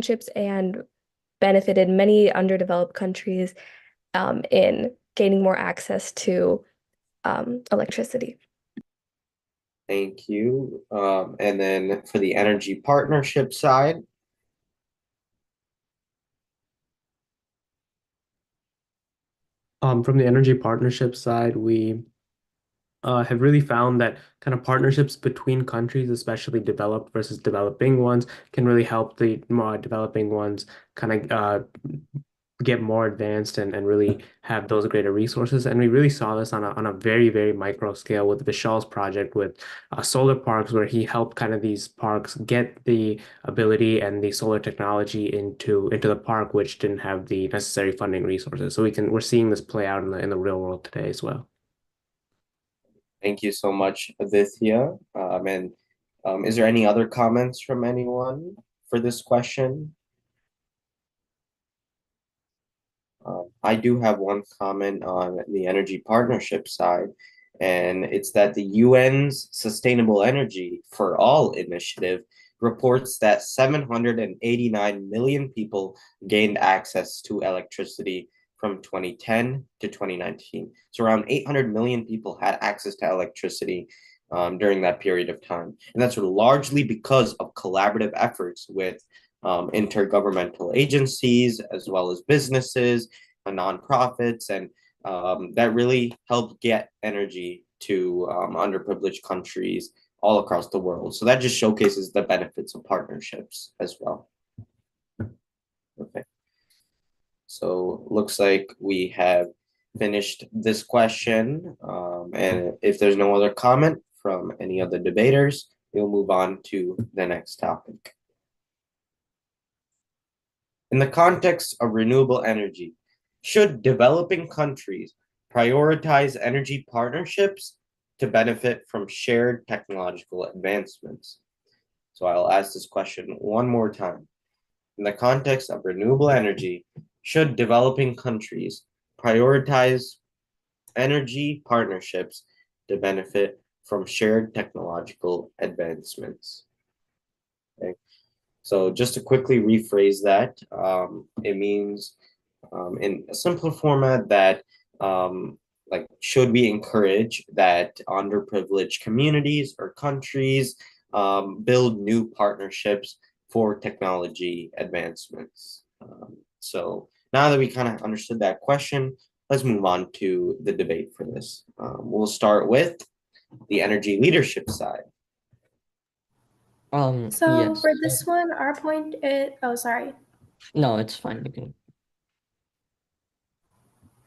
Chips and benefited many underdeveloped countries in gaining more access to electricity. Thank you. And then for the energy partnership side, From the energy partnership side, we have really found that kind of partnerships between countries, especially developed versus developing ones, can really help the more developing ones kind of get more advanced and really have those greater resources. And we really saw this on a very, very micro scale with Vishal's project with solar parks, where he helped kind of these parks get the ability and the solar technology into the park, which didn't have the necessary funding resources. So we're seeing this play out in the real world today as well. thank you so much, Aditya. And is there any other comments from anyone for this question? I do have one comment on the energy partnership side, and it's that the UN's Sustainable Energy for All initiative reports that 789 million people gained access to electricity from 2010 to 2019. So around 800 million people had access to electricity during that period of time. And that's largely because of collaborative efforts with intergovernmental agencies, as well as businesses, nonprofits, and that really helped get energy to underprivileged countries all across the world. So that just showcases the benefits of partnerships as well. Okay. So looks like we have finished this question. And if there's no other comment from any of the debaters, we'll move on to the next topic. In the context of renewable energy, should developing countries prioritize energy partnerships to benefit from shared technological advancements? So I'll ask this question one more time. In the context of renewable energy, should developing countries prioritize energy partnerships to benefit from shared technological advancements? Okay. So just to quickly rephrase that, it means in a simpler format that like should we encourage that underprivileged communities or countries build new partnerships for technology advancements? So now that we kind of understood that question, let's move on to the debate for this. We'll start with the energy leadership side. So Yes. for this one, our point is, oh, sorry. No, it's fine. You can.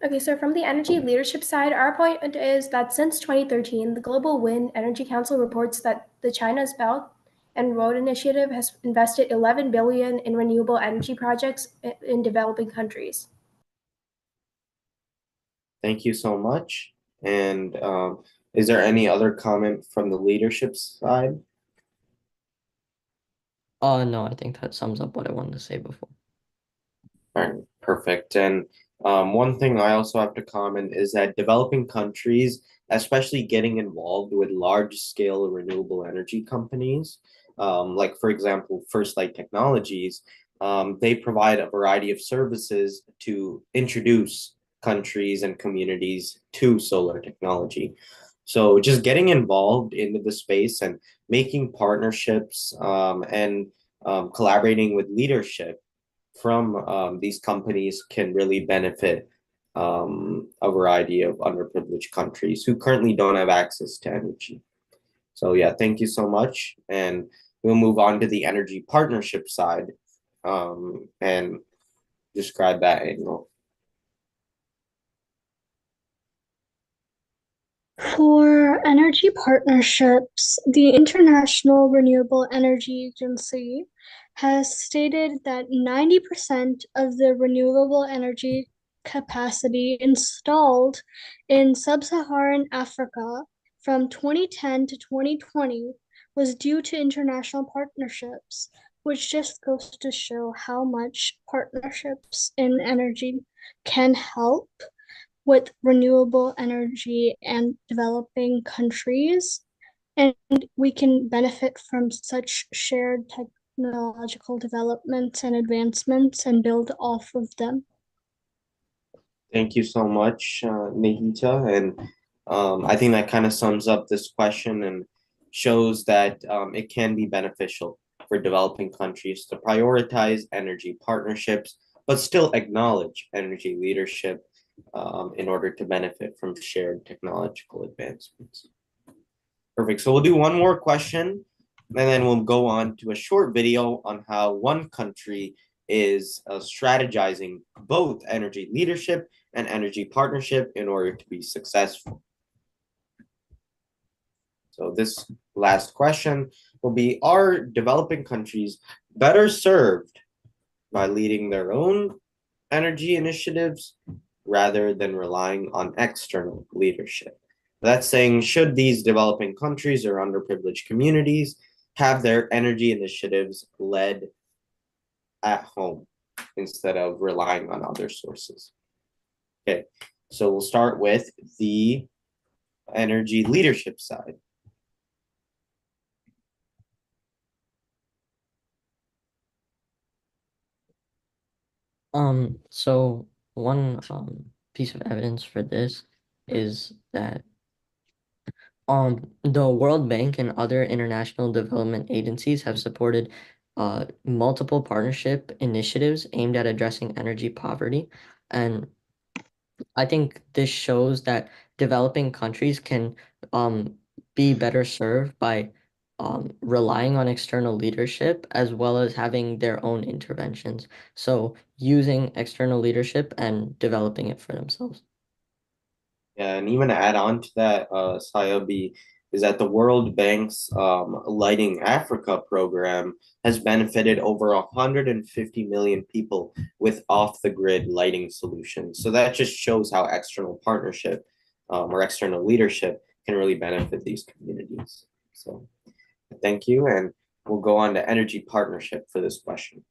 Okay, so from the energy leadership side, our point is that since 2013, the Global Wind Energy Council reports that the China's Belt and Road Initiative has invested 11 billion in renewable energy projects in developing countries. Thank you so much. And is there any other comment from the leadership side? No, I think that sums up what I wanted to say before. All right, perfect. And one thing I also have to comment is that developing countries, especially getting involved with large scale renewable energy companies, like for example, First Light Technologies, they provide a variety of services to introduce countries and communities to solar technology. So just getting involved into the space and making partnerships and collaborating with leadership from these companies can really benefit a variety of underprivileged countries who currently don't have access to energy. So yeah, thank you so much. And we'll move on to the energy partnership side and describe that angle. For energy partnerships, the International Renewable Energy Agency has stated that 90% of the renewable energy capacity installed in sub-Saharan Africa from 2010 to 2020 was due to international partnerships, which just goes to show how much partnerships in energy can help with renewable energy and developing countries. And we can benefit from such shared technological developments and advancements and build off of them. Thank you so much, Nihita. And I think that kind of sums up this question and shows that it can be beneficial for developing countries to prioritize energy partnerships, but still acknowledge energy leadership in order to benefit from shared technological advancements. Perfect. So we'll do one more question, and then we'll go on to a short video on how one country is strategizing both energy leadership and energy partnership in order to be successful. So this last question will be, are developing countries better served by leading their own energy initiatives rather than relying on external leadership? That's saying, should these developing countries or underprivileged communities have their energy initiatives led at home instead of relying on other sources? Okay, so we'll start with the energy leadership side. So one piece of evidence for this is that the World Bank and other international development agencies have supported multiple partnership initiatives aimed at addressing energy poverty. And I think this shows that developing countries can be better served by relying on external leadership as well as having their own interventions. So using external leadership and developing it for themselves. Yeah, and even to add on to that, Sayobi, is that the World Bank's Lighting Africa program has benefited over 150 million people with off-the-grid lighting solutions. So that just shows how external partnership or external leadership can really benefit these communities. So thank you, and we'll go on to energy partnership for this question.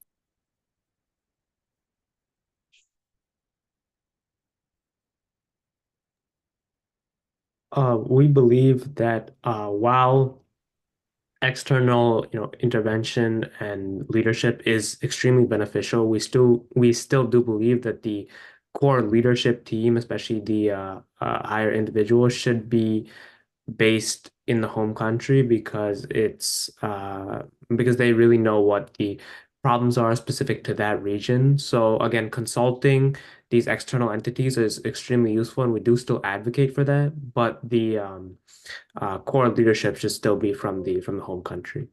We believe that while external, intervention and leadership is extremely beneficial, we still do believe that the core leadership team, especially the higher individuals, should be based in the home country because because they really know what the problems are specific to that region. So again, consulting these external entities is extremely useful, and we do still advocate for that. But the core leadership should still be from the home country.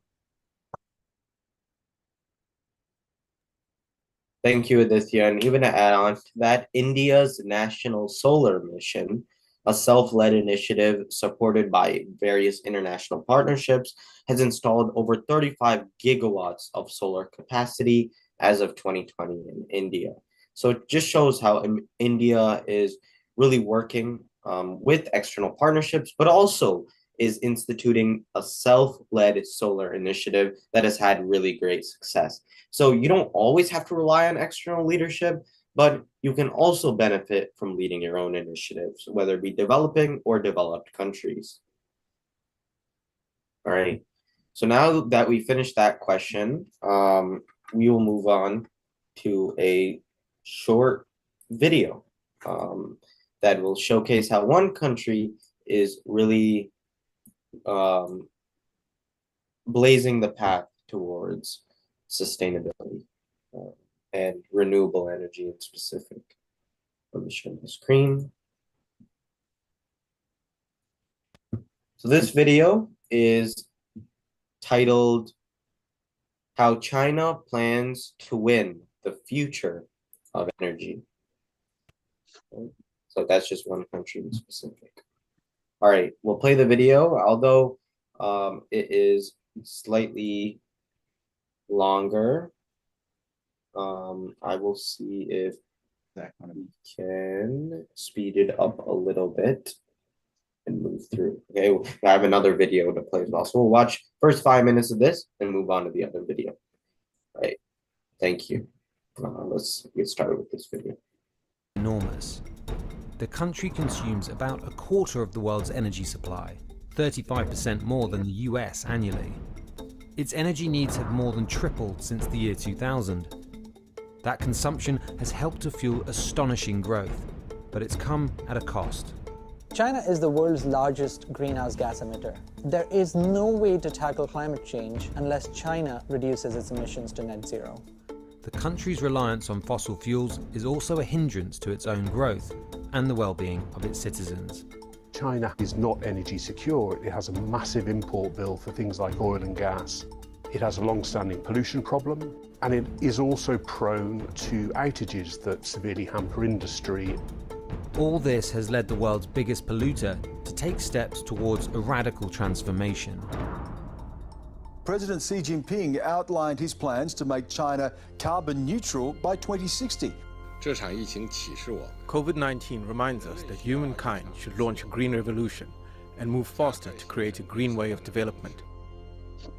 Thank you, Aditya. And even to add on to that, India's National Solar Mission, a self-led initiative supported by various international partnerships, has installed over 35 gigawatts of solar capacity as of 2020 in India. So it just shows how India is really working with external partnerships, but also is instituting a self-led solar initiative that has had really great success. So you don't always have to rely on external leadership, but you can also benefit from leading your own initiatives, whether it be developing or developed countries. All right. So now that we finished that question, we will move on to a short video that will showcase how one country is really blazing the path towards sustainability and renewable energy in specific. Let me share the screen. So this video is titled How China Plans to Win the Future of Energy. So that's just one country in specific. All right, we'll play the video, although it is slightly longer. I will see if we can speed it up a little bit and move through. Okay, I have another video to play as well. So we'll watch first 5 minutes of this and move on to the other video. All right, thank you. Let's get started with this video. Enormous. The country consumes about a quarter of the world's energy supply, 35% more than the US annually. its energy needs have more than tripled since the year 2000. That consumption has helped to fuel astonishing growth, but it's come at a cost. China is the world's largest greenhouse gas emitter. There is no way to tackle climate change unless China reduces its emissions to net zero. The country's reliance on fossil fuels is also a hindrance to its own growth and the well-being of its citizens. China is not energy secure. It has a massive import bill for things like oil and gas. It has a long-standing pollution problem, and it is also prone to outages that severely hamper industry. All this has led the world's biggest polluter to take steps towards a radical transformation. President Xi Jinping outlined his plans to make China carbon neutral by 2060. COVID-19 reminds us that humankind should launch a green revolution and move faster to create a green way of development.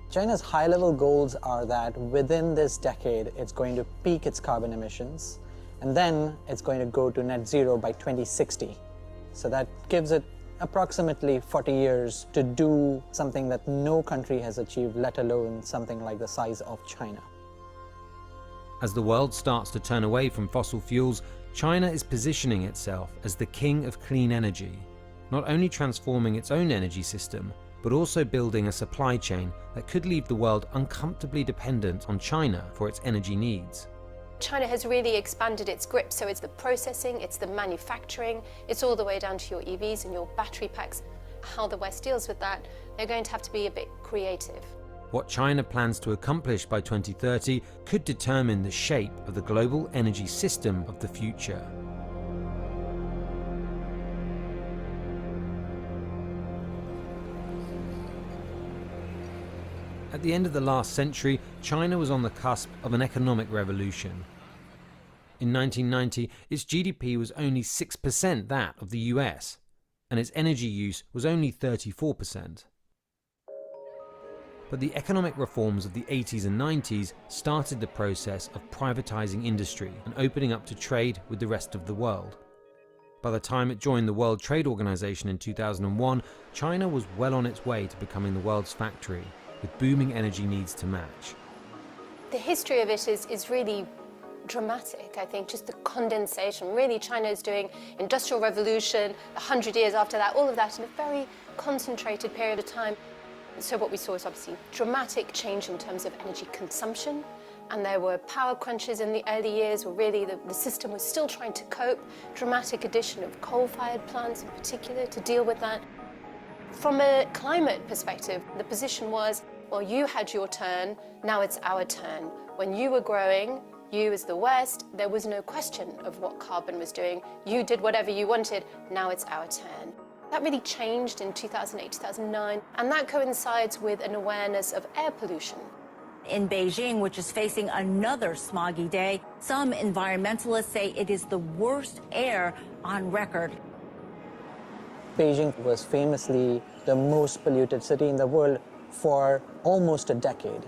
China's high-level goals are that within this decade, it's going to peak its carbon emissions, and then it's going to go to net zero by 2060. So that gives it approximately 40 years to do something that no country has achieved, let alone something like the size of China. As the world starts to turn away from fossil fuels, China is positioning itself as the king of clean energy, not only transforming its own energy system, but also building a supply chain that could leave the world uncomfortably dependent on China for its energy needs. China has really expanded its grip, so it's the processing, it's the manufacturing, it's all the way down to your EVs and your battery packs. How the West deals with that, they're going to have to be a bit creative. What China plans to accomplish by 2030 could determine the shape of the global energy system of the future. At the end of the last century, China was on the cusp of an economic revolution. In 1990, its GDP was only 6% that of the US, and its energy use was only 34%. But the economic reforms of the 80s and 90s started the process of privatizing industry and opening up to trade with the rest of the world. By the time it joined the World Trade Organization in 2001, China was well on its way to becoming the world's factory, with booming energy needs to match. The history of it is really dramatic, I think, just the condensation. Really, China is doing industrial revolution, 100 years after that, all of that in a very concentrated period of time. So what we saw is obviously dramatic change in terms of energy consumption, and there were power crunches in the early years where really the system was still trying to cope. Dramatic addition of coal-fired plants in particular to deal with that. From a climate perspective, the position was, well, you had your turn, now it's our turn. When you were growing, you as the West, there was no question of what carbon was doing. You did whatever you wanted, now it's our turn. That really changed in 2008, 2009, and that coincides with an awareness of air pollution. In Beijing, which is facing another smoggy day, some environmentalists say it is the worst air on record. Beijing was famously the most polluted city in the world for almost a decade.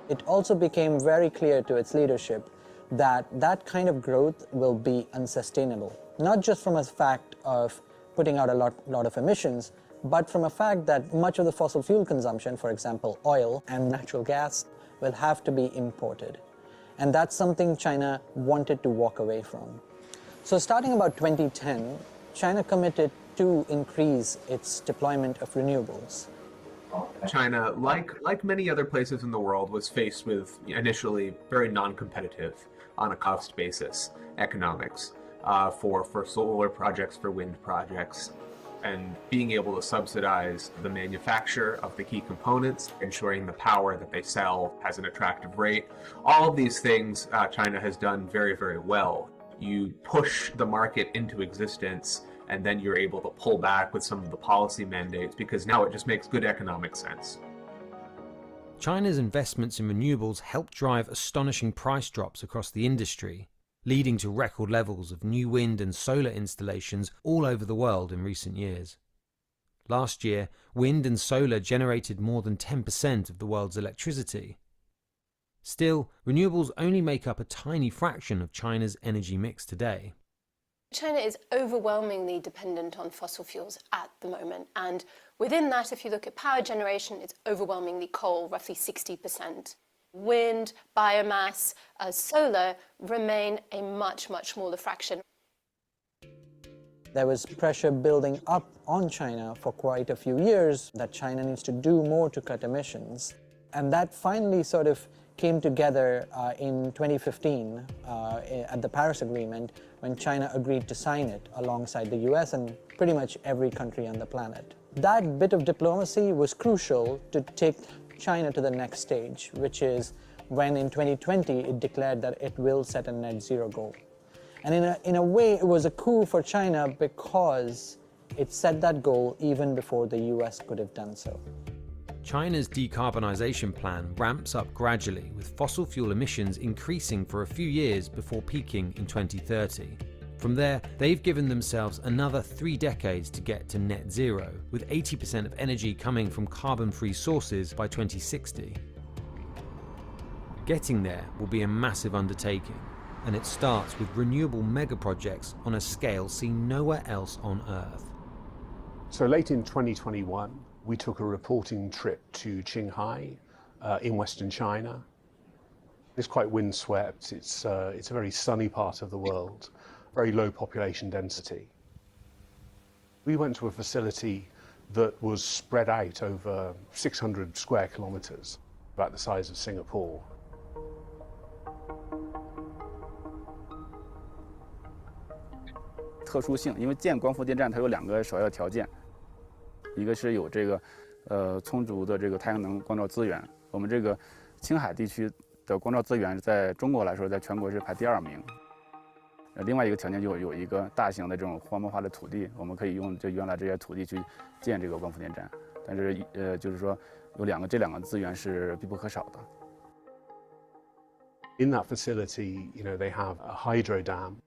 It also became very clear to its leadership that that kind of growth will be unsustainable, not just from a fact of putting out a lot of emissions, but from a fact that much of the fossil fuel consumption, for example, oil and natural gas, will have to be imported. And that's something China wanted to walk away from. So starting about 2010, China committed to increase its deployment of renewables. China, like many other places in the world, was faced with initially very non-competitive, on a cost basis, economics for solar projects, for wind projects, and being able to subsidize the manufacture of the key components, ensuring the power that they sell has an attractive rate. All of these things China has done very, very well. You push the market into existence, and then you're able to pull back with some of the policy mandates because now it just makes good economic sense. China's investments in renewables helped drive astonishing price drops across the industry, leading to record levels of new wind and solar installations all over the world in recent years. Last year, wind and solar generated more than 10% of the world's electricity. Still, renewables only make up a tiny fraction of China's energy mix today. China is overwhelmingly dependent on fossil fuels at the moment, and within that, if you look at power generation, it's overwhelmingly coal, roughly 60%. Wind, biomass, solar remain a much, much smaller fraction. There was pressure building up on China for quite a few years that China needs to do more to cut emissions. And that finally sort of came together in 2015 at the Paris Agreement, when China agreed to sign it alongside the US and pretty much every country on the planet. That bit of diplomacy was crucial to take China to the next stage, which is when in 2020 it declared that it will set a net zero goal. And in a way, it was a coup for China because it set that goal even before the US could have done so. China's decarbonisation plan ramps up gradually, with fossil fuel emissions increasing for a few years before peaking in 2030. From there, they've given themselves another 3 decades to get to net zero, with 80% of energy coming from carbon-free sources by 2060. Getting there will be a massive undertaking, and it starts with renewable megaprojects on a scale seen nowhere else on Earth. So late in 2021, we took a reporting trip to Qinghai in Western China. It's quite windswept. It's a very sunny part of the world, very low population density. We went to a facility that was spread out over 600 square kilometers, about the size of Singapore.特殊性，因为建光伏电站它有2个首要条件，一个是有这个充足的这个太阳能光照资源。我们这个青海地区的光照资源在中国来说，在全国是排第2名。另外一个条件就有一个大型的这种荒漠化的土地，我们可以用这原来这些土地去建这个光伏电站。但是就是说有这2个资源是必不可少的。In that facility, they have a hydro dam.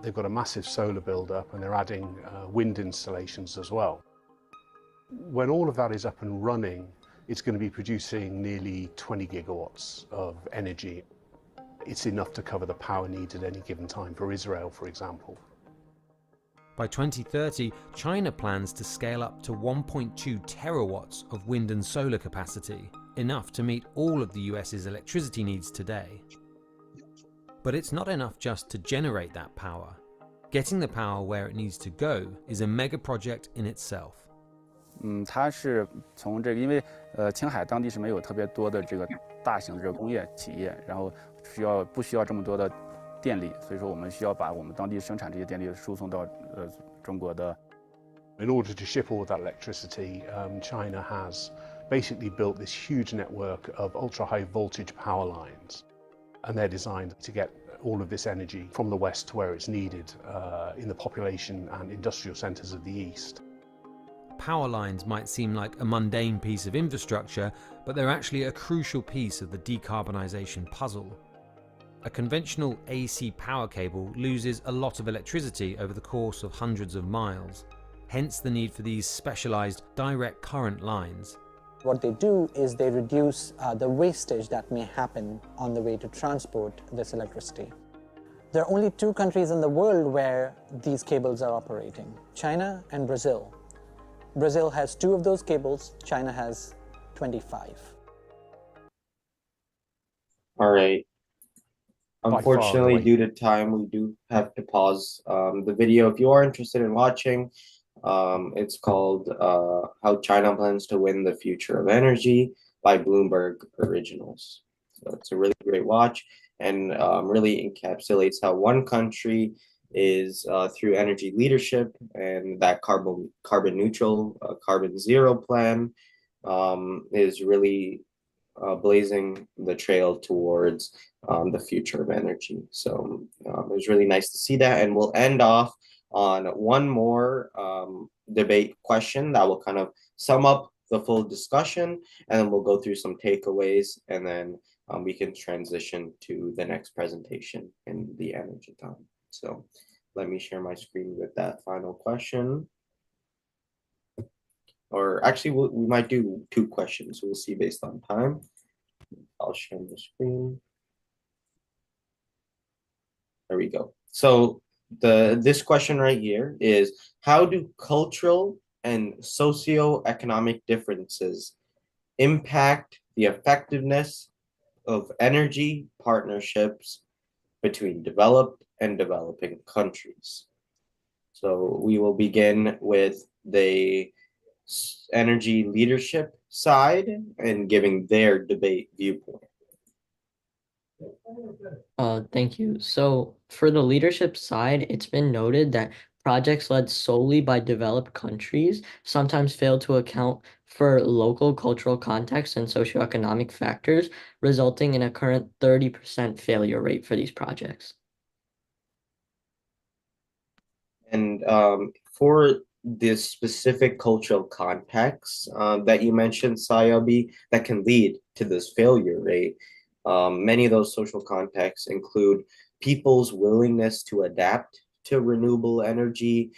They've got a massive solar build-up, and they're adding wind installations as well. When all of that is up and running, it's going to be producing nearly 20 gigawatts of energy. It's enough to cover the power needs at any given time for Israel, for example. By 2030, China plans to scale up to 1.2 terawatts of wind and solar capacity, enough to meet all of the US's electricity needs today. But it's not enough just to generate that power. Getting the power where it needs to go is a mega project in itself. 它是从这个，因为青海当地是没有特别多的这个大型的这个工业企业，然后不需要这么多的电力，所以说我们需要把我们当地生产这些电力输送到中国的。In order to ship all that electricity, China has basically built this huge network of ultra-high voltage power lines. And they're designed to get all of this energy from the west to where it's needed in the population and industrial centres of the east. Power lines might seem like a mundane piece of infrastructure, but they're actually a crucial piece of the decarbonisation puzzle. A conventional AC power cable loses a lot of electricity over the course of hundreds of miles, hence the need for these specialised direct current lines. What they do is they reduce the wastage that may happen on the way to transport this electricity. There are only 2 countries in the world where these cables are operating, China and Brazil. Brazil has 2 of those cables, China has 25. All right. Unfortunately, due to time, we do have to pause the video. If you are interested in watching, it's called How China Plans to Win the Future of Energy by Bloomberg Originals. So it's a really great watch, and really encapsulates how one country is through energy leadership and that carbon neutral, carbon zero plan is really blazing the trail towards the future of energy. So it was really nice to see that, and we'll end off on one more debate question that will kind of sum up the full discussion, and then we'll go through some takeaways, and then we can transition to the next presentation in the ENERGATHON. So let me share my screen with that final question. Or actually, we might do 2 questions. We'll see based on time. I'll share the screen. There we go. So this question right here is, how do cultural and socioeconomic differences impact the effectiveness of energy partnerships between developed and developing countries? So we will begin with the energy leadership side and giving their debate viewpoint. Thank you. So for the leadership side, it's been noted that projects led solely by developed countries sometimes fail to account for local cultural context and socioeconomic factors, resulting in a current 30% failure rate for these projects. And for this specific cultural context that you mentioned, Sayabi, that can lead to this failure rate, many of those social contexts include people's willingness to adapt to renewable energy,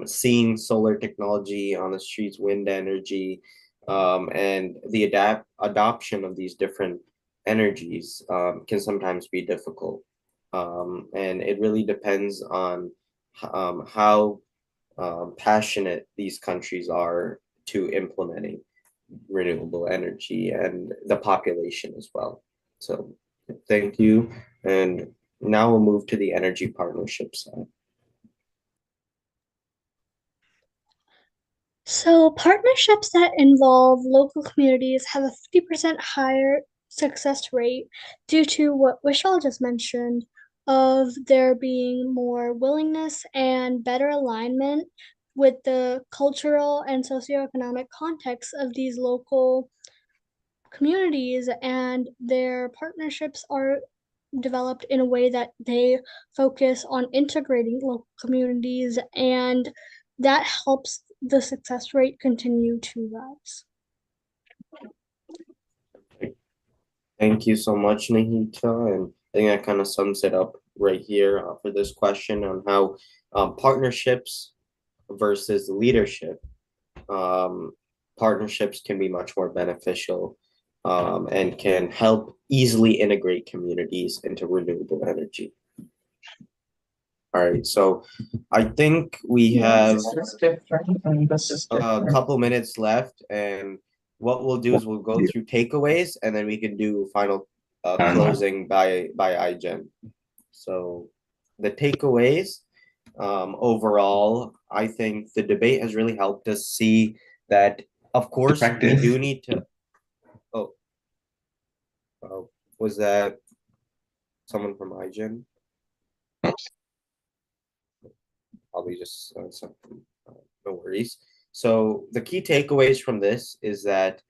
seeing solar technology on the streets, wind energy, and the adoption of these different energies can sometimes be difficult. And it really depends on how passionate these countries are to implementing renewable energy and the population as well. So thank you. And now we'll move to the energy partnership side. So, partnerships that involve local communities have a 50% higher success rate due to what Vishal just mentioned of there being more willingness and better alignment with the cultural and socioeconomic context of these local communities, and their partnerships are developed in a way that they focus on integrating local communities, and that helps the success rate continue to rise. Thank you so much, Nahita. And I think that kind of sums it up right here for this question on how partnerships versus leadership. Partnerships can be much more beneficial and can help easily integrate communities into renewable energy. All right, so I think we have a couple minutes left, and what we'll do is we'll go through takeaways, and then we can do final closing by IGEN. So the takeaways, overall, I think the debate has really helped us see that, of course, we do need to. Was that someone from IGEN? Probably just something. No worries. So the key takeaways from this is that,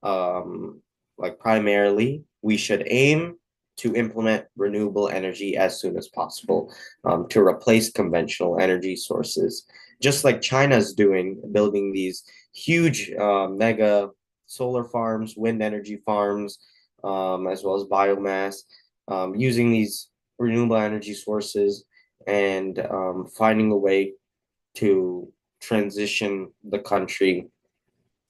like primarily, we should aim to implement renewable energy as soon as possible to replace conventional energy sources, just like China's doing, building these huge mega solar farms, wind energy farms, as well as biomass, using these renewable energy sources and finding a way to transition the country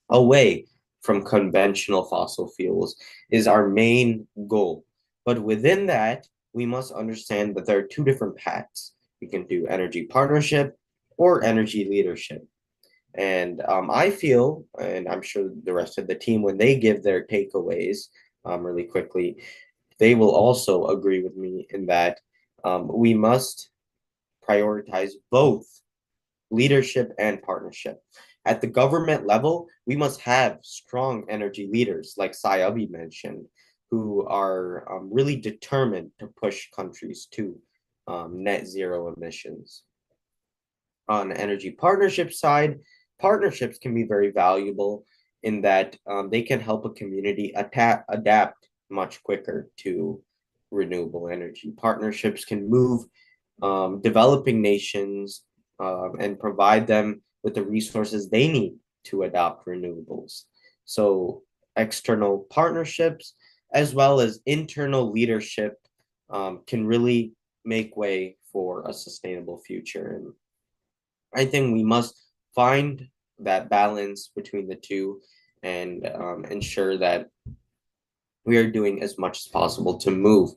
away from conventional fossil fuels is our main goal. But within that, we must understand that there are two different paths. We can do energy partnership or energy leadership. And I feel, and I'm sure the rest of the team, when they give their takeaways really quickly, they will also agree with me in that we must prioritize both leadership and partnership. At the government level, we must have strong energy leaders, like Sayabi mentioned, who are really determined to push countries to net zero emissions. On the energy partnership side, partnerships can be very valuable in that they can help a community adapt much quicker to renewable energy. Partnerships can move developing nations and provide them with the resources they need to adopt renewables. So external partnerships as well as internal leadership can really make way for a sustainable future. And I think we must find that balance between the two and ensure that we are doing as much as possible to move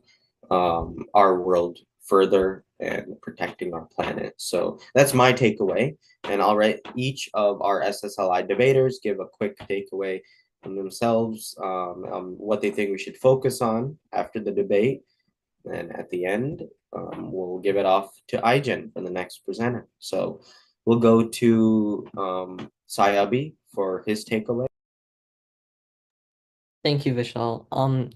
our world further and protecting our planet. So that's my takeaway. And I'll let each of our SSLI debaters give a quick takeaway from themselves, what they think we should focus on after the debate. And at the end, we'll give it off to IGEN for the next presenter. So we'll go to Sayabi for his takeaway. Thank you, Vishal.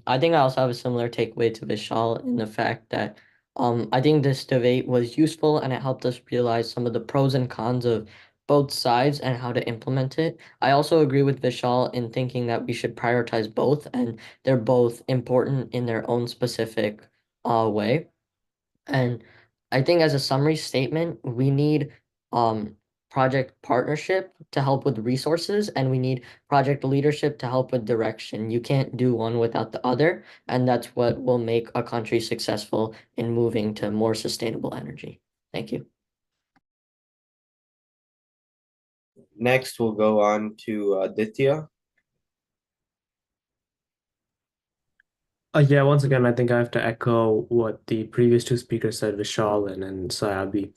I think I also have a similar takeaway to Vishal in the fact that I think this debate was useful and it helped us realize some of the pros and cons of both sides and how to implement it. I also agree with Vishal in thinking that we should prioritize both, and they're both important in their own specific way. And I think as a summary statement, we need project partnership to help with resources, and we need project leadership to help with direction. You can't do one without the other, and that's what will make a country successful in moving to more sustainable energy. Thank you. Next, we'll go on to Aditya. Yeah, once again, I think I have to echo what the previous two speakers said, Vishal and Sayabi.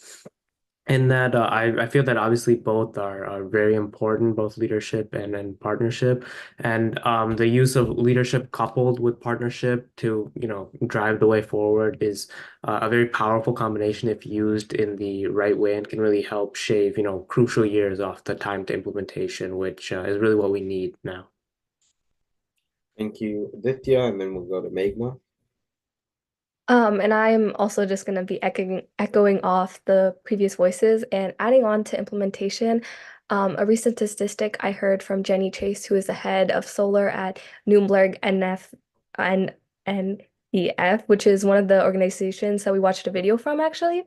And that I feel that obviously both are very important, both leadership and partnership. And the use of leadership coupled with partnership to, drive the way forward is a very powerful combination if used in the right way and can really help shave, crucial years off the time to implementation, which is really what we need now. Thank you, Aditya, and then we'll go to Meghna. And I'm also just going to be echoing off the previous voices and adding on to implementation. A recent statistic I heard from Jenny Chase, who is the head of solar at Nürnberg NEF, which is one of the organizations that we watched a video from actually.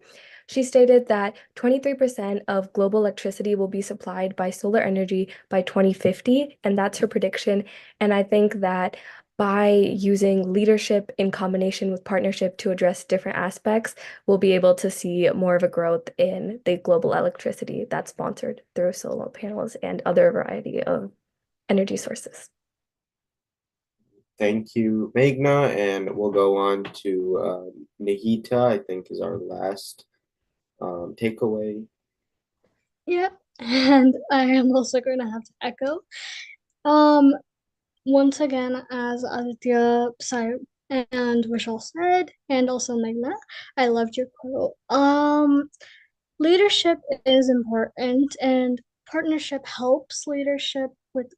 She stated that 23% of global electricity will be supplied by solar energy by 2050, and that's her prediction. And I think that by using leadership in combination with partnership to address different aspects, we'll be able to see more of a growth in the global electricity that's sponsored through solar panels and other variety of energy sources. Thank you, Meghna, and we'll go on to Nihita, I think is our last takeaway. Yeah, and I am also going to have to echo. Once again, as Aditya, Sai, and Vishal said, and also Meghna, I loved your quote. Leadership is important, and partnership helps leadership with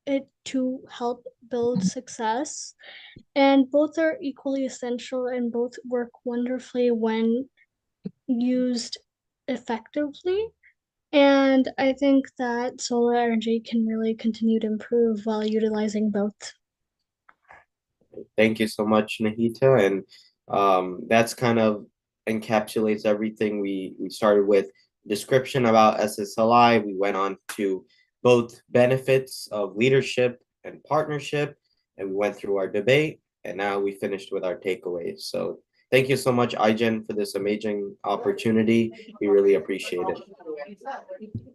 it to help build success. And both are equally essential, and both work wonderfully when used effectively. And I think that solar energy can really continue to improve while utilizing both. Thank you so much, Nihita. And that's kind of encapsulates everything we started with. Description about SSLI. We went on to both benefits of leadership and partnership, and we went through our debate, and now we finished with our takeaways. So thank you so much, IGEN, for this amazing opportunity. We really appreciate it.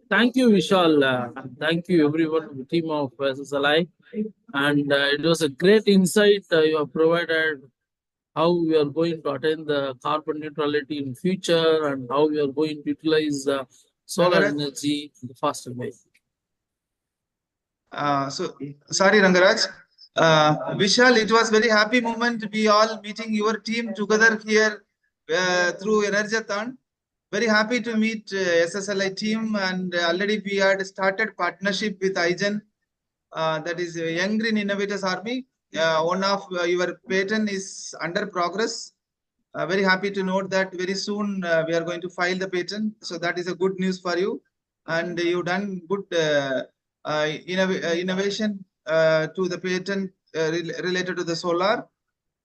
Thank you, Vishal. Thank you, everyone, the team of SSLI. And it was a great insight you have provided how we are going to attain the carbon neutrality in future and how we are going to utilize solar energy in the faster way. Sorry, Rangaraj. Vishal, it was very happy moment to be all meeting your team together here through ENERGATHON. Very happy to meet SSLI team, and already we had started partnership with IGEN, that is Young Green Innovators Army. One of your patent is under progress. Very happy to note that very soon we are going to file the patent. So that is a good news for you. And you've done good innovation to the patent related to the solar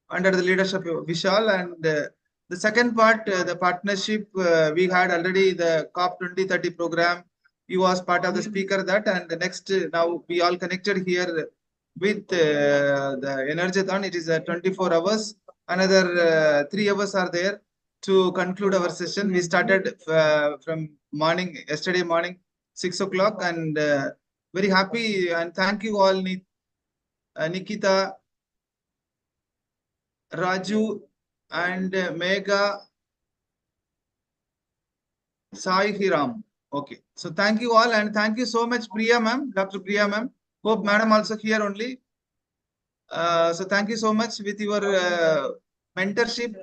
under the leadership of Vishal. And the second part, the partnership, we had already the COP 2030 program. You was part of the speaker that, and the next, now we all connected here with the ENERGATHON. It is 24 hours. Another 3 hours are there to conclude our session. We started from morning, yesterday morning, 6 o'clock, and very happy, and thank you all, Nikita, Raju, and Megha, Sai Hiram. Okay. So thank you all and thank you so much, Priya ma'am, Dr. Priya ma'am. Hope madam also here only. So thank you so much with your mentorship.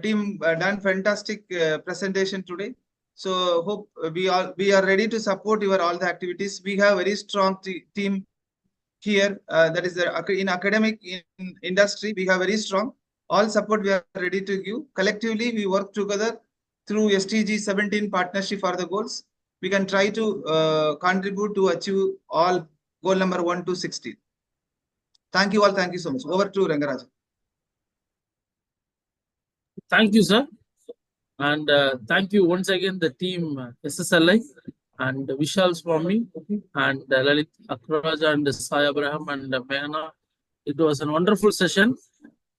Team done fantastic presentation today. So hope we are ready to support your all the activities. We have very strong team here. That is in academic in industry. We have very strong. All support we are ready to give. Collectively, we work together through STG 17 partnership for the goals. We can try to contribute to achieve all goal number 1 to 16. Thank you all. Thank you so much. Over to Rangaraj. Thank you, sir. And thank you once again, the team SSLI and Vishal Swami and Lalit Akraj and Sai Abraham and Mehna. It was a wonderful session.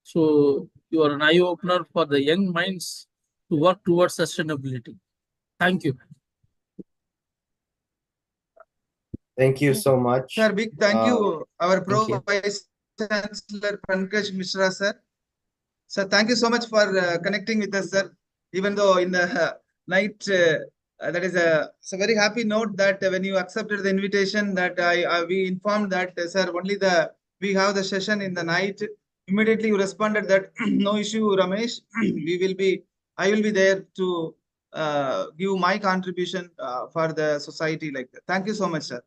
So you are an eye opener for the young minds to work towards sustainability. Thank you. Thank you so much. Sir, big thank you, our Pro Vice Chancellor Pankaj Mishra, sir. Sir, thank you so much for connecting with us, sir. Even though in the night, that is it's a very happy note that when you accepted the invitation, that we informed that sir, only we have the session in the night. Immediately you responded that no issue, Ramesh. I will be there to give my contribution for the society like that. Thank you so much, sir.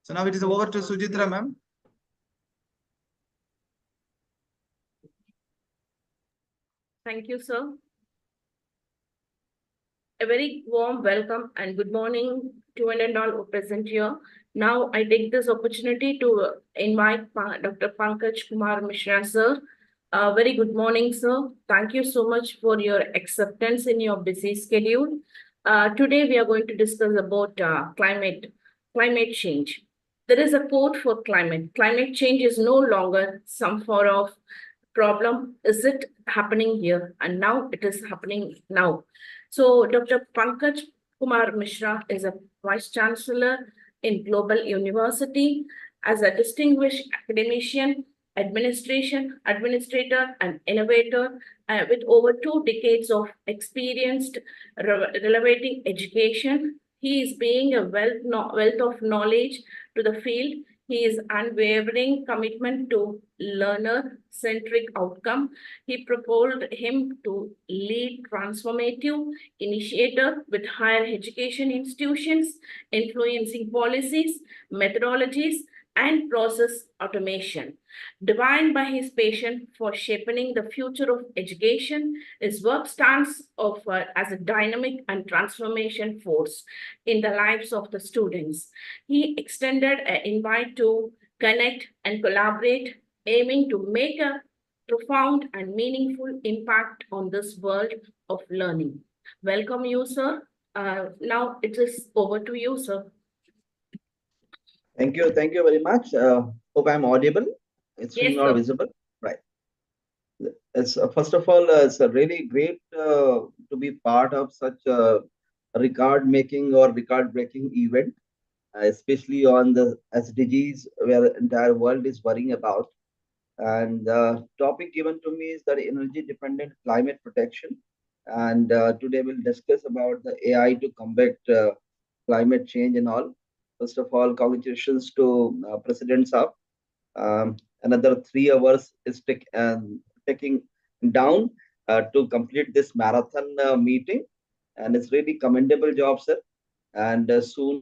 So now it is over to Sujitra, ma'am. Thank you, sir. A very warm welcome and good morning to one and all who present here. Now I take this opportunity to invite Dr. Pankaj Kumar Mishra, sir. Very good morning, sir. Thank you so much for your acceptance in your busy schedule. Today we are going to discuss about climate change. There is a quote for climate. Climate change is no longer some sort of problem. Is it happening here? And now it is happening now. So Dr. Pankaj Kumar Mishra is a Vice Chancellor in Global University. As a distinguished academician, administrator, and innovator with over 2 decades of experience relevating education. He is being a wealth of knowledge to the field. His unwavering commitment to learner-centric outcome, he propelled him to lead transformative initiative with higher education institutions, influencing policies, methodologies, and process automation. Defined by his passion for shaping the future of education, his work stands as a dynamic and transformation force in the lives of the students. He extended an invite to connect and collaborate, aiming to make a profound and meaningful impact on this world of learning. Welcome you, sir. Now it is over to you, sir. Thank you very much. Hope I'm audible. It's Yes, not sir. visible, right? It's first of all, it's really great to be part of such a record-making or record-breaking event, especially on the SDGs, where the entire world is worrying about. And the topic given to me is the energy-dependent climate protection. And today we'll discuss about the AI to combat climate change and all. First of all, congratulations to President Saab. Another 3 hours is taking down to complete this marathon meeting, and it's really commendable job, sir. And soon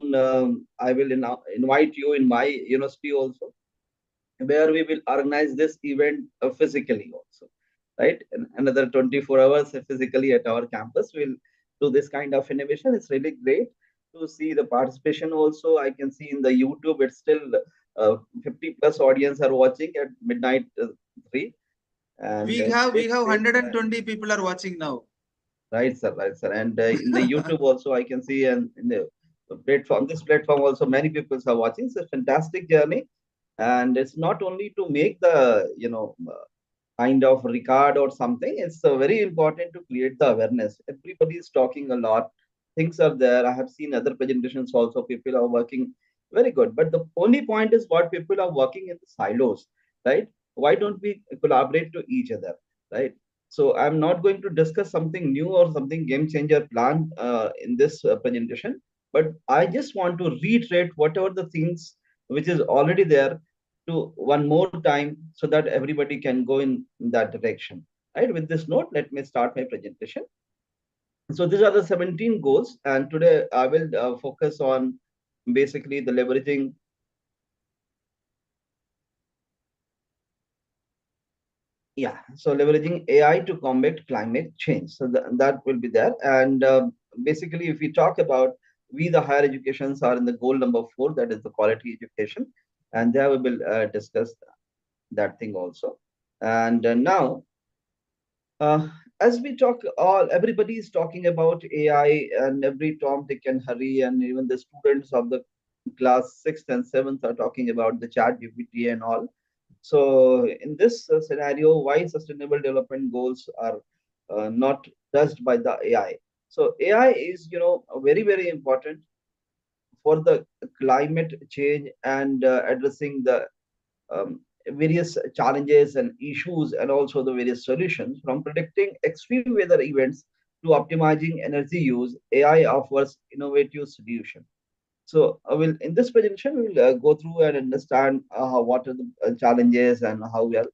I will invite you in my university also, where we will organize this event physically also, right? And another 24 hours physically at our campus, we'll do this kind of innovation. It's really great to see the participation also. I can see in the YouTube, it's still 50 plus audience are watching at midnight 3. And we have 120 people are watching now. Right, sir. Right, sir. And in the YouTube also, I can see, and in the platform, this platform also, many people are watching. It's a fantastic journey, and it's not only to make the kind of record or something. It's very important to create the awareness. Everybody is talking a lot. Things are there. I have seen other presentations also. People are working very good. But the only point is what people are working in the silos, right? Why don't we collaborate to each other, right? So I'm not going to discuss something new or something game changer plan in this presentation, but I just want to reiterate whatever the things which is already there to one more time so that everybody can go in that direction. Right. With this note, let me start my presentation. So these are the 17 goals, and today I will focus on basically the leveraging so leveraging AI to combat climate change. So that will be there. And basically, if we talk about we, the higher educations are in the goal number 4, that is the quality education. And there we will discuss that thing also. And now, as we talk, everybody is talking about AI, and every Tom, Dick, and Harry, and even the students of the class 6th and 7th are talking about the chat GPT and all. So in this scenario, why sustainable development goals are not touched by the AI? So AI is, very, very important for the climate change and addressing the various challenges and issues, and also the various solutions. From predicting extreme weather events to optimizing energy use, AI offers innovative solutions. So I will in this presentation we will go through and understand what are the challenges and how we are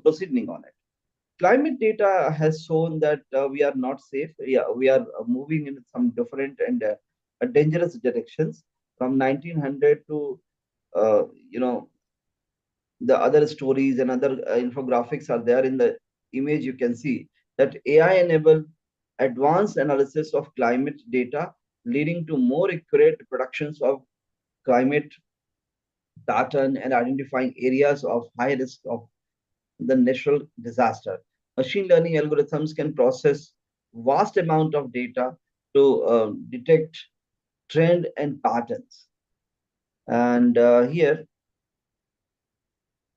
proceeding on it. Climate data has shown that we are not safe. Yeah, we are moving in some different and dangerous directions. From 1900 to uh, you know the other stories and other infographics are there in the image. You can see that AI enable advanced analysis of climate data, leading to more accurate predictions of climate pattern and identifying areas of high risk of the natural disaster. Machine learning algorithms can process vast amount of data to detect trend and patterns. And here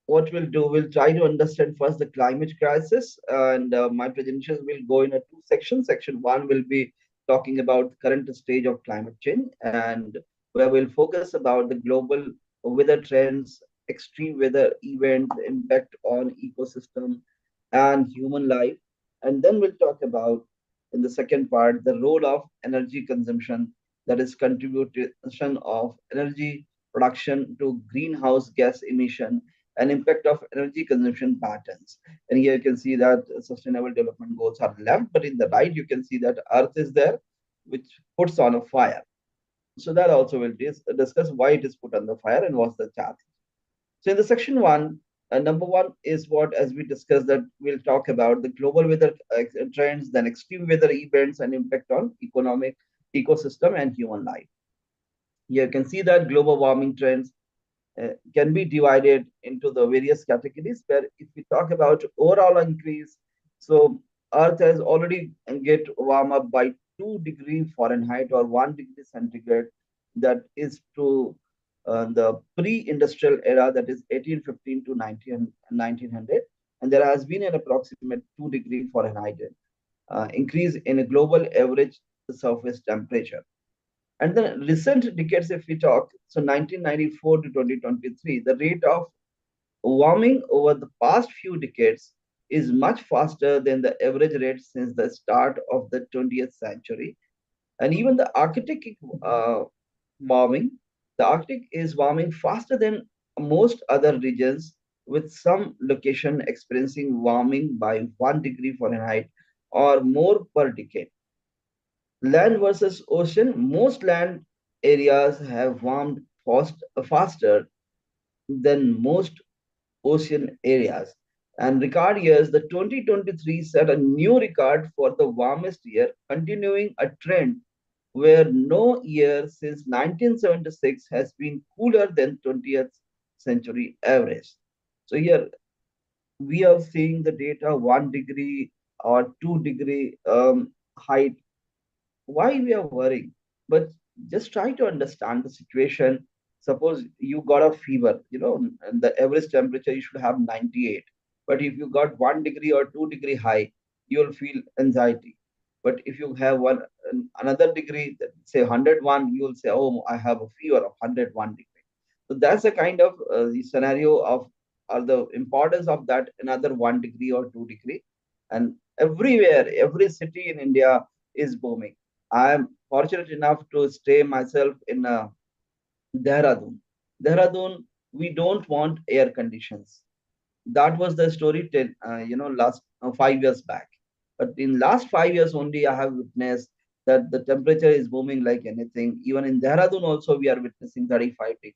what we'll do, we'll try to understand first the climate crisis, and my presentations will go in a 2 sections. Section 1 will be talking about the current stage of climate change, and where we'll focus about the global weather trends, extreme weather events, impact on ecosystem and human life. And then we'll talk about, in the second part, the role of energy consumption, that is contribution of energy production to greenhouse gas emission and impact of energy consumption patterns. And here you can see that sustainable development goals are left, but in the right, you can see that Earth is there, which puts on a fire. So that also will discuss why it is put on the fire and what's the challenge. So in the section 1, number 1 is what, as we discussed, that we'll talk about the global weather trends, then extreme weather events and impact on economic, ecosystem and human life. Here you can see that global warming trends can be divided into the various categories, where if we talk about overall increase, so Earth has already get warm up by 2 degree Fahrenheit or 1 degree centigrade. That is to the pre-industrial era, that is 1815 to 1900, and there has been an approximate 2 degree Fahrenheit increase in a global average surface temperature. And the recent decades, if we talk, so 1994 to 2023, the rate of warming over the past few decades is much faster than the average rate since the start of the 20th century. And even the Arctic warming, the Arctic is warming faster than most other regions, with some location experiencing warming by 1 degree Fahrenheit or more per decade. Land versus ocean, most land areas have warmed faster than most ocean areas. And record years, the 2023 set a new record for the warmest year, continuing a trend where no year since 1976 has been cooler than 20th century average. So here we are seeing the data 1 degree or 2 degree height. Why we are worrying? But just try to understand the situation. Suppose you got a fever, and the average temperature you should have 98, but if you got 1 degree or 2 degree high, you'll feel anxiety. But if you have another degree, say 101, you'll say, oh, I have a fever of 101 degree. So that's a kind of the scenario of, or the importance of that another 1 degree or 2 degree. And everywhere, every city in India is booming. I am fortunate enough to stay myself in Dehradun. Dehradun, we don't want air conditions. That was the story last 5 years back. But in last 5 years only, I have witnessed that the temperature is booming like anything. Even in Dehradun also, we are witnessing 35 degrees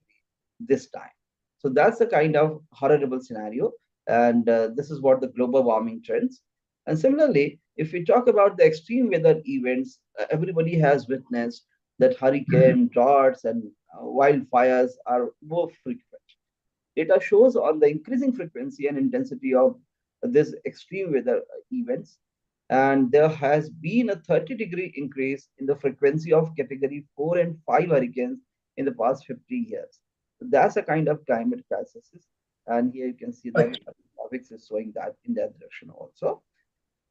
this time. So that's the kind of horrible scenario. And this is what the global warming trends. And similarly, if we talk about the extreme weather events, everybody has witnessed that hurricane, droughts, and wildfires are more frequent. Data shows on the increasing frequency and intensity of this extreme weather events, and there has been a 30-degree increase in the frequency of category 4 and 5 hurricanes in the past 50 years. So that's a kind of climate crisis, and here you can see that graphics is showing that in that direction also.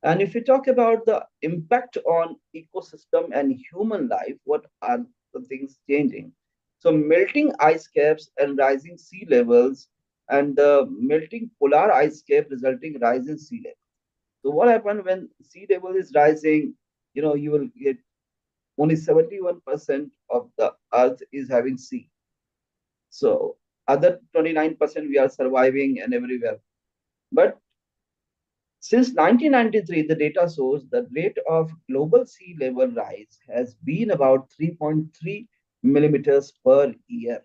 And if we talk about the impact on ecosystem and human life, what are the things changing? So melting ice caps and rising sea levels, and the melting polar ice cap resulting rise in sea level. So what happens when sea level is rising? You will get only 71% of the earth is having sea. So other 29% we are surviving and everywhere. But since 1993, the data shows the rate of global sea level rise has been about 3.3 millimeters per year.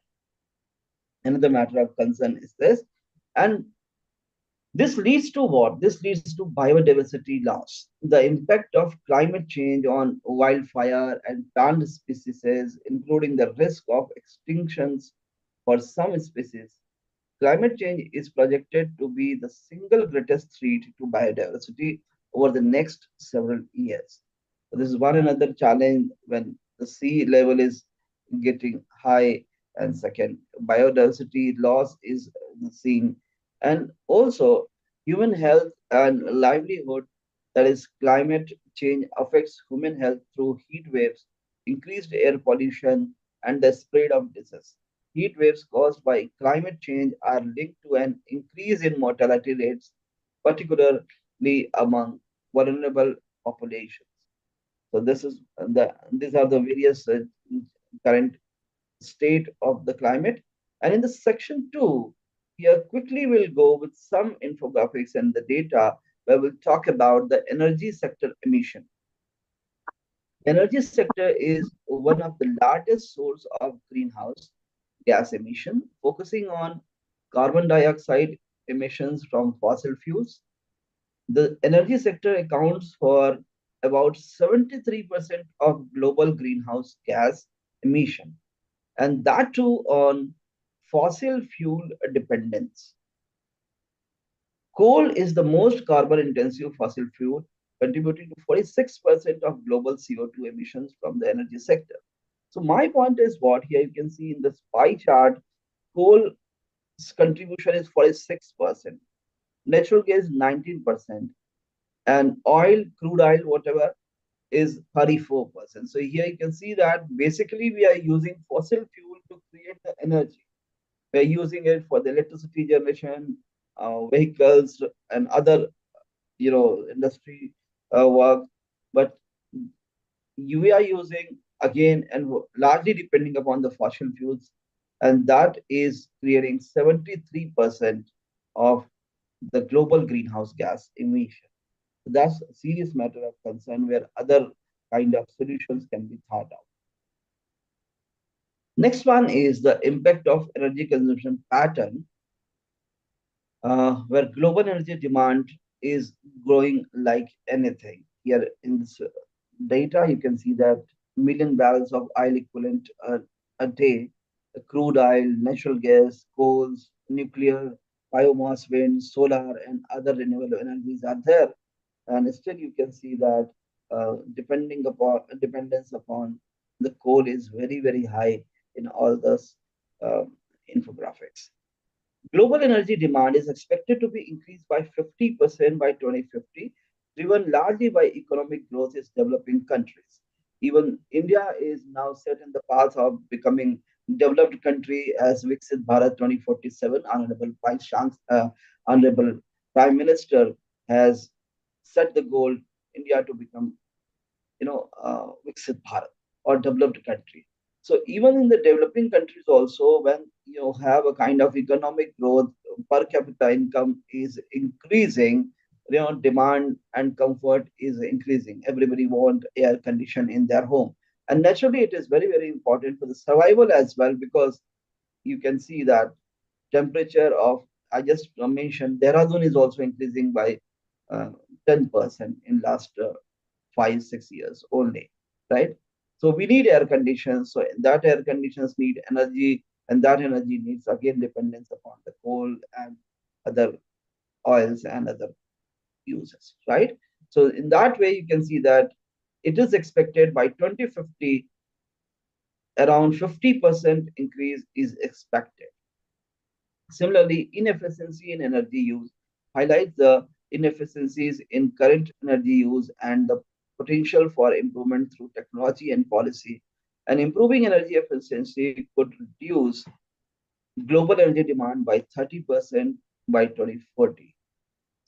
Another matter of concern is this. And this leads to what? This leads to biodiversity loss. The impact of climate change on wildfire and plant species, including the risk of extinctions for some species. Climate change is projected to be the single greatest threat to biodiversity over the next several years. So this is one another challenge when the sea level is getting high, and second, biodiversity loss is seen, and also human health and livelihood. That is, climate change affects human health through heat waves, increased air pollution, and the spread of disease. Heat waves caused by climate change are linked to an increase in mortality rates, particularly among vulnerable populations. So these are the various current state of the climate. And in the section 2, here quickly we'll go with some infographics and the data where we'll talk about the energy sector emission. Energy sector is one of the largest source of greenhouse gas emission, focusing on carbon dioxide emissions from fossil fuels. The energy sector accounts for about 73% of global greenhouse gas emission, and that too on fossil fuel dependence. Coal is the most carbon intensive fossil fuel, contributing to 46% of global CO2 emissions from the energy sector. So my point is what here you can see in this pie chart, coal's contribution is 46%, natural gas 19%, and oil, crude oil, whatever, is 34%. So here you can see that basically we are using fossil fuel to create the energy. We're using it for the electricity generation, vehicles, and other industry work. But we are using again and largely depending upon the fossil fuels, and that is creating 73% of the global greenhouse gas emission. That's a serious matter of concern where other kind of solutions can be thought of. Next one is the impact of energy consumption pattern, where global energy demand is growing like anything. Here in this data, you can see that million barrels of oil equivalent a day, crude oil, natural gas, coals, nuclear, biomass, wind, solar, and other renewable energies are there. And still you can see that dependence upon the coal is very, very high in all those infographics. Global energy demand is expected to be increased by 50% by 2050, driven largely by economic growth in developing countries. Even India is now set in the path of becoming developed country as Viksit Bharat 2047. Honorable Prime Minister has set the goal India to become, Viksit Bharat or developed country. So even in the developing countries also, when you have a kind of economic growth, per capita income is increasing, demand and comfort is increasing. Everybody want air condition in their home. And naturally, it is very, very important for the survival as well, because you can see that temperature of, I just mentioned, Dehradun is also increasing by 10% in last 5 6 years only, right? So we need air conditions. So that air conditions need energy, and that energy needs again dependence upon the coal and other oils and other uses, right? So in that way, you can see that it is expected by 2050, around 50% increase is expected. Similarly, inefficiency in energy use highlights the inefficiencies in current energy use and the potential for improvement through technology and policy. And improving energy efficiency could reduce global energy demand by 30% by 2040.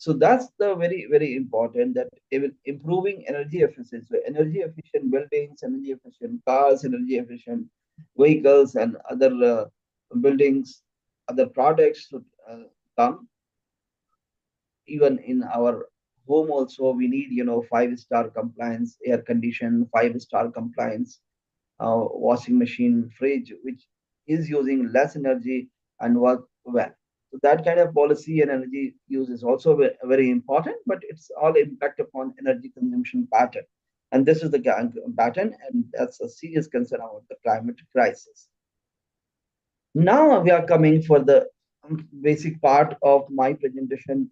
So that's the very, very important, that even improving energy efficiency, so energy efficient buildings, energy efficient cars, energy efficient vehicles, and other buildings, other products should come. Even in our home also, we need, 5-star compliance air condition, 5-star compliance washing machine, fridge, which is using less energy and work well. So that kind of policy and energy use is also very important, but it's all impact upon energy consumption pattern. And this is the pattern, and that's a serious concern about the climate crisis. Now we are coming for the basic part of my presentation.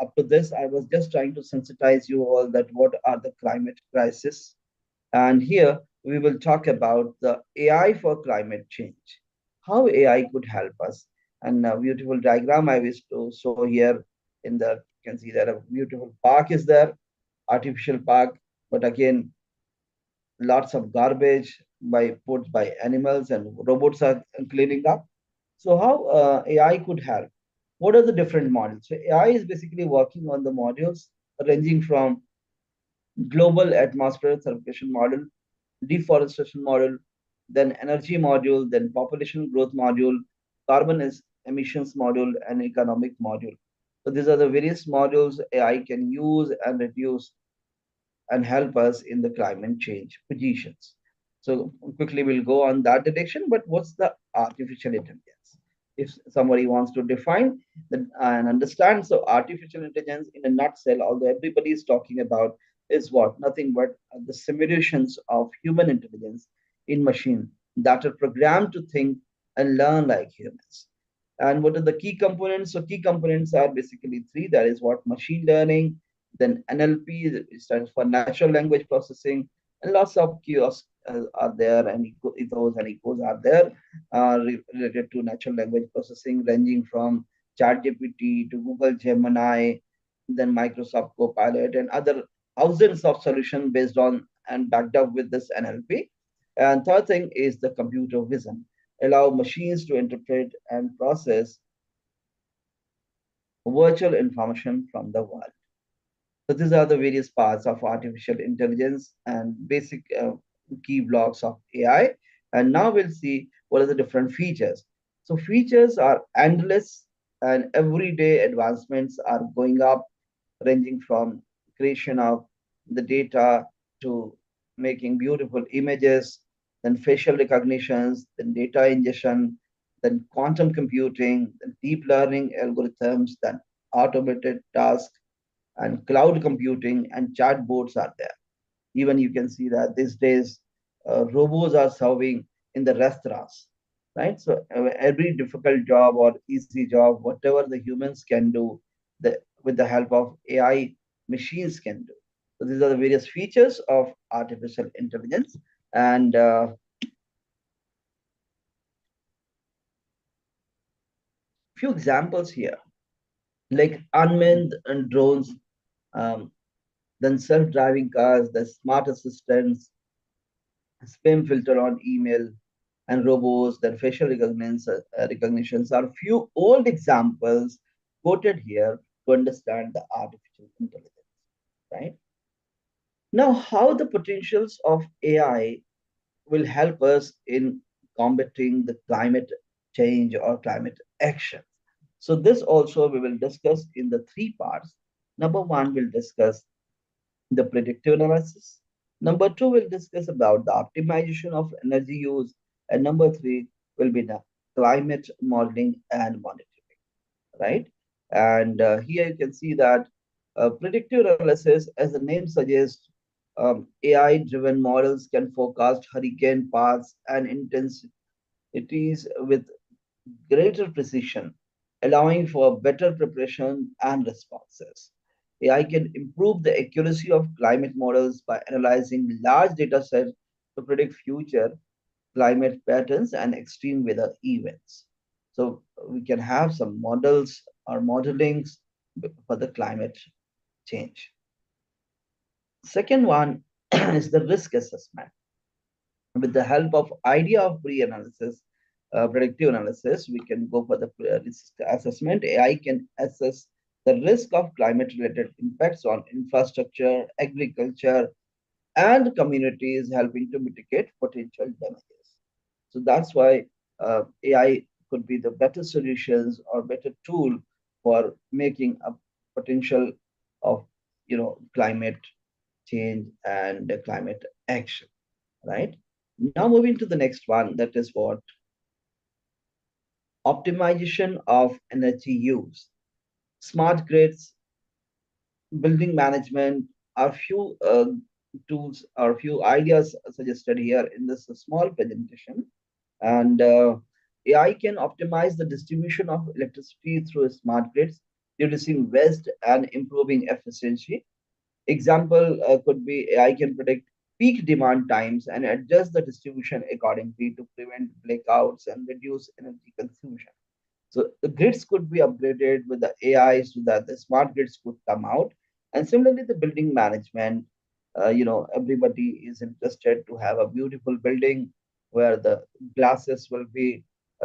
Up to this, I was just trying to sensitize you all that what are the climate crisis. And here we will talk about the AI for climate change, how AI could help us. And a beautiful diagram I wish to show here. In the, you can see that a beautiful park is there, artificial park, but again, lots of garbage put by animals, and robots are cleaning up. So how AI could help? What are the different models? So AI is basically working on the modules ranging from global atmosphere certification model, deforestation model, then energy module, then population growth module, emissions module, and economic module. So these are the various modules AI can use and reduce and help us in the climate change positions. So quickly we'll go on that direction, but what's the artificial intelligence? If somebody wants to define and understand, so artificial intelligence in a nutshell, although everybody is talking about, is what? Nothing but the simulations of human intelligence in machine that are programmed to think and learn like humans. And what are the key components? So key components are basically three. That is what? Machine learning, then NLP, that stands for natural language processing, and lots of kiosks are there, and ethos and ecos are there related to natural language processing, ranging from ChatGPT to Google Gemini, then Microsoft Copilot, and other thousands of solutions based on and backed up with this NLP. And third thing is the computer vision, allow machines to interpret and process virtual information from the world. So these are the various parts of artificial intelligence and basic key blocks of AI. And now we'll see what are the different features. So features are endless, and everyday advancements are going up, ranging from creation of the data to making beautiful images, then facial recognitions, then data ingestion, then quantum computing, then deep learning algorithms, then automated tasks, and cloud computing and chatbots are there. Even you can see that these days robots are serving in the restaurants, right? So every difficult job or easy job, whatever the humans can do, with the help of AI, machines can do. So these are the various features of artificial intelligence. And few examples here, like unmanned and drones, then self-driving cars, the smart assistants, spam filter on email, and robots, then facial recognitions are few old examples quoted here to understand the artificial intelligence. right? Now, how the potentials of AI will help us in combating the climate change or climate action. So this also we will discuss in the three parts. Number one, we'll discuss the predictive analysis. Number two, we'll discuss about the optimization of energy use. And number three will be the climate modeling and monitoring, right? And here you can see that predictive analysis, as the name suggests, AI-driven models can forecast hurricane paths and intensities with greater precision, allowing for better preparation and responses. AI can improve the accuracy of climate models by analyzing large data sets to predict future climate patterns and extreme weather events. So we can have some models or modelings for the climate change. Second one is the risk assessment. With the help of idea of pre-analysis, predictive analysis, we can go for the risk assessment. AI can assess the risk of climate-related impacts on infrastructure, agriculture, and communities, helping to mitigate potential damages. So that's why AI could be the better solutions or better tool for making a potential of climate change and climate action, right? Now moving to the next one, that is what optimization of energy use. Smart grids, building management are few tools or few ideas suggested here in this small presentation. And AI can optimize the distribution of electricity through smart grids, reducing waste and improving efficiency. Example could be AI can predict peak demand times and adjust the distribution accordingly to prevent blackouts and reduce energy consumption. So the grids could be upgraded with the AI so that the smart grids could come out. And similarly, the building management, everybody is interested to have a beautiful building where the glasses will be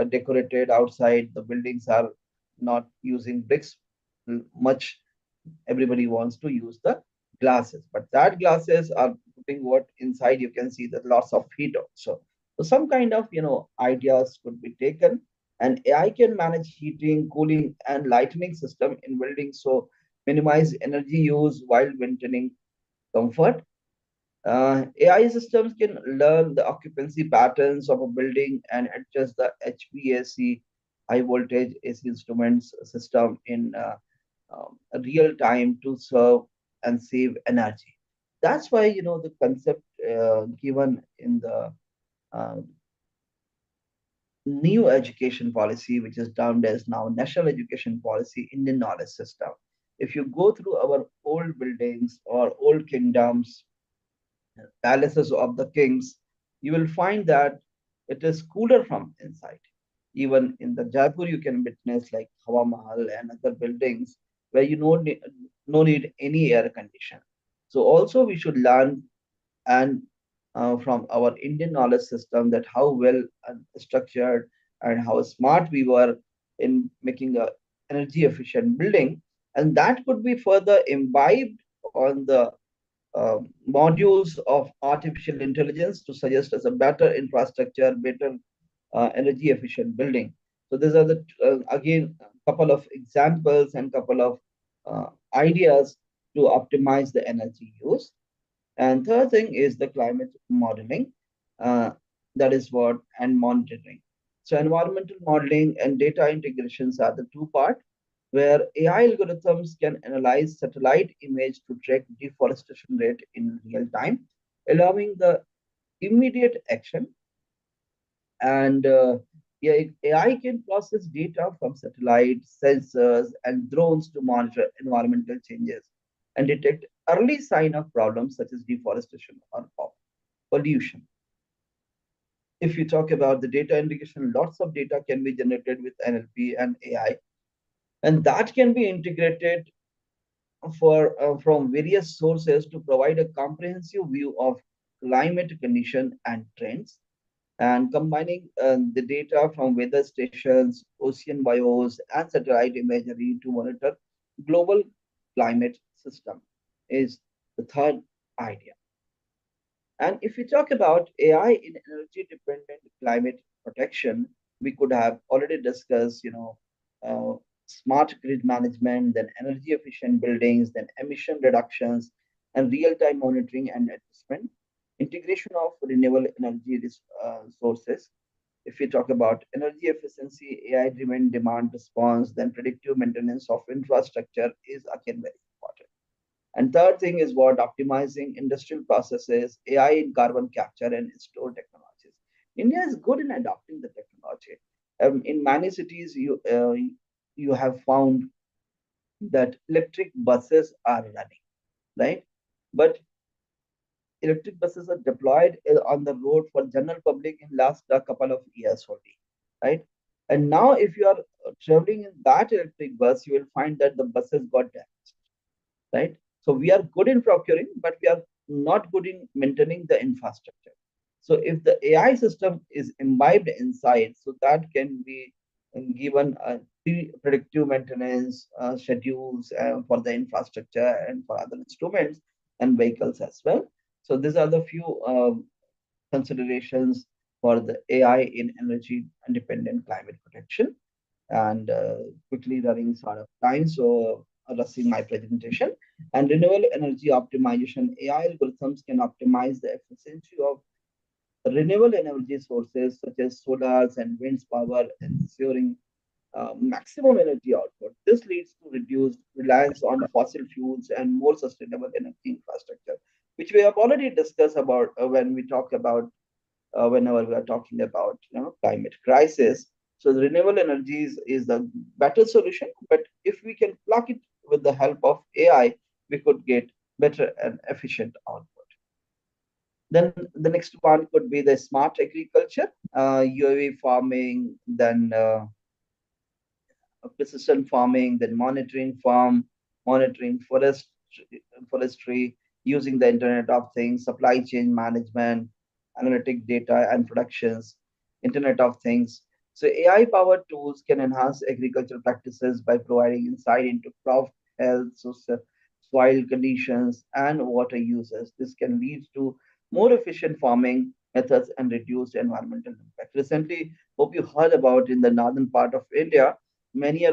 decorated outside. The buildings are not using bricks much. Everybody wants to use the glasses, but that glasses are putting what inside. You can see that lots of heat also. So some kind of ideas could be taken, and AI can manage heating, cooling, and lighting system in buildings, so minimize energy use while maintaining comfort. AI systems can learn the occupancy patterns of a building and adjust the HVAC, high voltage AC instruments system in real time to serve and save energy. That's why the concept given in the uh, new education policy, which is termed as now National Education Policy, Indian Knowledge System. If you go through our old buildings or old kingdoms, palaces of the kings, you will find that it is cooler from inside. Even in the Jaipur, you can witness like Hawa Mahal and other buildings where you no need any air condition. So also we should learn and from our Indian knowledge system that how well structured and how smart we were in making a energy efficient building, and that could be further imbibed on the modules of artificial intelligence to suggest as a better infrastructure, better energy efficient building. So these are the again couple of examples and couple of ideas to optimize the energy use. And third thing is the climate modeling. That is what and monitoring. So environmental modeling and data integrations are the two part where AI algorithms can analyze satellite image to track deforestation rate in real time, allowing the immediate action. And AI can process data from satellites, sensors, and drones to monitor environmental changes and detect early sign of problems such as deforestation or pollution. If you talk about the data integration, lots of data can be generated with NLP and AI, and that can be integrated from various sources to provide a comprehensive view of climate condition and trends, and combining the data from weather stations, ocean bios, and satellite imagery to monitor global climate system is the third idea. And if we talk about AI in energy-dependent climate protection, we could have already discussed, smart grid management, then energy-efficient buildings, then emission reductions, and real-time monitoring and adjustment, integration of renewable energy sources. If we talk about energy efficiency, AI-driven demand response, then predictive maintenance of infrastructure is again very important. And third thing is what optimizing industrial processes, AI in carbon capture and store technologies. India is good in adopting the technology. In many cities, you have found that electric buses are running, right? But electric buses are deployed on the road for general public in last couple of years only, right? And now, if you are traveling in that electric bus, you will find that the buses got damaged, right? So we are good in procuring, but we are not good in maintaining the infrastructure. So if the AI system is imbibed inside, so that can be given predictive maintenance schedules for the infrastructure and for other instruments and vehicles as well. So these are the few considerations for the AI in energy independent climate protection. And quickly running out of time, so rushing my presentation. And renewable energy optimization, AI algorithms can optimize the efficiency of renewable energy sources such as solars and winds power, ensuring maximum energy output. This leads to reduced reliance on fossil fuels and more sustainable energy infrastructure, which we have already discussed about when we talk about whenever we are talking about climate crisis. So the renewable energies is the better solution, but if we can plug it with the help of AI, we could get better and efficient output. Then the next one could be the smart agriculture, UAV farming, then precision farming, then monitoring forestry, using the Internet of Things, supply chain management, analytic data and productions, Internet of Things. So AI-powered tools can enhance agricultural practices by providing insight into crop health, soil conditions, and water uses. This can lead to more efficient farming methods and reduced environmental impact. Recently, hope you heard about in the northern part of India, many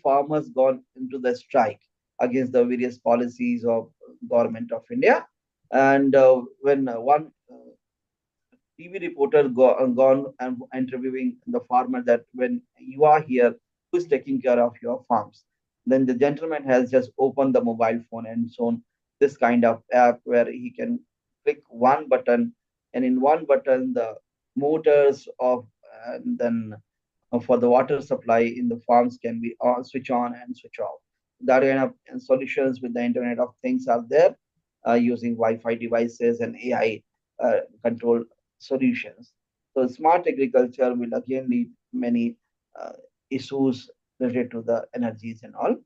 farmers gone into the strike against the various policies of government of India. And when one TV reporter gone and interviewing the farmer that when you are here, who's taking care of your farms? Then the gentleman has just opened the mobile phone and shown this kind of app where he can click one button, and in one button the motors of and then for the water supply in the farms can be switch on and switch off. That kind of solutions with the Internet of Things are there using Wi-Fi devices and AI control solutions. So smart agriculture will again lead many issues related to the energies and all.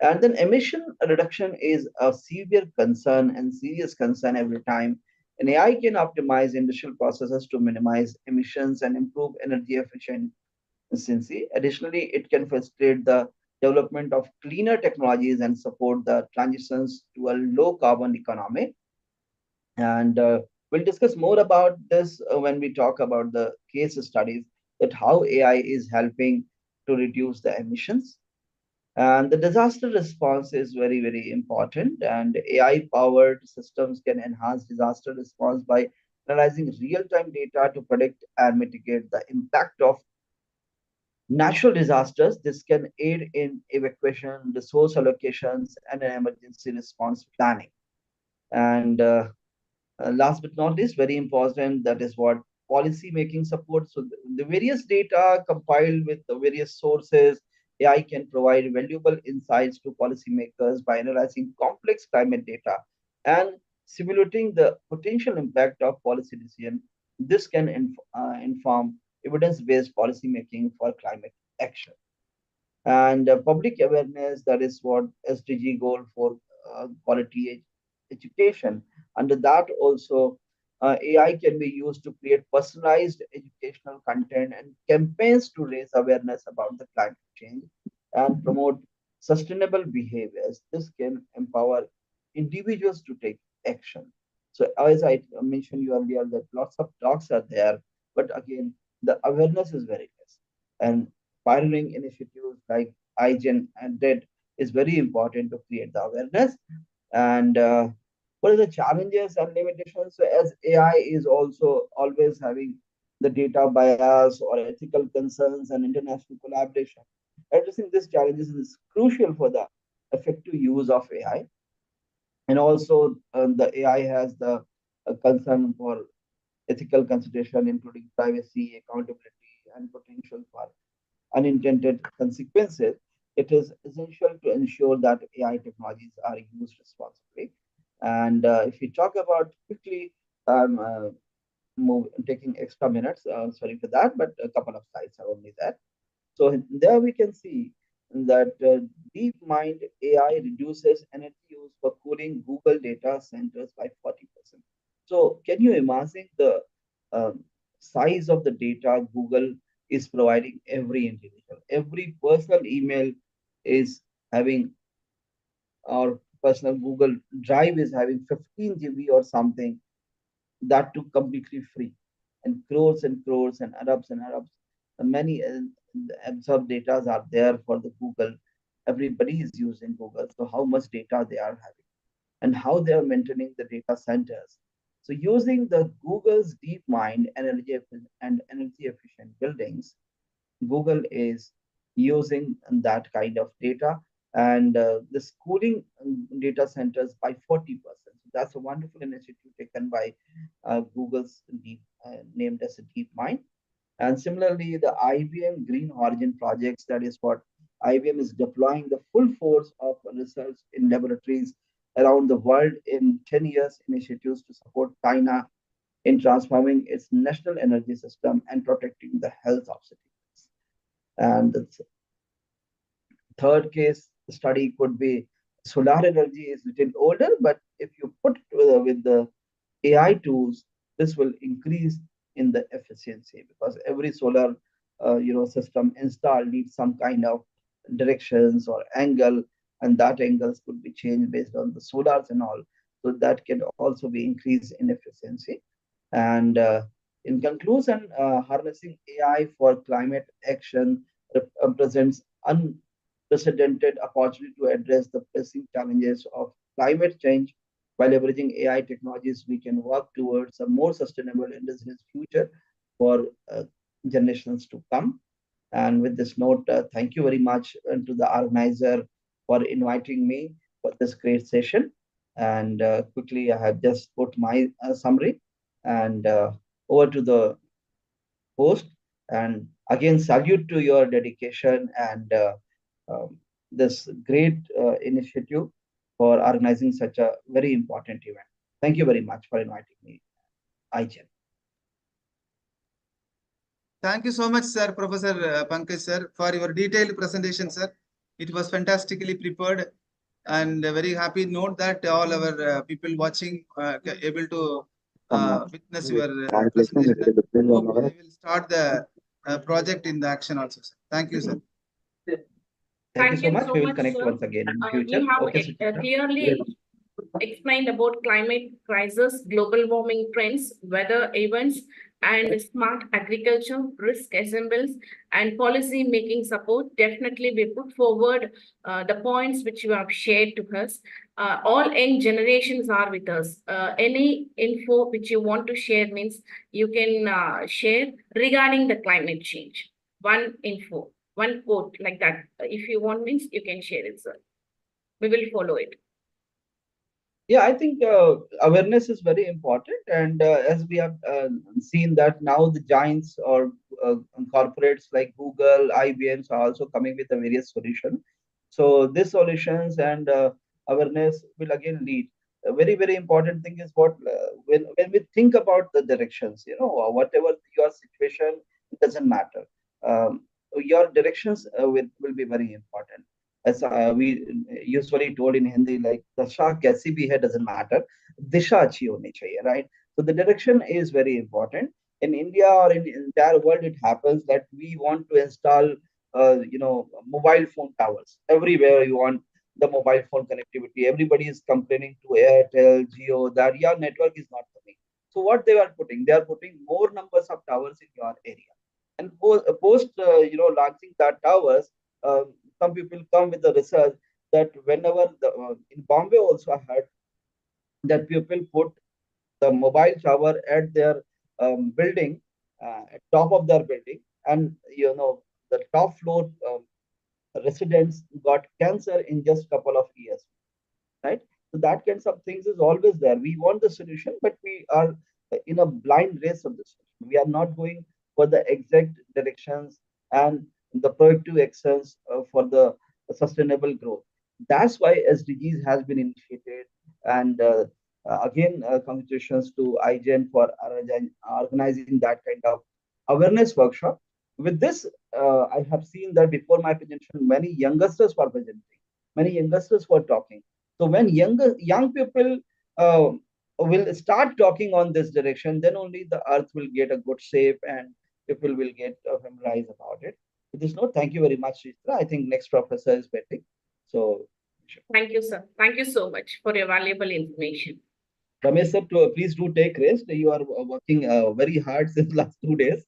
And then emission reduction is a severe concern and serious concern every time. And AI can optimize industrial processes to minimize emissions and improve energy efficiency. Additionally, it can facilitate the development of cleaner technologies and support the transitions to a low carbon economy. And we'll discuss more about this when we talk about the case studies that how AI is helping to reduce the emissions. And the disaster response is very, very important. And AI powered systems can enhance disaster response by analyzing real time data to predict and mitigate the impact of natural disasters. This can aid in evacuation, resource allocations, and an emergency response planning. And last but not least, very important, that is what policy making support. So the various data compiled with the various sources, AI can provide valuable insights to policymakers by analyzing complex climate data and simulating the potential impact of policy decision. This can inform evidence-based policy making for climate action. And public awareness, that is what SDG goal for quality education. Under that also, AI can be used to create personalized educational content and campaigns to raise awareness about the climate change and promote sustainable behaviors. This can empower individuals to take action. So as I mentioned you earlier, that lots of talks are there, but again, the awareness is very less. And pioneering initiatives like IGEN and DED is very important to create the awareness. And what are the challenges and limitations? So as AI is also always having the data bias or ethical concerns and international collaboration, addressing these challenges is crucial for the effective use of AI. And also the AI has the concern for ethical consideration, including privacy, accountability, and potential for unintended consequences. It is essential to ensure that AI technologies are used responsibly. And if we talk about quickly, taking extra minutes, sorry for that, but a couple of slides are only there. So there we can see that DeepMind AI reduces energy use for cooling Google data centers by 40%. So can you imagine the size of the data Google is providing every individual? Every personal email is having, or personal Google Drive is having 15 GB or something, that too completely free. And crores and Arabs, many absorbed data are there for the Google. Everybody is using Google. So how much data they are having and how they are maintaining the data centers. So using the Google's DeepMind and energy efficient buildings, Google is using that kind of data and the schooling data centers by 40%. So that's a wonderful initiative taken by Google's named as a DeepMind. And similarly, the IBM Green Horizon projects, that is what IBM is deploying the full force of research in laboratories around the world in 10 years initiatives to support China in transforming its national energy system and protecting the health of citizens. And the third case study could be solar energy is little older, but if you put with the AI tools, this will increase in the efficiency because every solar system installed needs some kind of directions or angle, and that angles could be changed based on the solars and all. So that can also be increased in efficiency. And in conclusion, harnessing AI for climate action represents unprecedented opportunity to address the pressing challenges of climate change. By leveraging AI technologies, we can work towards a more sustainable and resilient future for generations to come. And with this note, thank you very much to the organizer for inviting me for this great session. And quickly, I have just put my summary and over to the host. And again, salute to your dedication and this great initiative for organizing such a very important event. Thank you very much for inviting me, IGEN. Thank you so much, sir, Professor Pankaj, sir, for your detailed presentation, sir. It was fantastically prepared and a very happy note that all our people watching able to witness your presentation. And hope we will start the project in the action also, sir. Thank you, sir. Thank you so much. We will connect sir. once again in future. You have Okay, clearly explained about climate crisis, global warming trends, weather events, and smart agriculture, risk assembles, and policy making support. Definitely, we put forward the points which you have shared to us. All young generations are with us. Any info which you want to share means you can share regarding the climate change. One info, one quote like that. If you want means you can share it, sir. We will follow it. Yeah, I think awareness is very important, and as we have seen that now the giants or corporates like Google, IBM are also coming with a various solutions. So these solutions and awareness will again lead. A very very important thing is what when we think about the directions, whatever your situation, it doesn't matter. Your directions will be very important. As we usually told in Hindi, like dasha kaisi bhi hai doesn't matter, disha achhi honi chahiye, right? So the direction is very important. In India or in the entire world, it happens that we want to install, mobile phone towers everywhere. You want the mobile phone connectivity. Everybody is complaining to Airtel, Jio that your network is not coming. So what they are putting? They are putting more numbers of towers in your area. And post launching that towers, some people come with the research that whenever in Bombay also I heard that people put the mobile tower at their building, at top of their building, and the top floor residents got cancer in just couple of years, right? So that kinds of things is always there. We want the solution, but we are in a blind race of the solution. We are not going for the exact directions and the proactive actions for the sustainable growth. That's why SDGs has been initiated. And again, congratulations to IGEN for organizing that kind of awareness workshop. With this, I have seen that before my presentation, many youngsters were presenting, many youngsters were talking. So when young people will start talking on this direction, then only the earth will get a good shape and people will get familiarized about it. With this note, thank you very much, Chitra. I think next professor is waiting. So thank you, sir. Thank you so much for your valuable information. Ramesh sir, please do take rest. You are working very hard since last 2 days.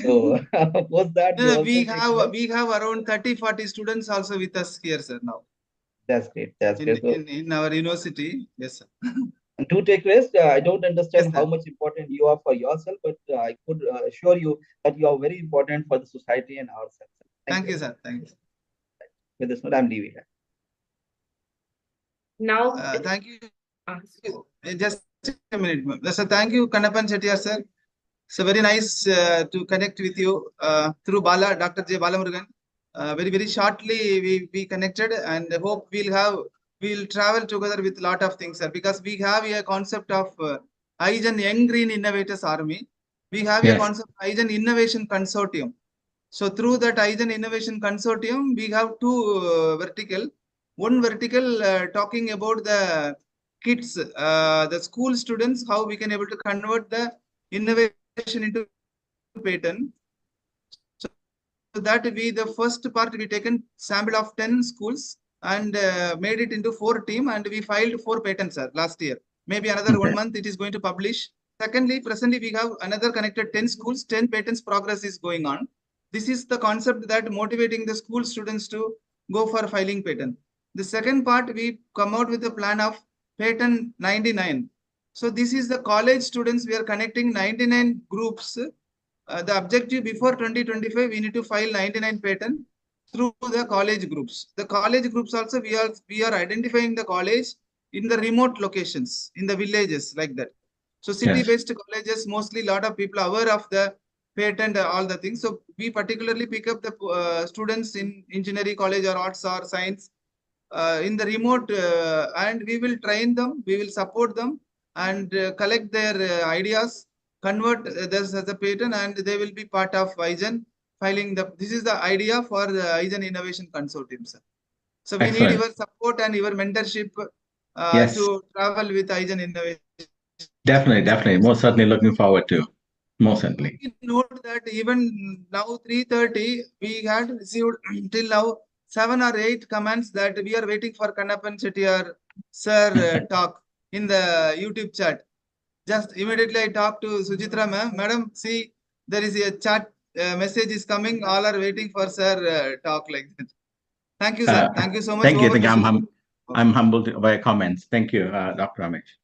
So post that we have around 30-40 students also with us here, sir. Now that's great. That's great. In our university, yes, sir. And to take rest, I don't understand how much important you are for yourself, but I could assure you that you are very important for the society and ourselves. Thank you, sir. Thank you. With this note, I'm leaving. Now, thank you. Just a minute, sir. Thank you, Kanappan Chettiar, sir. So very nice to connect with you through Dr. J. Balamurugan. Very shortly we connected, and hope we'll travel together with a lot of things, sir, because we have a concept of IGEN Young Green Innovators Army. We have a concept IGEN Innovation Consortium. So through that IGEN Innovation Consortium, we have two vertical. One vertical talking about the kids, the school students, how we can able to convert the innovation into patent. So that the first part we taken sample of 10 schools and made it into 4 team, and we filed 4 patents, sir, last year. Maybe another 1 month it is going to publish. Secondly, presently we have another connected 10 schools, 10 patents progress is going on. This is the concept that motivating the school students to go for filing patent. The second part, we come out with a plan of patent 99. So this is the college students. We are connecting 99 groups. The objective before 2025, we need to file 99 patent through the college groups. The college groups also, we are identifying the college in the remote locations, in the villages like that. So city-based colleges, mostly a lot of people are aware of the patent, all the things. So we particularly pick up the students in engineering college or arts or science in the remote, and we will train them, we will support them, and collect their ideas, convert this as a patent, and they will be part of IGEN filing the. This is the idea for the IGEN Innovation Consortium, sir. So we need your support and your mentorship to travel with IGEN Innovation. Definitely. Most certainly looking forward to. Most certainly. We note that even now 3:30, we had received till now 7 or 8 comments that we are waiting for Kanappan Chettiar sir talk in the YouTube chat. Just immediately I talked to Sujitra ma'am. Madam, see, there is a chat message is coming. All are waiting for sir talk like that. Thank you, sir. Thank you so much. Thank you. I'm humbled by your comments. Thank you, Dr. Ramesh.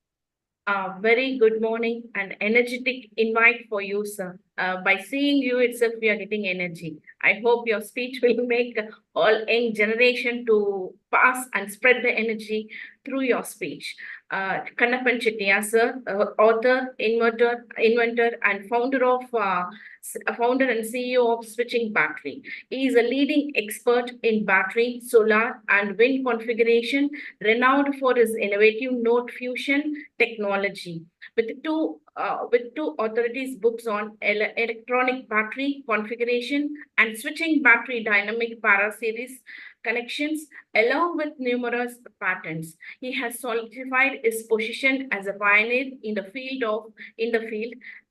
Very good morning and energetic invite for you, sir. By seeing you itself, we are getting energy. I hope your speech will make all young generation to pass and spread the energy through your speech. Kanappan Chettiar, sir, author, inventor, and founder and CEO of Switching Battery. He is a leading expert in battery, solar, and wind configuration, renowned for his innovative node fusion technology. With two authorities books on electronic battery configuration and switching battery dynamic para series connections, along with numerous patents. He has solidified his position as a pioneer in the field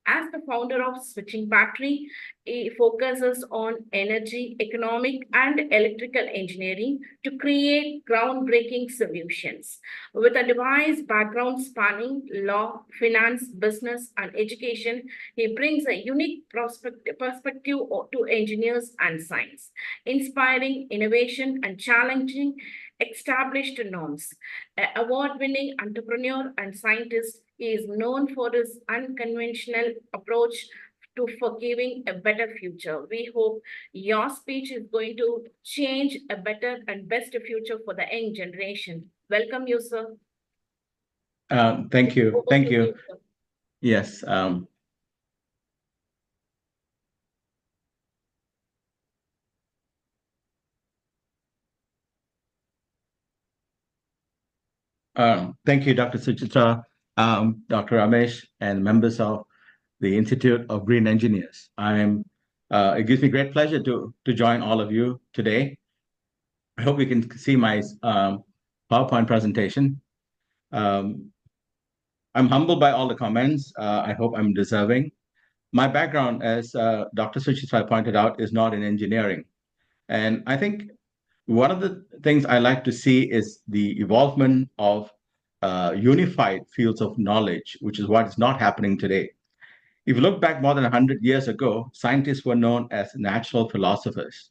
As the founder of Switching Battery, he focuses on energy, economic, and electrical engineering to create groundbreaking solutions. With a diverse background spanning law, finance, business, and education, he brings a unique perspective to engineers and science, inspiring innovation and challenging established norms. An award-winning entrepreneur and scientist, he is known for his unconventional approach for giving a better future. We hope your speech is going to change a better and best future for the young generation. Welcome you, sir. Thank you. Over Thank to you. sir. Yes. Thank you, Dr. Suchitra, Dr. Ramesh, and members of the Institute of Green Engineers. It gives me great pleasure to join all of you today. I hope you can see my PowerPoint presentation. I'm humbled by all the comments. I hope I'm deserving. My background, as Dr. Suchitra pointed out, is not in engineering. And I think one of the things I like to see is the evolvement of unified fields of knowledge, which is what is not happening today. If you look back more than 100 years ago, scientists were known as natural philosophers.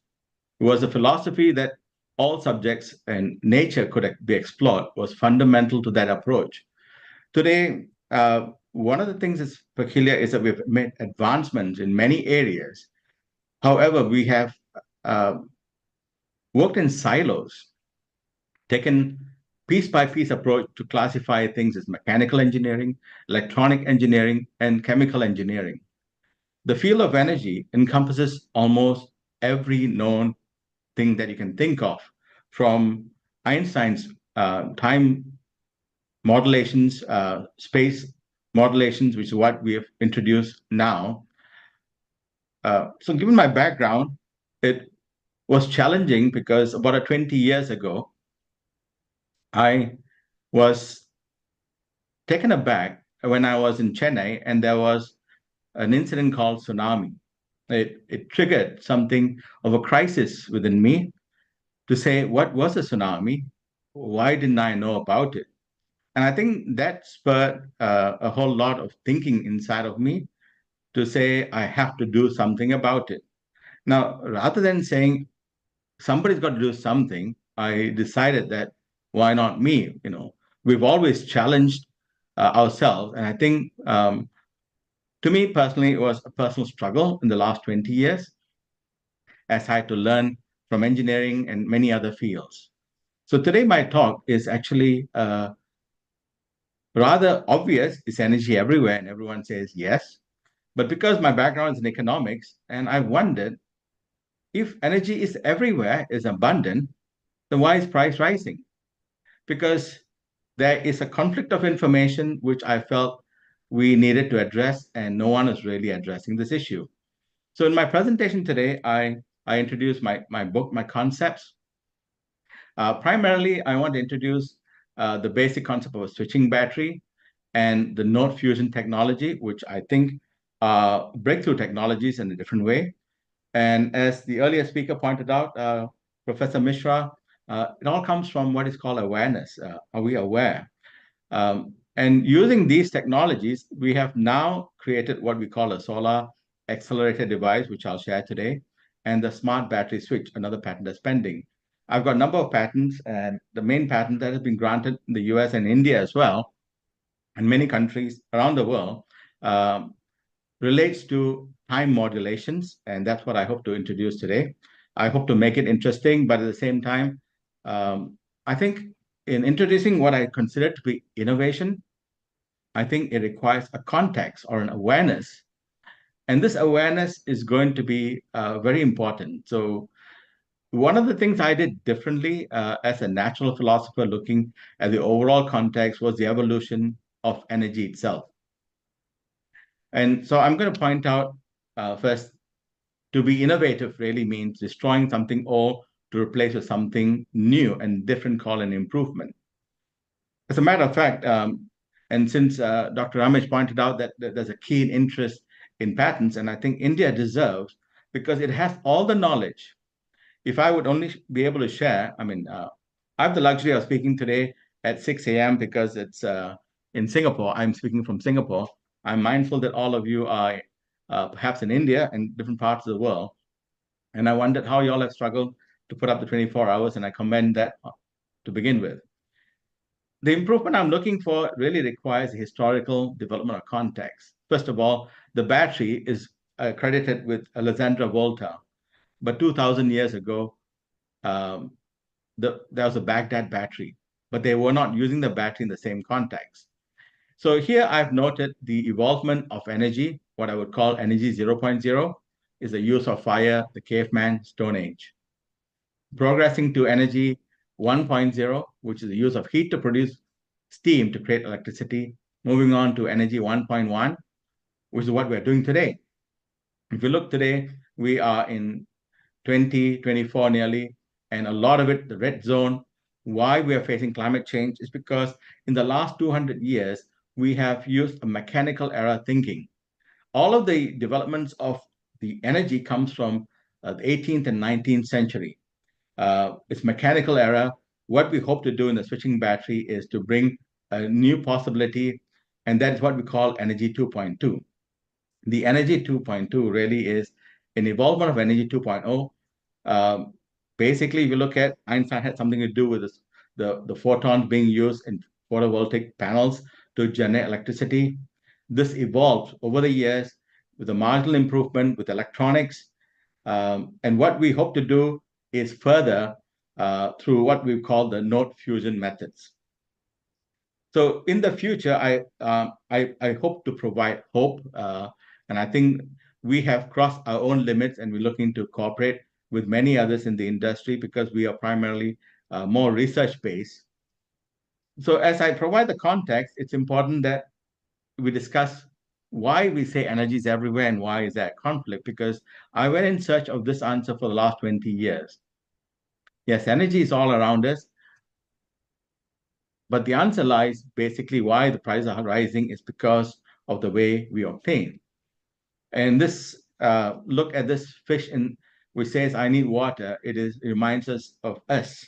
It was a philosophy that all subjects and nature could be explored was fundamental to that approach. Today, one of the things that's peculiar is that we've made advancements in many areas. However, we have worked in silos, taken piece by piece approach to classify things as mechanical engineering, electronic engineering, and chemical engineering. The field of energy encompasses almost every known thing that you can think of, from Einstein's time modulations, space modulations, which is what we have introduced now. So given my background, it was challenging because about 20 years ago, I was taken aback when I was in Chennai and there was an incident called tsunami. It triggered something of a crisis within me to say, what was a tsunami? Why didn't I know about it? And I think that spurred a whole lot of thinking inside of me to say, I have to do something about it. Now, rather than saying somebody's got to do something, I decided that why not me? We've always challenged ourselves. And I think to me personally, it was a personal struggle in the last 20 years as I had to learn from engineering and many other fields. So today my talk is actually rather obvious. It's energy everywhere and everyone says yes. But because my background is in economics, and I wondered if energy is everywhere, is abundant, then why is price rising? Because there is a conflict of information which I felt we needed to address, and no one is really addressing this issue. So in my presentation today, I introduce my book, my concepts. Primarily, I want to introduce the basic concept of a switching battery and the node fusion technology, which I think are breakthrough technologies in a different way. And as the earlier speaker pointed out, Professor Mishra, it all comes from what is called awareness. Are we aware? And using these technologies, we have now created what we call a solar accelerator device, which I'll share today, and the smart battery switch, another patent that's pending. I've got a number of patents, and the main patent that has been granted in the US and India as well, and many countries around the world, relates to time modulations, and that's what I hope to introduce today. I hope to make it interesting, but at the same time, I think in introducing what I consider to be innovation, I think it requires a context or an awareness. And this awareness is going to be very important. So one of the things I did differently as a natural philosopher looking at the overall context was the evolution of energy itself. And so I'm going to point out first, to be innovative really means destroying something old to replace with something new and different, called an improvement. As a matter of fact, And since Dr. Ramesh pointed out that there's a keen interest in patents, and I think India deserves, because it has all the knowledge. If I would only be able to share, I mean, I have the luxury of speaking today at 6 a.m. because it's in Singapore. I'm speaking from Singapore. I'm mindful that all of you are perhaps in India and different parts of the world. And I wondered how you all have struggled to put up the 24 hours, and I commend that to begin with. The improvement I'm looking for really requires a historical development of context. First of all, the battery is credited with Alexandra Volta, but 2,000 years ago, there was a Baghdad battery, but they were not using the battery in the same context. So here I've noted the evolvement of energy, what I would call energy 0.0, is the use of fire, the caveman, Stone Age. Progressing to energy 1.0, which is the use of heat to produce steam to create electricity. Moving on to energy 1.1, which is what we're doing today. If you look today, we are in 2024 nearly, and a lot of it, the red zone. Why we are facing climate change is because in the last 200 years, we have used a mechanical era thinking. All of the developments of the energy comes from the 18th and 19th century. It's mechanical era. What we hope to do in the switching battery is to bring a new possibility, and that is what we call energy 2.2. The energy 2.2 really is an evolvement of energy 2.0. Basically, if you look at Einstein had something to do with this, the photons being used in photovoltaic panels to generate electricity. This evolved over the years with a marginal improvement with electronics. And what we hope to do is further through what we call the node fusion methods. So in the future, I hope to provide hope, and I think we have crossed our own limits, and we're looking to cooperate with many others in the industry because we are primarily more research-based. So as I provide the context, it's important that we discuss why we say energy is everywhere and why is that conflict, because I went in search of this answer for the last 20 years. Yes, energy is all around us, but the answer lies basically why the prices are rising is because of the way we obtain. And this look at this fish in which says, I need water. It reminds us of us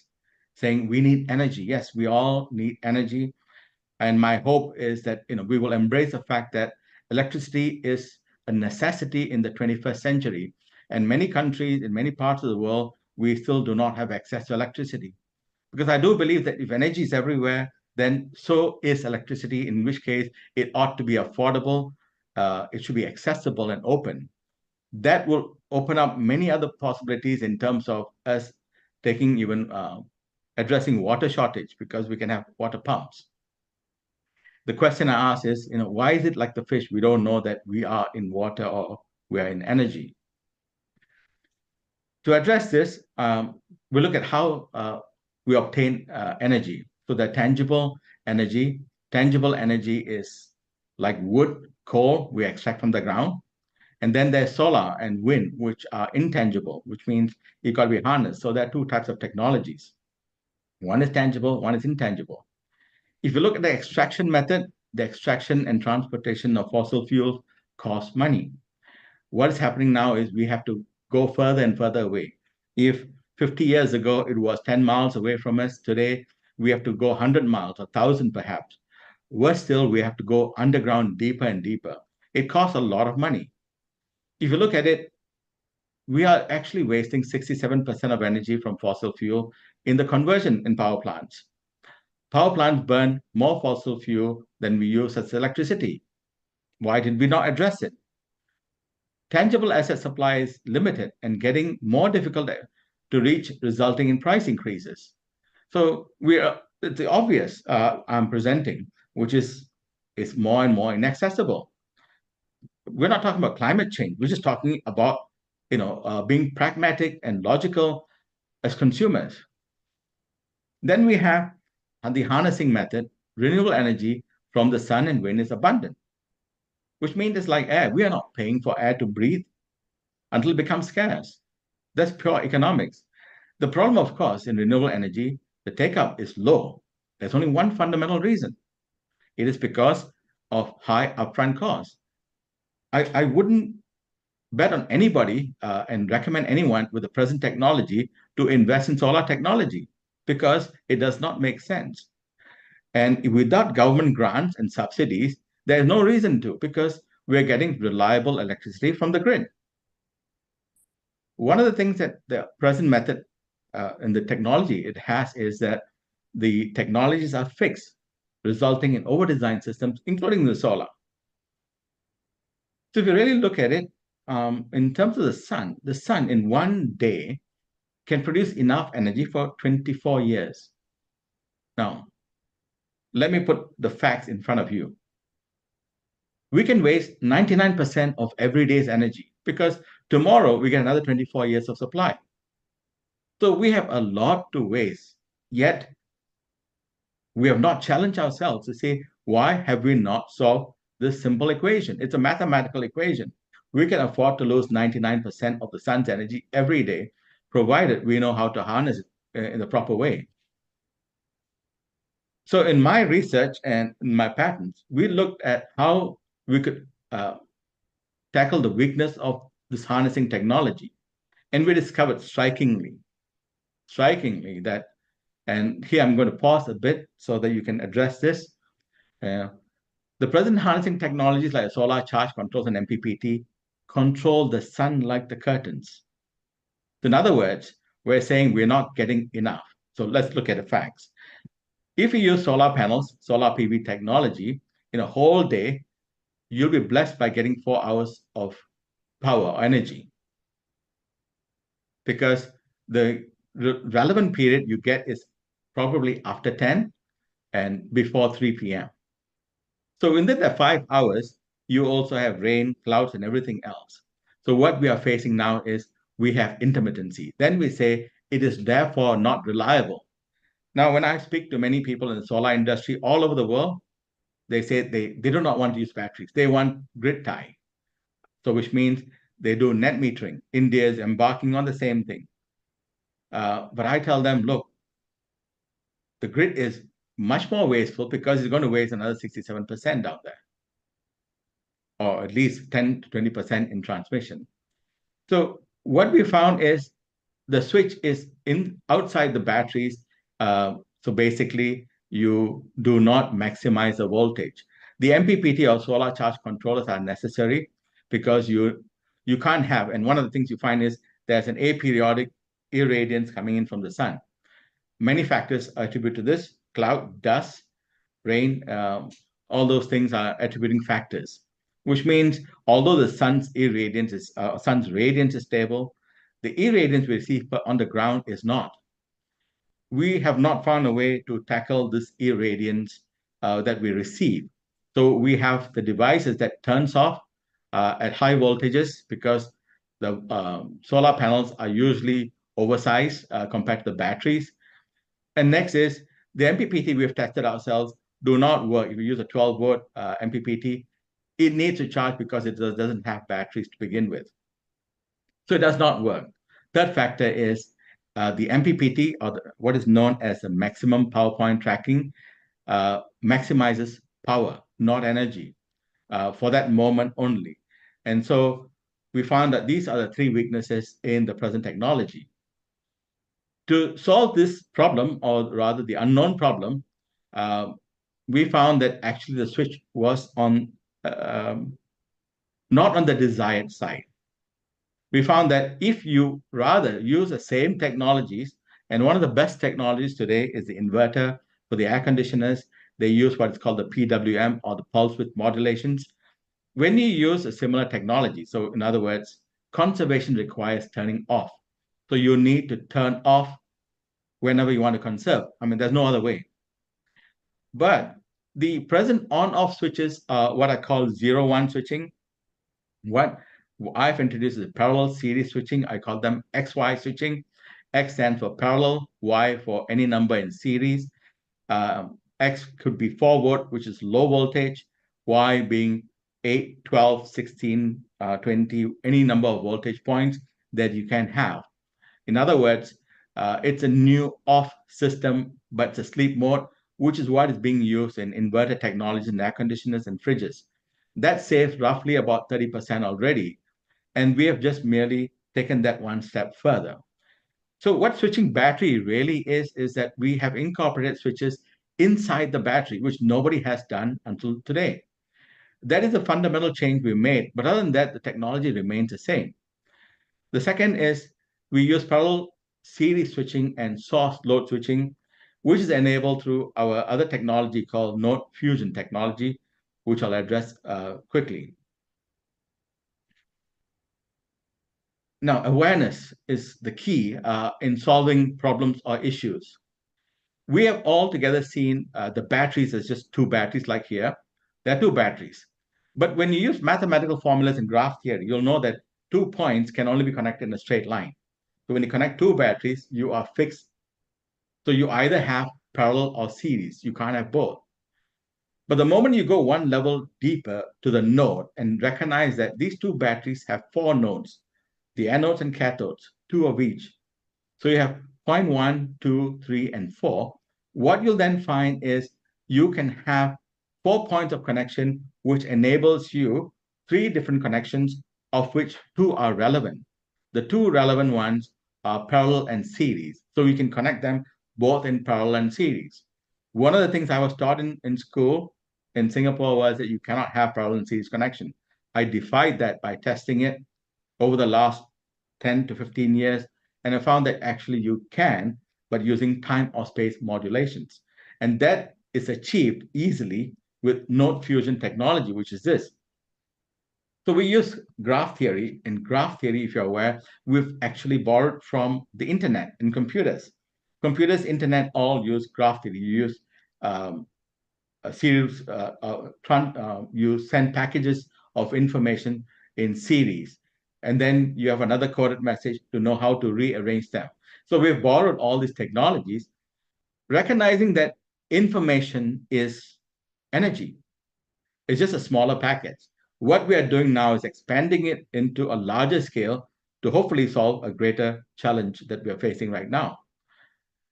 saying we need energy. Yes, we all need energy. And my hope is that we will embrace the fact that electricity is a necessity in the 21st century. And many countries in many parts of the world, we still do not have access to electricity. Because I do believe that if energy is everywhere, then so is electricity, in which case it ought to be affordable, it should be accessible and open. That will open up many other possibilities in terms of us taking even addressing water shortage, because we can have water pumps. The question I ask is, why is it like the fish? We don't know that we are in water or we are in energy. To address this, we look at how we obtain energy. So the tangible energy is like wood, coal, we extract from the ground. And then there's solar and wind, which are intangible, which means it got to be harnessed. So there are two types of technologies. One is tangible, one is intangible. If you look at the extraction method, the extraction and transportation of fossil fuels costs money. What is happening now is we have to go further and further away. If 50 years ago it was 10 miles away from us, today we have to go 100 miles, 1,000 perhaps. Worse still, we have to go underground deeper and deeper. It costs a lot of money. If you look at it, we are actually wasting 67% of energy from fossil fuel in the conversion in power plants. Power plants burn more fossil fuel than we use as electricity. Why did we not address it? Tangible asset supply is limited and getting more difficult to reach, resulting in price increases. So it's the obvious I'm presenting, which is more and more inaccessible. We're not talking about climate change. We're just talking about being pragmatic and logical as consumers. Then we have the harnessing method. Renewable energy from the sun and wind is abundant, which means it's like air. We are not paying for air to breathe until it becomes scarce. That's pure economics. The problem, of course, in renewable energy, the take-up is low. There's only one fundamental reason. It is because of high upfront costs. I wouldn't bet on anybody and recommend anyone with the present technology to invest in solar technology because it does not make sense. And without government grants and subsidies, there's no reason to, because we're getting reliable electricity from the grid. One of the things that the present method and the technology it has is that the technologies are fixed, resulting in over-designed systems, including the solar. So if you really look at it, in terms of the sun in one day can produce enough energy for 24 years. Now, let me put the facts in front of you. We can waste 99% of every day's energy because tomorrow we get another 24 years of supply. So we have a lot to waste, yet we have not challenged ourselves to say, why have we not solved this simple equation? It's a mathematical equation. We can afford to lose 99% of the sun's energy every day, provided we know how to harness it in the proper way. So in my research and in my patents, we looked at how we could tackle the weakness of this harnessing technology. And we discovered strikingly that, and here I'm going to pause a bit so that you can address this. The present harnessing technologies like solar charge controls and MPPT control the sun like the curtains. In other words, we're saying we're not getting enough. So let's look at the facts. If you use solar panels, solar PV technology, in a whole day, you'll be blessed by getting 4 hours of power or energy. Because the relevant period you get is probably after 10 and before 3 p.m. So within the 5 hours, you also have rain, clouds, and everything else. So what we are facing now is we have intermittency. Then we say it is therefore not reliable. Now, when I speak to many people in the solar industry all over the world, they say they do not want to use batteries. They want grid tie. So which means they do net metering. India is embarking on the same thing. But I tell them, look, the grid is much more wasteful because it's going to waste another 67% out there, or at least 10 to 20% in transmission. So what we found is the switch is outside the batteries. So basically, you do not maximize the voltage. The MPPT or solar charge controllers are necessary because you can't have, and one of the things you find is there's an aperiodic irradiance coming in from the sun. Many factors attribute to this: cloud, dust, rain, all those things are attributing factors, which means although the sun's radiance is stable, the irradiance we receive on the ground is not. We have not found a way to tackle this irradiance that we receive. So we have the devices that turns off at high voltages because the solar panels are usually oversized compared to the batteries. And next is the MPPT we've tested ourselves do not work. If you use a 12-volt MPPT, it needs to charge because it doesn't have batteries to begin with. So it does not work. Third factor is the MPPT, or what is known as the maximum power point tracking, maximizes power, not energy, for that moment only. And so we found that these are the 3 weaknesses in the present technology. To solve this problem, or rather the unknown problem, we found that actually the switch was on not on the desired side. We found that if you rather use the same technologies, and one of the best technologies today is the inverter for the air conditioners, they use what is called the PWM, or the pulse width modulations. When you use a similar technology, so in other words, conservation requires turning off. So you need to turn off whenever you want to conserve. I mean, there's no other way. But the present on-off switches are what I call 0-1 switching. What I've introduced is parallel series switching. I call them XY switching. X stands for parallel, Y for any number in series. X could be 4 volt, which is low voltage, Y being 8, 12, 16, 20, any number of voltage points that you can have. In other words, it's a new off system, but it's a sleep mode. which is what is being used in inverter technologies and air conditioners and fridges. That saves roughly about 30% already. And we have just merely taken that one step further. So what switching battery really is that we have incorporated switches inside the battery, which nobody has done until today. That is a fundamental change we made. But other than that, the technology remains the same. The second is we use parallel series switching and source load switching, which is enabled through our other technology called node fusion technology, which I'll address quickly. Now, awareness is the key in solving problems or issues. We have all together seen the batteries as just two batteries, like here. There are two batteries. But when you use mathematical formulas in graph theory, you'll know that 2 points can only be connected in a straight line. So when you connect two batteries, you are fixed. So you either have parallel or series. You can't have both. But the moment you go one level deeper to the node and recognize that these two batteries have 4 nodes, the anodes and cathodes, 2 of each. So you have point 1, 2, 3, and 4. What you'll then find is you can have 4 points of connection, which enables you 3 different connections, of which 2 are relevant. The 2 relevant ones are parallel and series. So you can connect them both in parallel and series. One of the things I was taught in school in Singapore was that you cannot have parallel and series connection. I defied that by testing it over the last 10 to 15 years, and I found that actually you can, but using time or space modulations. And that is achieved easily with node fusion technology, which is this. So we use graph theory. In graph theory, if you're aware, we've actually borrowed from the internet and computers. Computers, internet, all use graph theory. You use a series, you send packages of information in series. And then you have another coded message to know how to rearrange them. So we've borrowed all these technologies, recognizing that information is energy. It's just a smaller package. What we are doing now is expanding it into a larger scale to hopefully solve a greater challenge that we are facing right now.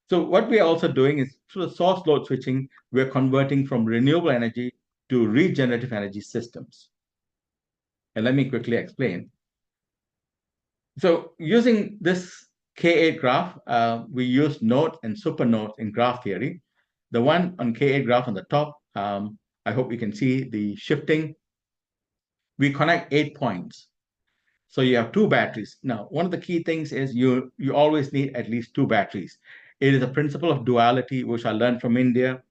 So what we are also doing is through the source load switching, we're converting from renewable energy to regenerative energy systems. And let me quickly explain. So using this K8 graph, we use nodes and supernodes in graph theory. The one on K8 graph on the top, I hope you can see the shifting. We connect 8 points. So you have 2 batteries. Now, one of the key things is you always need at least 2 batteries. It is a principle of duality, which I learned from India.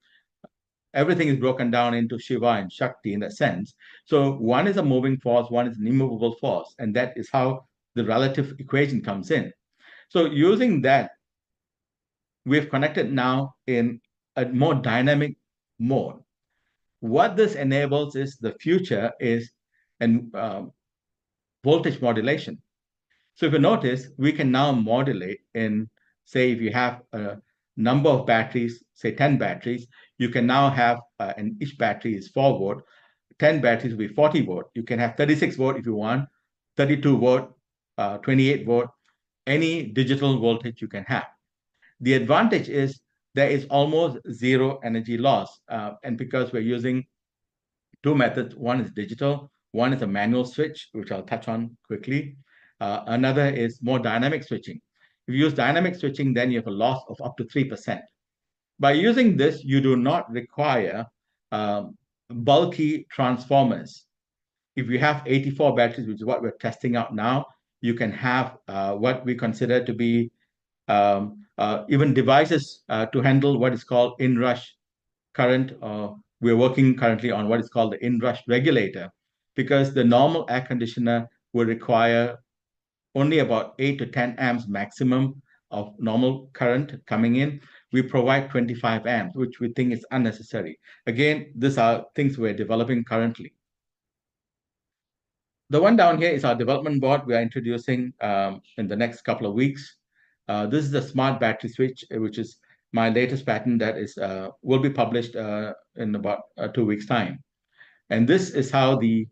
Everything is broken down into Shiva and Shakti in that sense. So one is a moving force, one is an immovable force, and that is how the relative equation comes in. So using that, we've connected now in a more dynamic mode. What this enables is the future is voltage modulation. So if you notice, we can now modulate in, say, if you have a number of batteries, say 10 batteries, you can now have, and each battery is 4 volt, 10 batteries will be 40 volt. You can have 36 volt if you want, 32 volt, 28 volt, any digital voltage you can have. The advantage is there is almost zero energy loss. And because we're using 2 methods, one is digital, one is a manual switch, which I'll touch on quickly. Another is more dynamic switching. If you use dynamic switching, then you have a loss of up to 3%. By using this, you do not require bulky transformers. If you have 84 batteries, which is what we're testing out now, you can have what we consider to be even devices to handle what is called inrush current. We're working currently on what is called the inrush regulator, because the normal air conditioner will require only about 8 to 10 amps maximum of normal current coming in. We provide 25 amps, which we think is unnecessary. Again, these are things we're developing currently. The one down here is our development board we are introducing in the next couple of weeks. This is the smart battery switch, which is my latest patent that is will be published in about 2 weeks' time. And this is how the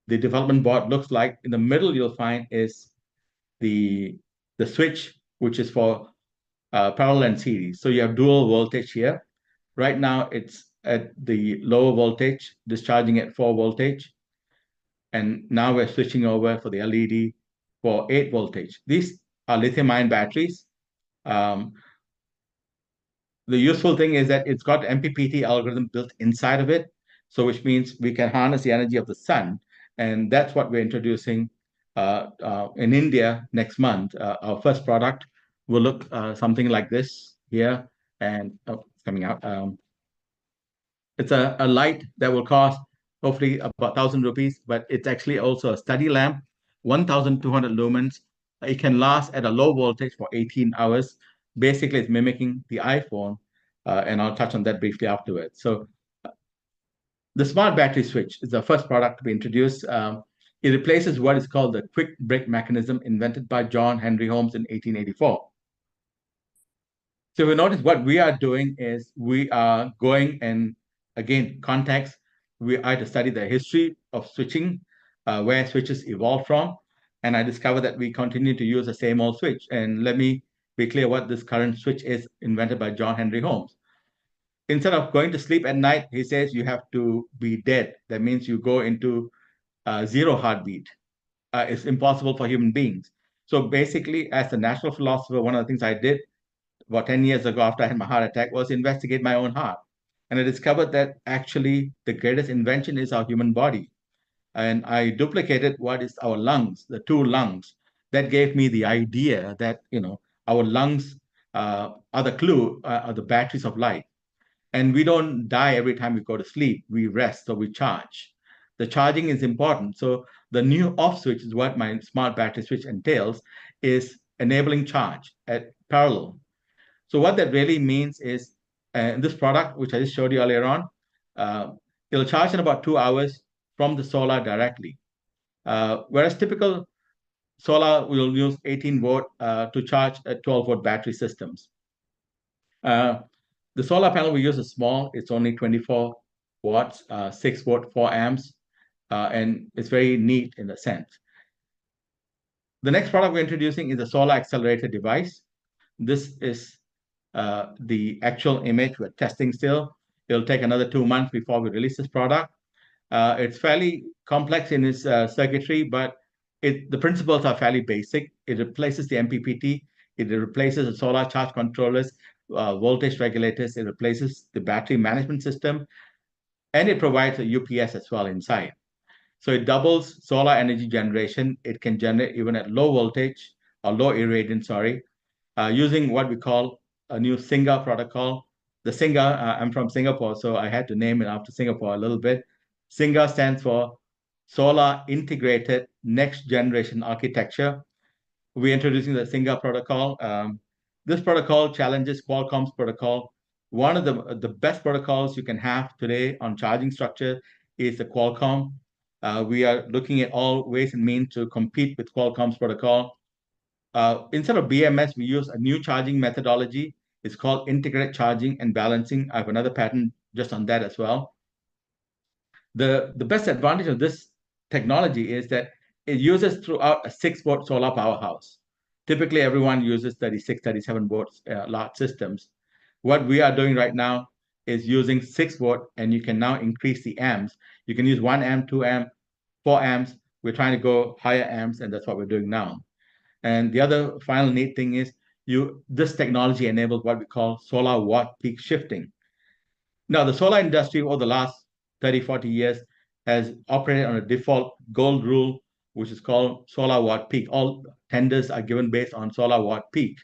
development board looks like. In the middle, you'll find is the switch, which is for parallel and series. So you have dual voltage here. Right now, it's at the lower voltage, discharging at 4 voltage. And now we're switching over for the LED for 8 voltage. These are lithium-ion batteries. The useful thing is that it's got MPPT algorithm built inside of it, so which means we can harness the energy of the sun, and that's what we're introducing in India next month. Our first product will look something like this here, and it's coming out. It's a light that will cost hopefully about 1,000 rupees, but it's actually also a study lamp, 1,200 lumens. It can last at a low voltage for 18 hours. Basically, it's mimicking the iPhone, and I'll touch on that briefly afterwards. So the smart battery switch is the first product to be introduced. It replaces what is called the quick break mechanism invented by John Henry Holmes in 1884. So we notice what we are doing is we are going and again, context, I had to study the history of switching, where switches evolved from, and I discovered that we continue to use the same old switch. And let me be clear what this current switch is, invented by John Henry Holmes. Instead of going to sleep at night, he says you have to be dead. That means you go into zero heartbeat. It's impossible for human beings. So basically, as a natural philosopher, one of the things I did about 10 years ago after I had my heart attack was investigate my own heart. And I discovered that actually the greatest invention is our human body. And I duplicated what is our lungs, the two lungs. That gave me the idea that, our lungs are the clue, are the batteries of life. And we don't die every time we go to sleep. We rest, or we charge. The charging is important. So the new off switch is what my smart battery switch entails, is enabling charge at parallel. So what that really means is this product, which I just showed you earlier on, it'll charge in about 2 hours from the solar directly. Whereas typical solar will use 18 volt to charge 12 volt battery systems. The solar panel we use is small. It's only 24 watts, 6 volt, 4 amps, and it's very neat in a sense. The next product we're introducing is a solar accelerator device. This is the actual image we're testing still. It'll take another 2 months before we release this product. It's fairly complex in its circuitry, but the principles are fairly basic. It replaces the MPPT. It replaces the solar charge controllers, voltage regulators. It replaces the battery management system, and it provides a UPS as well inside. So it doubles solar energy generation. It can generate even at low voltage or low irradiance, using what we call a new SINGA protocol. The SINGA, I'm from Singapore, so I had to name it after Singapore a little bit. SINGA stands for Solar Integrated Next Generation Architecture. We're introducing the SINGA protocol. This protocol challenges Qualcomm's protocol. One of the best protocols you can have today on charging structure is the Qualcomm. We are looking at all ways and means to compete with Qualcomm's protocol. Instead of BMS, we use a new charging methodology. It's called integrated charging and balancing. I have another patent just on that as well. The best advantage of this technology is that it uses throughout a 6 volt solar powerhouse. Typically, everyone uses 36, 37 volts large systems. What we are doing right now is using 6 volt, and you can now increase the amps. You can use 1 amp, 2 amp, 4 amps. We're trying to go higher amps, and that's what we're doing now. And the other final neat thing is this technology enables what we call solar watt peak shifting. Now, the solar industry over the last 30, 40 years has operated on a default gold rule, which is called solar watt peak. All tenders are given based on solar watt peak.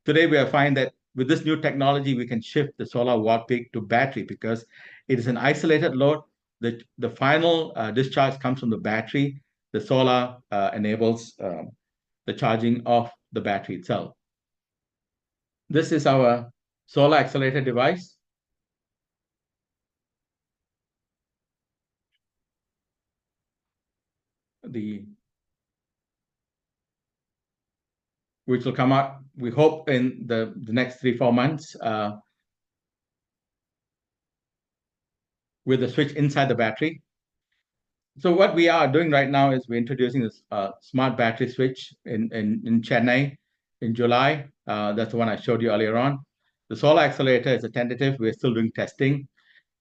Today, we find that with this new technology, we can shift the solar watt peak to battery because it is an isolated load. The final discharge comes from the battery. The solar enables the charging of the battery itself. This is our solar accelerator device. Which will come out, we hope, in the next 3-4 months with the switch inside the battery. So what we are doing right now is we're introducing this smart battery switch in Chennai in July. That's the one I showed you earlier on. The solar accelerator is a tentative. We're still doing testing.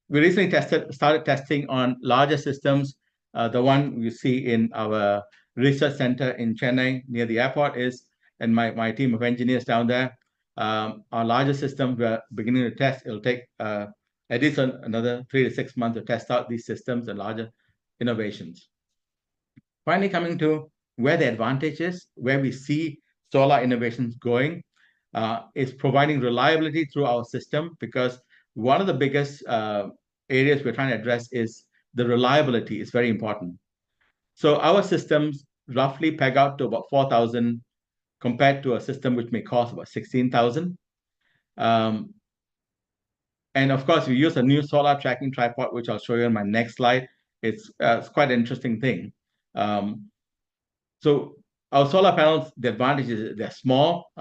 We recently started testing on larger systems. The one you see in our research center in Chennai near the airport and my team of engineers down there. Our larger system, we're beginning to test. It'll take at least another 3 to 6 months to test out these systems and larger innovations. Finally, coming to where the advantage is, where we see solar innovations going, is providing reliability through our system, because one of the biggest areas we're trying to address is the reliability is very important. So our systems roughly peg out to about 4,000 compared to a system which may cost about 16,000. And of course, we use a new solar tracking tripod, which I'll show you in my next slide. It's quite an interesting thing. So our solar panels, the advantage is they're small.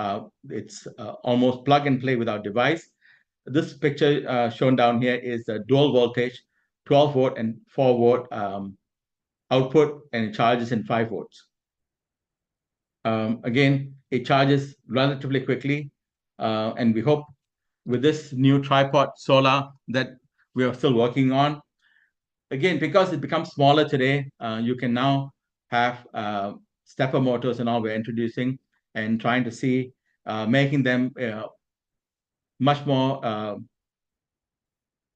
It's almost plug and play with our device. This picture shown down here is the dual voltage, 12 volt and 4 volt output, and it charges in 5 volts. Again, it charges relatively quickly, and we hope with this new tripod solar that we are still working on. Again, because it becomes smaller today, you can now have stepper motors and all we're introducing and trying to see making them much more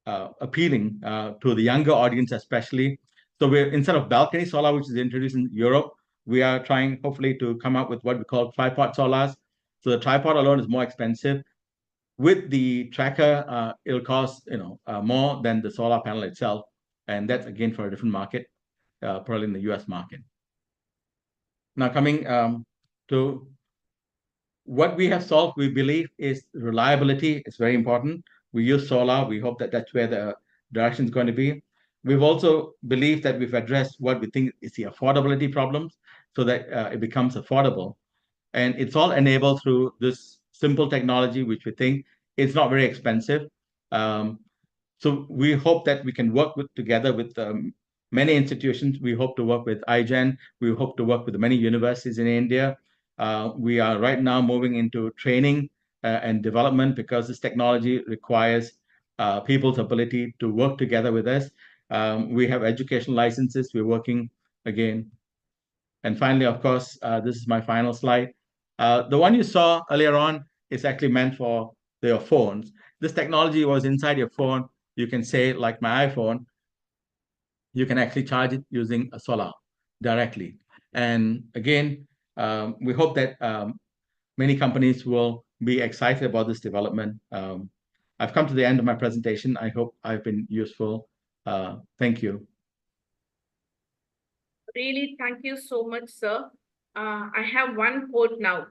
appealing to the younger audience, especially. So we're, instead of balcony solar, which is introduced in Europe, we are trying hopefully to come up with what we call tripod solars. So the tripod alone is more expensive. With the tracker, it'll cost more than the solar panel itself, and that's again for a different market, probably in the US market. Now coming to what we have solved, we believe is reliability is very important. We use solar. We hope that that's where the direction is going to be. We've also believed that we've addressed what we think is the affordability problems so that it becomes affordable. And it's all enabled through this simple technology, which we think is not very expensive. So we hope that we can work together with many institutions. We hope to work with IGEN. We hope to work with many universities in India. We are right now moving into training and development, because this technology requires people's ability to work together with us. We have educational licenses. We're working again. And finally, of course, this is my final slide. The one you saw earlier on is actually meant for your phones. This technology was inside your phone. You can say, like my iPhone, you can actually charge it using a solar directly. And again, we hope that many companies will be excited about this development. I've come to the end of my presentation. I hope I've been useful. Thank you. Really, thank you so much, sir. I have one quote now.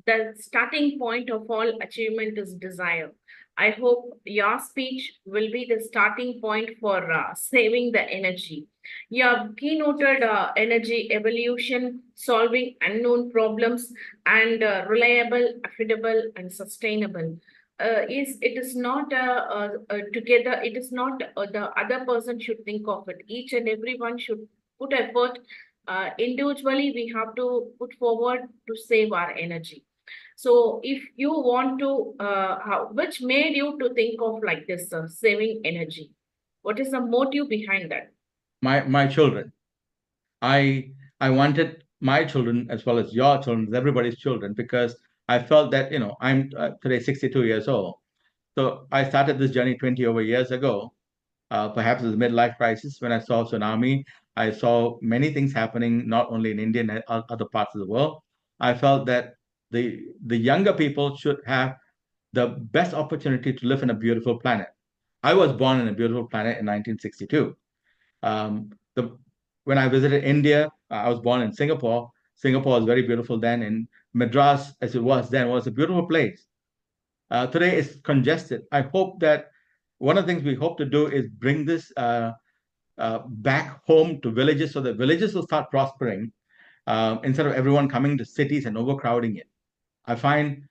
The starting point of all achievement is desire. I hope your speech will be the starting point for saving the energy. You have keynoted energy evolution, solving unknown problems, and reliable, affordable, and sustainable. It is not together. It is not the other person should think of it. Each and everyone should put effort. Individually, we have to put forward to save our energy. So if you want to, which made you to think of like this, saving energy? What is the motive behind that? My children. I wanted my children as well as your children, everybody's children, because I felt that, I'm today 62 years old. So I started this journey 20 over years ago. Perhaps it was a midlife crisis when I saw tsunami. I saw many things happening, not only in India and other parts of the world. I felt that the younger people should have the best opportunity to live in a beautiful planet. I was born in a beautiful planet in 1962. When I visited India, I was born in Singapore. Singapore was very beautiful then, and Madras, as it was then, was a beautiful place. Today it's congested. I hope that one of the things we hope to do is bring this back home to villages, so that villages will start prospering instead of everyone coming to cities and overcrowding it. I find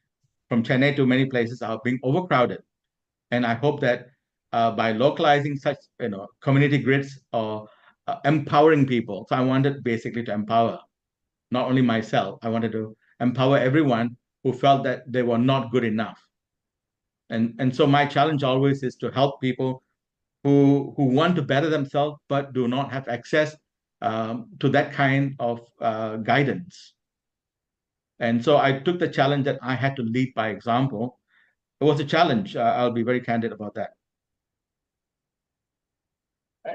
from Chennai to many places are being overcrowded, and I hope that by localizing such community grids or empowering people. So I wanted basically to empower not only myself. I wanted to empower everyone who felt that they were not good enough. And so my challenge always is to help people who want to better themselves but do not have access to that kind of guidance. And so I took the challenge that I had to lead by example. It was a challenge. I'll be very candid about that.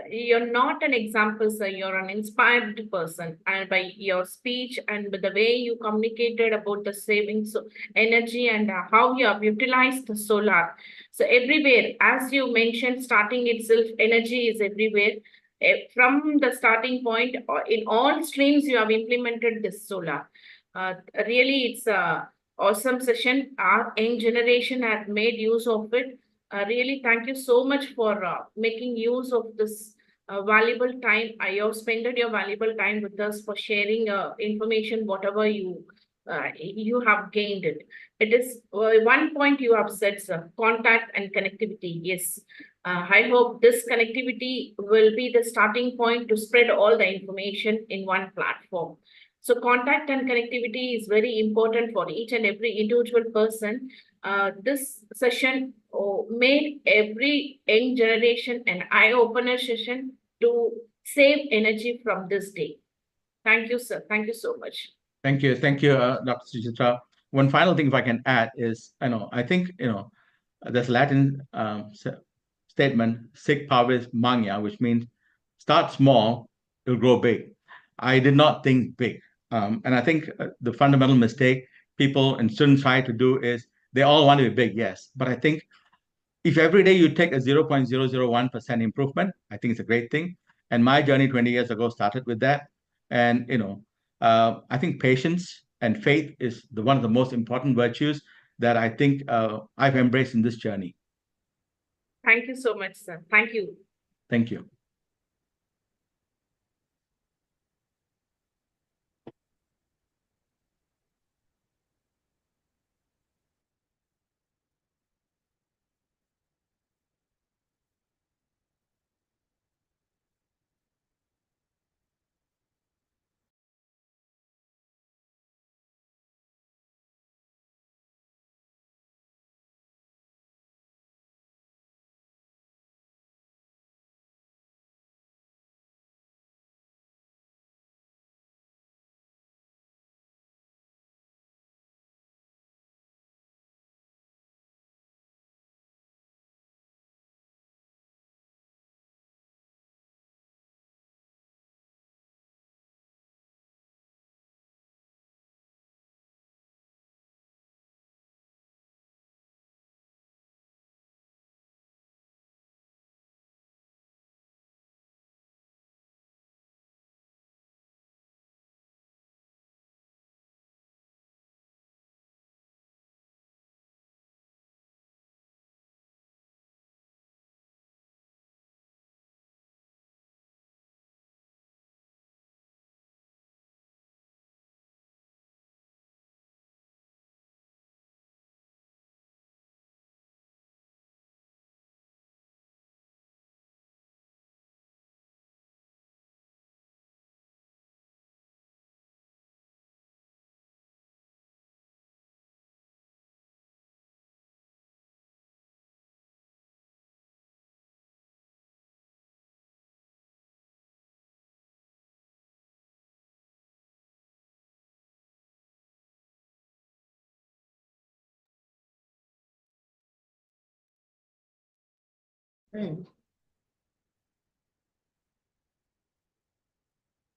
You're not an example, sir. You're an inspired person, and by your speech and with the way you communicated about the savings of energy and how you have utilized the solar. So everywhere, as you mentioned, starting itself, energy is everywhere. From the starting point, in all streams, you have implemented this solar. Really, it's a awesome session. Our young generation has made use of it. Really, thank you so much for making use of this valuable time. You have spent your valuable time with us for sharing information, whatever you have gained it. It is one point you have said, sir, contact and connectivity. Yes, I hope this connectivity will be the starting point to spread all the information in one platform. So contact and connectivity is very important for each and every individual person. This session made every young generation an eye-opener session to save energy from this day. Thank you, sir. Thank you so much. Thank you, Dr. Suchitra. One final thing, if I can add, is I think there's Latin statement "Sic parvis magna," which means start small, it'll grow big. I did not think big, and I think the fundamental mistake people and students try to do is they all want to be big, yes, but I think if every day you take a 0.001% improvement, I think it's a great thing. And my journey 20 years ago started with that. And, I think patience and faith is one of the most important virtues that I think I've embraced in this journey. Thank you so much, sir. Thank you. Thank you.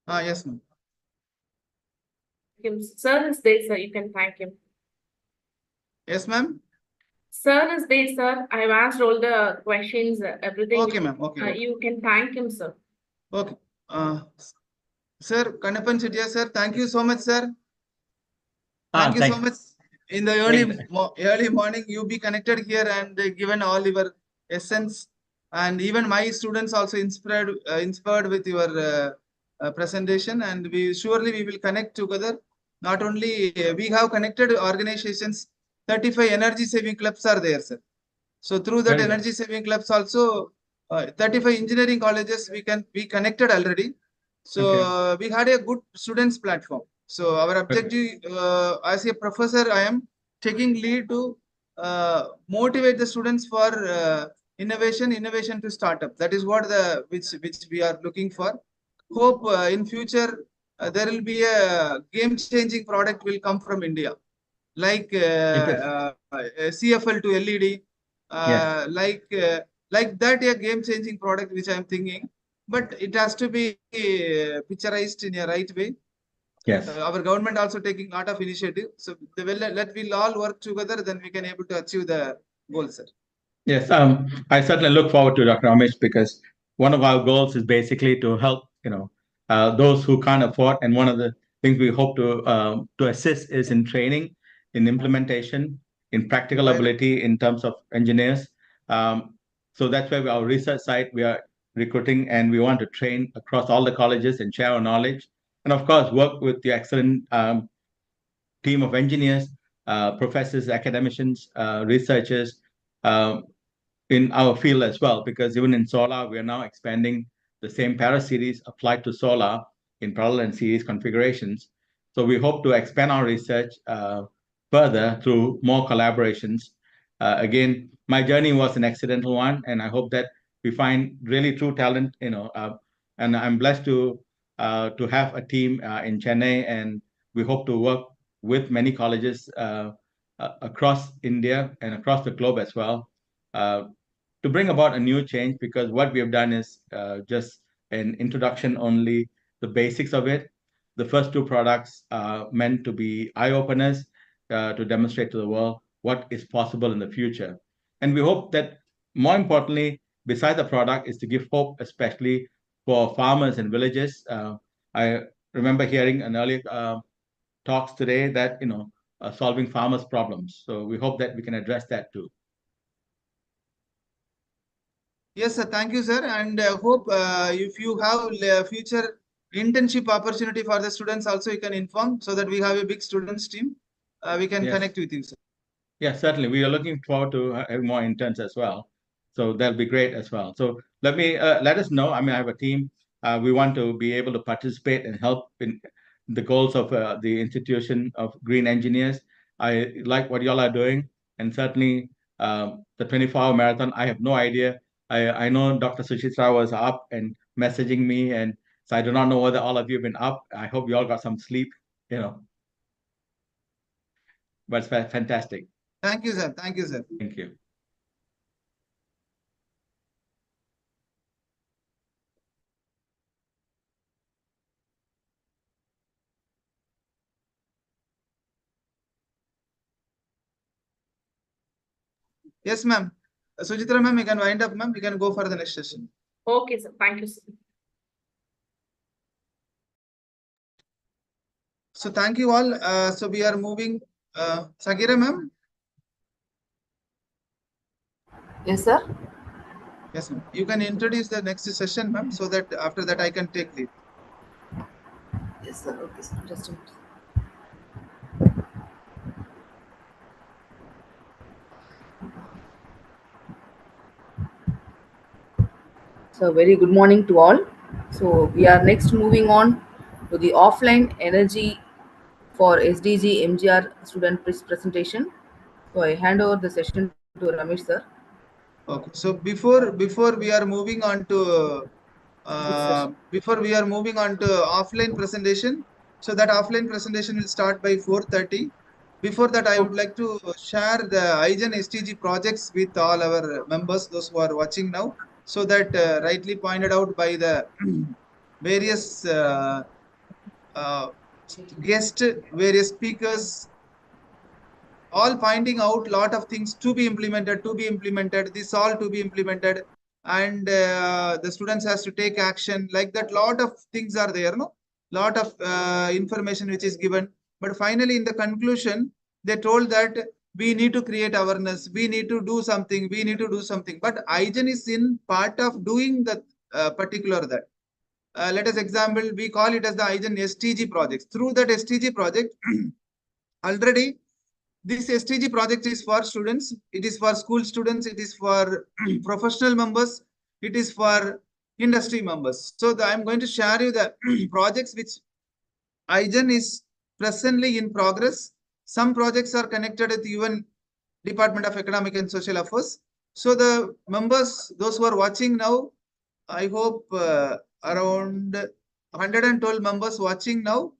Yes, ma'am. Sir is there, sir. You can thank him. Yes, ma'am. Sir is there, sir. I've asked all the questions, everything. Okay, ma'am. Okay. You can thank him, sir. Okay. Sir, Kanappan Chittiya, sir, thank you so much, sir. Thank you so much. In the early morning, you be connected here and given all your essence. And even my students also inspired with your presentation. And we will connect together. Not only we have connected organizations, 35 energy saving clubs are there, sir. So through that energy saving clubs also, 35 engineering colleges we connected already. So we had a good students platform. So our objective as a professor, I am taking lead to motivate the students for innovation to startup. That is what which we are looking for. Hope in future there will be a game-changing product will come from India, like CFL to LED, Yes. like that a game-changing product which I am thinking, but it has to be picturized in a right way. Yes. Our government also taking a lot of initiative. So they will we'll all work together, then we can able to achieve the goal, sir. Yes, I certainly look forward to Dr. Ramesh because one of our goals is basically to help, those who can't afford. And one of the things we hope to assist is in training, in implementation, in practical ability in terms of engineers. So that's why our research side, we are recruiting and we want to train across all the colleges and share our knowledge. And of course, work with the excellent team of engineers, professors, academicians, researchers, in our field as well, because even in solar, we are now expanding the same para series applied to solar in parallel and series configurations. So we hope to expand our research further through more collaborations. Again, my journey was an accidental one, and I hope that we find really true talent, and I'm blessed to have a team in Chennai, and we hope to work with many colleges across India and across the globe as well, to bring about a new change, because what we have done is just an introduction only, the basics of it. The first two products are meant to be eye-openers to demonstrate to the world what is possible in the future. And we hope that, more importantly, beside the product, is to give hope, especially for farmers and villages. I remember hearing an earlier talks today that, solving farmers' problems. So we hope that we can address that too. Yes, sir. Thank you, sir. And hope if you have future internship opportunity for the students also, you can inform so that we have a big students team. We can Yes. connect with you, sir. Yeah, certainly. We are looking forward to having more interns as well. So that'll be great as well. So let us know. I mean, I have a team. We want to be able to participate and help in the goals of the institution of green engineers. I like what y'all are doing, and certainly the 24-hour marathon. I have no idea. I know Dr. Suchitra was up and messaging me, and so I do not know whether all of you have been up. I hope you all got some sleep. But it's fantastic. Thank you, sir. Thank you, sir. Thank you. Yes, ma'am. Sujitra, ma'am, you can wind up, ma'am. We can go for the next session. Okay, sir. Thank you, sir. So thank you all. So we are moving. Sagira, ma'am. Yes, sir. Yes, ma'am. You can introduce the next session, ma'am, so that after that I can take lead. Yes, sir. Okay, sir. Just a minute. So very good morning to all. So we are next moving on to the offline energy for SDG MGR student presentation. So I hand over the session to Ramesh, sir. Okay. So before we are moving on to offline presentation, so that offline presentation will start by 4:30. Before that, I would like to share the IGEN STG projects with all our members, those who are watching now, so that rightly pointed out by the various guests, various speakers, all pointing out lot of things to be implemented, this all to be implemented, and the students has to take action like that. Lot of things are there, no? Lot of information which is given, but finally in the conclusion, they told that we need to create awareness, we need to do something, but IGEN is in part of doing that particular that. Let us example, we call it as the IGEN STG projects. Through that STG project, already this STG project is for students, it is for school students, it is for professional members, it is for industry members. So I am going to share you the projects which IGEN is presently in progress. Some projects are connected with UN Department of Economic and Social Affairs. So the members, those who are watching now, I hope around 112 members watching now.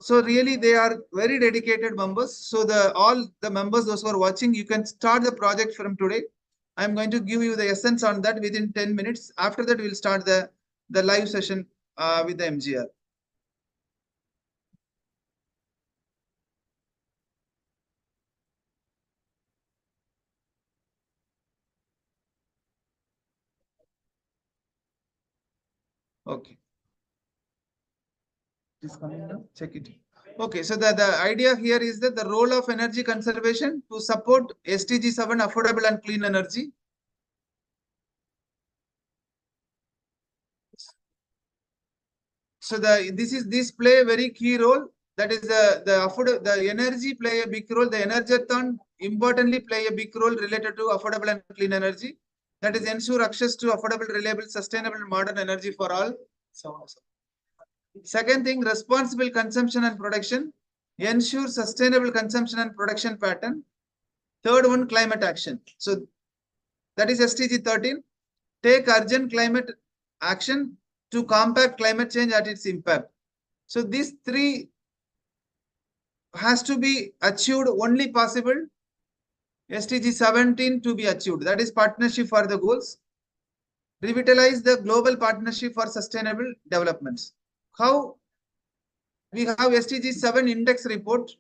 So really they are very dedicated members. So all the members, those who are watching, you can start the project from today. I'm going to give you the essence on that within 10 minutes. After that, we'll start the live session with the MGR. Okay. It is coming now. Check it. Okay, so the idea here is that the role of energy conservation to support SDG 7 affordable and clean energy. So this play a very key role. That is the energy play a big role. The ENERGATHON importantly play a big role related to affordable and clean energy. That is ensure access to affordable, reliable, sustainable, modern energy for all. Second thing, responsible consumption and production. Ensure sustainable consumption and production pattern. Third one, climate action. So that is SDG 13. Take urgent climate action to combat climate change at its impact. So these three has to be achieved only possible SDG 17 to be achieved. That is partnership for the goals. Revitalize the global partnership for sustainable developments. How? We have SDG 7 index report.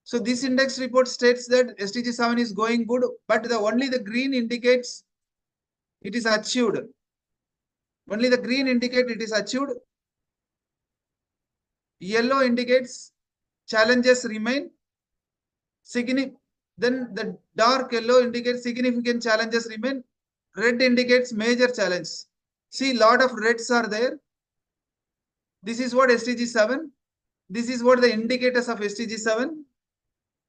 So this index report states that SDG 7 is going good, but only the green indicates it is achieved. Only the green indicates it is achieved. Yellow indicates challenges remain. Then the dark yellow indicates significant challenges remain. Red indicates major challenge. See, lot of reds are there. This is what SDG 7. This is what the indicators of SDG 7.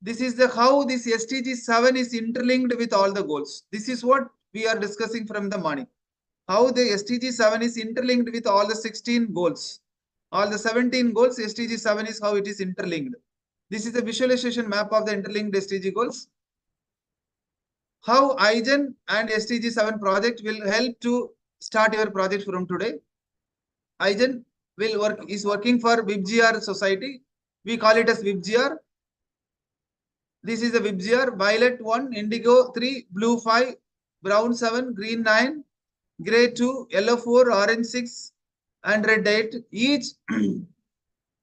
This is how this SDG 7 is interlinked with all the goals. This is what we are discussing from the morning. How the SDG 7 is interlinked with all the 16 goals. All the 17 goals, SDG 7 is how it is interlinked. This is the visualization map of the interlinked SDG goals. How IGEN and SDG 7 project will help to start your project from today. IGEN is working for WIBGR society. We call it as WIBGR. This is the WIBGR. Violet 1, indigo 3, blue 5, brown 7, green 9, gray 2, yellow 4, orange 6, and red 8. Each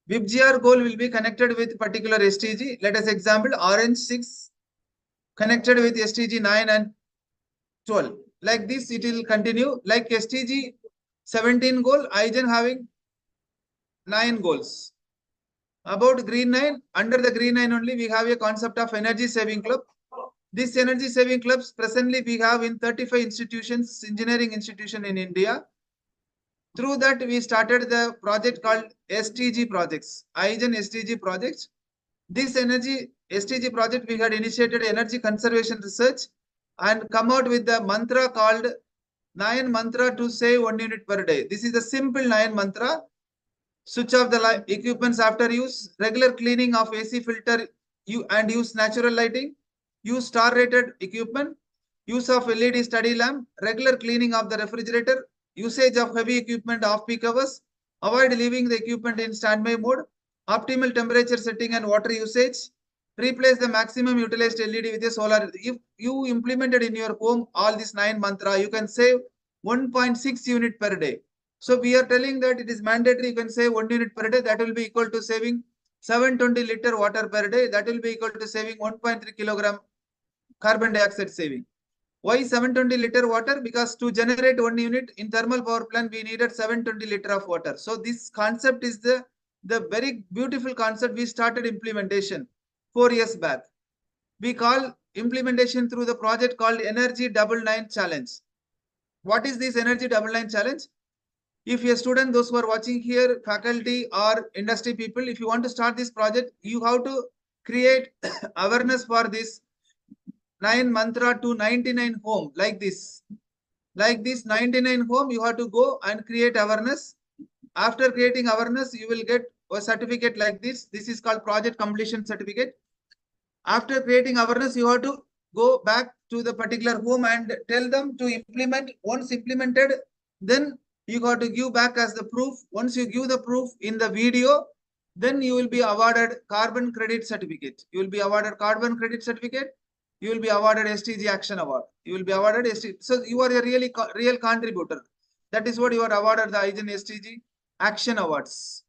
WIBGR goal will be connected with particular SDG. Let us example orange 6 connected with SDG 9 and 12. Like this, it will continue. Like SDG 17 goal, IGEN having 9 goals. About green 9, under the green 9 only, we have a concept of energy saving club. This energy saving clubs presently we have in 35 institutions, engineering institution in India. Through that, we started the project called SDG projects, IGEN SDG projects. This energy SDG project, we had initiated energy conservation research and come out with the mantra called 9 mantra to save 1 unit per day. This is the simple 9 mantra. Switch off the equipments after use, regular cleaning of AC filter and use natural lighting, use star rated equipment, use of LED study lamp, regular cleaning of the refrigerator, usage of heavy equipment off peak hours, avoid leaving the equipment in standby mode, optimal temperature setting and water usage, replace the maximum utilized LED with a solar. If you implemented in your home all these 9 mantra, you can save 1.6 unit per day. So we are telling that it is mandatory. You can save 1 unit per day. That will be equal to saving 720 liter water per day. That will be equal to saving 1.3 kilogram carbon dioxide saving. Why 720 liter water? Because to generate 1 unit in thermal power plant, we needed 720 liter of water. So this concept is the very beautiful concept. We started implementation 4 years back. We call implementation through the project called Energy 99 Challenge. What is this Energy 99 Challenge? If a student, those who are watching here, faculty or industry people, if you want to start this project, you have to create awareness for this 9 mantra to 99 home like this. Like this 99 home, you have to go and create awareness. After creating awareness, you will get a certificate like this. This is called project completion certificate. After creating awareness, you have to go back to the particular home and tell them to implement. Once implemented, then you got to give back as the proof. Once you give the proof in the video, then you will be awarded carbon credit certificate. You will be awarded carbon credit certificate. You will be awarded SDG Action Award. You will be awarded SDG. So you are a real contributor. That is what you are awarded the IGEN SDG Action Awards.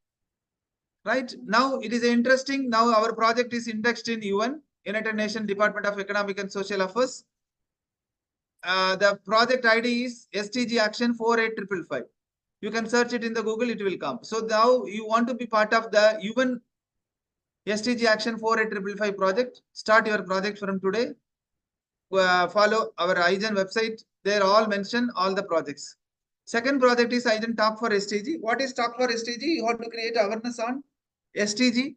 Right now, it is interesting. Now our project is indexed in UN, United Nations Department of Economic and Social Affairs. The project ID is SDG Action 48555. You can search it in the Google, it will come. So now you want to be part of the UN SDG Action 48555 project. Start your project from today. Follow our IGEN website. They're all mentioned, all the projects. Second project is IGEN Talk for SDG. What is Talk for SDG? You have to create awareness on SDG,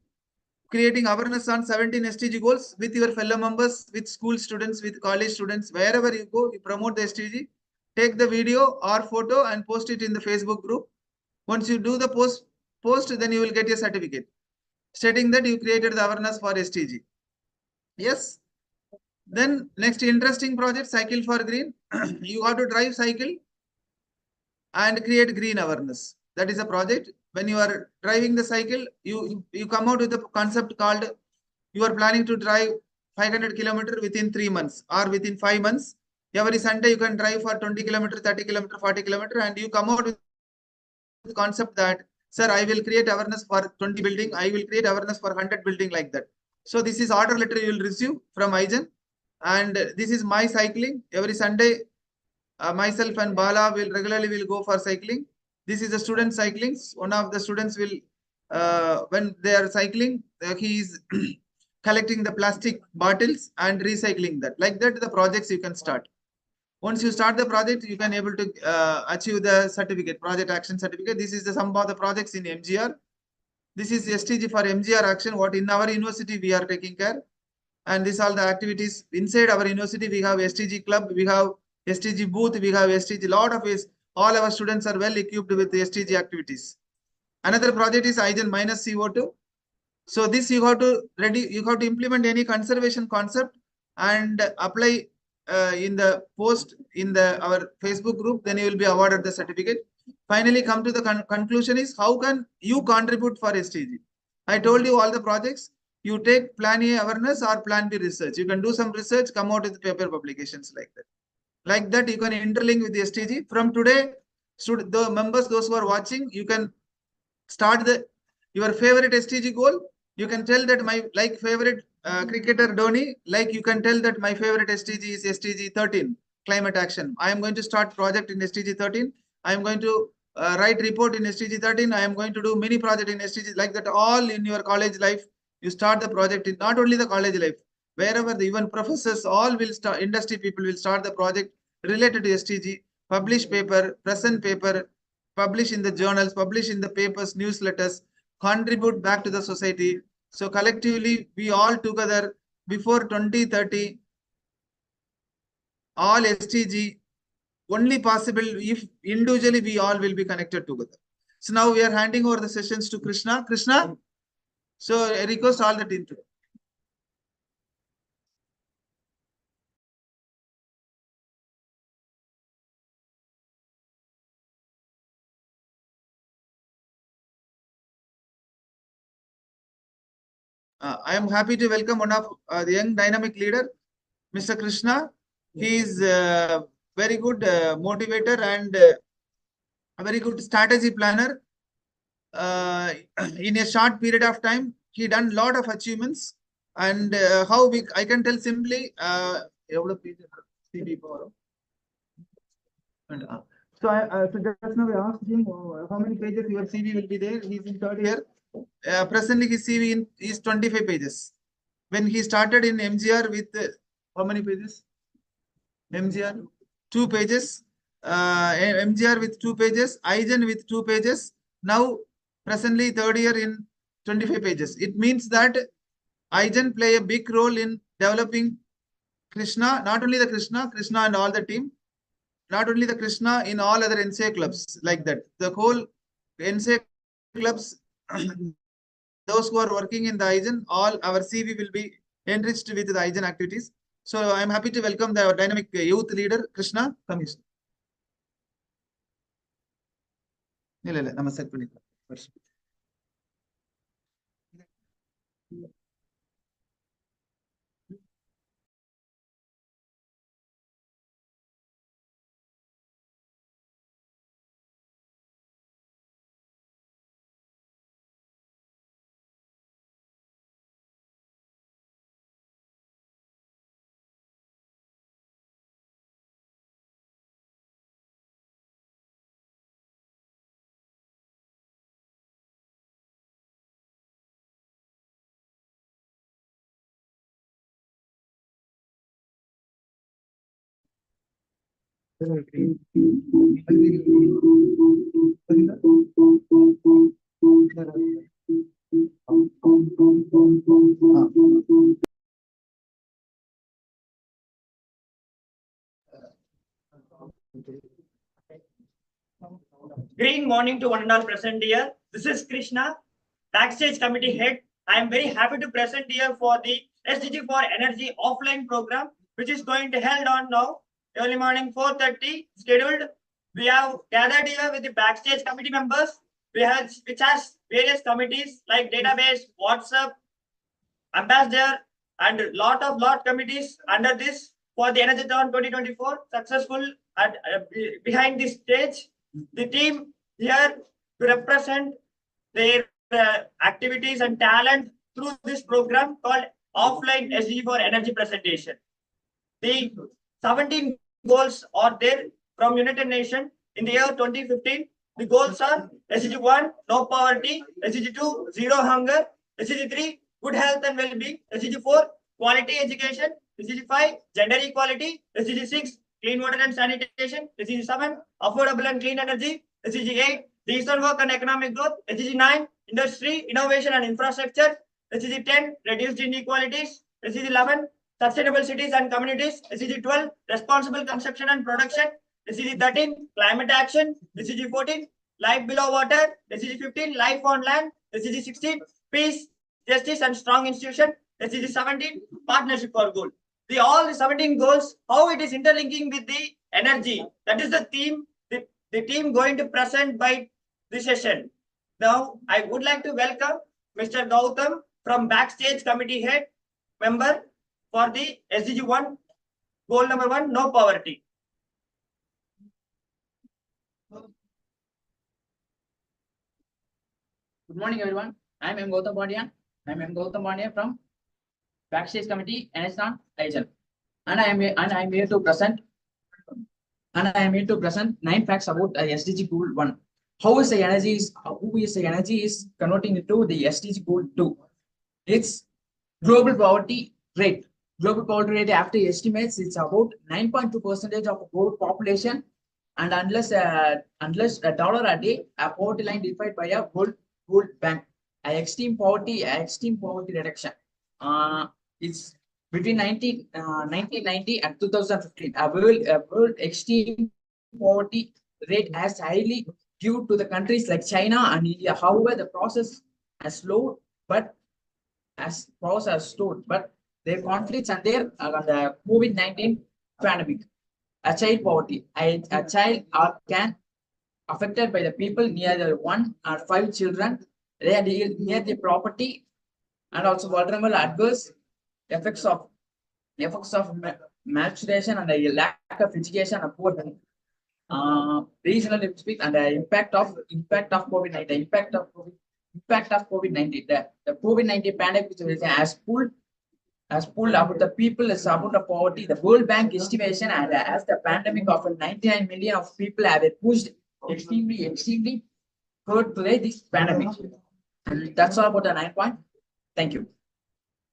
creating awareness on 17 SDG goals with your fellow members, with school students, with college students, wherever you go, you promote the SDG. Take the video or photo and post it in the Facebook group. Once you do the post, then you will get a certificate stating that you created the awareness for SDG. Yes. Then next interesting project, Cycle for Green. You have to drive cycle and create green awareness. That is a project. When you are driving the cycle, you come out with a concept called you are planning to drive 500 kilometers within 3 months or within 5 months. Every Sunday you can drive for 20 kilometers, 30 kilometers, 40 kilometers, and you come out with the concept that, sir, I will create awareness for 20 building, I will create awareness for 100 building, like that. So this is order letter you will receive from IGEN, and this is my cycling. Every Sunday, myself and Bala will regularly go for cycling. This is the student cycling. One of the students will, when they are cycling, he is collecting the plastic bottles and recycling that. Like that, the projects you can start. Once you start the project, you can able to achieve the certificate, project action certificate. This is the sum of the projects in MGR. This is SDG for MGR action, what in our university we are taking care. And these are the activities inside our university. We have SDG club, we have SDG booth, we have SDG, lot of is, all our students are well equipped with the SDG activities. Another project is IGEN minus CO2. So this you have to implement any conservation concept and apply in the post in our Facebook group, then you will be awarded the certificate. Finally, come to the conclusion is how can you contribute for SDG? I told you all the projects. You take plan A awareness or plan B research. You can do some research, come out with paper publications like that. Like that, you can interlink with the SDG. From today, the members, those who are watching, you can start your favorite SDG goal. You can tell that my favorite cricketer Dhoni, you can tell that my favorite SDG is SDG 13, climate action. I am going to start project in SDG 13. I am going to write report in SDG 13. I am going to do mini project in SDG, like that. All in your college life, you start the project in not only the college life, wherever even professors, all will start, industry people will start the project related to SDG, publish paper, present paper, publish in the journals, publish in the papers, newsletters, contribute back to the society. So collectively, we all together before 2030, all SDG only possible if individually we all will be connected together. So now we are handing over the sessions to Krishna. Krishna, so I request all the team to. I am happy to welcome one of the young dynamic leader, Mr. Krishna. He is very good motivator and a very good strategy planner. In a short period of time, he done lot of achievements. And how I can tell simply, so just now I asked him how many pages your CV will be there. He's in third year. Presently, his CV is 25 pages. When he started in MGR with how many pages? MGR 2 pages. MGR with 2 pages. IGEN with 2 pages. Now, presently third year in 25 pages. It means that IGEN play a big role in developing Krishna. Not only the Krishna and all the team. Not only the Krishna, in all other NCA clubs like that. The whole NCA clubs, those who are working in the IGEN, all our CV will be enriched with the IGEN activities. So I'm happy to welcome the dynamic youth leader, Krishna. Come here. நம்ம set பண்ணிக்கலாம். Green morning to one and all present here. This is Krishna, Backstage Committee Head. I am very happy to present here for the SDG for Energy offline program, which is going to held on now, early morning 4:30 scheduled. We have gathered here with the Backstage Committee members, which has various committees like database, WhatsApp, ambassador, and lot committees under this for the ENERGATHON 2024 successful at behind this stage. The team here to represent their activities and talent through this program called Offline SDG for Energy presentation. The 17 goals are there from United Nations in the year 2015. The goals are SDG 1, no poverty, SDG 2, zero hunger, SDG 3, good health and well-being, SDG 4, quality education, SDG 5, gender equality, SDG 6, clean water and sanitation, SDG 7, affordable and clean energy, SDG 8, decent work and economic growth, SDG 9, industry, innovation and infrastructure, SDG 10, reduced inequalities, SDG 11, sustainable cities and communities, SDG 12, responsible consumption and production, SDG 13, climate action, SDG 14, life below water, SDG 15, life on land, SDG 16, peace, justice and strong institution, SDG 17, partnership for good. All the 17 goals, how it is interlinking with the energy. That is the theme, the team going to present by this session. Now, I would like to welcome Mr. Gautam from Backstage Committee Head, member for the SDG 1, goal number 1, no poverty. Good morning, everyone. I'm M. Gautam Pandya. I'm M. Gautam Pandya from Backstage Committee, ENERGATHON, IGEN. And I am here to present 9 facts about SDG Goal 1. Who is the energy is converting into the SDG Goal 2. It's global poverty rate. Global poverty rate after estimates it's about 9.2% of world population, and unless $1 a day, a poverty line defined by a World Bank. Extreme poverty reduction. It's between 1990 and 2015. A world extreme poverty rate has highly due to the countries like China and India. However, the process has slowed, but their conflicts and their COVID-19 pandemic. A child poverty. A child can affected by the people near the 1 or 5 children. They are near the property and also vulnerable adverse effects of malnutrition and a lack of education and poor health. Regional speak and the impact of COVID-19. Impact of COVID-19. The COVID-19 pandemic has pulled about the people, is about the poverty. The World Bank estimation and as the pandemic of 99 million of people have pushed extremely hurt today this pandemic. And that's all about the 9 point. Thank you.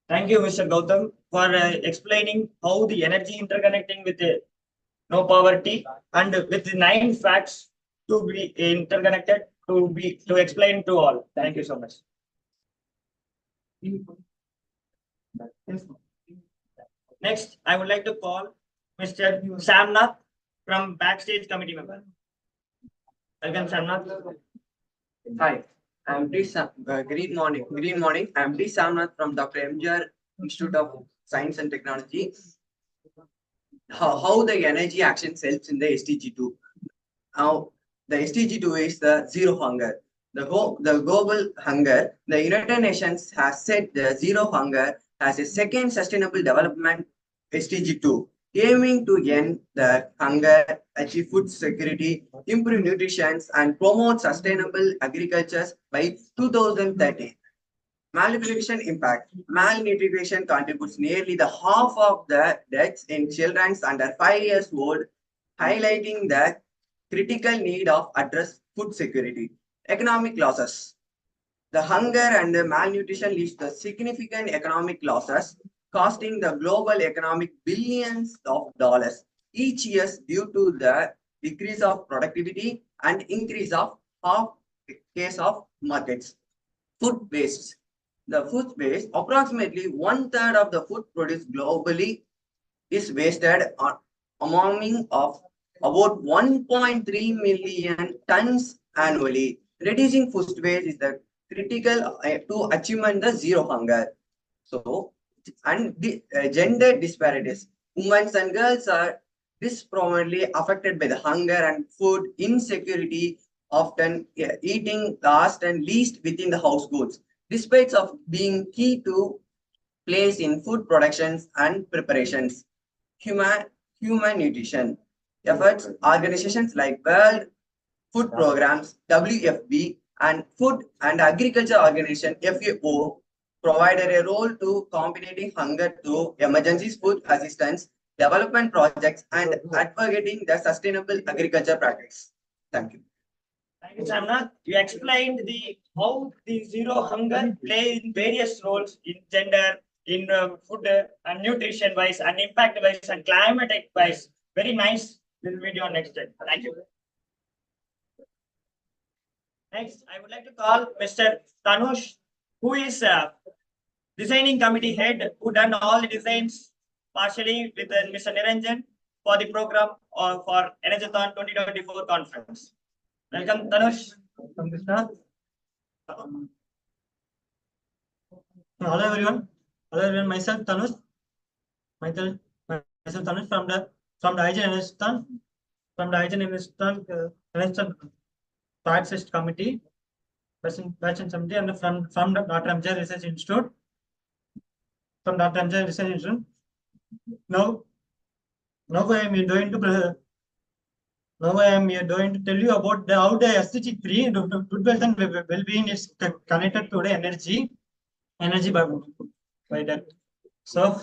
Thank you, Mr. Gautam, for explaining how the energy interconnecting with the no poverty and with the 9 facts to be interconnected to explain to all. Thank you so much. Next, I would like to call Mr. Samnath from Backstage Committee member. Welcome, Samnath. Hi, I'm D. Green morning. I'm D. Samnath from Dr. MGR Institute of Science and Technology. how the energy action helps in the SDG2. Now, the SDG2 is the zero hunger. The global hunger, the United Nations has set the zero hunger as a second sustainable development SDG2, aiming to end the hunger, achieve food security, improve nutrition, and promote sustainable agriculture by 2030. Malnutrition impact. Malnutrition contributes nearly the half of the deaths in children under 5 years old, highlighting the critical need of address food security. Economic losses. The hunger and the malnutrition leads to significant economic losses, costing the global economic billions of dollars each year due to the decrease of productivity and increase of half case of markets. Food waste. The food waste, approximately 1/3 of the food produced globally is wasted on amounting of about 1.3 million tons annually. Reducing food waste is the critical to achievement the zero hunger. So, and the gender disparities. Women and girls are disproportionately affected by the hunger and food insecurity, often eating last and least within the households, despite of being key to place in food productions and preparations. Human nutrition efforts, organizations like World Food Programs, WFP, and Food and Agriculture Organization, FAO, provided a role to combating hunger through emergency food assistance, development projects, and advocating the sustainable agriculture practice. Thank you. Thank you, Samnath. You explained how the zero hunger play in various roles in gender, in food and nutrition wise, and impact wise, and climatic wise. Very nice video next time. Thank you. Next, I would like to call Mr. Tanush, who is designing committee head, who done all the designs partially with Mr. Niranjan for the program for ENERGATHON 2024 conference. Welcome, Tanush. Welcome, Krishna. Hello, everyone. Hello, everyone. Myself, Tanush. Myself, Tanush from the IGEN ENERGATHON, from the IGEN ENERGATHON Tax Committee, Batch Committee, and from the Dr. MJ Research Institute. From Dr. MJ Research Institute. Now I am going to tell you about how the SDG3, good health and well-being, is connected to the energy by that. So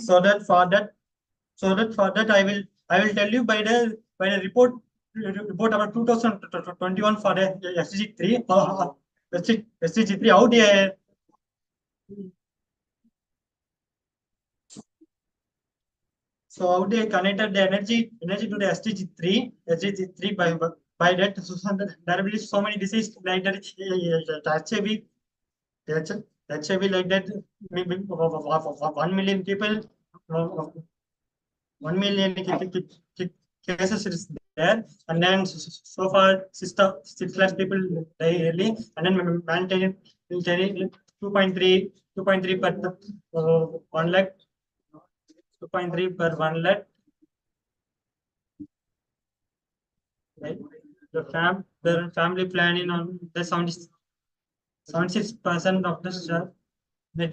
that for that I will tell you by the report about 2021 for the SDG3. SDG3 how the So how they connected the energy to the SDG3 by that. So there will be so many diseases like that, HIV like that, maybe 1 million people, 1 million cases is there, and then so far 6 lakh people die yearly, and then maintaining 2.3 per 1 lakh. 2.3 per 1 lakh. Right. The family planning on the 76% of the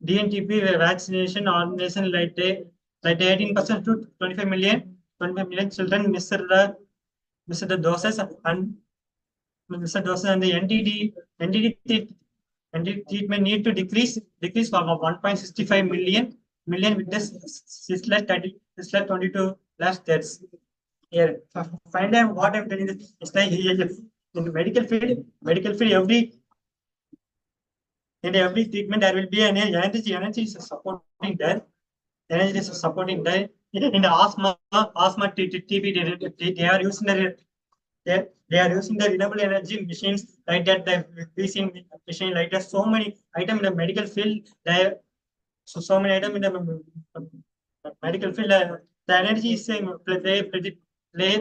DNTP vaccination organization like 18% to 25 million children miss the doses, and the NTD treatment need to decrease from 1.65 million with this 622 last deaths. Here, find out what I'm telling you. It's like in the medical field, every treatment there will be an energy is supporting that. Energy is supporting that. In the asthma TB, they are using the renewable energy machines like that. The machine like that. So many items in the medical field. So many items in the medical field. The energy is play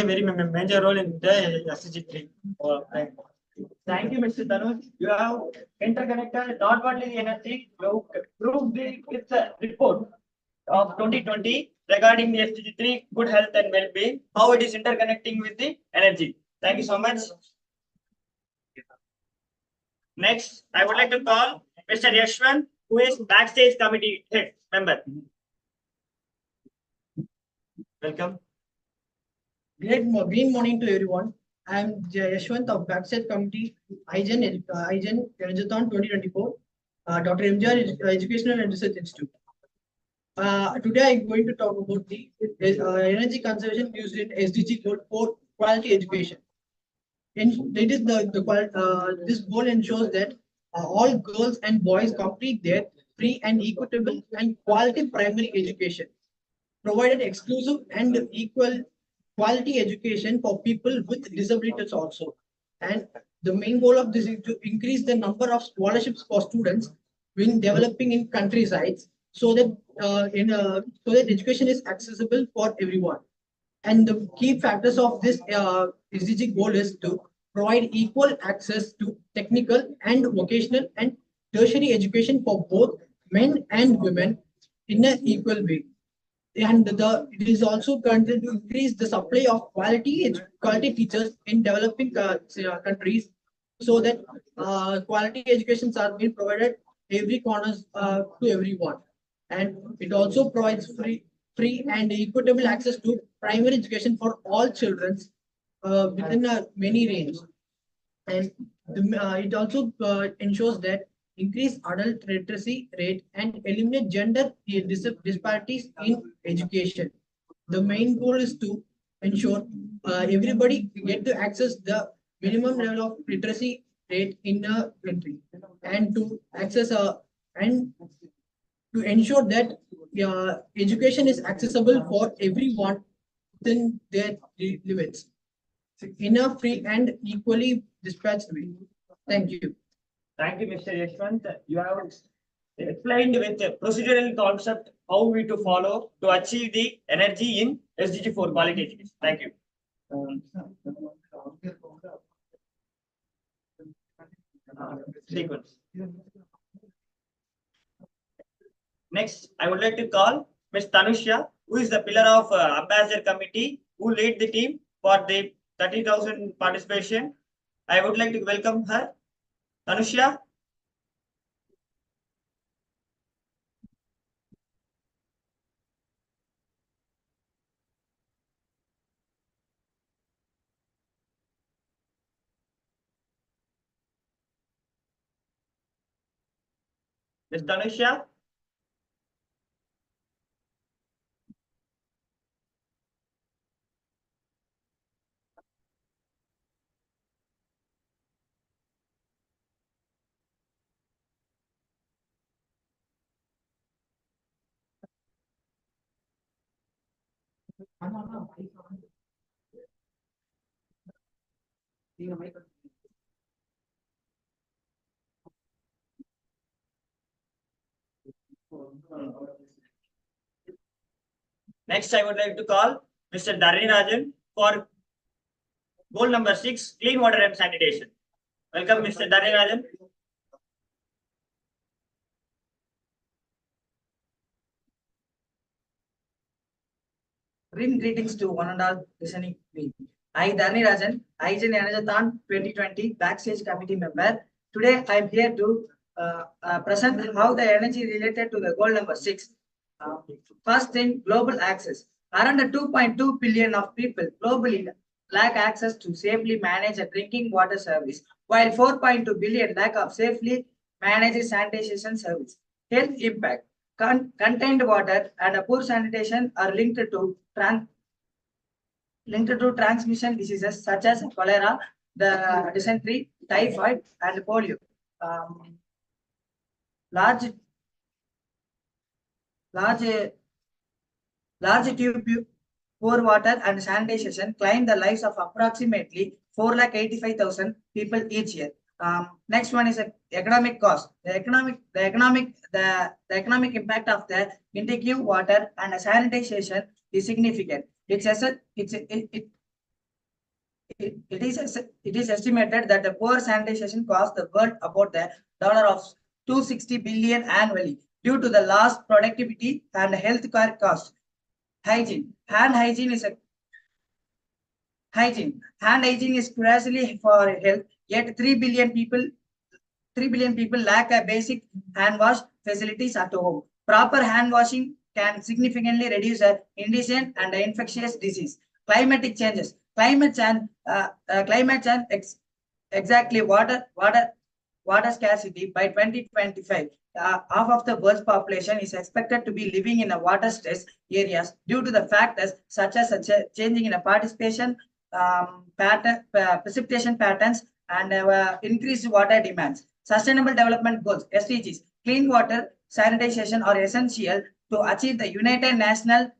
a very major role in the SDG3. Thank you, Mr. Tanuj. You have interconnected not only the energy, you have proved with the report of 2020 regarding the SDG3 good health and well-being, how it is interconnecting with the energy. Thank you so much. Next, I would like to call Mr. Yashwant, who is backstage committee head member. Welcome. Great morning to everyone. I am Yashwant of Backstage Committee, IGEN, ENERGATHON 2024, Dr. MGR Educational and Research Institute. Today I am going to talk about the energy conservation used in SDG goal for quality education. And it is this goal ensures that all girls and boys complete their free and equitable and quality primary education, provided exclusive and equal quality education for people with disabilities also. And the main goal of this is to increase the number of scholarships for students when developing in countrysides, so that so that education is accessible for everyone. And the key factors of this SDG goal is to provide equal access to technical and vocational and tertiary education for both men and women in an equal way. And it is also continuing to increase the supply of quality teachers in developing countries, so that quality educations are being provided every corners to everyone. And it also provides free and equitable access to primary education for all children within a many range. And it also ensures that increase adult literacy rate and eliminate gender disparities in education. The main goal is to ensure everybody get to access the minimum level of literacy rate in a country, and to access and to ensure that education is accessible for everyone within their limits in a free and equally dispatched way. Thank you. Thank you, Mr. Yashwant. You have explained with a procedural concept how we to follow to achieve the energy in SDG 4 quality education. Thank you. Sequence. Next, I would like to call Ms. Tanusha, who is the pillar of ambassador committee, who lead the team for the 30,000 participation. I would like to welcome her. Tanusha. Ms. Tanusha. Next, I would like to call Mr. Dharani for goal number 6, clean water and sanitation. Welcome, Mr. Dharani. Greetings to one and all listening me. I, Dharani Rajan, IGEN ENERGATHON 2020 Backstage Committee member. Today, I am here to present how the energy related to the goal number 6. First thing, global access. Around 2.2 billion of people globally lack access to safely manage a drinking water service, while 4.2 billion lack of safely managed sanitation service. Health impact. Contained water and a poor sanitation are linked to transmission diseases such as cholera, the dysentery, typhoid, and polio. Large tube poor water and sanitation claim the lives of approximately 485,000 people each year. Next one is economic cost. The economic impact of the inadequate water and sanitation is significant. It is estimated that the poor sanitation costs the world about the $260 billion annually due to the lost productivity and healthcare costs. Hygiene. Hand hygiene is crucial for health, yet 3 billion people lack a basic hand wash facilities at home. Proper hand washing can significantly reduce indecent and infectious disease. Climatic changes. Climate change exactly water scarcity by 2025. Half of the world's population is expected to be living in a water stress areas due to the factors such as changing in a participation precipitation patterns and increased water demands. Sustainable Development Goals (SDGs). Clean water, sanitation are essential to achieve the United Nations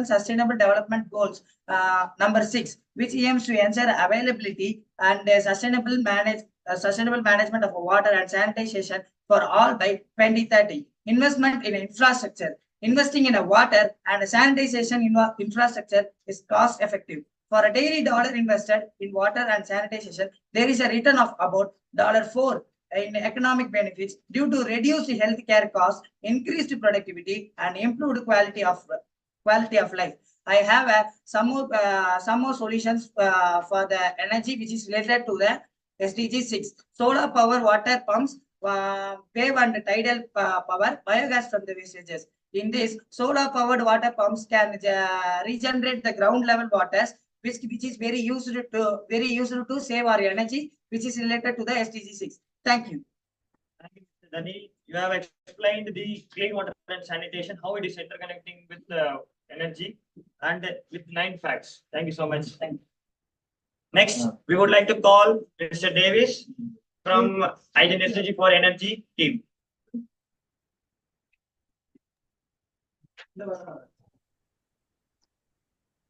Sustainable Development Goals number 6, which aims to ensure availability and sustainable management of water and sanitation for all by 2030. Investment in infrastructure. Investing in a water and sanitation infrastructure is cost effective. For a daily dollar invested in water and sanitation, there is a return of about $4 in economic benefits due to reduced healthcare costs, increased productivity, and improved quality of life. I have some more solutions for the energy which is related to the SDG 6. Solar power water pumps, wave and tidal power, biogas from the wastages. In this, solar powered water pumps can regenerate the ground level waters, which is very useful to save our energy, which is related to the SDG 6. Thank you. Thank you, Mr. Dani. You have explained the clean water and sanitation, how it is interconnecting with energy, and with 9 facts. Thank you so much. Thank you. Next, we would like to call Mr. Davis from IGEN SDG for Energy team.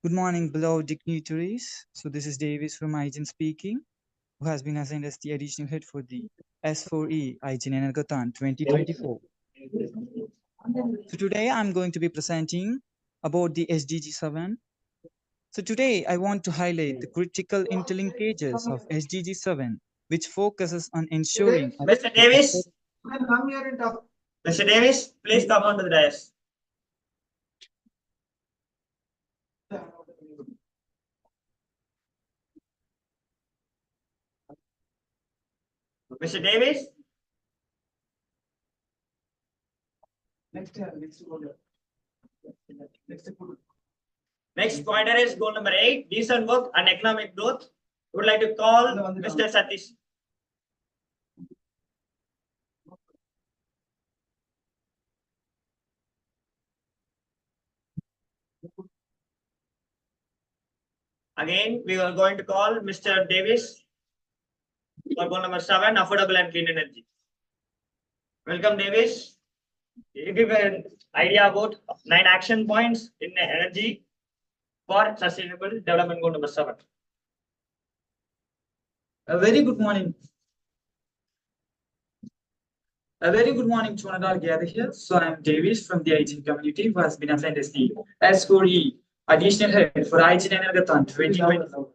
Good morning, beloved dignitaries. So this is Davis from IGEN speaking, who has been assigned as the additional head for the S4E IGEN ENERGATHON 2024. So today I'm going to be presenting about the SDG 7. So today I want to highlight the critical interlinkages of SDG 7, which focuses on ensuring... Mr. Davis, Mr. Davis, please come on to the dais. Mr. Davis? Next pointer is goal number 8, decent work and economic growth. We would like to call Mr. Satish. Again, we are going to call Mr. Davis for goal number 7, affordable and clean energy. Welcome, Davis. You give an idea about 9 action points in energy for sustainable development goal number 7. A very good morning. A very good morning to one and all gathered here. So I am Davis from the IGEN community, who has been assigned as the S4E additional head for IGEN ENERGATHON 2024.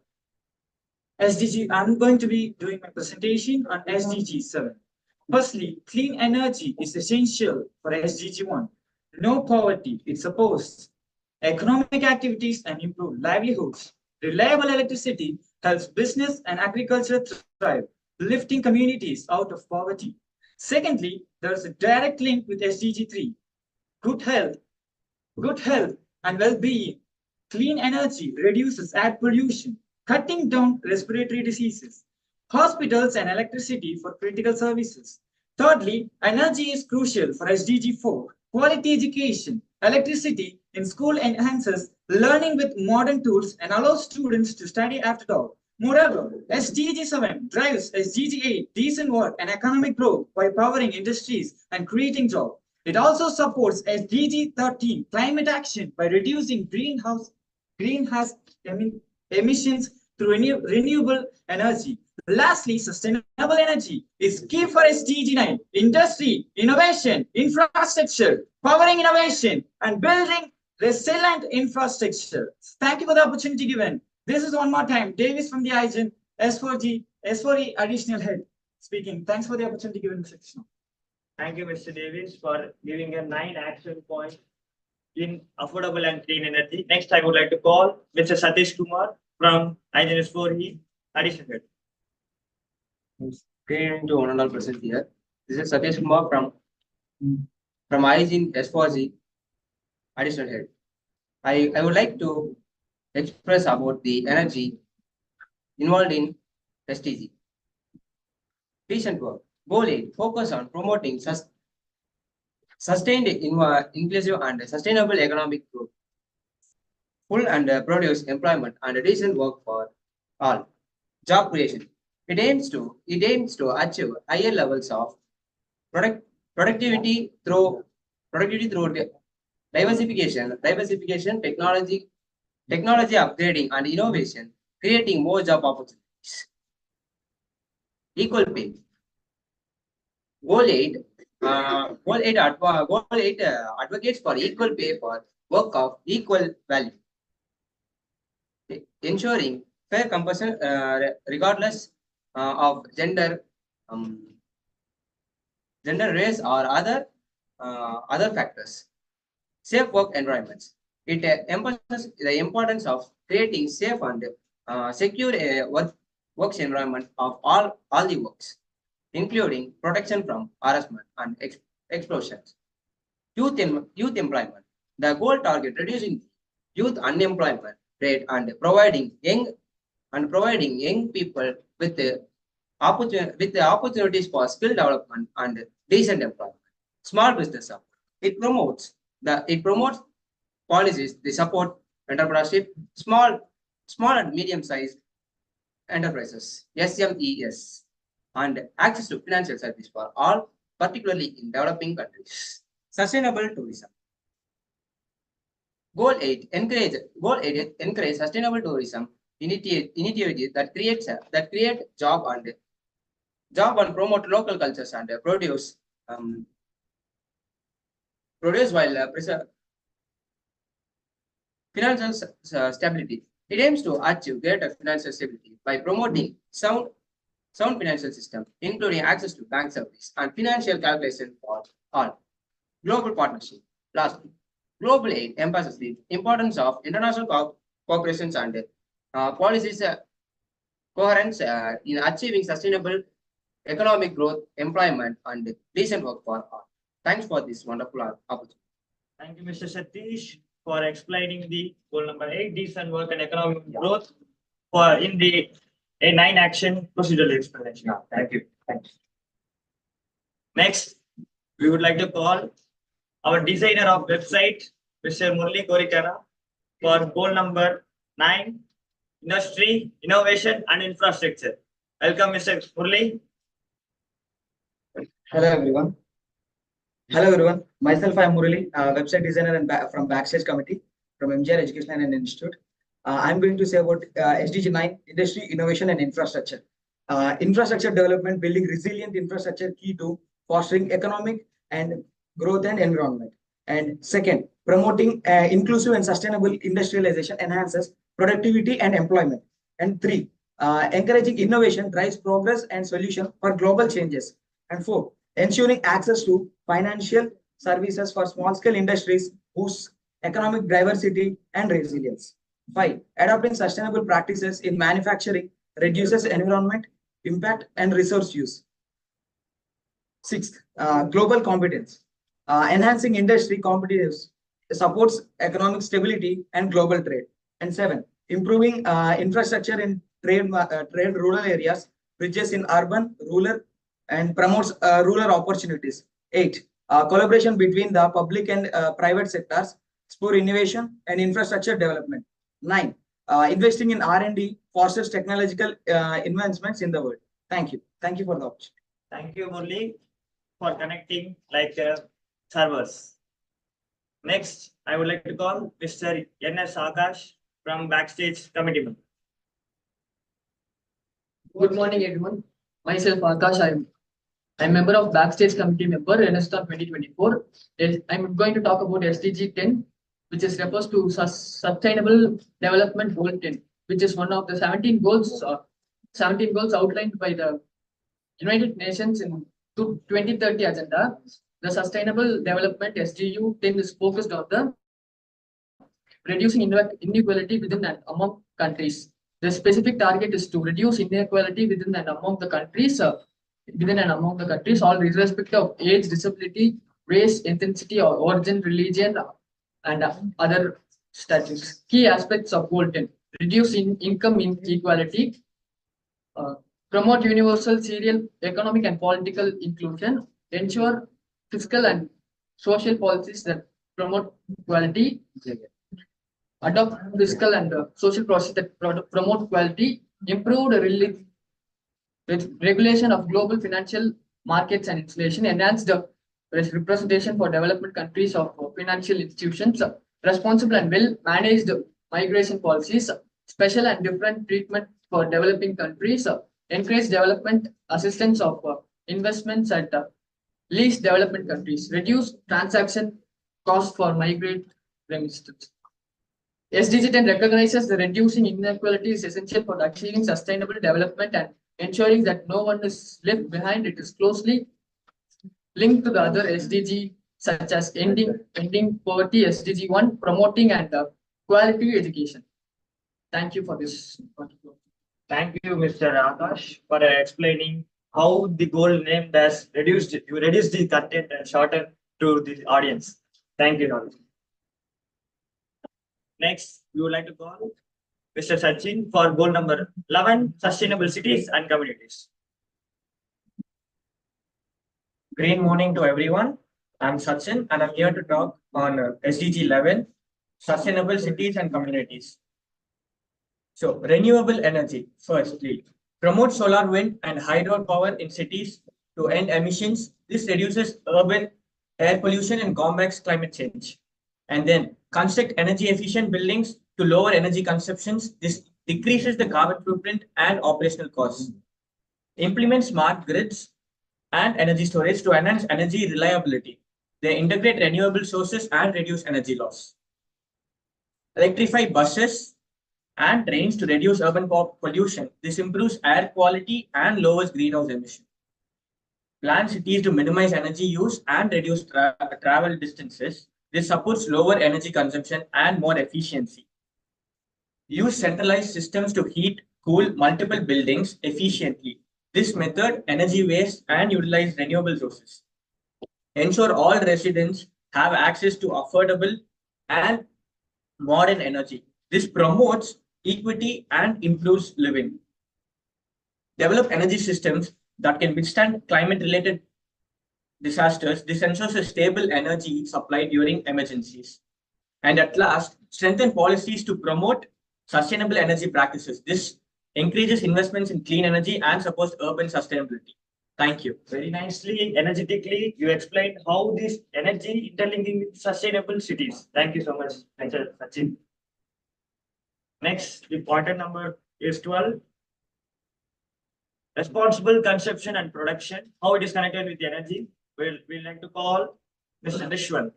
SDG, I'm going to be doing my presentation on SDG 7. Firstly, clean energy is essential for SDG 1. No poverty, it supports economic activities and improve livelihoods. Reliable electricity helps business and agriculture thrive, lifting communities out of poverty. Secondly, there is a direct link with SDG 3. Good health and well-being. Clean energy reduces air pollution, cutting down respiratory diseases, hospitals and electricity for critical services. Thirdly, energy is crucial for SDG 4. Quality education. Electricity in school enhances learning with modern tools and allows students to study after dark. Moreover, SDG 7 drives SDG 8, decent work and economic growth by powering industries and creating jobs. It also supports SDG 13, climate action, by reducing greenhouse emissions through renewable energy. Lastly, sustainable energy is key for SDG 9, industry, innovation, infrastructure, powering innovation, and building resilient infrastructure. Thank you for the opportunity given. This is one more time, Davis from the IGEN, S4E additional head speaking. Thanks for the opportunity given, Mr. Krishna. Thank you, Mr. Davis, for giving a 9 action points in affordable and clean energy. Next, I would like to call Mr. Satish Kumar from IGEN S4E additional head. Good evening to one and all present here. This is Satish Kumar from IGEN S4G additional head. I would like to express about the energy involved in SDG. Recent work. Goal 8. Focus on promoting sustained, inclusive and sustainable economic growth. Full and produce employment and decent work for all. Job creation. It aims to achieve higher levels of productivity through diversification, technology upgrading and innovation, creating more job opportunities. Equal pay. Goal 8 advocates for equal pay for work of equal value, ensuring fair compensation regardless of gender, race, or other factors. Safe work environments. It emphasizes the importance of creating safe and secure work environment of all the works, including protection from harassment and explosions. Youth employment. The goal target reducing youth unemployment rate and providing young people with the opportunities for skill development and decent employment. Small business support. It promotes policies that support entrepreneurship, small and medium-sized enterprises, SMEs, and access to financial service for all, particularly in developing countries. Sustainable tourism. Goal 8 encourage sustainable tourism initiatives that create job and promote local cultures and produce while preserve financial stability. It aims to achieve greater financial stability by promoting sound financial system, including access to bank service and financial calculation for all. Global partnership. Lastly, Global Aid emphasizes the importance of international cooperations and policies coherence in achieving sustainable economic growth, employment, and decent work for all. Thanks for this wonderful opportunity. Thank you, Mr. Satish, for explaining the goal number 8, decent work and economic growth, in the a 9 action procedural explanation. Thank you. Thanks. Next, we would like to call our designer of website, Mr. Murli Korikana, for goal number 9, industry, innovation, and infrastructure. Welcome, Mr. Murli. Hello everyone. Myself, I am Murali, website designer and from Backstage Committee from MGR Education and Institute. I'm going to say about SDG 9, industry, innovation, and infrastructure. Infrastructure development, building resilient infrastructure key to fostering economic and growth and environment. And second, promoting inclusive and sustainable industrialization enhances productivity and employment. And 3, encouraging innovation drives progress and solution for global changes. And 4, ensuring access to financial services for small-scale industries boosts economic diversity and resilience. 5, adopting sustainable practices in manufacturing reduces environment impact and resource use. 6, global competence. Enhancing industry competitiveness supports economic stability and global trade. And 7, improving infrastructure in trade rural areas, bridges in urban, rural, and promotes rural opportunities. 8, collaboration between the public and private sectors, spur innovation and infrastructure development. 9, investing in R&D fosters technological advancements in the world. Thank you. Thank you for the opportunity. Thank you, Murli, for connecting servers. Next, I would like to call Mr. N.S. Akash from Backstage Committee member. Good morning, everyone. Myself, Akash. I'm a member of Backstage Committee member, ENERGATHON 2024. I'm going to talk about SDG 10, which is refers to Sustainable Development Goal 10, which is one of the 17 goals outlined by the United Nations in 2030 agenda. The Sustainable Development SDU 10 is focused on the reducing inequality within and among countries. The specific target is to reduce inequality within and among the countries, all irrespective of age, disability, race, ethnicity, or origin, religion, and other statistics. Key aspects of Goal 10: reduce income inequality, promote universal serial economic and political inclusion, ensure fiscal and social policies that promote equality, adopt fiscal and social processes that promote equality, improve the regulation of global financial markets and inflation, enhance the representation for development countries of financial institutions, responsible and well managed migration policies, special and different treatment for developing countries, encourage development assistance of investments at least development countries, reduce transaction costs for migrant remittances. SDG 10 recognizes the reducing inequality is essential for achieving sustainable development and ensuring that no one is left behind. It is closely linked to the other SDG such as ending poverty, SDG 1, promoting and quality education. Thank you for this. Thank you, Mr. Akash, for explaining how the goal named as reduced the content and shortened to the audience. Thank you, Naveen. Next, we would like to call Mr. Sachin for goal number 11, sustainable cities and communities. Great morning to everyone. I'm Sachin and I'm here to talk on SDG 11, sustainable cities and communities. So, renewable energy, firstly, promote solar, wind, and hydropower in cities to end emissions. This reduces urban air pollution and combats climate change. And then construct energy efficient buildings to lower energy consumptions. This decreases the carbon footprint and operational costs. Implement smart grids and energy storage to enhance energy reliability. They integrate renewable sources and reduce energy loss. Electrify buses and trains to reduce urban pollution. This improves air quality and lowers greenhouse emissions. Plan cities to minimize energy use and reduce travel distances. This supports lower energy consumption and more efficiency. Use centralized systems to heat, cool multiple buildings efficiently. This method energy waste and utilize renewable sources. Ensure all residents have access to affordable and modern energy. This promotes equity and improves living. Develop energy systems that can withstand climate-related disasters. This ensures a stable energy supply during emergencies. And at last, strengthen policies to promote sustainable energy practices. This encourages investments in clean energy and supports urban sustainability. Thank you. Very nicely, energetically, you explained how this energy interlinking with sustainable cities. Thank you so much, Mr. Sachin. Next, the point number is 12. Responsible consumption and production, how it is connected with the energy. We'll like to call Mr. Rishwan,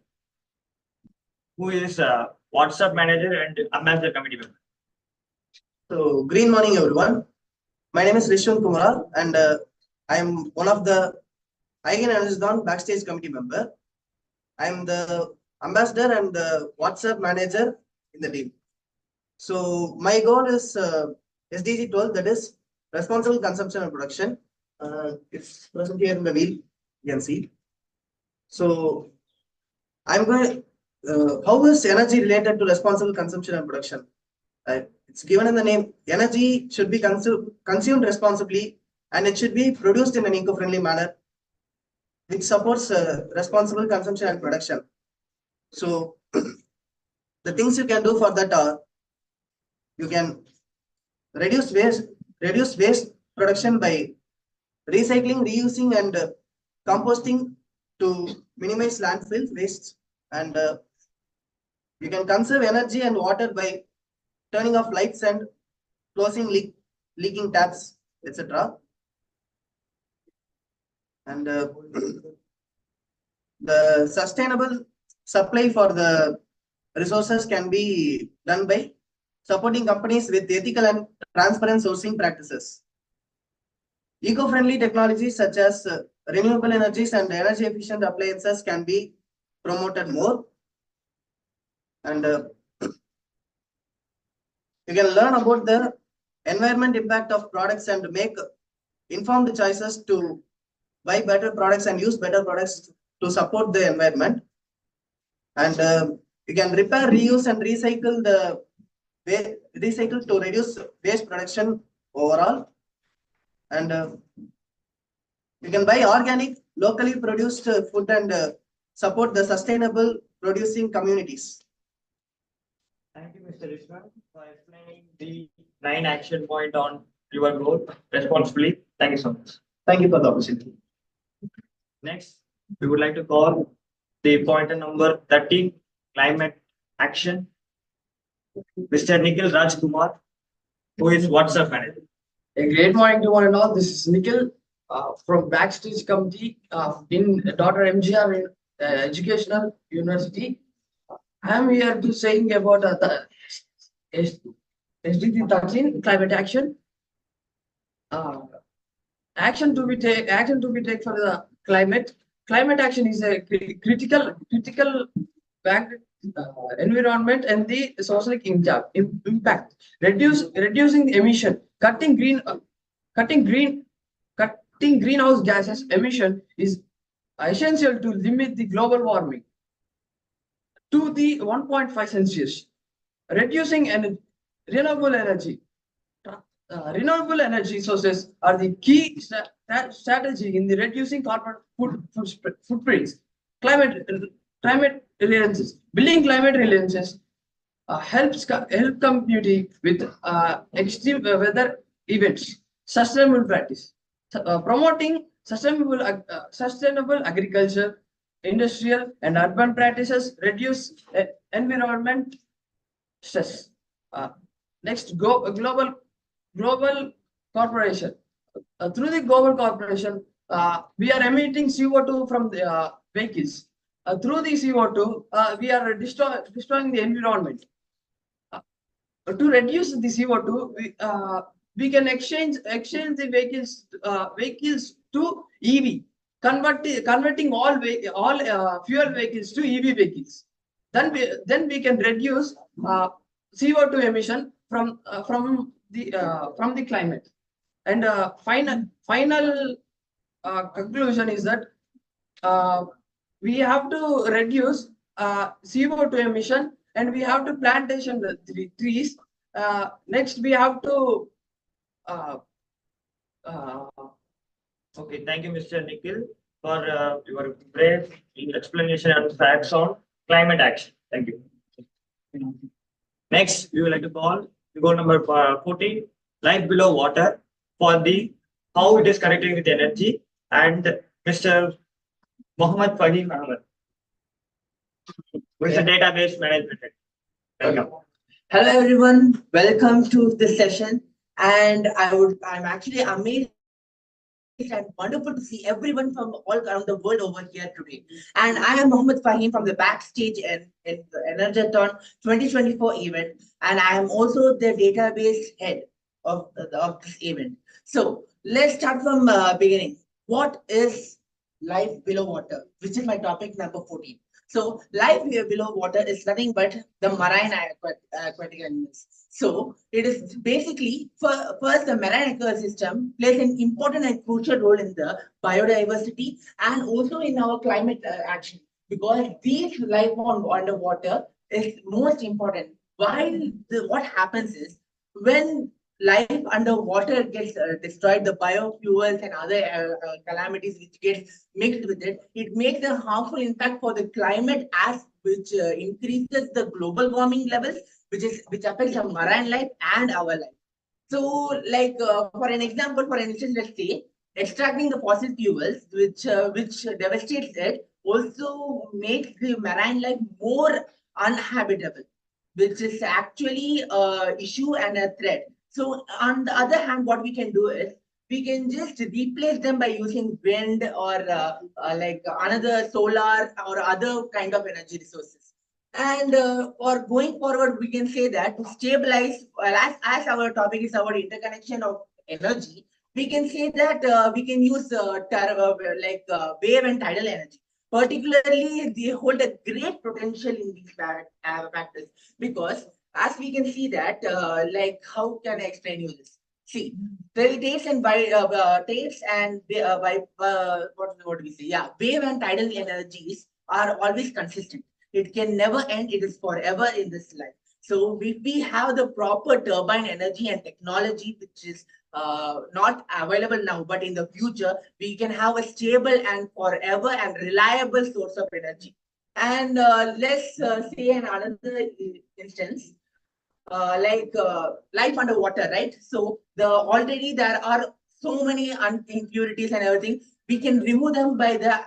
who is a WhatsApp manager and ambassador committee member. So, green morning, everyone. My name is Rishwan Kumar, and I am one of the IGEN ENERGATHON backstage committee member. I am the ambassador and the WhatsApp manager in the team. So, my goal is SDG 12, that is responsible consumption and production. It's present here in the wheel, you can see. So, I'm going. How is energy related to responsible consumption and production? It's given in the name. Energy should be consumed responsibly, and it should be produced in an eco-friendly manner, which supports responsible consumption and production. So, the things you can do for that are, you can reduce waste production by recycling, reusing, and composting to minimize landfill waste. And you can conserve energy and water by turning off lights and closing leaking taps, etc. And the sustainable supply for the resources can be done by supporting companies with ethical and transparent sourcing practices. Eco-friendly technologies such as renewable energies and energy efficient appliances can be promoted more. And you can learn about the environment impact of products and make informed choices to buy better products and use better products to support the environment. And you can repair, reuse, and recycle to reduce waste production overall. And you can buy organic, locally produced food and support the sustainable producing communities. Thank you, Mr. Ishwan, for explaining the 9 action point on your growth responsibly. Thank you so much. Thank you for the opportunity. Next, we would like to call the pointer number 13, climate action. Mr. Nikhil Rajkumar, who is WhatsApp manager. A great morning to one and all. This is Nikhil from Backstage Committee in Dr. MGR in Educational University. I am here to saying about the SDG 13 climate action. Action to be take for the climate. Climate action is a critical environment and the social impact. Reducing emission, cutting greenhouse gases emission is essential to limit the global warming to the 1.5 Celsius. Reducing renewable energy. Renewable energy sources are the key strategy in the reducing carbon footprints. Climate reliances. Building climate reliances help community with extreme weather events. Sustainable practice. Promoting sustainable agriculture, industrial and urban practices reduce environment stress. Next, global corporation. Through the global corporation, we are emitting CO2 from the vehicles. Through the CO2, we are destroying the environment. To reduce the CO2, we can exchange the vehicles to EV, converting all fuel vehicles to EV vehicles. Then we can reduce CO2 emission from the climate. And final conclusion is that we have to reduce CO2 emission and we have to plantation the trees. Next, we have to Okay, thank you, Mr. Nikhil, for your brave explanation and facts on climate action. Thank you. Next, we would like to call number 14, life below water, for the how it is connecting with energy, and Mr. Mohammed Fahim Ahmed, who is a database management. Welcome. Hello everyone, welcome to this session, and I'm actually amazed and wonderful to see everyone from all around the world over here today. And I am Mohammed Fahim from the Backstage in the ENERGATHON 2024 event, and I am also the database head of this event. So let's start from beginning. What is life below water, which is my topic number 14. So life below water is nothing but the marine aquatic animals. So it is basically, first, the marine ecosystem plays an important and crucial role in the biodiversity and also in our climate action, because these life underwater is most important. What happens is, when life underwater gets destroyed, the biofuels and other calamities which get mixed with it, it makes a harmful impact for the climate, which increases the global warming levels, which affects our marine life and our life. So, like for instance, let's say extracting the fossil fuels, which devastates it, also makes the marine life more uninhabitable, which is actually a issue and a threat. So on the other hand, what we can do is we can just replace them by using wind or like another solar or other kind of energy resources. And or going forward, we can say that to stabilize, as our topic is about interconnection of energy, we can say that we can use wave and tidal energy. Particularly, they hold a great potential in these factors, because as we can see that, how can I explain you this? See, tails and tails and what do we say? Yeah, wave and tidal energies are always consistent. It can never end. It is forever in this life. So if we have the proper turbine energy and technology, which is not available now, but in the future, we can have a stable and forever and reliable source of energy. And let's say another instance, life underwater, right? So already there are so many impurities and everything. We can remove them by the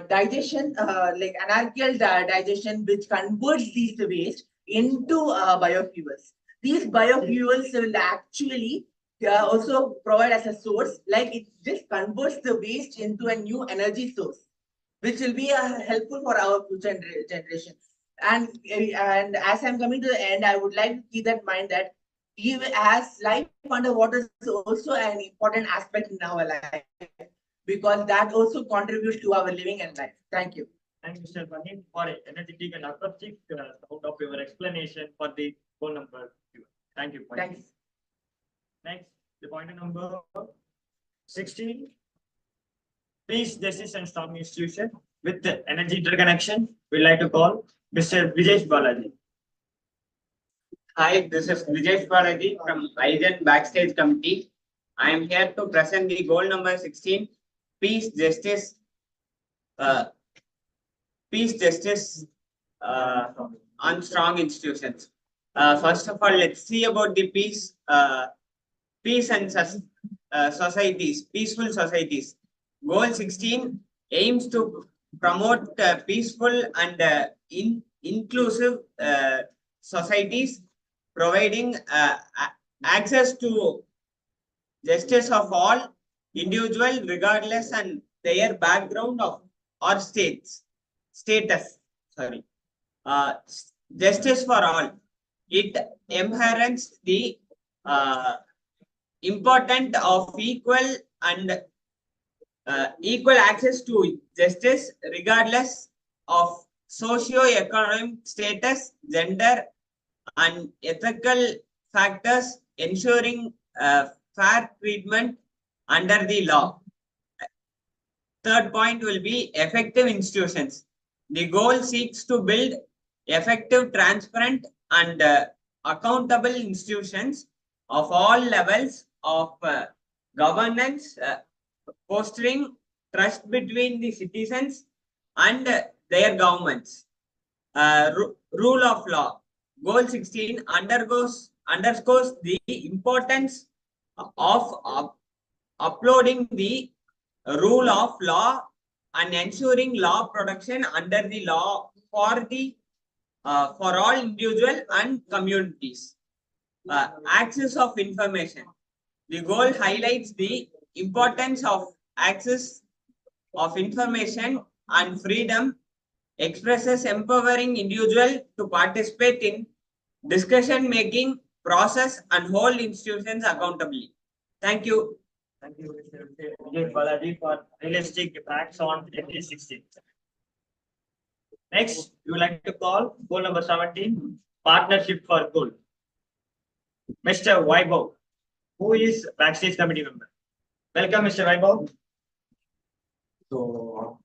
digestion, like anarchical digestion, which converts these waste into biofuels. These biofuels will actually also provide as a source, like it just converts the waste into a new energy source, which will be helpful for our future generation. And as I'm coming to the end, I would like to keep that in mind that even as life underwater is also an important aspect in our life, because that also contributes to our living and life. Thank you. Thank you, Mr. Panin, for energetic and acoustic sound of your explanation for the phone number. Thank you. Thanks. Next, the point number 16. Peace, justice, and strong institution with the energy interconnection. We'd like to call Mr. Vijesh Balaji. Hi, this is Vijesh Balaji from IGEN Backstage Committee. I am here to present the goal number 16, peace, justice, on strong institutions. First of all, let's see about the peace and societies, peaceful societies. Goal 16 aims to promote peaceful and inclusive societies, providing access to justice of all individual regardless and their background of or status. Justice for all. It inherits the importance of equal access to justice regardless of socio-economic status, gender, and ethical factors, ensuring fair treatment under the law. Third point will be effective institutions. The goal seeks to build effective, transparent, and accountable institutions of all levels of governance, fostering trust between the citizens and their governments. Rule of law. Goal 16 underscores the importance of uploading the rule of law and ensuring law protection under the law for all individuals and communities. Access of information. The goal highlights the importance of access of information and freedom, expresses empowering individuals to participate in discussion-making process and hold institutions accountably. Thank you. Thank you, Mr. Vijay Balaji, for realistic facts on NT 16. Next, we would like to call goal number 17, partnership for good. Mr. Vaibhav, who is Backstage Committee member. Welcome, Mr. Vaibhav. So,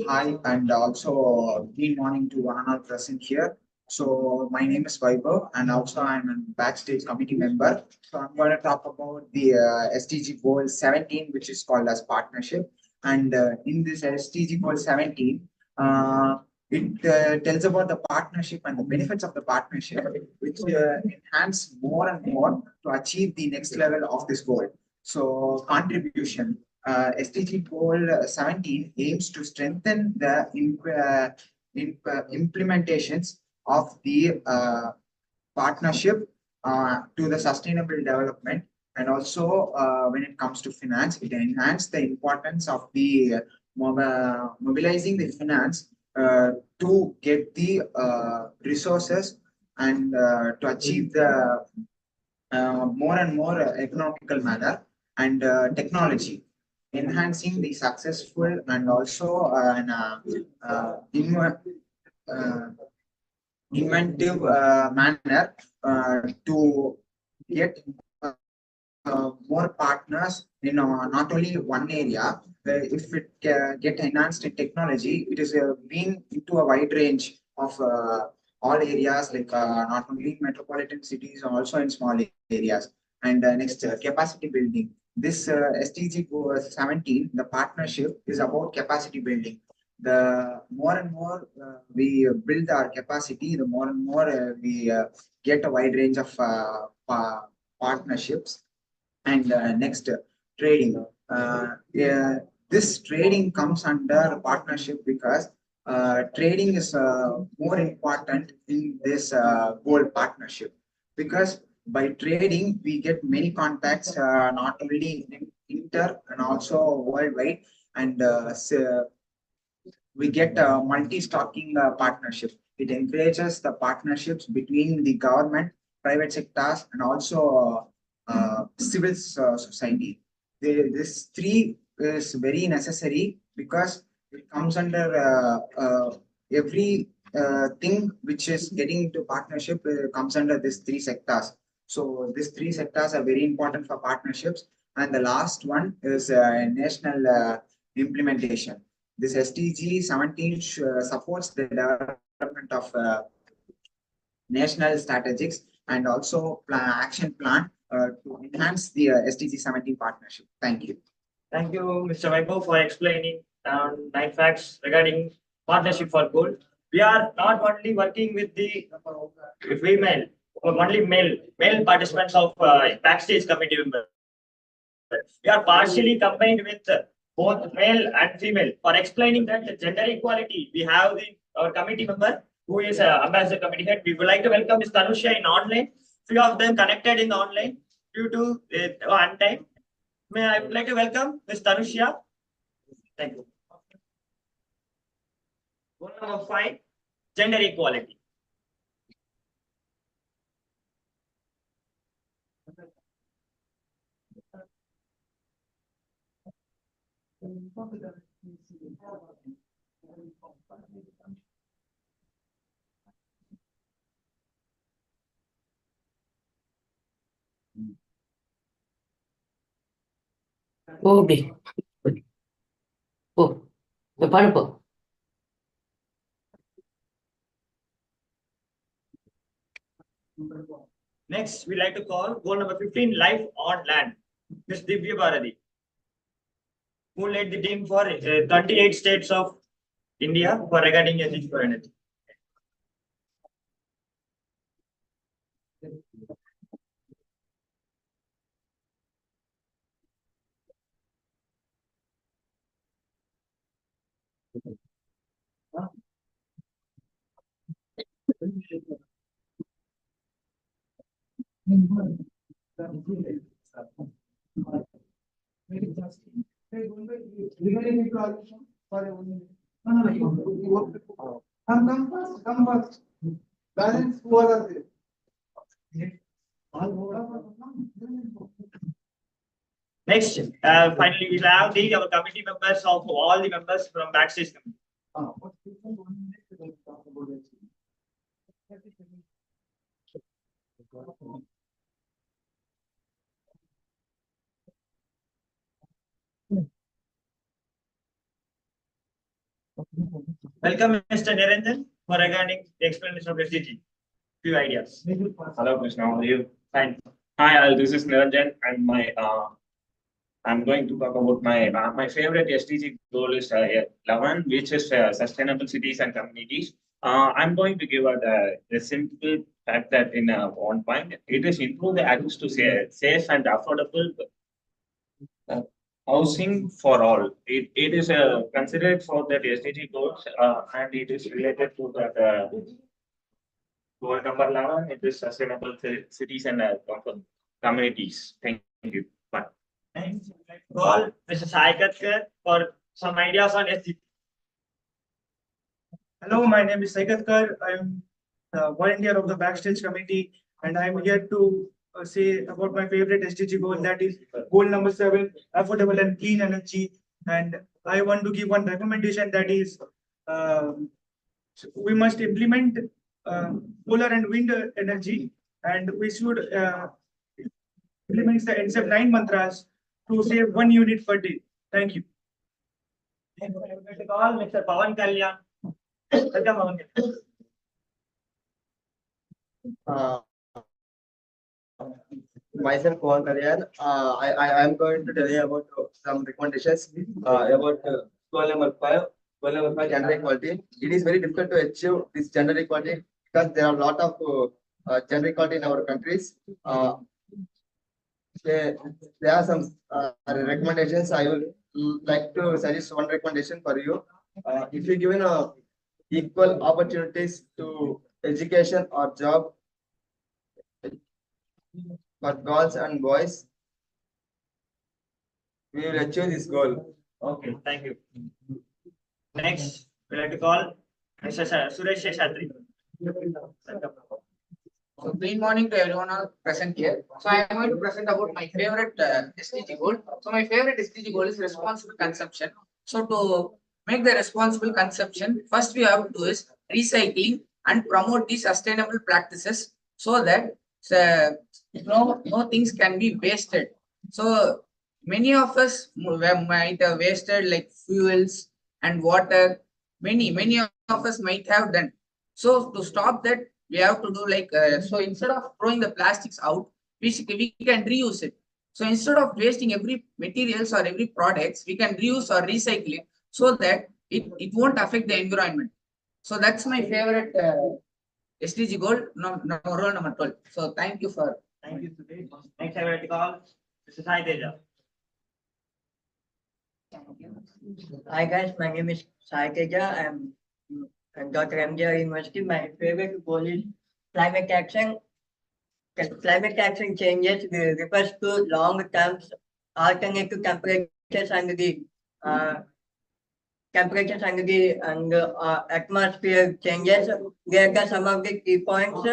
hi, and also good morning to one and all present here. So, my name is Vaibhav, and also I'm a Backstage Committee member. So, I'm going to talk about the SDG Goal 17, which is called as partnership. And in this SDG Goal 17, it tells about the partnership and the benefits of the partnership, which enhance more and more to achieve the next level of this goal. So, contribution. SDG Goal 17 aims to strengthen the implementations of the partnership to the sustainable development, and also when it comes to finance, it enhances the importance of the mobilizing the finance to get the resources and to achieve the more and more economical manner and technology, enhancing the successful and also inventive manner to get more partners in not only one area. If it get enhanced in technology, it is being into a wide range of all areas, like not only metropolitan cities, also in small areas. And next, capacity building. This SDG 17, the partnership is about capacity building. The more and more we build our capacity, the more and more we get a wide range of partnerships. And next, trading. Yeah, this trading comes under partnership because trading is more important in this gold partnership, because by trading we get many contacts, not only in inter and also worldwide, and we get a multi-stocking partnership. It encourages the partnerships between the government, private sectors, and also civil society. This three is very necessary because it comes under every thing which is getting into partnership comes under these three sectors. So these three sectors are very important for partnerships. And the last one is national implementation. This SDG 17 supports the development of national strategics and also action plan to enhance the SDG 17 partnership. Thank you. Thank you, Mr. Vaibhav, for explaining 9 facts regarding partnership for gold. We are not only working with the female, only male participants of backstage committee members. We are partially combined with both male and female. For explaining that the gender equality, we have our committee member who is ambassador committee head. We would like to welcome Ms. Tanusha in online. Few of them connected in online due to time. I would like to welcome Ms. Tanusha. Thank you. Goal number 5, gender equality. Next, we like to call goal number 15, life on land. Ms. Divya Bharati, who led the team for 38 states of India for regarding energy for energy. Come first. Balance who are there? Next, finally, we have our committee members of all the members from backstage committee. Welcome, Mr. Niranjan, for regarding the explanation of SDG. Few ideas. Hello, Krishna. How are you? Fine. Hi, this is Niranjan, and I'm going to talk about my favorite SDG goal is 11, which is sustainable cities and communities. I'm going to give a simple fact that in one point, it is improve the access to safe and affordable housing for all. It is considered for that SDG goals, and it is related to that goal number 11. It is sustainable cities and communities. Thank you. Bye. Thanks. Call Mr. Sai Katkar for some ideas on SDG. Hello, my name is Saikatkar. I'm the volunteer of the Backstage Committee, and I'm here to say about my favorite SDG goal, that is goal number 7, affordable and clean energy. And I want to give one recommendation, that is we must implement solar and wind energy, and we should implement the NSEP 9 mantras to save 1 unit per day. Thank you. Call Mr. Pawan Kalyan. Welcome, Pawan Kalyan. Myself, Pawan Kalyan. I am going to tell you about some recommendations about goal number 5. Goal number 5, gender equality. It is very difficult to achieve this gender equality because there are a lot of gender equality in our countries. There are some recommendations. I will like to suggest one recommendation for you. If you given equal opportunities to education or job for girls and boys, we will achieve this goal. Okay, thank you. Next, we like to call Mr. Suresh Shetty. So good morning to everyone present here. So I am going to present about my favorite SDG goal. So my favorite SDG goal is responsible consumption. So to make the responsible consumption, first we have to do is recycling and promote the sustainable practices so that no things can be wasted. So many of us might have wasted like fuels and water. Many of us might have done. So to stop that, we have to do like so instead of throwing the plastics out, we can reuse it. So instead of wasting every materials or every products, we can reuse or recycle it so that it won't affect the environment. So that's my favorite SDG goal, role number 12. So thank you for. Thank you, Suresh. Next, I will call Mr. Sai Teja. Hi guys, my name is Sai Teja. I'm Dr. MGR University. My favorite goal is climate action. Climate action changes refers to long-term alternative temperatures under the atmosphere changes. There are some of the key points.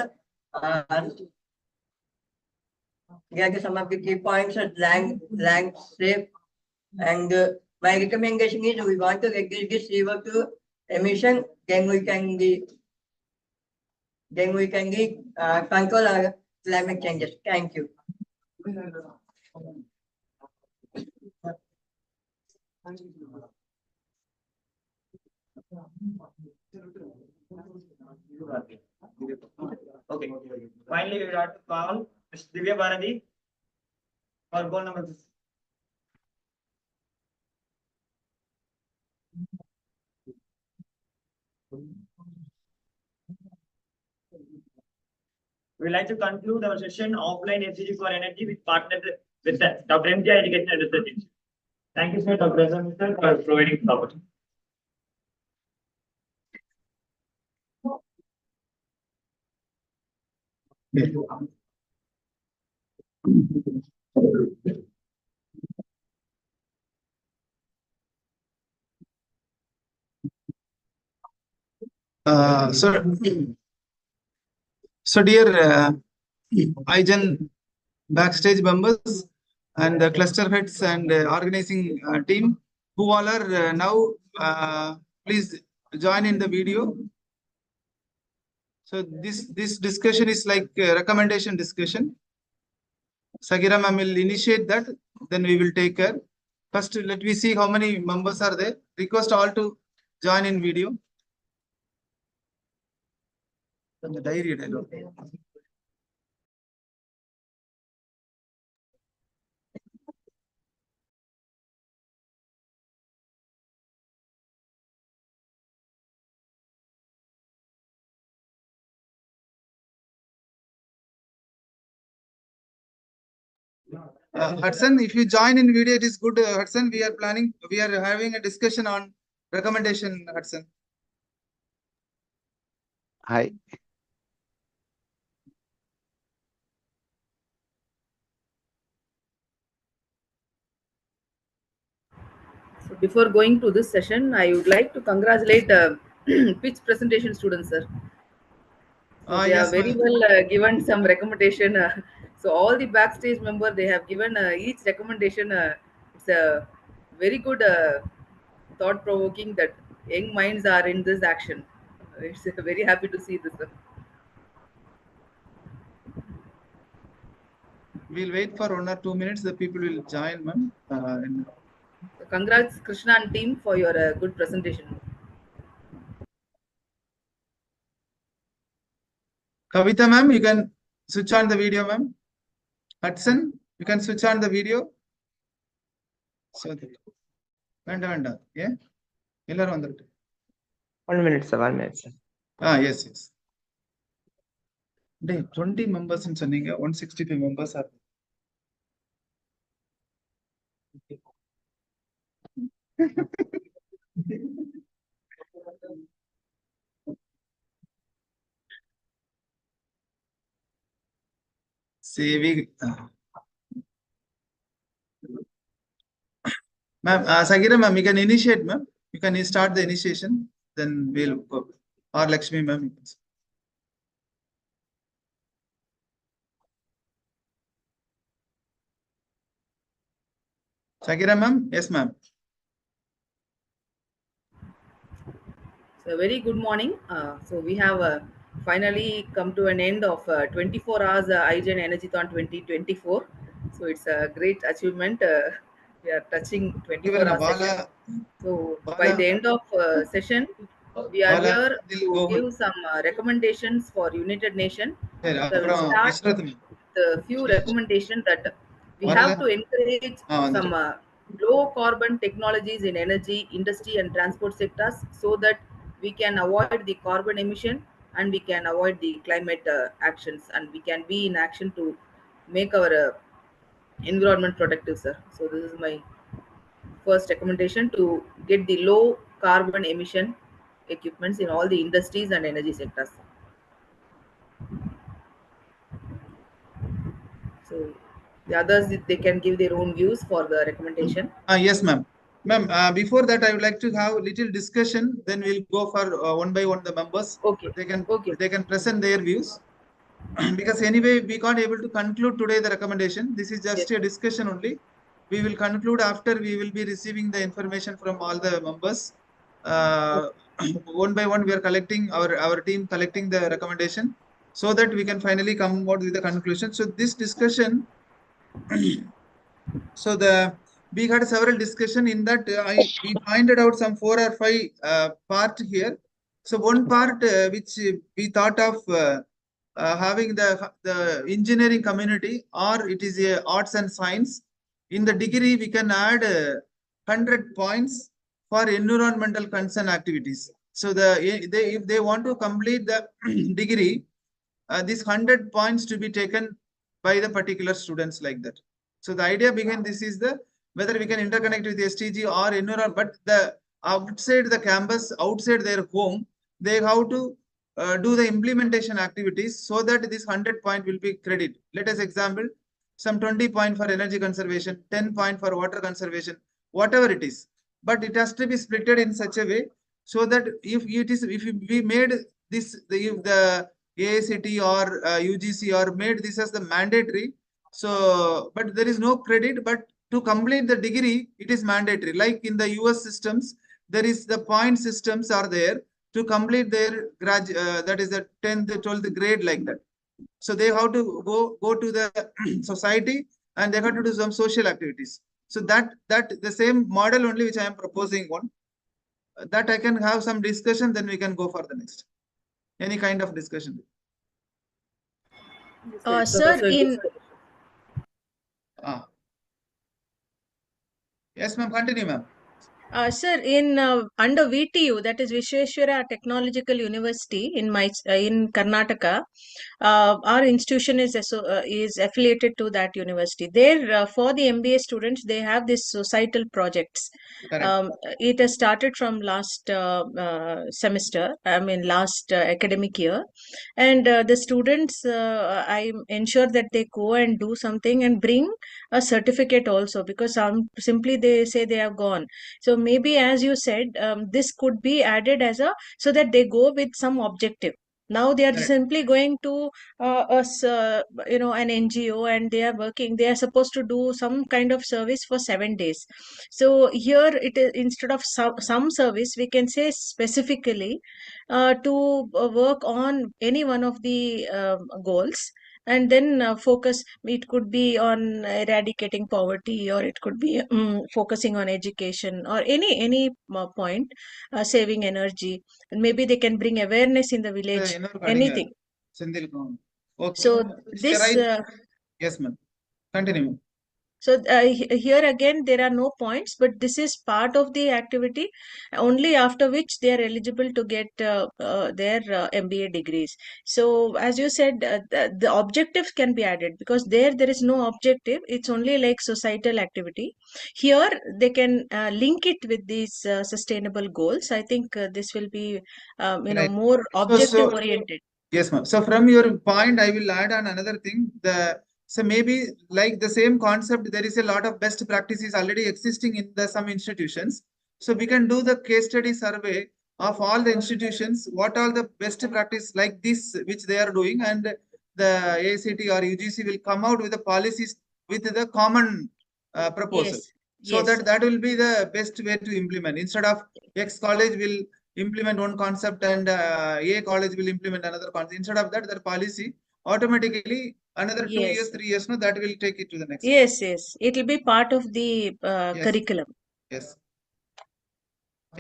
Landscape, and my recommendation is we want to reduce this CO2 emission, then we can control our climate changes. Thank you. Okay. Finally, we have to call Ms. Divya Bharati for goal number 6. We like to conclude our session offline SDG for energy with partner with the Dr. MGI Education and Research Institute. Thank you, sir, Dr. Mr. for providing the opportunity. So dear IGEN backstage members and the cluster heads and organizing team, who all are now, please join in the video. So this discussion is like recommendation discussion. Sagira ma'am will initiate that, then we will take care. First, let me see how many members are there. Request all to join in video. The diary dialogue. Hudson, if you join in video, it is good. Hudson, we are having a discussion on recommendation, Hudson. Hi. So before going to this session, I would like to congratulate pitch presentation students, sir. So they are Yes, very ma'am. well given some recommendation. So all the backstage member they have given each recommendation. It's a very good thought provoking that young minds are in this action. It's very happy to see this. Sir. We'll wait for 1 or 2 minutes. The people will join, ma'am. So congrats, Krishna and team, for your good presentation. Kavita, ma'am, you can switch on the video, ma'am. Hudson, you can switch on the video. So, Vanda, yeah? 1 minute, sir. 1 minute, sir. Yes. 20 members in Chandiga, 165 members are. See, ma'am, Sagira, ma'am, you can initiate, ma'am. You can start the initiation, then we'll go. Or Lakshmi, ma'am. Sagira, ma'am? Yes, ma'am. So very good morning. So we have finally come to an end of 24 hours IGEN ENERGATHON 2024. So it's a great achievement. We are touching 24 hour session. So by the end of session, we are here to give some recommendations for United Nations. So we'll start with a few recommendations that we have to encourage some low carbon technologies in energy, industry and transport sectors so that we can avoid the carbon emission and we can avoid the climate actions and we can be in action to make our environment protective, sir. So this is my first recommendation to get the low carbon emission equipments in all the industries and energy sectors. So the others, they can give their own views for the recommendation. Yes, ma'am. Ma'am, before that, I would like to have a little discussion. Then we'll go for one by one the members. Okay. They can present their views. Because anyway, we can't able to conclude today the recommendation. This is just a discussion only. We will conclude after we will be receiving the information from all the members. One by one, we are collecting our team collecting the recommendation so that we can finally come out with the conclusion. So this discussion, we had several discussion in that we pointed out some 4 or 5 part here. So one part which we thought of having the engineering community or it is a arts and science. In the degree, we can add 100 points for environmental concern activities. So if they want to complete the degree, this 100 points to be taken by the particular students like that. So the idea behind this is whether we can interconnect with STG or environment, but the outside the campus, outside their home, they have to do the implementation activities so that this 100 point will be credit. Let us example some 20 point for energy conservation, 10 point for water conservation, whatever it is. But it has to be splitted in such a way so that if we made this, if the AICT or UGC or made this as the mandatory, so but there is no credit, but to complete the degree, it is mandatory. Like in the US systems, there is the point systems are there to complete their that is the 10th, 12th grade like that. So they have to go to the society and they have to do some social activities. So that the same model only which I am proposing one, that I can have some discussion, then we can go for the next. Any kind of discussion. Sir, in yes, ma'am. Continue, ma'am. Sir, in under VTU, that is Visvesvaraya Technological University in Karnataka, our institution is affiliated to that university. There, for the MBA students, they have these societal projects. It has started from last semester, last academic year, and the students, I ensure that they go and do something and bring a certificate also, because simply they say they have gone. So maybe as you said, this could be added as a, so that they go with some objective. Now they are Correct. simply going to an NGO, and they are working. They are supposed to do some kind of service for 7 days. So here it is, instead of some service, we can say specifically to work on any one of the goals, and then focus. It could be on eradicating poverty, or it could be focusing on education, or any point, saving energy, and maybe they can bring awareness in the village, anything. Okay. So You're this right. Yes, ma'am. Continue, ma'am. so here again there are no points, but this is part of the activity, only after which they are eligible to get their MBA degrees. So as you said, the objectives can be added, because there is no objective. It's only like societal activity. Here they can link it with these sustainable goals. I think this will be Right. more objective oriented. Yes, ma'am. So from your point, I will add on another thing. So maybe like the same concept, there is a lot of best practices already existing in some institutions. So we can do the case study survey of all the institutions, what all the best practice like this, which they are doing, and the ACT or UGC will come out with the policies with the common proposal. Yes. So Yes. that will be the best way to implement. Instead of X college will implement one concept and A college will implement another concept. Instead of that, their policy automatically another 2 years, 3 years, no, that will take it to the next. Yes, yes. It will be part of the Yes. curriculum. Yes.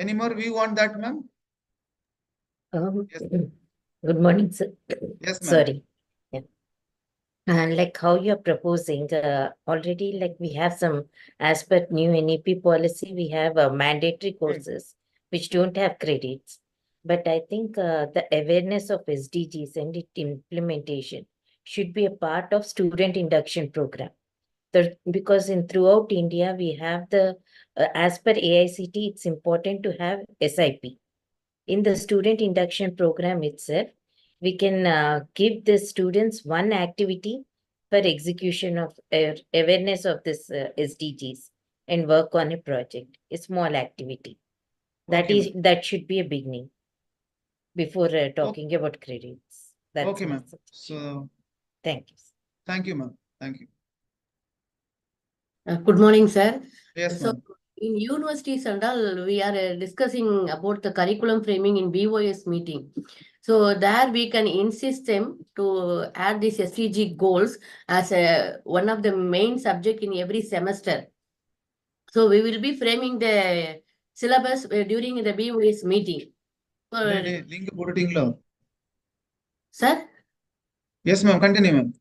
Any more view on that, ma'am? Yes. Good morning, sir. Yes, ma'am. Sorry. Yeah. And like how you're proposing, already like we have some, as per new NEP policy, we have mandatory courses which don't have credits. But I think the awareness of SDGs and its implementation should be a part of student induction program. Because throughout India, we have as per AICT, it's important to have SIP. In the student induction program itself, we can give the students one activity for execution of awareness of this SDGs and work on a project, a small activity. That should be a beginning before talking about credits. That's Okay, my ma'am. suggestion. So Thank you. thank you, ma'am. Thank you. Good morning, sir. Yes, So ma'am. in universities and all, we are discussing about the curriculum framing in BOS meeting. So there we can insist them to add these SDG goals as one of the main subject in every semester. So we will be framing the syllabus during the BOS meeting. Link putting. Sir? Yes, ma'am. Continue, ma'am.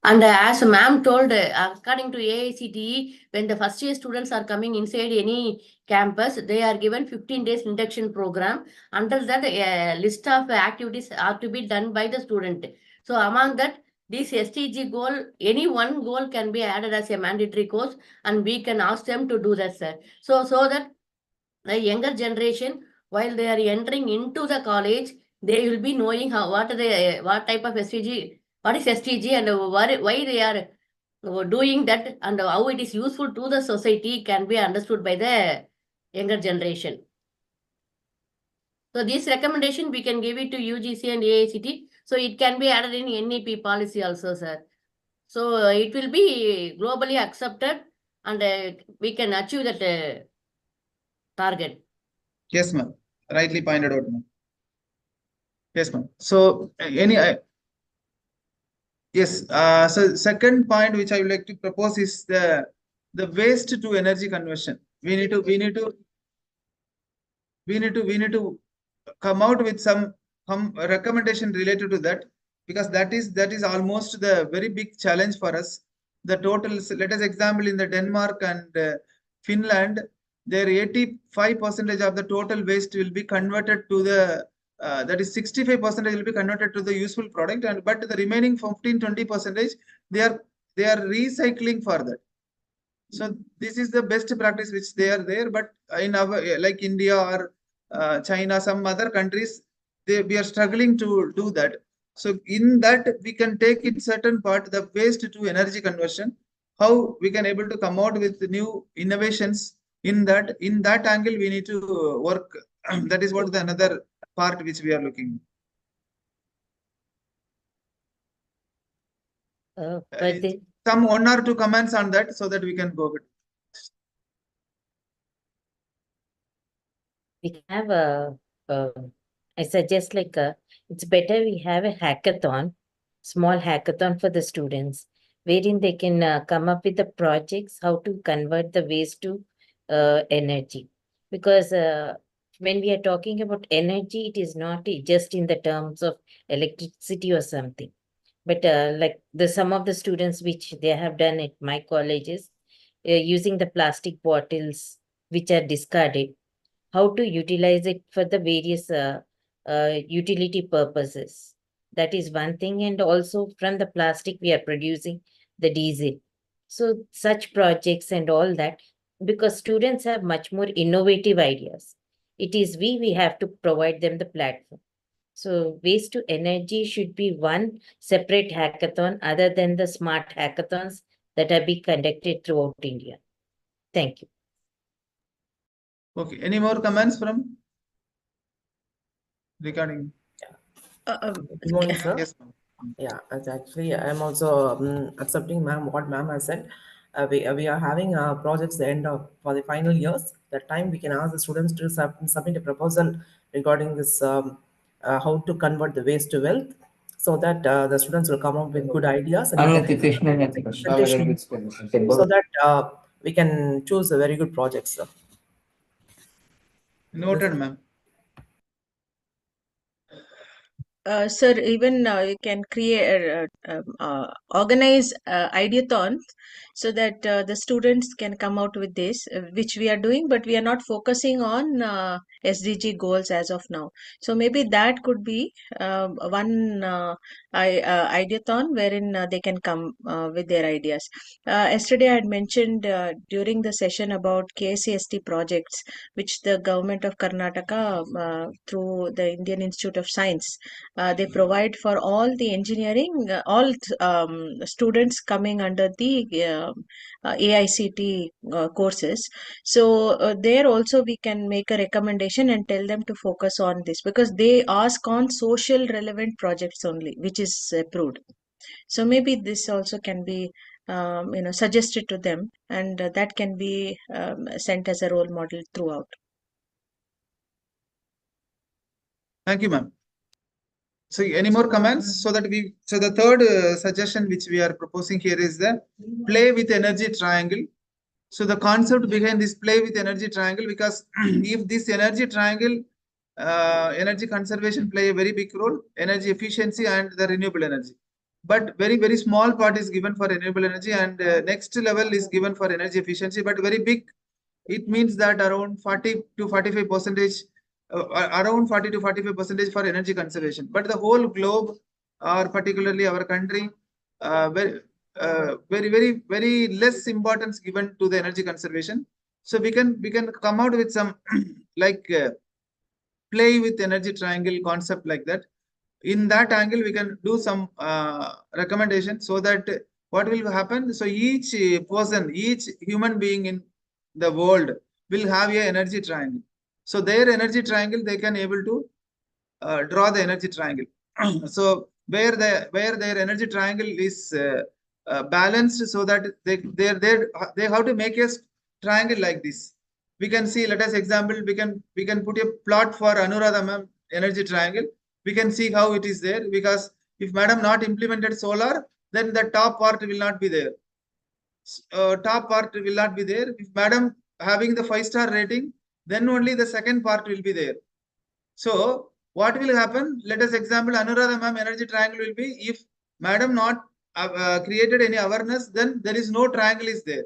And as ma'am told, according to AICTE, when the first year students are coming inside any campus, they are given 15 days induction program. Until that, a list of activities are to be done by the student. So among that, this SDG goal, any one goal can be added as a mandatory course, and we can ask them to do that, sir. So that the younger generation, while they are entering into the college, they will be knowing what type of SDG, what is SDG, and why they are doing that, and how it is useful to the society can be understood by the younger generation. So this recommendation we can give it to UGC and AICT. So it can be added in NEP policy also, sir. So it will be globally accepted, and we can achieve that target. Yes, ma'am. Rightly pointed out, ma'am. Yes, ma'am. So yes. So second point which I would like to propose is the waste to energy conversion. We need to come out with some recommendation related to that, because that is almost the very big challenge for us. The total, let us example in the Denmark and Finland, their 85% of the total waste will be converted to the that is 65% will be converted to the useful product, and but the remaining 15-20% they are recycling for that. So this is the best practice which they are there, but in our like India or China, some other countries, we are struggling to do that. So in that we can take in certain part the waste to energy conversion, how we can able to come out with new innovations In that angle, we need to work. That is what the another part which we are looking. Some 1 or 2 comments on that so that we can go with. We have I suggest it's better we have a hackathon, small hackathon for the students, wherein they can come up with the projects, how to convert the waste to energy. Because when we are talking about energy, it is not just in the terms of electricity or something. But some of the students which they have done at my colleges, using the plastic bottles which are discarded, how to utilize it for the various utility purposes. That is one thing. And also from the plastic, we are producing the diesel. So such projects and all that, because students have much more innovative ideas. It is we have to provide them the platform. So waste to energy should be one separate hackathon other than the smart hackathons that are being conducted throughout India. Thank you. Okay, any more comments from regarding? Good morning, sir. Yes. Yeah, it's actually, I'm also accepting what ma'am has said. We are having projects the end of for the final years. That time we can ask the students to submit a proposal regarding this how to convert the waste to wealth, so that the students will come up with good ideas and so that we can choose a very good project, sir. Noted, ma'am. Sir, even you can create organize ideathons so that the students can come out with this, which we are doing, but we are not focusing on SDG goals as of now. So maybe that could be one ideathon wherein they can come with their ideas. Yesterday I had mentioned during the session about KCST projects, which the government of Karnataka through the Indian Institute of Science, they provide for all the engineering, all students coming under the AICT courses. So there also we can make a recommendation and tell them to focus on this, because they ask on social relevant projects only, which is approved. So maybe this also can be suggested to them, and that can be sent as a role model throughout. Thank you, ma'am. So any more comments? So that the third suggestion which we are proposing here is the play with energy triangle. So the concept behind this play with energy triangle, because if this energy triangle, energy conservation play a very big role, energy efficiency and the renewable energy. But very, very small part is given for renewable energy, and next level is given for energy efficiency, but very big. It means that around 40 to 45%, around 40 to 45% for energy conservation. But the whole globe, or particularly our country, very less importance given to the energy conservation. So we can come out with some play with energy triangle concept like that. In that angle, we can do some recommendation, so that what will happen. So each person, each human being in the world will have a energy triangle. So their energy triangle, they can able to draw the energy triangle. So where their energy triangle is balanced, so that they have to make a triangle like this. We can see, let us example, we can put a plot for Anuradha ma'am energy triangle. We can see how it is there, because if madam not implemented solar, then the top part will not be there. Top part will not be there. If madam having the 5-star rating, then only the second part will be there. So what will happen? Let us example Anuradha ma'am energy triangle will be, if madam not created any awareness, then there is no triangle is there.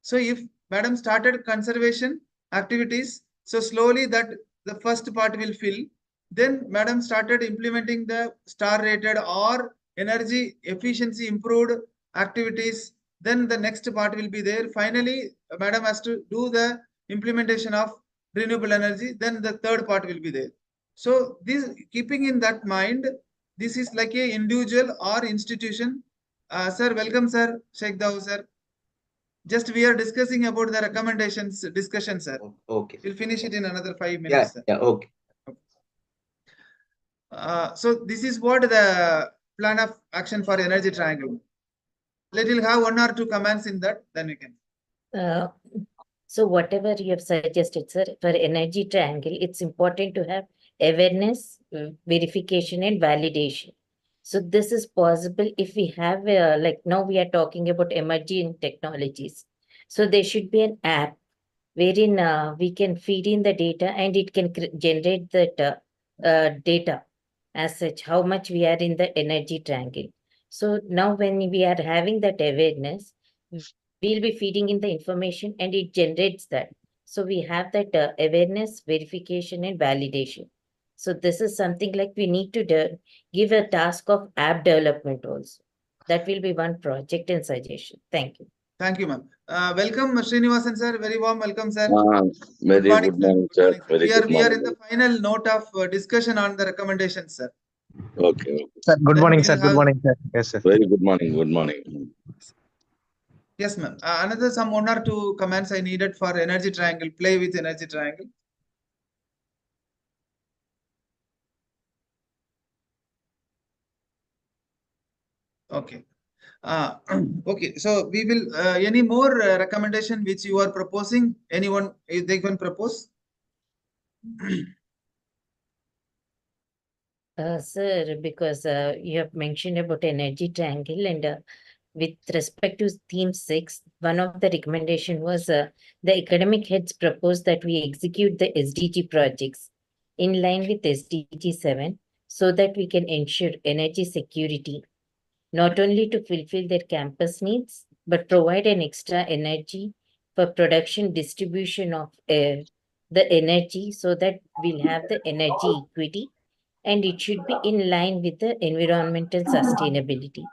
So if madam started conservation activities, so slowly that the first part will fill. Then madam started implementing the star rated or energy efficiency improved activities. Then the next part will be there. Finally, madam has to do the implementation of renewable energy. Then the third part will be there. So this, keeping in that mind, this is like a individual or institution. Sir, welcome, sir. Sheikh Daw, sir. Just we are discussing about the recommendations discussion, sir. Okay. We'll finish it in another 5 Yeah, minutes, sir. yeah, okay. So this is what the plan of action for energy triangle. Let us have 1 or 2 comments in that, then we can. So whatever you have suggested, sir, for energy triangle, it's important to have awareness, verification, and validation. So this is possible if we have, like now we are talking about emerging technologies. So there should be an app wherein we can feed in the data and it can generate that data as such, how much we are in the energy triangle. So now when we are having that awareness, we'll be feeding in the information and it generates that. So we have that awareness, verification, and validation. So this is something like we need to give a task of app development also. That will be one project and suggestion. Thank you. Thank you, ma'am. Welcome, Srinivasan, sir. Very warm welcome, sir. Very good morning, sir. Very good We are in morning. the final note of discussion on the recommendations, sir. Okay. Sir, good Then morning, we'll sir. Good have- morning, sir. Yes, sir. Very good morning. Good morning. Yes, ma'am. Another some 1 or 2 comments I needed for energy triangle, play with energy triangle. Okay. Okay, so we will any more recommendation which you are proposing? Anyone they can propose? Sir, because you have mentioned about energy triangle and with respect to theme 6, one of the recommendation was the academic heads proposed that we execute the SDG projects in line with SDG 7 so that we can ensure energy security, not only to fulfill their campus needs, but provide an extra energy for production distribution of the energy so that we'll have the energy equity and it should be in line with the environmental sustainability.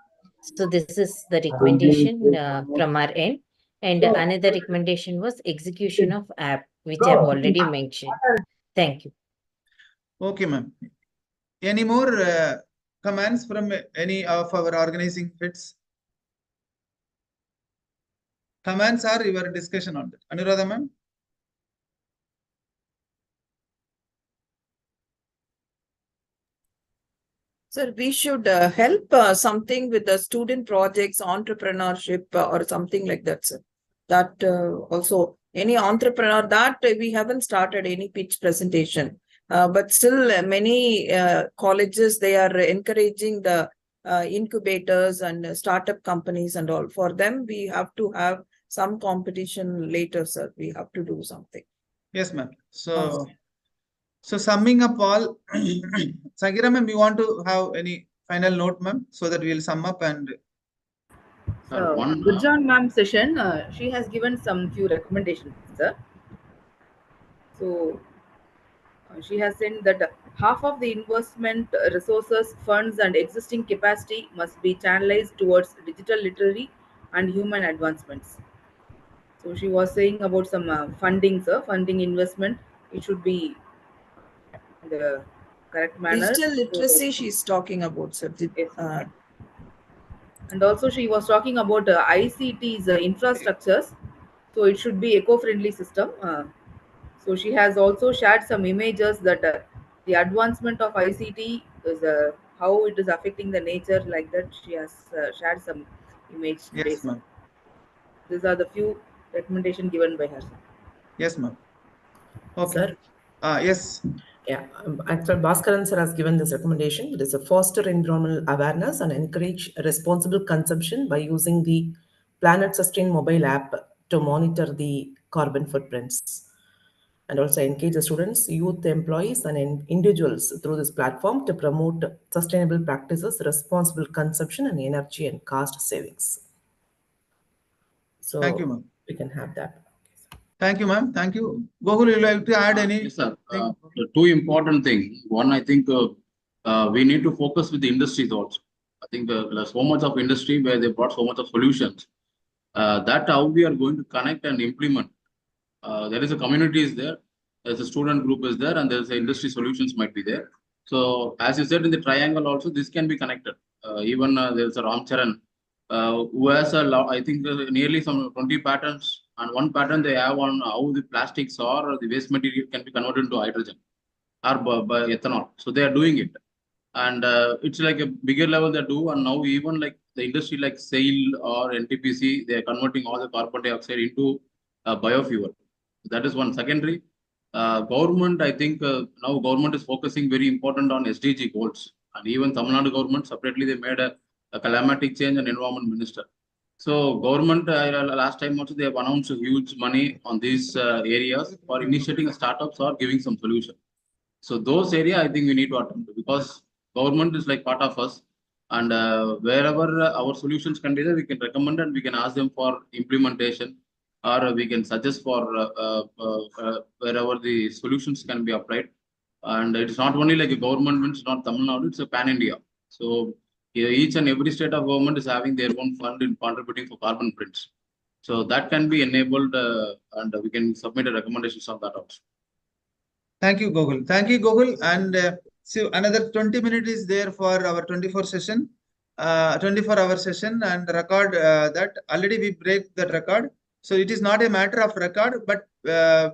So this is the recommendation from our end. And another recommendation was execution of app, which I've already mentioned. Thank you. Okay, ma'am. Any more comments from any of our organizing heads? Comments or your discussion on that? Anuradha, ma'am? Sir, we should help something with the student projects, entrepreneurship or something like that, sir. That also any entrepreneur that we haven't started any pitch presentation, but still many colleges, they are encouraging the incubators and startup companies and all. For them, we have to have some competition later, sir. We have to do something. Yes, ma'am. So summing up all, Sagira ma'am, you want to have any final note, ma'am, so that we'll sum up and. Gurjan ma'am session, she has given some few recommendations, sir. So she has said that half of the investment resources, funds, and existing capacity must be channelized towards digital literacy and human advancements. So she was saying about some funding, sir, funding investment. It should be in the correct manner. Digital literacy she's talking about, sir. And also she was talking about ICT's infrastructures. So it should be eco-friendly system. So she has also shared some images that the advancement of ICT is how it is affecting the nature, like that. She has shared some image today. Yes, ma'am. These are the few recommendations given by her. Yes, ma'am. Okay. Sir? Yes. Yeah, actually, Bhaskaran sir has given this recommendation. It is a foster environmental awareness and encourage responsible consumption by using the Planet Sustain mobile app to monitor the carbon footprints. And also engage the students, youth, employees, and individuals through this platform to promote sustainable practices, responsible consumption, and energy and cost savings. So Thank you, ma'am. we can have that. Thank you, ma'am. Thank you. Gokul, you like to add any? Yes, sir. The two important things. One, I think we need to focus with the industries also. I think there's so much of industry where they brought so much of solutions. That how we are going to connect and implement. There is a community is there, there's a student group is there, and there's a industry solutions might be there. So as you said in the triangle also, this can be connected. Even there's a Ram Charan who has I think nearly some 20 patents, and one patent they have on how the plastics or the waste material can be converted into hydrogen or by ethanol. So they are doing it, and it's like a bigger level they do. And now even like the industry like SAIL or NTPC, they are converting all the carbon dioxide into biofuel. That is one. Secondary, government, I think now government is focusing very important on SDG goals, and even Tamil Nadu government separately they made a climatic change and environment minister. So government last time also they have announced huge money on these areas for initiating startups or giving some solution. So those area I think we need to attend to, because government is like part of us, and wherever our solutions can be there, we can recommend and we can ask them for implementation, or we can suggest for wherever the solutions can be applied. And it is not only like a government means not Tamil Nadu, it's a pan India. So each and every state of government is having their own fund in contributing for carbon prints. So that can be enabled, and we can submit a recommendations on that also. Thank you, Gogul. Thank you, Gogul. And so another 20 minutes is there for our 24 session, 24-hour session, and record that already we break that record. So it is not a matter of record, but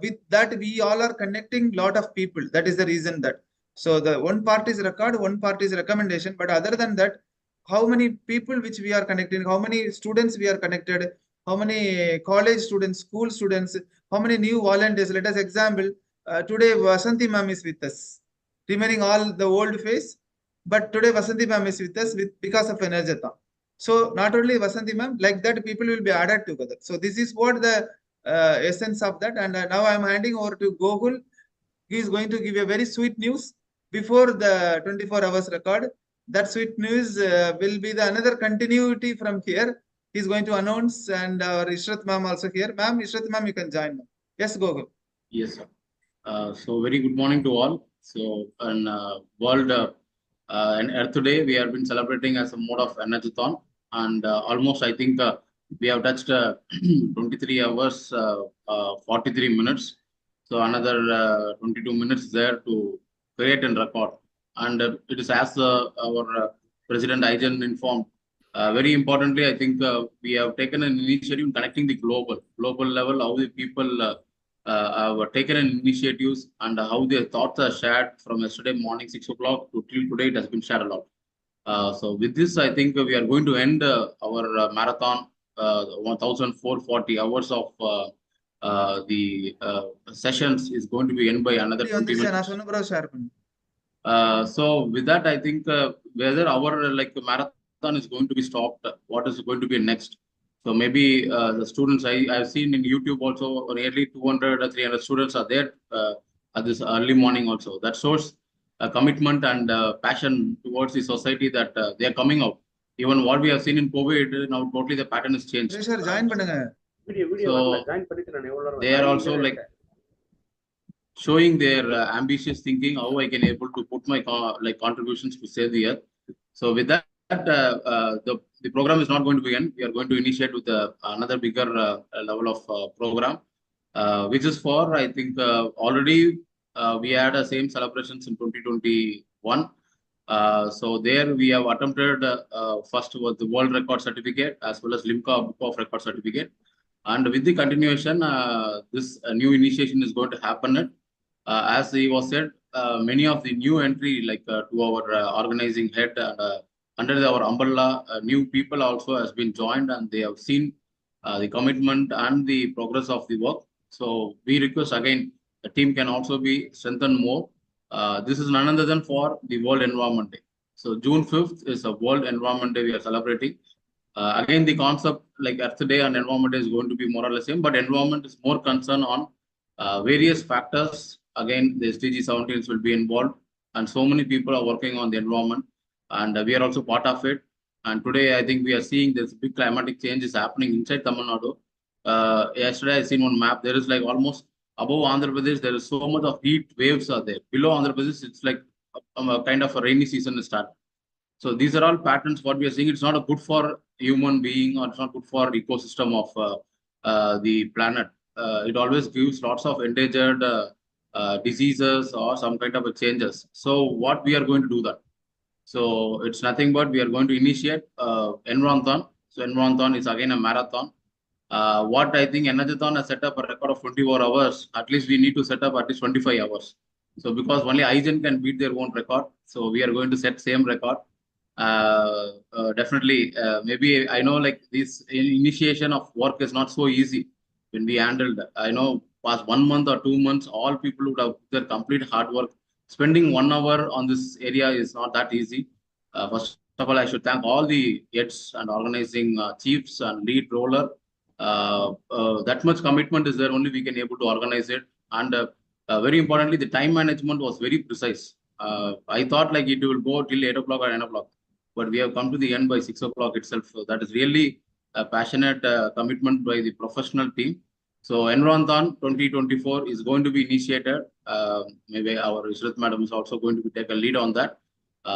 with that we all are connecting lot of people. That is the reason that. So the one part is record, one part is recommendation. But other than that, how many people which we are connecting, how many students we are connected, how many college students, school students, how many new volunteers. Let us example. Today Vasanthi ma'am is with us, remaining all the old face, but today Vasanthi ma'am is with us because of ENERGATHON. So not only Vasanthi ma'am, like that people will be added together. So this is what the essence of that. And now I am handing over to Gogul. He is going to give a very sweet news before the 24 hours record. That sweet news will be the another continuity from here. He is going to announce, and our Ishrat ma'am also here. Ma'am, Ishrat ma'am, you can join. Yes, Gogul. Yes, sir. So very good morning to all. So on World and Earth Day, we have been celebrating as a mode of ENERGATHON, and almost I think we have touched 23 hours, 43 minutes. So another 22 minutes there to create and record. And it is as our President IGEN informed. Very importantly, I think we have taken an initiative connecting the global level, how the people have taken initiatives and how their thoughts are shared from yesterday morning 6 o'clock to till today. It has been shared a lot. So with this, I think we are going to end our marathon. 1,440 hours of the sessions is going to be end by another 20 minutes. So with that, I think whether our like marathon is going to be stopped, what is going to be next? So maybe the students I've seen in YouTube also nearly 200 or 300 students are there at this early morning also. That shows commitment and passion towards the society that they are coming out. Even what we have seen in COVID, now totally the pattern is changed. So they are also like showing their ambitious thinking, how I can able to put my contributions to save the earth. So with that, the program is not going to begin. We are going to initiate with another bigger level of program, which is for, I think, already we had the same celebrations in 2021. So there we have attempted first was the world record certificate as well as Limca book of record certificate. And with the continuation, this new initiation is going to happen. As he was said, many of the new entry like to our organizing head under our umbrella, new people also has been joined, and they have seen the commitment and the progress of the work. So we request again, the team can also be strengthened more. This is none other than for the World Environment Day. So June 5th is a World Environment Day we are celebrating. Again, the concept like Earth Day and Environment Day is going to be more or less same, but environment is more concerned on various factors. Again, the SDG 17s will be involved, and so many people are working on the environment, and we are also part of it. And today, I think we are seeing this big climatic change is happening inside Tamil Nadu. Yesterday, I seen one map. There is like almost above Andhra Pradesh, there is so much of heat waves are there. Below Andhra Pradesh, it's like a kind of a rainy season is starting. So these are all patterns. What we are seeing, it's not a good for human being, or it's not good for ecosystem of the planet. It always gives lots of endangered diseases or some kind of changes. So what we are going to do that? So it's nothing but we are going to initiate Environthon. So ENERGATHON is again a marathon. What I think ENERGATHON has set up a record of 24 hours. At least we need to set up at least 25 hours. So because only IGEN can beat their own record, so we are going to set same record. Definitely, maybe I know like this initiation of work is not so easy when we handled. I know past 1 month or 2 months, all people would have their complete hard work. Spending 1 hour on this area is not that easy. First of all, I should thank all the heads and organizing chiefs and lead roller. That much commitment is there, only we can able to organize it. And very importantly, the time management was very precise. I thought like it will go till 8 o'clock or 9 o'clock, but we have come to the end by 6 o'clock itself. So that is really a passionate commitment by the professional team. So ENERGATHON 2024 is going to be initiated. Maybe our Ishrat madam is also going to be take a lead on that.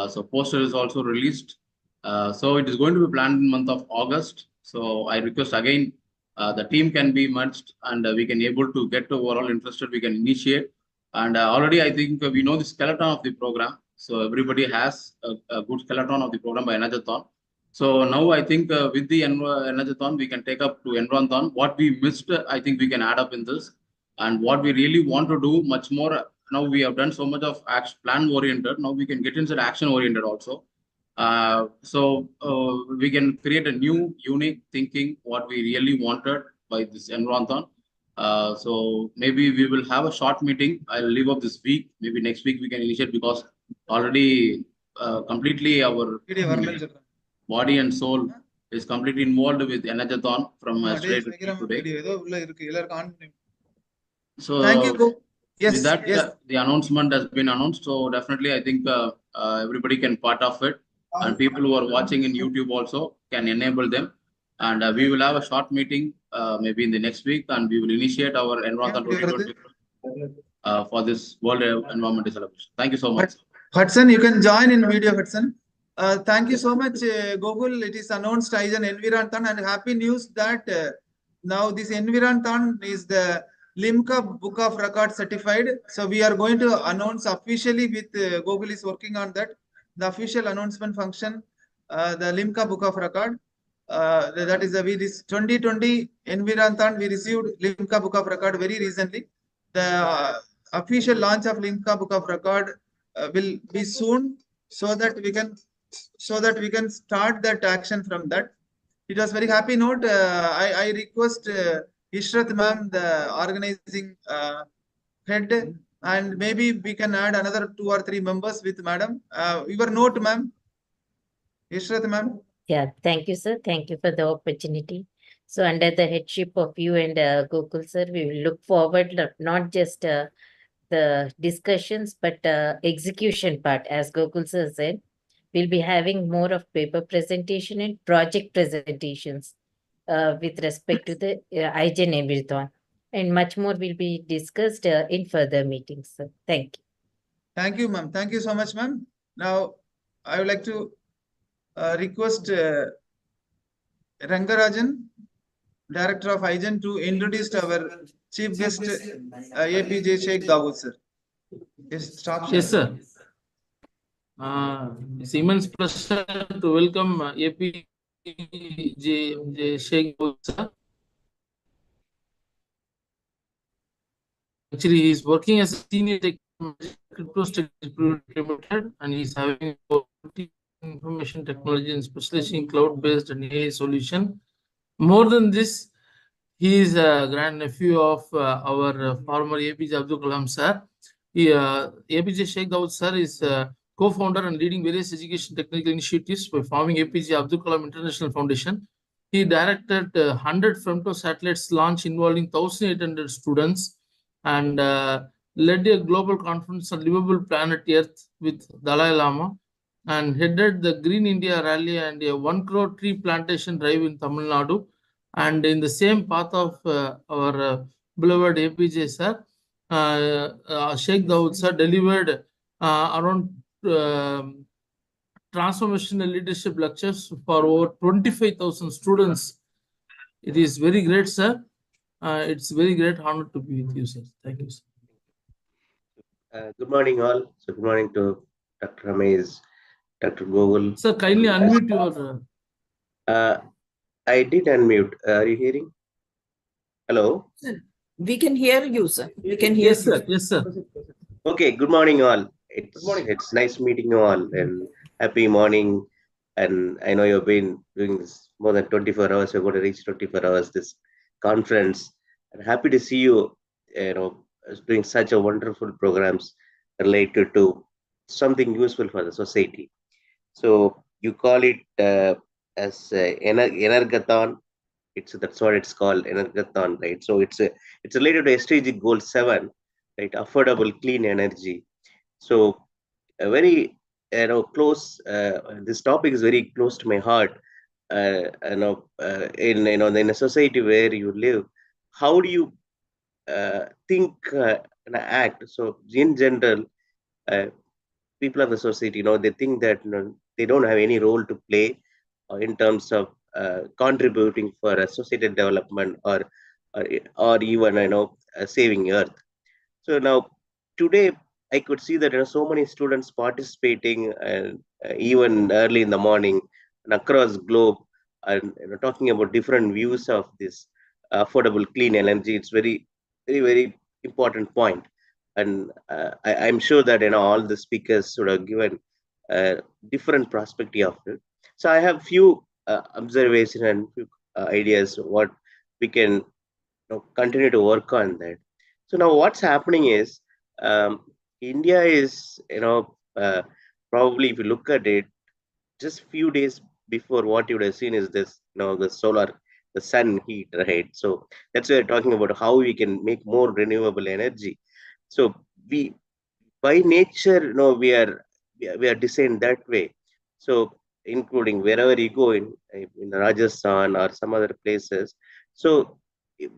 So poster is also released. So it is going to be planned in the month of August. So I request again, the team can be merged and we can able to get overall interested, we can initiate. And already I think we know the skeleton of the program. So everybody has a good skeleton of the program by ENERGATHON. So now I think with the ENERGATHON, we can take up to ENERGATHON. What we missed, I think we can add up in this. And what we really want to do much more. Now we have done so much of plan oriented. Now we can get into action oriented also. So we can create a new unique thinking what we really wanted by this ENERGATHON. So maybe we will have a short meeting. I'll leave up this week. Maybe next week we can initiate because already completely our body and soul is completely involved with ENERGATHON from yesterday to today. So Thank you. Yes, with that, yes. the announcement has been announced. So definitely, I think everybody can part of it, and people who are watching in YouTube also can enable them. And we will have a short meeting maybe in the next week, and we will initiate our ENERGATHON 2020 for this World Environment Celebration. Thank you so much. Hudson, you can join in video, Hudson. Thank you so much, Gokul. It is announced IGEN ENVIRONTHON, and happy news that now this ENVIRONTHON is the LIMCA Book of Records certified. So we are going to announce officially with Gokul is working on that. The official announcement function, the LIMCA Book of Record. That is this 2020 ENVIRONTHON. We received LIMCA Book of Record very recently. The official launch of LIMCA Book of Record will be soon, so that we can start that action from that. It was very happy note. I request Ishrat ma'am, the organizing head, and maybe we can add another 2 or 3 members with madam. Your note, ma'am. Ishrat ma'am. Yeah, thank you, sir. Thank you for the opportunity. So under the headship of you and Gokul, sir, we will look forward not just the discussions, but execution part, as Gokul sir said. We'll be having more of paper presentation and project presentations with respect to the IGEN ENERGATHON, and much more will be discussed in further meetings. So thank you. Thank you, ma'am. Thank you so much, ma'am. Now, I would like to request Rangarajan, Director of IGEN, to introduce our Chief Guest, APJ Sheikh Dawood, sir. Yes, stop. Yes, sir. It's immense pleasure to welcome APJ Sheikh Dawood, sir. Actually, he is working as a senior crypto limited, and he's having information technology and specializing in cloud-based and AI solution. More than this, he is a grandnephew of our former APJ Abdul Kalam sir. APJ Sheikh Dawood sir is co-founder and leading various education technical initiatives by forming APJ Abdul Kalam International Foundation. He directed 100 femto satellites launch involving 1,800 students, and led a global conference on livable planet Earth with Dalai Lama, and headed the Green India Rally and a 1 crore tree plantation drive in Tamil Nadu. And in the same path of our beloved APJ sir, Sheikh Dawood sir delivered around transformational leadership lectures for over 25,000 students. It is very great, sir. It's very great honor to be with you, sir. Thank you, sir. Good morning, all. So good morning to Dr. Ramesh, Dr. Gokul. Sir, kindly unmute your... I did unmute. Are you hearing? Hello? We can hear you, sir. We can hear Yes, you. sir. Yes, sir. Okay, good morning all. It's nice meeting you all and happy morning. And I know you've been doing this more than 24 hours. You're going to reach 24 hours this conference. And happy to see you, doing such a wonderful programs related to something useful for the society. So you call it as ENERGATHON. That's what it's called, ENERGATHON, right? So it's related to SDG goal 7, right? Affordable clean energy. So a very close. This topic is very close to my heart. In a society where you live, how do you think and act? So in general, uh, people of the society, they think that they don't have any role to play in terms of contributing for associated development or, or even saving Earth. So now today I could see that there are so many students participating and even early in the morning and across globe and talking about different views of this affordable clean energy. It's very important point, and I'm sure that all the speakers would have given a different perspective of it. So I have few observation and few ideas what we can continue to work on that. So now what's happening is India is, probably if you look at it, just few days before what you would have seen is this, the solar, the sun heat, right? So that's why we're talking about how we can make more renewable energy. So we, by nature, we are designed that way. So including wherever you go in Rajasthan or some other places. So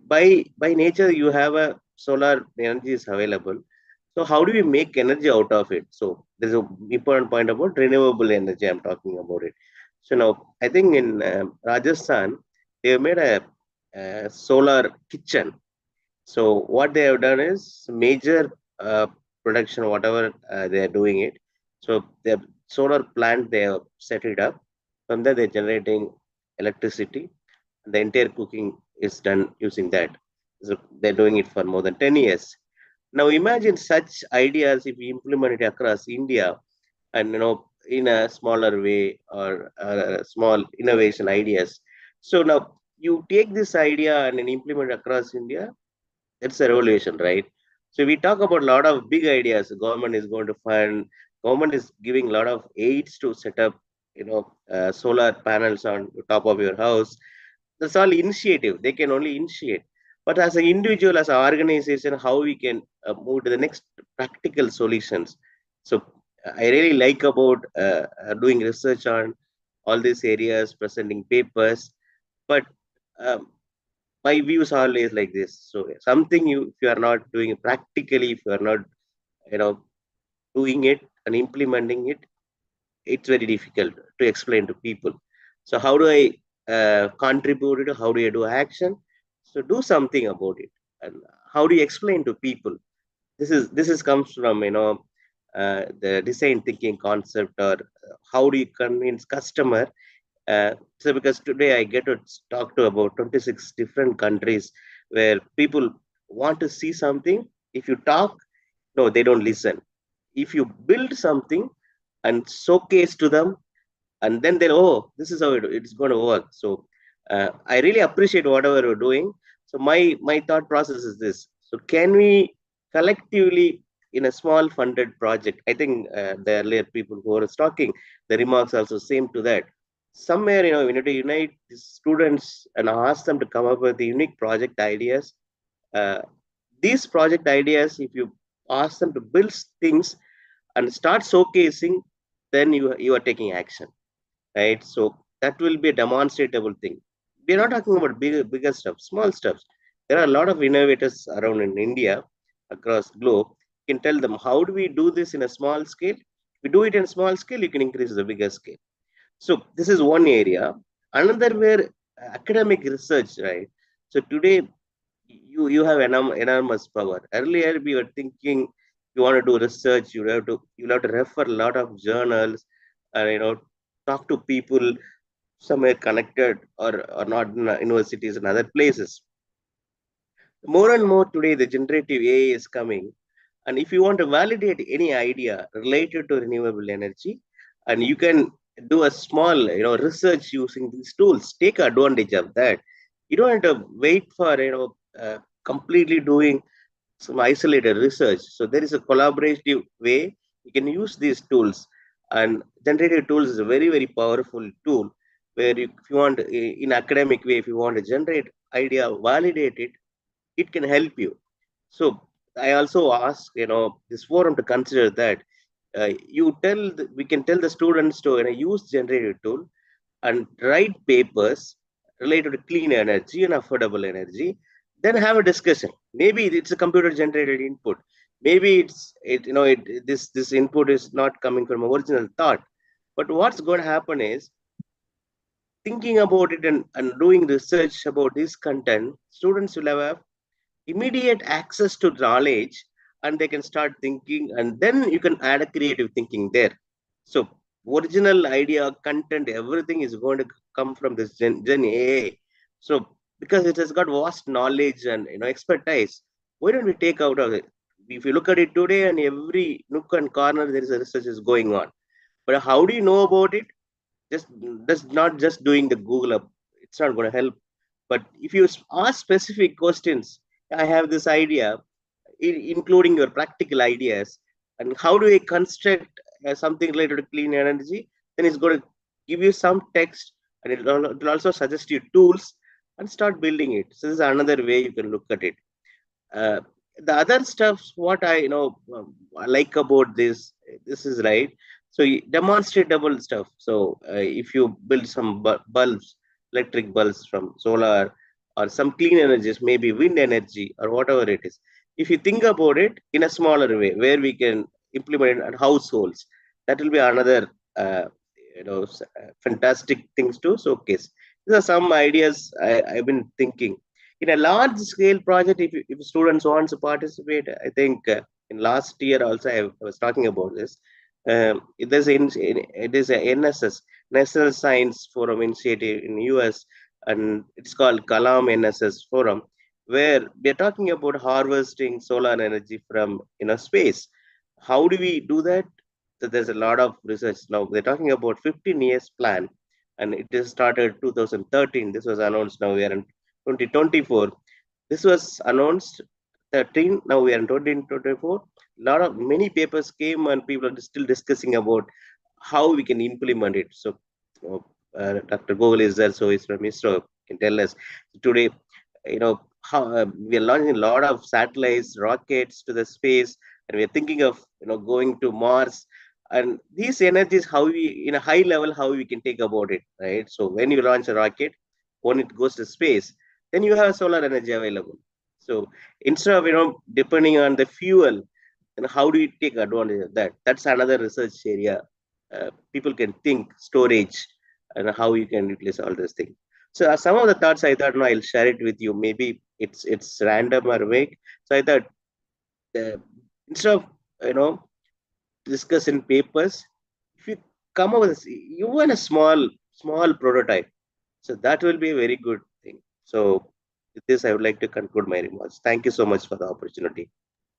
by nature you have a solar energy is available. So how do we make energy out of it? So there's a important point about renewable energy. I'm talking about it. So now I think in Rajasthan they have made a solar kitchen. So what they have done is major production, whatever they are doing it. So the solar plant they have set it up. From there they're generating electricity. The entire cooking is done using that. So they're doing it for more than 10 years. Now imagine such ideas if we implement it across India and in a smaller way or small innovation ideas. So now you take this idea and then implement it across India, it's a revolution, right? So we talk about a lot of big ideas. The government is going to fund. Government is giving a lot of aids to set up, solar panels on top of your house. That's all initiative. They can only initiate. But as an individual, as an organization, how we can move to the next practical solutions. So I really like about doing research on all these areas, presenting papers. But um, my views are always like this. So something if you are not doing it practically, if you are not you know doing it and implementing it, it's very difficult to explain to people. So how do I contribute it? How do I do action? So do something about it. And how do you explain to people? This is comes from the design thinking concept, or how do you convince customer. So because today I get to talk to about 26 different countries where people want to see something. If you talk, no, they don't listen. If you build something and showcase to them, and then they'll, oh, this is how it's going to work. So I really appreciate whatever you're doing. So my thought process is this. So can we collectively in a small funded project, I think the earlier people who were talking, the remarks also same to that. Somewhere, we need to unite the students and ask them to come up with the unique project ideas. Uh, these project ideas, if you ask them to build things and start showcasing, then you are taking action, right? So that will be a demonstrable thing. We're not talking about bigger stuff, small stuff. There are a lot of innovators around in India, across globe. You can tell them, how do we do this in a small scale? If we do it in a small scale, you can increase the bigger scale. So this is one area. Another where academic research, right? So today you have enormous power. Earlier we were thinking, you want to do research, you have to refer a lot of journals and talk to people. somewhere connected or not in universities and other places. More and more today, the generative AI is coming. And if you want to validate any idea related to renewable energy, and you can do a small, research using these tools, take advantage of that. You don't have to wait for, completely doing some isolated research. So there is a collaborative way you can use these tools. And generative tools is a very, very powerful tool where if you want, in academic way, if you want to generate idea, validate it, it can help you. So I also ask, this forum to consider that we can tell the students to use generative tool and write papers related to clean energy and affordable energy, then have a discussion. Maybe it's a computer generated input. Maybe this input is not coming from original thought. But what's going to happen is thinking about it and doing research about this content, students will have immediate access to knowledge and they can start thinking, and then you can add a creative thinking there. So original idea, content, everything is going to come from this Gen AI. So because it has got vast knowledge and expertise, why don't we take out of it? If you look at it today, and every nook and corner there is a research is going on. But how do you know about it? Just not just doing the Google up. It's not going to help. But if you ask specific questions, I have this idea, including your practical ideas, and how do I construct something related to clean energy, then it's going to give you some text, and it'll also suggest you tools and start building it. So this is another way you can look at it. The other stuff, what I like about this is right. So demonstrable stuff. So if you build some bulbs, electric bulbs from solar or some clean energies, maybe wind energy or whatever it is. If you think about it in a smaller way, where we can implement it at households, that will be another fantastic things to showcase. These are some ideas I've been thinking. In a large scale project, if students want to participate, I think in last year also I was talking about this. It is a NSS, National Science Forum initiative in US, and it's called Kalam NSS Forum, where they're talking about harvesting solar energy from space. How do we do that? So there's a lot of research now. They're talking about 15 years plan, and it is started 2013. This was announced. Now we are in 2024. This was announced 13. Now we are in 2024. Many papers came and people are still discussing about how we can implement it. So Dr. Gogol is there, so he's from ISRO, can tell us today. How we are launching a lot of satellites, rockets to the space, and we're thinking of going to Mars. And these energies, how we in a high level, how we can take about it, right? So when you launch a rocket, when it goes to space, then you have solar energy available. So instead of depending on the fuel, and how do you take advantage of that? That's another research area. People can think storage and how you can utilize all these things. So some of the thoughts I thought, I'll share it with you. Maybe it's random or vague. So I thought instead of discuss in papers, if you come up with even a small prototype, so that will be a very good thing. So with this, I would like to conclude my remarks. Thank you so much for the opportunity,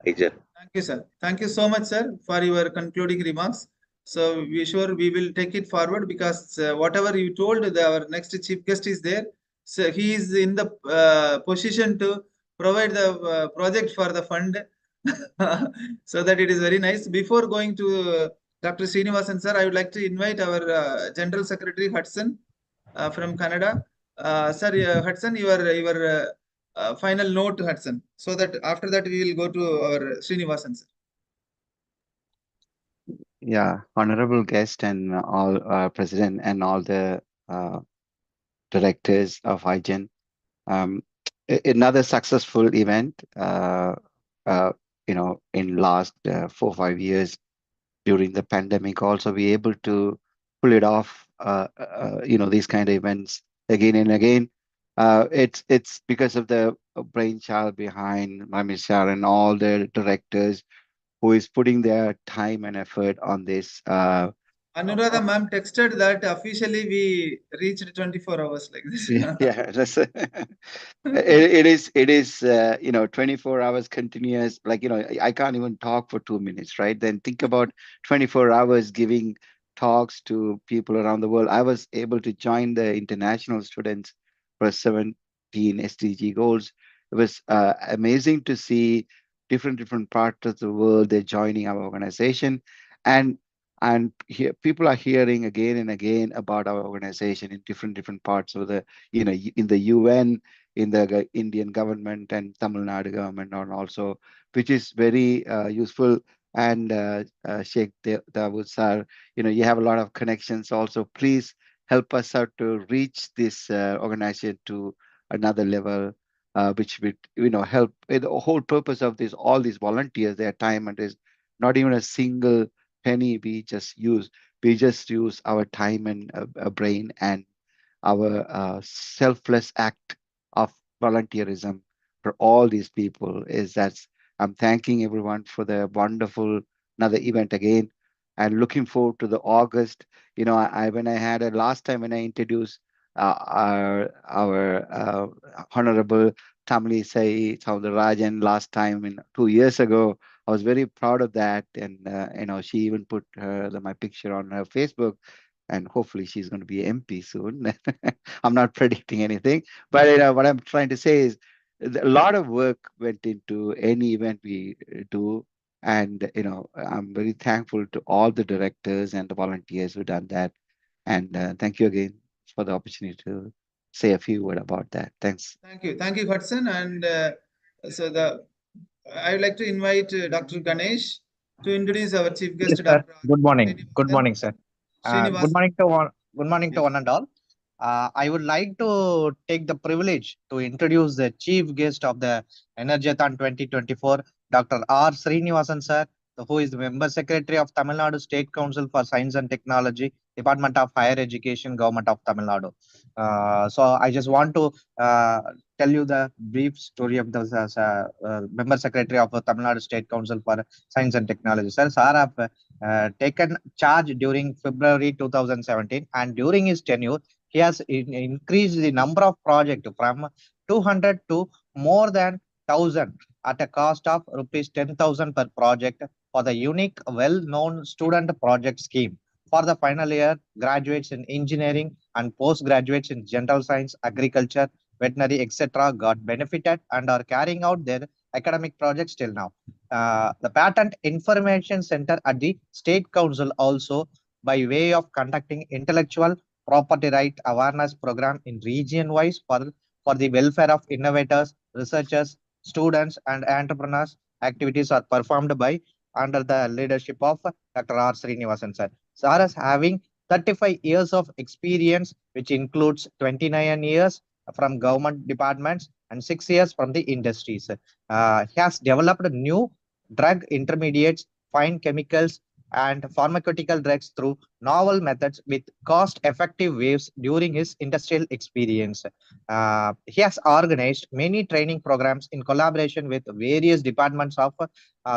IGEN. Thank you, sir. Thank you so much, sir, for your concluding remarks. So we will take it forward, because whatever you told, our next chief guest is there. So he is in the position to provide the project for the fund. So that it is very nice. Before going to Dr. Srinivasan, sir, I would like to invite our General Secretary Hudson from Canada. Sir, Hudson, your final note, Hudson, so that after that we will go to our Srinivasan, sir. Yeah, honorable guest and all president and all the directors of IGEN. Another successful event, in last 4 or 5 years during the pandemic, also be able to pull it off, these kind of events again and again. It's because of the brainchild behind my Michelle and all the directors who is putting their time and effort on this. Anuradha ma'am texted that officially we reached 24 hours like this. Yeah, that's it is 24 hours continuous, like I can't even talk for 2 minutes, right? Then think about 24 hours giving talks to people around the world. I was able to join the international students for 17 SDG goals. It was amazing to see different parts of the world they're joining our organization, and people are hearing again and again about our organization in different parts of the in the UN, in the Indian government and Tamil Nadu government, and also, which is very useful. And Sheikh Dawood sir, you have a lot of connections also. Please help us out to reach this organization to another level, which would help. The whole purpose of this, all these volunteers, their time, and is not even a single penny we just use our time and brain and our selfless act of volunteerism for all these people. I'm thanking everyone for the wonderful another event again, and looking forward to the August. When I had a last time when I introduced our honorable Tamili Sai Soundarajan last time in 2 years ago, I was very proud of that, and she even put my picture on her Facebook, and hopefully she's going to be MP soon. I'm not predicting anything, but what I'm trying to say is a lot of work went into any event we do, and I'm very thankful to all the directors and the volunteers who done that, and thank you again for the opportunity to say a few words about that. Thanks. Thank you, Hudson. And I would like to invite Dr. Ganesh to introduce our chief guest. Yes, sir. Good morning. Good morning, sir. Srinivas. Good morning to one and all. I would like to take the privilege to introduce the chief guest of the ENERGATHON 2024, Dr. R. Srinivasan, sir, who is the member secretary of Tamil Nadu State Council for Science and Technology, Department of Higher Education, Government of Tamil Nadu. So I just want to tell you the brief story of the member secretary of Tamil Nadu State Council for Science and Technology. Sir have taken charge during February 2017, and during his tenure, he has increased the number of projects from 200 to more than 1,000 at a cost of rupees 10,000 per project for the unique, well-known student project scheme for the final year graduates in engineering and postgraduates in general science, agriculture, veterinary, etc. got benefited and are carrying out their academic projects till now. The Patent Information Center at the State Council also, by way of conducting intellectual property right awareness program in region-wise for the welfare of innovators, researchers, students, and entrepreneurs, activities are performed by under the leadership of Dr. R. Srinivasan, sir. Sir is having 35 years of experience, which includes 29 years from government departments and 6 years from the industries. He has developed new drug intermediates, fine chemicals, and pharmaceutical drugs through novel methods with cost-effective ways during his industrial experience. He has organized many training programs in collaboration with various departments of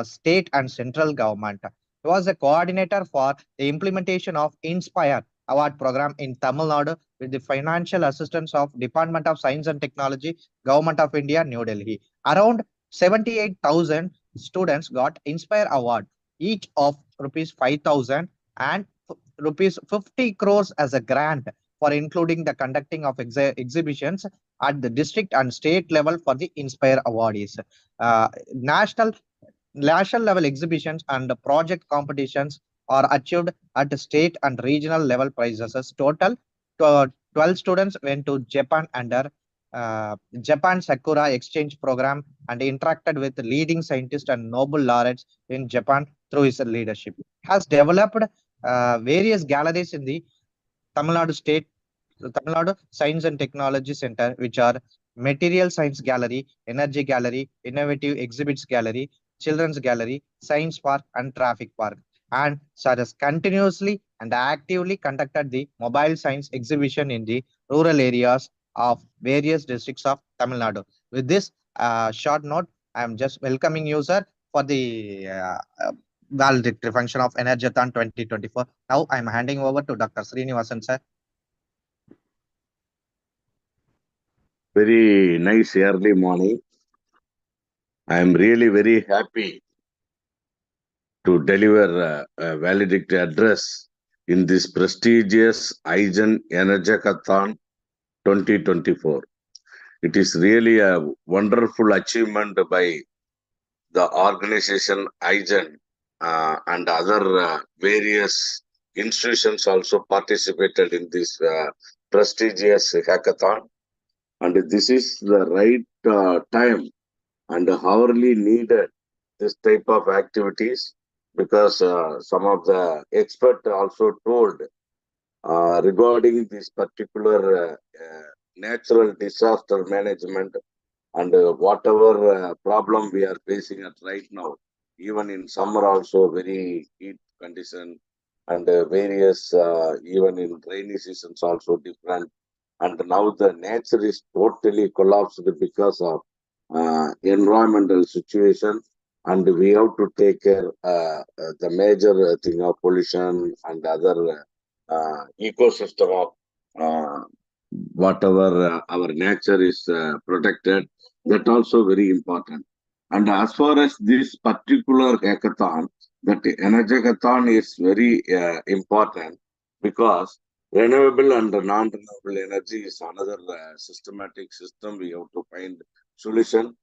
state and central government. He was a coordinator for the implementation of Inspire Award program in Tamil Nadu with the financial assistance of Department of Science and Technology, Government of India, New Delhi. Around 78,000 students got Inspire Award, each of rupees 5,000 and rupees 50 crores as a grant for including the conducting of exhibitions at the district and state level for the Inspire awardees. National level exhibitions and project competitions are achieved at the state and regional level prizes. As total, 12 students went to Japan under Japan Sakura Exchange Program and interacted with leading scientists and Nobel laureates in Japan through his leadership. Has developed various galleries in the Tamil Nadu Science and Technology Center, which are Material Science Gallery, Energy Gallery, Innovative Exhibits Gallery, Children's Gallery, Science Park, and Traffic Park. And sir has continuously and actively conducted the mobile science exhibition in the rural areas of various districts of Tamil Nadu. With this short note, I am just welcoming you, sir, for the valedictory function of ENERGATHON 2024. Now I'm handing over to Dr. Srinivasan, sir. Very nice early morning. I am really very happy to deliver a valedictory address in this prestigious IGEN ENERGATHON 2024. It is really a wonderful achievement by the organization IGEN and other various institutions also participated in this prestigious hackathon. And this is the right time and hourly needed this type of activities, because some of the experts also told regarding this particular natural disaster management and whatever problem we are facing at right now, even in summer also very heat condition, and various even in rainy seasons also different, and now the nature is totally collapsed because of environmental situation, and we have to take care the major thing of pollution and other ecosystem of whatever our nature is protected. That also very important. And as far as this particular hackathon, that ENERGATHON is very important, because renewable and non-renewable energy is another systematic system. We have to find solution,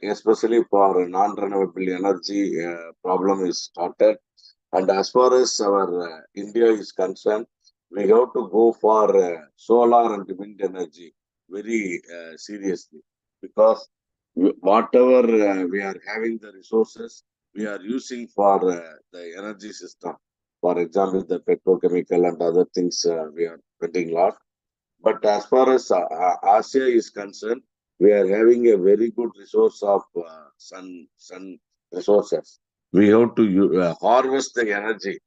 especially for non-renewable energy problem is started. And as far as our India is concerned, we have to go for solar and wind energy very seriously, because whatever we are having the resources, we are using for the energy system. For example, the petrochemical and other things we are spending a lot. But as far as Asia is concerned, we are having a very good resource of sun resources. We have to harvest the energy,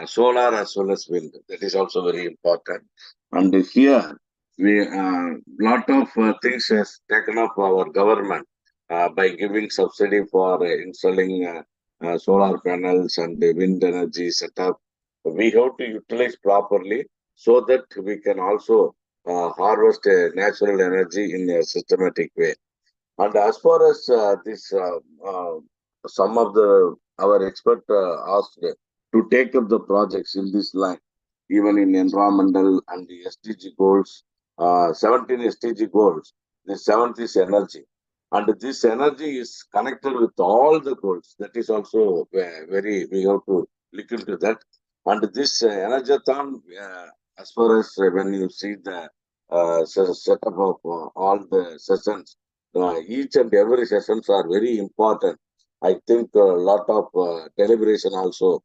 solar as well as wind. That is also very important. And here, we lot of things has taken up our government by giving subsidy for installing solar panels and the wind energy setup. We have to utilize properly, so that we can also harvest natural energy in a systematic way. And as far as some of the our expert asked to take up the projects in this line, even in environmental and the SDG goals, 17 SDG goals. The seventh is energy, and this energy is connected with all the goals. That is also very we have to look into that. And this ENERGATHON, as far as when you see the setup of all the sessions, each and every sessions are very important. I think a lot of deliberation also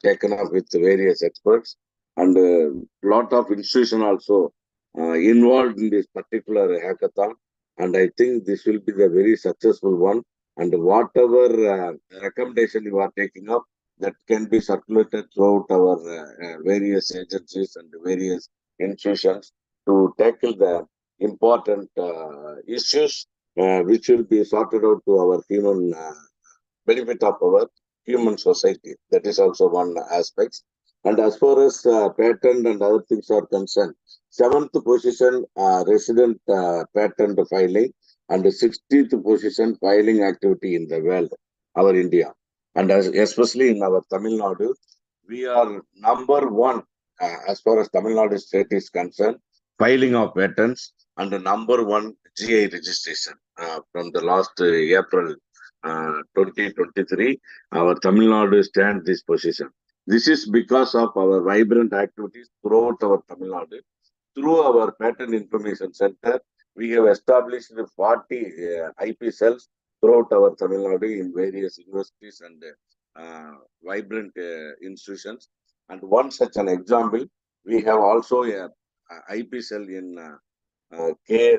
taken up with various experts, and a lot of institution also involved in this particular hackathon. And I think this will be the very successful one. And whatever recommendation you are taking up, that can be circulated throughout our various agencies and various institutions to tackle the important issues which will be sorted out to our human benefit of our human society. That is also one aspect. And as far as patent and other things are concerned, 7th position resident patent filing, and 16th position filing activity in the world, our India. And especially in our Tamil Nadu, we are number one as far as Tamil Nadu state is concerned, filing of patents, and the number one GI registration from the last April 2023. Our Tamil Nadu stands this position. This is because of our vibrant activities throughout our Tamil Nadu. Through our Patent Information Center, we have established 40 IP cells throughout our Tamil Nadu in various universities and vibrant institutions. And one such an example, we have also a IP cell in K.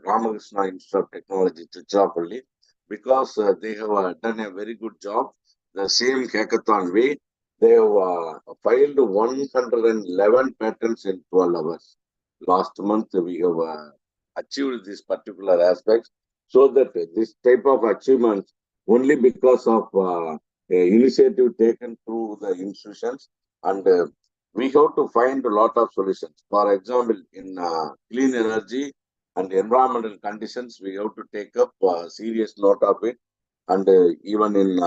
Ramakrishna Institute of Technology, Tiruchirappalli, because they have done a very good job. The same hackathon way, they have filed 111 patents in 12 hours. Last month, we have achieved this particular aspect, so that this type of achievements, only because of initiative taken through the institutions, and we have to find a lot of solutions. For example, in clean energy and environmental conditions, we have to take up serious note of it, and even in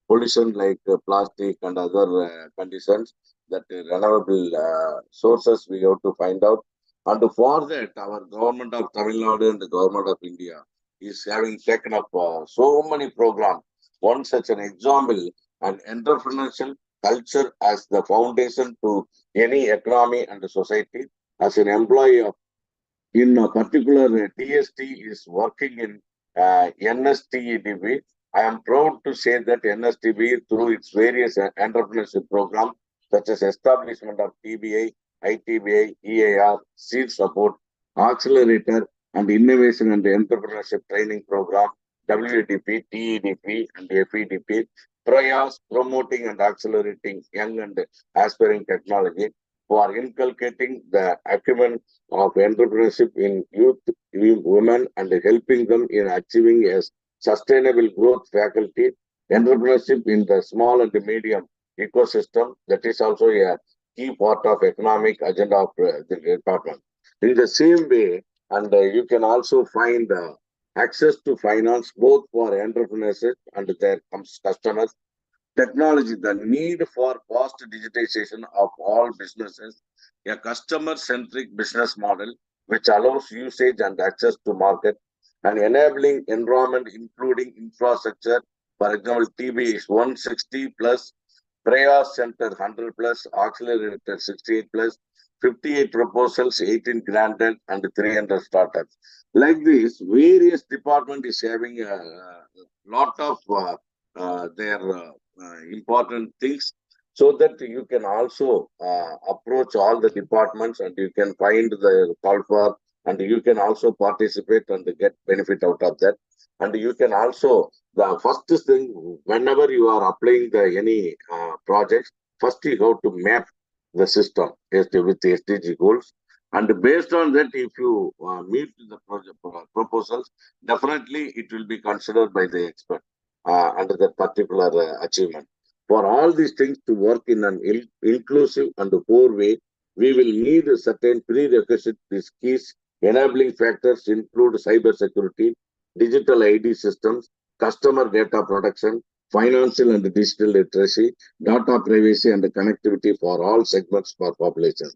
pollution like plastic and other conditions, that renewable sources we have to find out. And for that, our government of Tamil Nadu and the government of India is having taken up so many programs. One such an example, an entrepreneurial culture as the foundation to any economy and society. As an employee of, in a particular, TST is working in NSTEDB. I am proud to say that NSTB, through its various entrepreneurship programs, such as establishment of TBI, ITBI, EAR, seed support, accelerator, and innovation and entrepreneurship training program, WDP, TEDP, and FEDP, trials promoting and accelerating young and aspiring technology, for inculcating the acumen of entrepreneurship in youth, women, and helping them in achieving a sustainable growth faculty, entrepreneurship in the small and medium ecosystem. That is also a key part of economic agenda of the department. In the same way, and you can also find access to finance both for entrepreneurs and their customers. Technology, the need for fast digitization of all businesses, a customer-centric business model which allows usage and access to market, and enabling environment including infrastructure. For example, TB is 160 plus, Praya Center 100 plus, Accelerator 68 plus, 58 proposals, 18 granted, and 300 startups. Like this, various department is having a lot of their important things, so that you can also approach all the departments and you can find the call for, and you can also participate and get benefit out of that. And you can also, the first thing, whenever you are applying the any projects, first you have to map the system with SDG goals. And based on that, if you meet the project proposals, definitely it will be considered by the expert under that particular achievement. For all these things to work in an inclusive and core way, we will need a certain prerequisite. These keys enabling factors include cyber security, digital ID systems, customer data protection, financial and digital literacy, data privacy, and connectivity for all segments for population.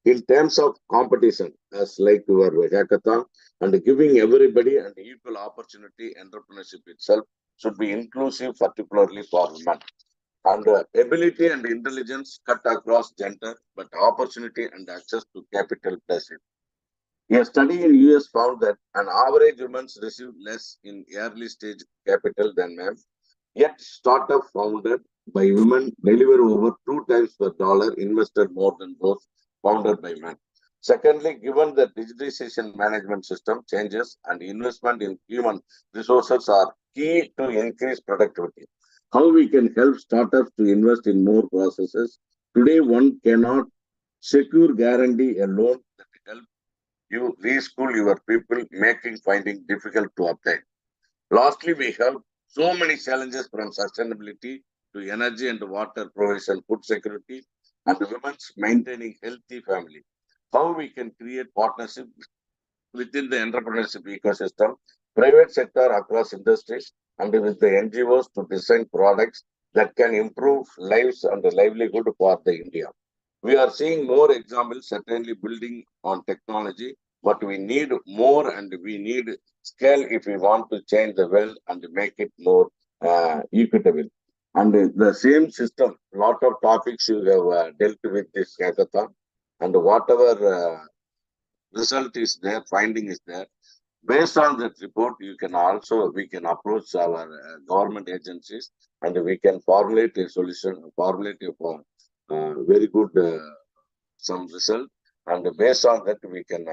In terms of competition, as like your hackathon, and giving everybody an equal opportunity, entrepreneurship itself should be inclusive, particularly for women. And ability and intelligence cut across gender, but opportunity and access to capital plus it. A study in US found that an average woman receive less in early stage capital than men, yet startup founded by women deliver over 2 times per dollar invested more than those founded by men. Secondly, given that digitization management system changes and investment in human resources are key to increase productivity, how we can help startups to invest in more processes. Today, one cannot secure guarantee a loan that help you reschool your people, making finding difficult to obtain. Lastly, we have so many challenges from sustainability to energy and water provision, food security, and women's maintaining healthy family. How we can create partnership within the entrepreneurship ecosystem, private sector across industries, and with the NGOs to design products that can improve lives and the livelihood for the India. We are seeing more examples, certainly building on technology, but we need more and we need scale if we want to change the world and make it more equitable. And the same system, lot of topics you have dealt with this hackathon, and whatever result is there, finding is there. Based on that report, we can approach our government agencies and we can formulate a solution, formulate a very good some result, and based on that we can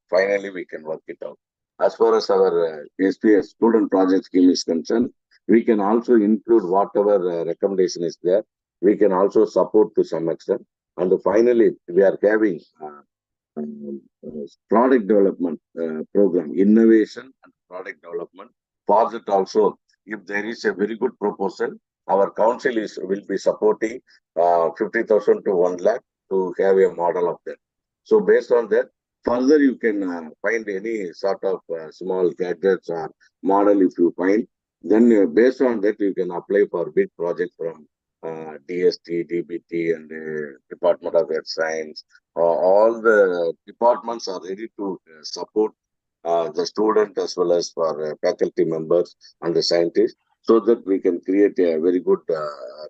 finally we can work it out. As far as our SPS student project scheme is concerned, we can also include whatever recommendation is there. We can also support to some extent, and finally we are having product development program, innovation and product development. For that also, if there is a very good proposal, our council will be supporting 50,000 to 1 lakh to have a model of that. So based on that, further you can find any sort of small gadgets or model if you find. Then based on that, you can apply for big project from DST, DBT, and Department of Earth Science. All the departments are ready to support the student as well as for faculty members and the scientists, so that we can create a very good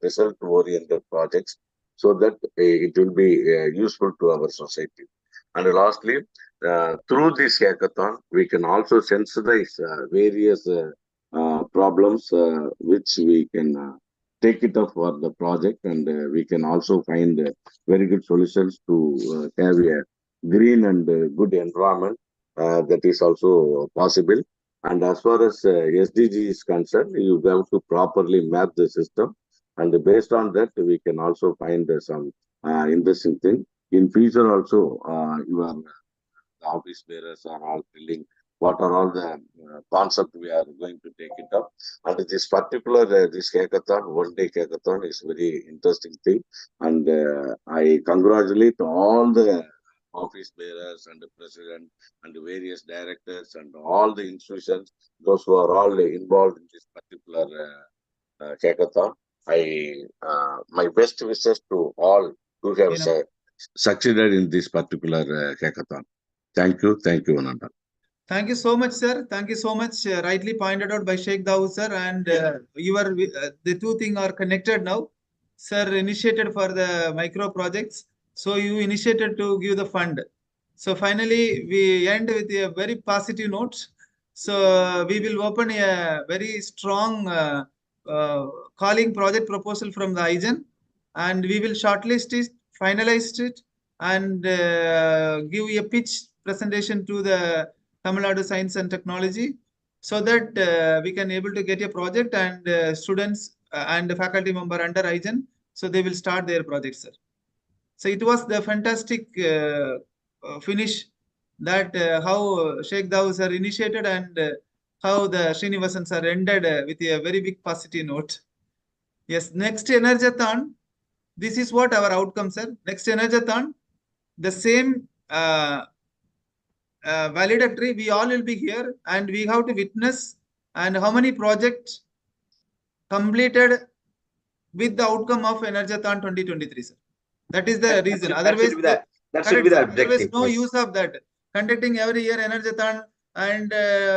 result-oriented projects, so that it will be useful to our society. And lastly, through this hackathon, we can also sensitize various problems which we can take it up for the project, and we can also find very good solutions to have a green and good environment. That is also possible. And as far as SDG is concerned, you have to properly map the system, and based on that, we can also find some interesting thing. In future also, your office bearers are all telling what are all the concept we are going to take it up. And this particular this hackathon, 1 day hackathon, is very interesting thing. And I congratulate all the office bearers and the president and the various directors and all the institutions, those who are all involved in this particular hackathon. My best wishes to all who have succeeded in this particular hackathon. Thank you, Ananda. Thank you so much, sir. Thank you so much. Rightly pointed out by Sheikh Dawood, sir. And the two things are connected now. Sir initiated for the micro projects. So you initiated to give the fund. So finally, we end with a very positive note. So we will open a very strong calling project proposal from the IGEN, and we will shortlist it, finalize it, and give a pitch presentation to the Tamil Nadu Science and Technology, so that we can able to get a project, and students and faculty member under IGEN, so they will start their project, sir. So it was the fantastic finish that how Sheikh Dawood sir initiated, and how the Srinivasan sir ended with a very big positive note. Yes, next ENERGATHON, this is what our outcome, sir. Next ENERGATHON, the same valedictory, we all will be here, and we have to witness and how many projects completed with the outcome of ENERGATHON 2023, sir. That is the reason. Otherwise, otherwise no use of that. Conducting every year ENERGATHON and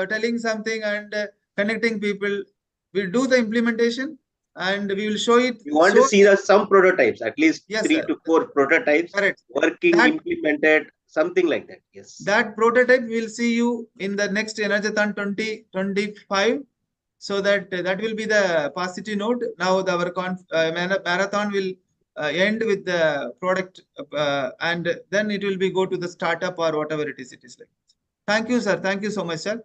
telling something and connecting people. We'll do the implementation and we will show it. We want to see some prototypes, at least yes, 3 sir. to 4 prototypes. Correct. Working, implemented, something like that. Yes. That prototype we'll see you in the next ENERGATHON 2025. So that will be the positive note. Now our marathon will end with the product, and then it will be go to the startup or whatever it is like. Thank you, sir. Thank you so much, sir.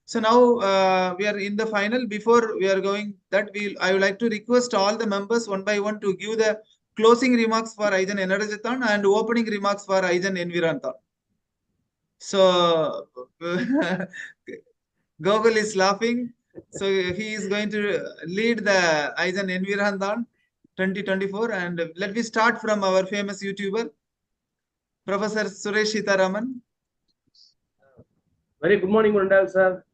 So now we are in the final. Before we are going that, I would like to request all the members one by one to give the closing remarks for IGEN ENERGATHON and opening remarks for IGEN ENVIRONTHON. So Gogol is laughing. So he is going to lead the IGEN ENVIRONTHON 2024. And let me start from our famous YouTuber, Professor Suresh Sitaraman. Very good morning, Mundal sir.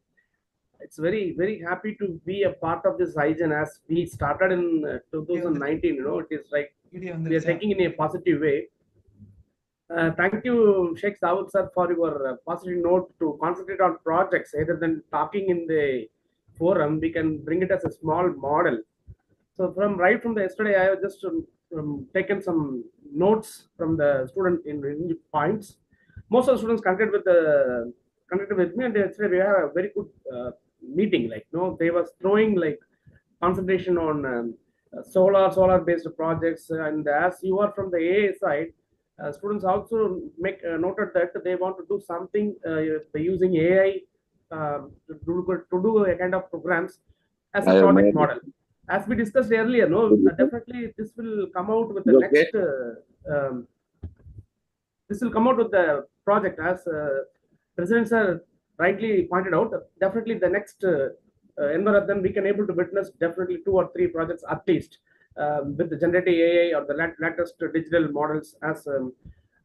It's very happy to be a part of this IGEN as we started in 2019. You know, it is like we are taking in a positive way. Thank you, Sheikh Dawood sir, for your positive note to concentrate on projects rather than talking in the forum. We can bring it as a small model. So right from the yesterday, I have just taken some notes from the student in points. Most of the students connected with me, and yesterday we have a very good meeting. Like, you know, they was throwing like concentration on solar based projects, and as you are from the AA side, students also noted that they want to do something by using AI to do a kind of programs as a project model. As we discussed earlier, definitely this will come out with the next. This will come out with the project, as President sir rightly pointed out. Definitely the next ENERGATHON, we can able to witness definitely 2 or 3 projects at least with the generative AI or the latest digital models, as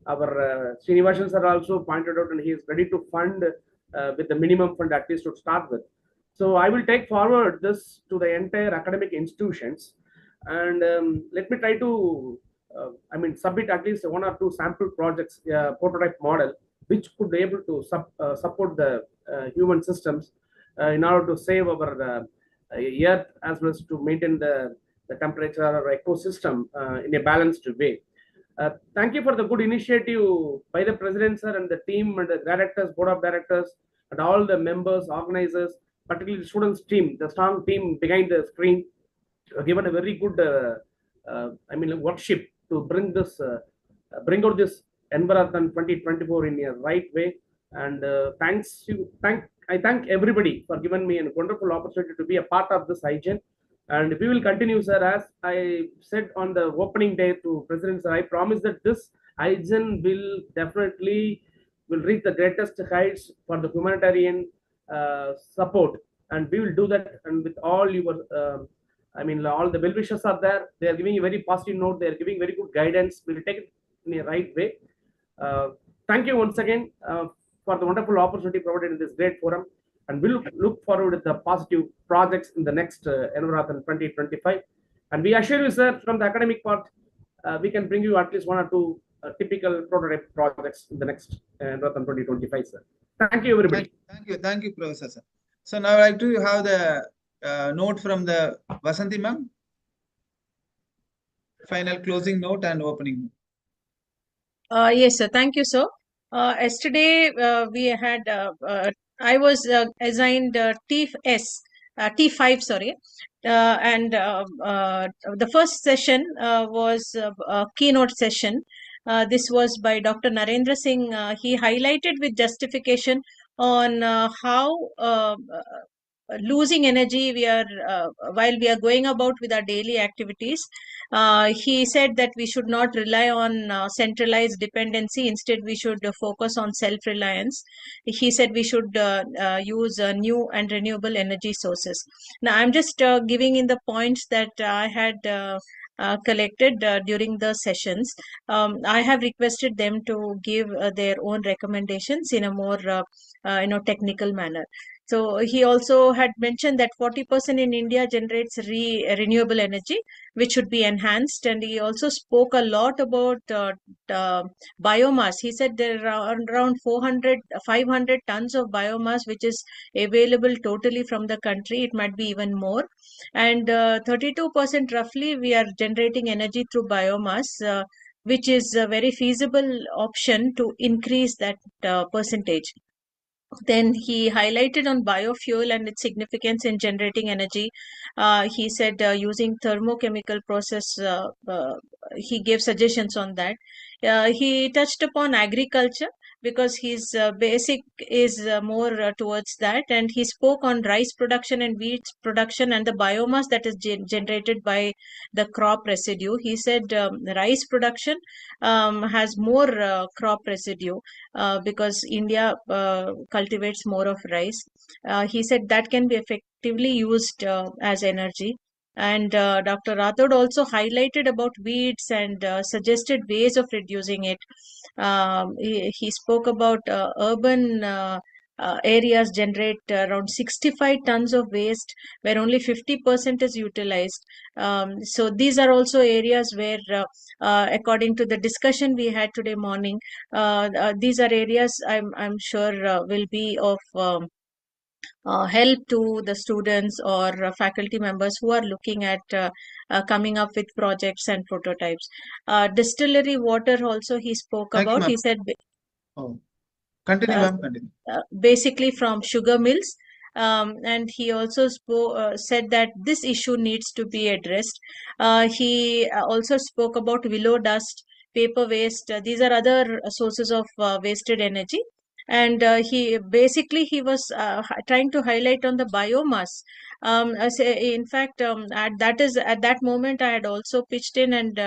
our Srinivasan sir also pointed out, and he is ready to fund with the minimum fund at least to start with. So I will take forward this to the entire academic institutions, and let me try to submit at least 1 or 2 sample projects, prototype model, which could be able to support the human systems in order to save our earth, as well as to maintain the temperature or ecosystem in a balanced way. Thank you for the good initiative by the president sir and the team and the directors, board of directors, and all the members, organizers, particularly the students team, the strong team behind the screen, given a very good workship to bring this, bring out this ENERGATHON 2024 in a right way. And I thank everybody for giving me a wonderful opportunity to be a part of this IGEN. And we will continue, sir, as I said on the opening day to President sir, I promise that this IGEN will definitely reach the greatest heights for the humanitarian support, and we will do that. And with all your all the well wishers are there, they are giving a very positive note, they are giving very good guidance. We will take it in a right way. Thank you once again for the wonderful opportunity provided in this great forum, and we'll look forward to the positive projects in the next ENERGATHON 2025. And we assure you, sir, from the academic part, we can bring you at least 1 or 2 typical prototype projects in the next ENERGATHON 2025, sir. Thank you, everybody. Thank you, Professor sir. So now I'd like to have the note from the Vasanthi ma'am. Final closing note and opening. Yes, sir. Thank you, sir. Yesterday, we had, I was assigned T5, sorry. And the first session was a keynote session. This was by Dr. Narendra Singh. He highlighted with justification on how losing energy we are while we are going about with our daily activities. He said that we should not rely on centralized dependency. Instead, we should focus on self-reliance. He said we should use new and renewable energy sources. Now, I'm just giving in the points that I had collected during the sessions. I have requested them to give their own recommendations in a more technical manner. So he also had mentioned that 40% in India generates renewable energy, which should be enhanced. And he also spoke a lot about biomass. He said there are around 500 tons of biomass, which is available totally from the country. It might be even more. And 32% roughly, we are generating energy through biomass, which is a very feasible option to increase that percentage. Then he highlighted on biofuel and its significance in generating energy. He said using thermochemical process, he gave suggestions on that. He touched upon agriculture because his basic is more towards that, and he spoke on rice production and wheat production and the biomass that is generated by the crop residue. He said rice production has more crop residue because India cultivates more of rice. He said that can be effectively used as energy. And Dr. Rathod also highlighted about weeds and suggested ways of reducing it. He spoke about urban areas generate around 65 tons of waste, where only 50% is utilized. So these are also areas where, according to the discussion we had today morning, these are areas I'm sure will be of help to the students or faculty members who are looking at coming up with projects and prototypes. Distillery water also he spoke Thank you, about. ma'am. He said Continue, ma'am. Continue. basically from sugar mills. And he also said that this issue needs to be addressed. He also spoke about willow dust, paper waste. These are other sources of wasted energy. And he was trying to highlight on the biomass. In fact, at that moment, I had also pitched in and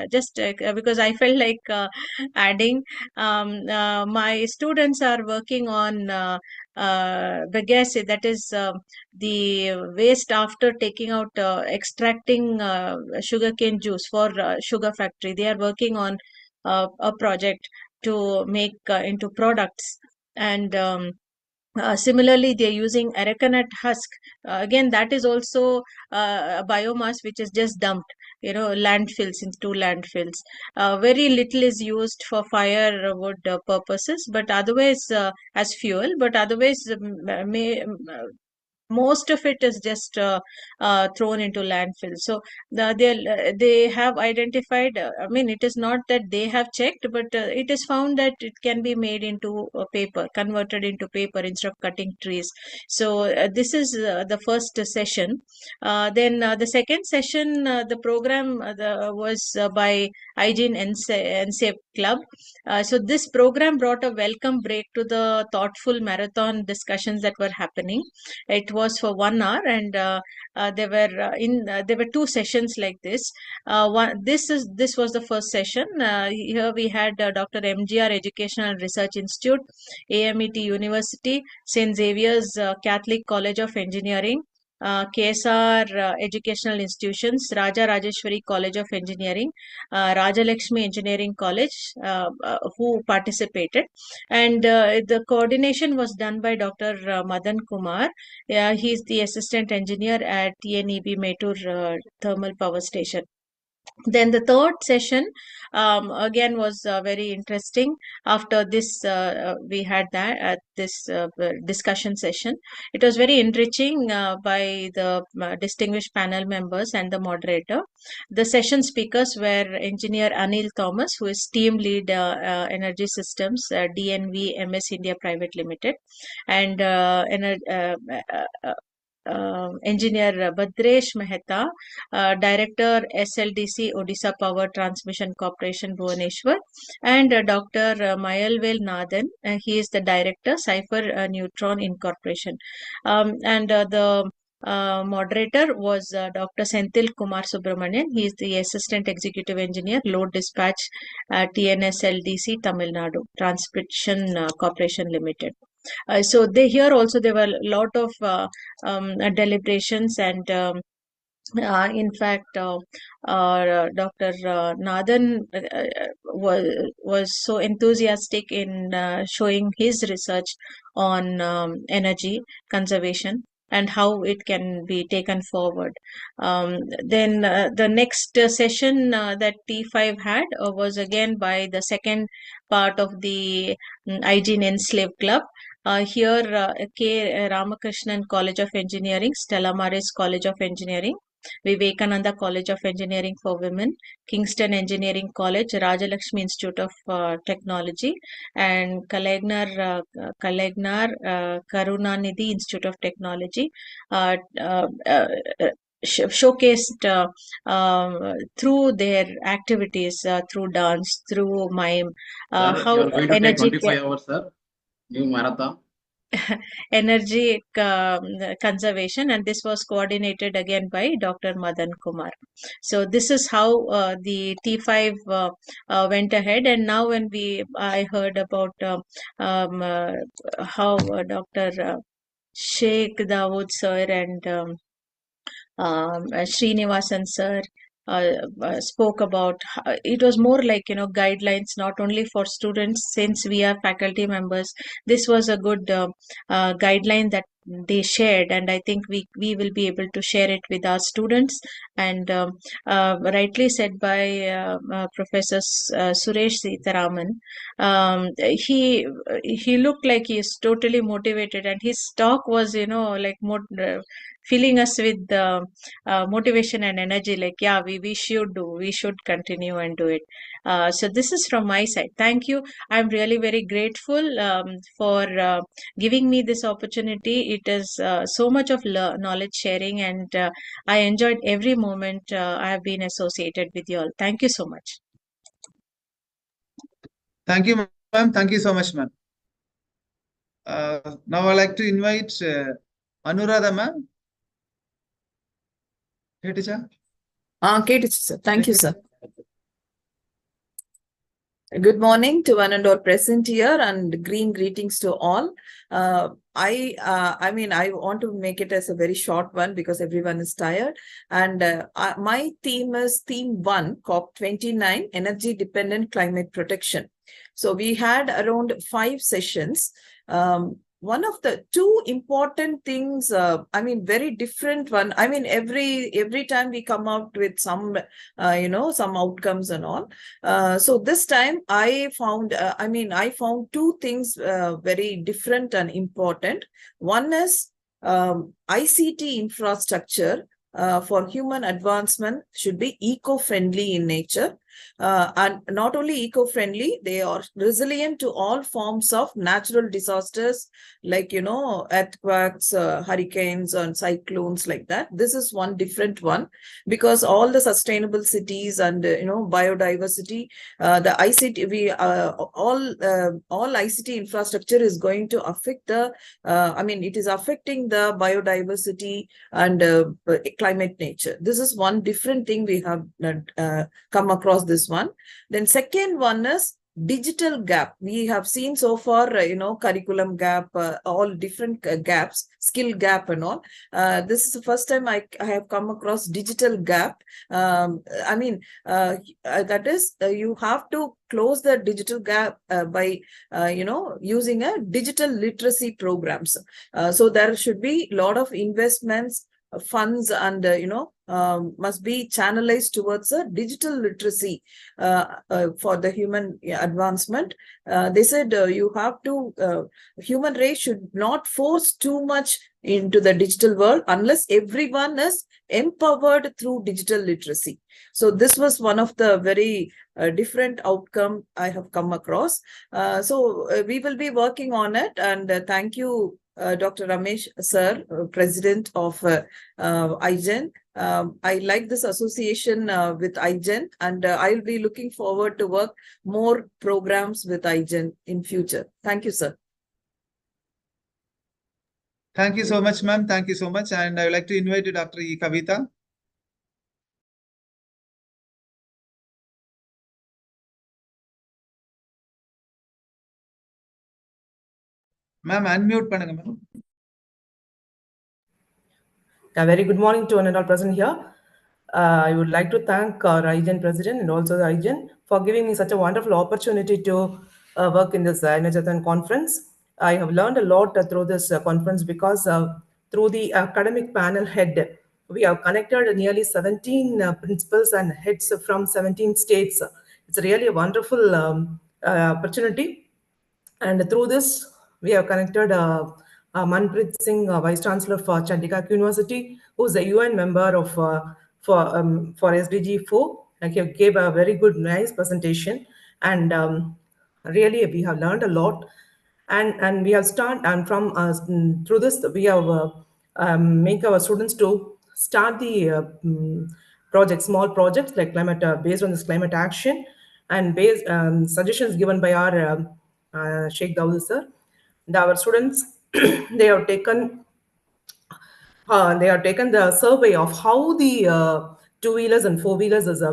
just because I felt like adding. My students are working on bagasse, that is the waste after taking out extracting sugarcane juice for sugar factory. They are working on a project to make into products. And similarly, they're using arecanut husk. Again, that is also a biomass which is just dumped, landfills, into landfills. Very little is used for firewood purposes, but otherwise as fuel. But otherwise, most of it is just thrown into landfill. So they have identified. I mean, it is not that they have checked, but it is found that it can be made into paper, converted into paper instead of cutting trees. So this is the first session. Then the second session, the program was by IGEN NSAFE Club. So this program brought a welcome break to the thoughtful marathon discussions that were happening. It was for 1 hour, and there were two sessions like this. This was the first session. Here we had Dr. MGR Educational Research Institute, AMET University, St. Xavier's Catholic College of Engineering, KSR Educational Institutions, Raja Rajeshwari College of Engineering, Rajalakshmi Engineering College, who participated. And the coordination was done by Dr. Madan Kumar. He is the assistant engineer at TNEB Metur Thermal Power Station. Then the third session again was very interesting. After this, we had this discussion session. It was very enriching by the distinguished panel members and the moderator. The session speakers were Engineer Anil Thomas, who is Team Lead Energy Systems, DNV MS India Private Limited, and Engineer Badresh Mehta, Director SLDC Odisha Power Transmission Corporation Bhubaneswar, and Dr. Mayalvel Nathan. He is the Director Cypher Neutron Incorporation. And the moderator was Dr. Senthil Kumar Subramanian. He is the Assistant Executive Engineer, Load Dispatch, TNSLDC Tamil Nadu Transmission Corporation Limited. So here also there were a lot of deliberations, and in fact, Dr. Nathan was so enthusiastic in showing his research on energy conservation and how it can be taken forward. Then the next session that T5 had was again by the second part of the IGEN Enslave Club. Here, K. Ramakrishnan College of Engineering, Stella Maris College of Engineering, Vivekananda College of Engineering for Women, Kingston Engineering College, Rajalakshmi Institute of Technology, and Kalagnar Karunanidhi Institute of Technology showcased through their activities, through dance, through mime, how you are going to take energy 25 hours, sir. New marathon. energy conservation, and this was coordinated again by Dr. Madan Kumar. So this is how the T5 went ahead. And now when I heard about how Dr. Sheikh Dawood sir and Srinivasan sir spoke about, it was more like guidelines not only for students, since we are faculty members. This was a good guideline that they shared, and I think we will be able to share it with our students. And rightly said by Professor Suresh Sitaraman, he looked like he is totally motivated, and his talk was like filling us with motivation and energy, like yeah, we should continue and do it. So this is from my side. Thank you. I'm really very grateful for giving me this opportunity. It is so much of knowledge sharing, and I enjoyed every moment I have been associated with you all. Thank you so much. Thank you, ma'am. Thank you so much, ma'am. Now I'd like to invite Anuradha, ma'am. Hey, teacher. Sir. Thank you, sir. Good morning to one and all present here, and green greetings to all. I mean, I want to make it as a very short one because everyone is tired. And my theme is theme 1, COP29, Energy Dependent Climate Protection. So we had around 5 sessions. One of the 2 important things, I mean, very different one. I mean, every time we come out with some, some outcomes and all. So this time I found, I found 2 things very different and important. One is ICT infrastructure for human advancement should be eco-friendly in nature. And not only eco-friendly, they are resilient to all forms of natural disasters like, earthquakes, hurricanes and cyclones like that. This is one different one because all the sustainable cities and, biodiversity, the ICT, all ICT infrastructure is going to affect the, it is affecting the biodiversity and climate nature. This is one different thing we have come across this one. Then second one is digital gap. We have seen so far, curriculum gap, all different gaps, skill gap and all. This is the first time I have come across digital gap. That is, you have to close the digital gap by, using a digital literacy programs. So there should be a lot of investments, funds and must be channelized towards a digital literacy for the human advancement. They said you have to human race should not force too much into the digital world unless everyone is empowered through digital literacy. So this was one of the very different outcome I have come across. So we will be working on it, and thank you, Dr. Ramesh, sir, president of IGEN. I like this association with IGEN, and I'll be looking forward to work more programs with IGEN in future. Thank you, sir. Thank you so much, ma'am. Thank you so much. And I would like to invite Dr. E. Kavita. Ma'am, unmute பண்ணுங்க ma'am. A very good morning to one and all present here. I would like to thank our IGEN president and also the IGEN for giving me such a wonderful opportunity to work in this ENERGATHON conference. I have learned a lot through this conference because through the academic panel head, we have connected nearly 17 principals and heads from 17 states. It's really a wonderful opportunity. And through this, we have connected Manpreet Singh, Vice Chancellor for Chandigarh University, who is a UN member of for SDG 4. And he gave a very good, nice presentation. And really, we have learned a lot. And we have started, and from through this, we have make our students to start the projects, small projects like climate, based on this climate action, and based suggestions given by our Sheikh Dawood sir. Our students, they have taken the survey of how the 2-wheelers and 4-wheelers is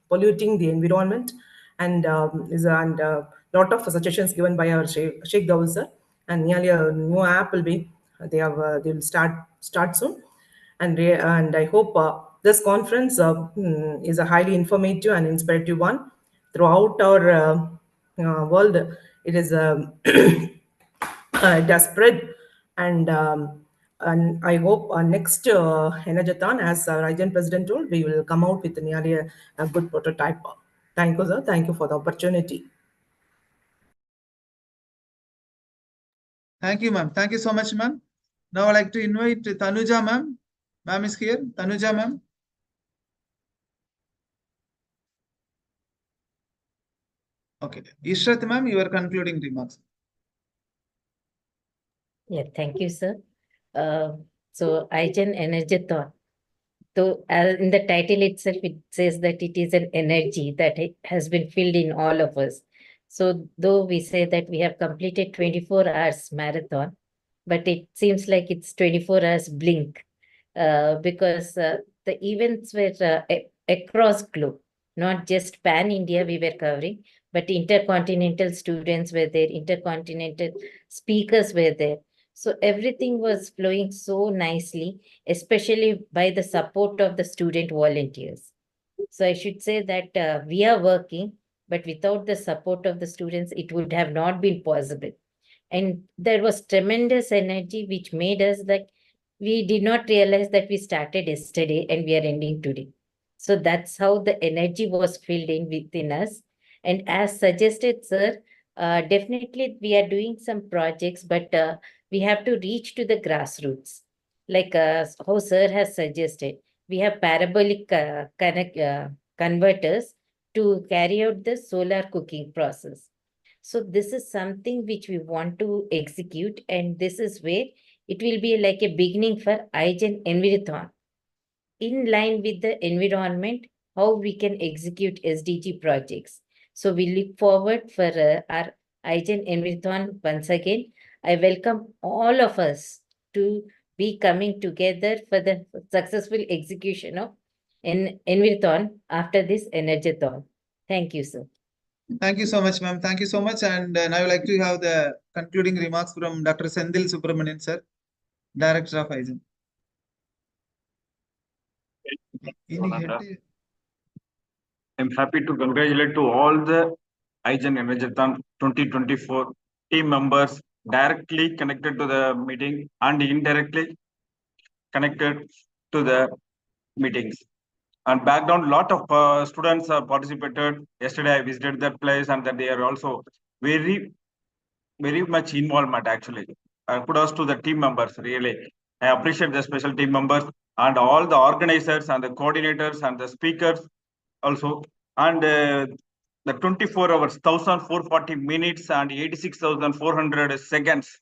polluting the environment, and lot of suggestions given by our Sheikh Dawood sir. And nearly a new app will be they will start soon, and I hope this conference is a highly informative and inspirative one throughout our world. It is it has spread, and I hope next ENERGATHON, as our IGEN president told, we will come out with nearly a good prototype. Thank you, sir. Thank you for the opportunity. Thank you, ma'am. Thank you so much, ma'am. Now I'd like to invite Tanuja, ma'am. Ma'am is here. Tanuja, ma'am. Okay. Ishrat, ma'am, your concluding remarks. Yeah, thank you, sir. So IGEN ENERGATHON. So in the title itself, it says that it is an energy that has been filled in all of us. So though we say that we have completed 24 hours marathon, but it seems like it's 24 hours blink because the events were across globe. Not just pan India we were covering, but intercontinental students were there, intercontinental speakers were there. So everything was flowing so nicely, especially by the support of the student volunteers. So I should say that we are working, but without the support of the students, it would have not been possible. And there was tremendous energy which made us like we did not realize that we started yesterday and we are ending today. So that's how the energy was filled in within us. And as suggested, sir, definitely we are doing some projects, but we have to reach to the grassroots. Like how sir has suggested, we have parabolic converters to carry out the solar cooking process. So this is something which we want to execute, and this is where it will be like a beginning for IGEN Envirathon. In line with the environment, how we can execute SDG projects. So we look forward for our IGEN Envirathon once again. I welcome all of us to be coming together for the successful execution of Envirathon after this Energathon. Thank you, sir. Thank you so much, ma'am. Thank you so much. And now I would like to have the concluding remarks from Dr. Sendil Subramanian, sir, Director of IGEN. I'm happy to congratulate to all the IGEN ENERGATHON 2024 team members directly connected to the meeting and indirectly connected to the meetings. And background, lot of students participated. Yesterday I visited that place, and that they are also very much involvement actually. Kudos to the team members, really. I appreciate the special team members and all the organizers and the coordinators and the speakers also. And the 24 hours, 1,440 minutes and 86,400 seconds.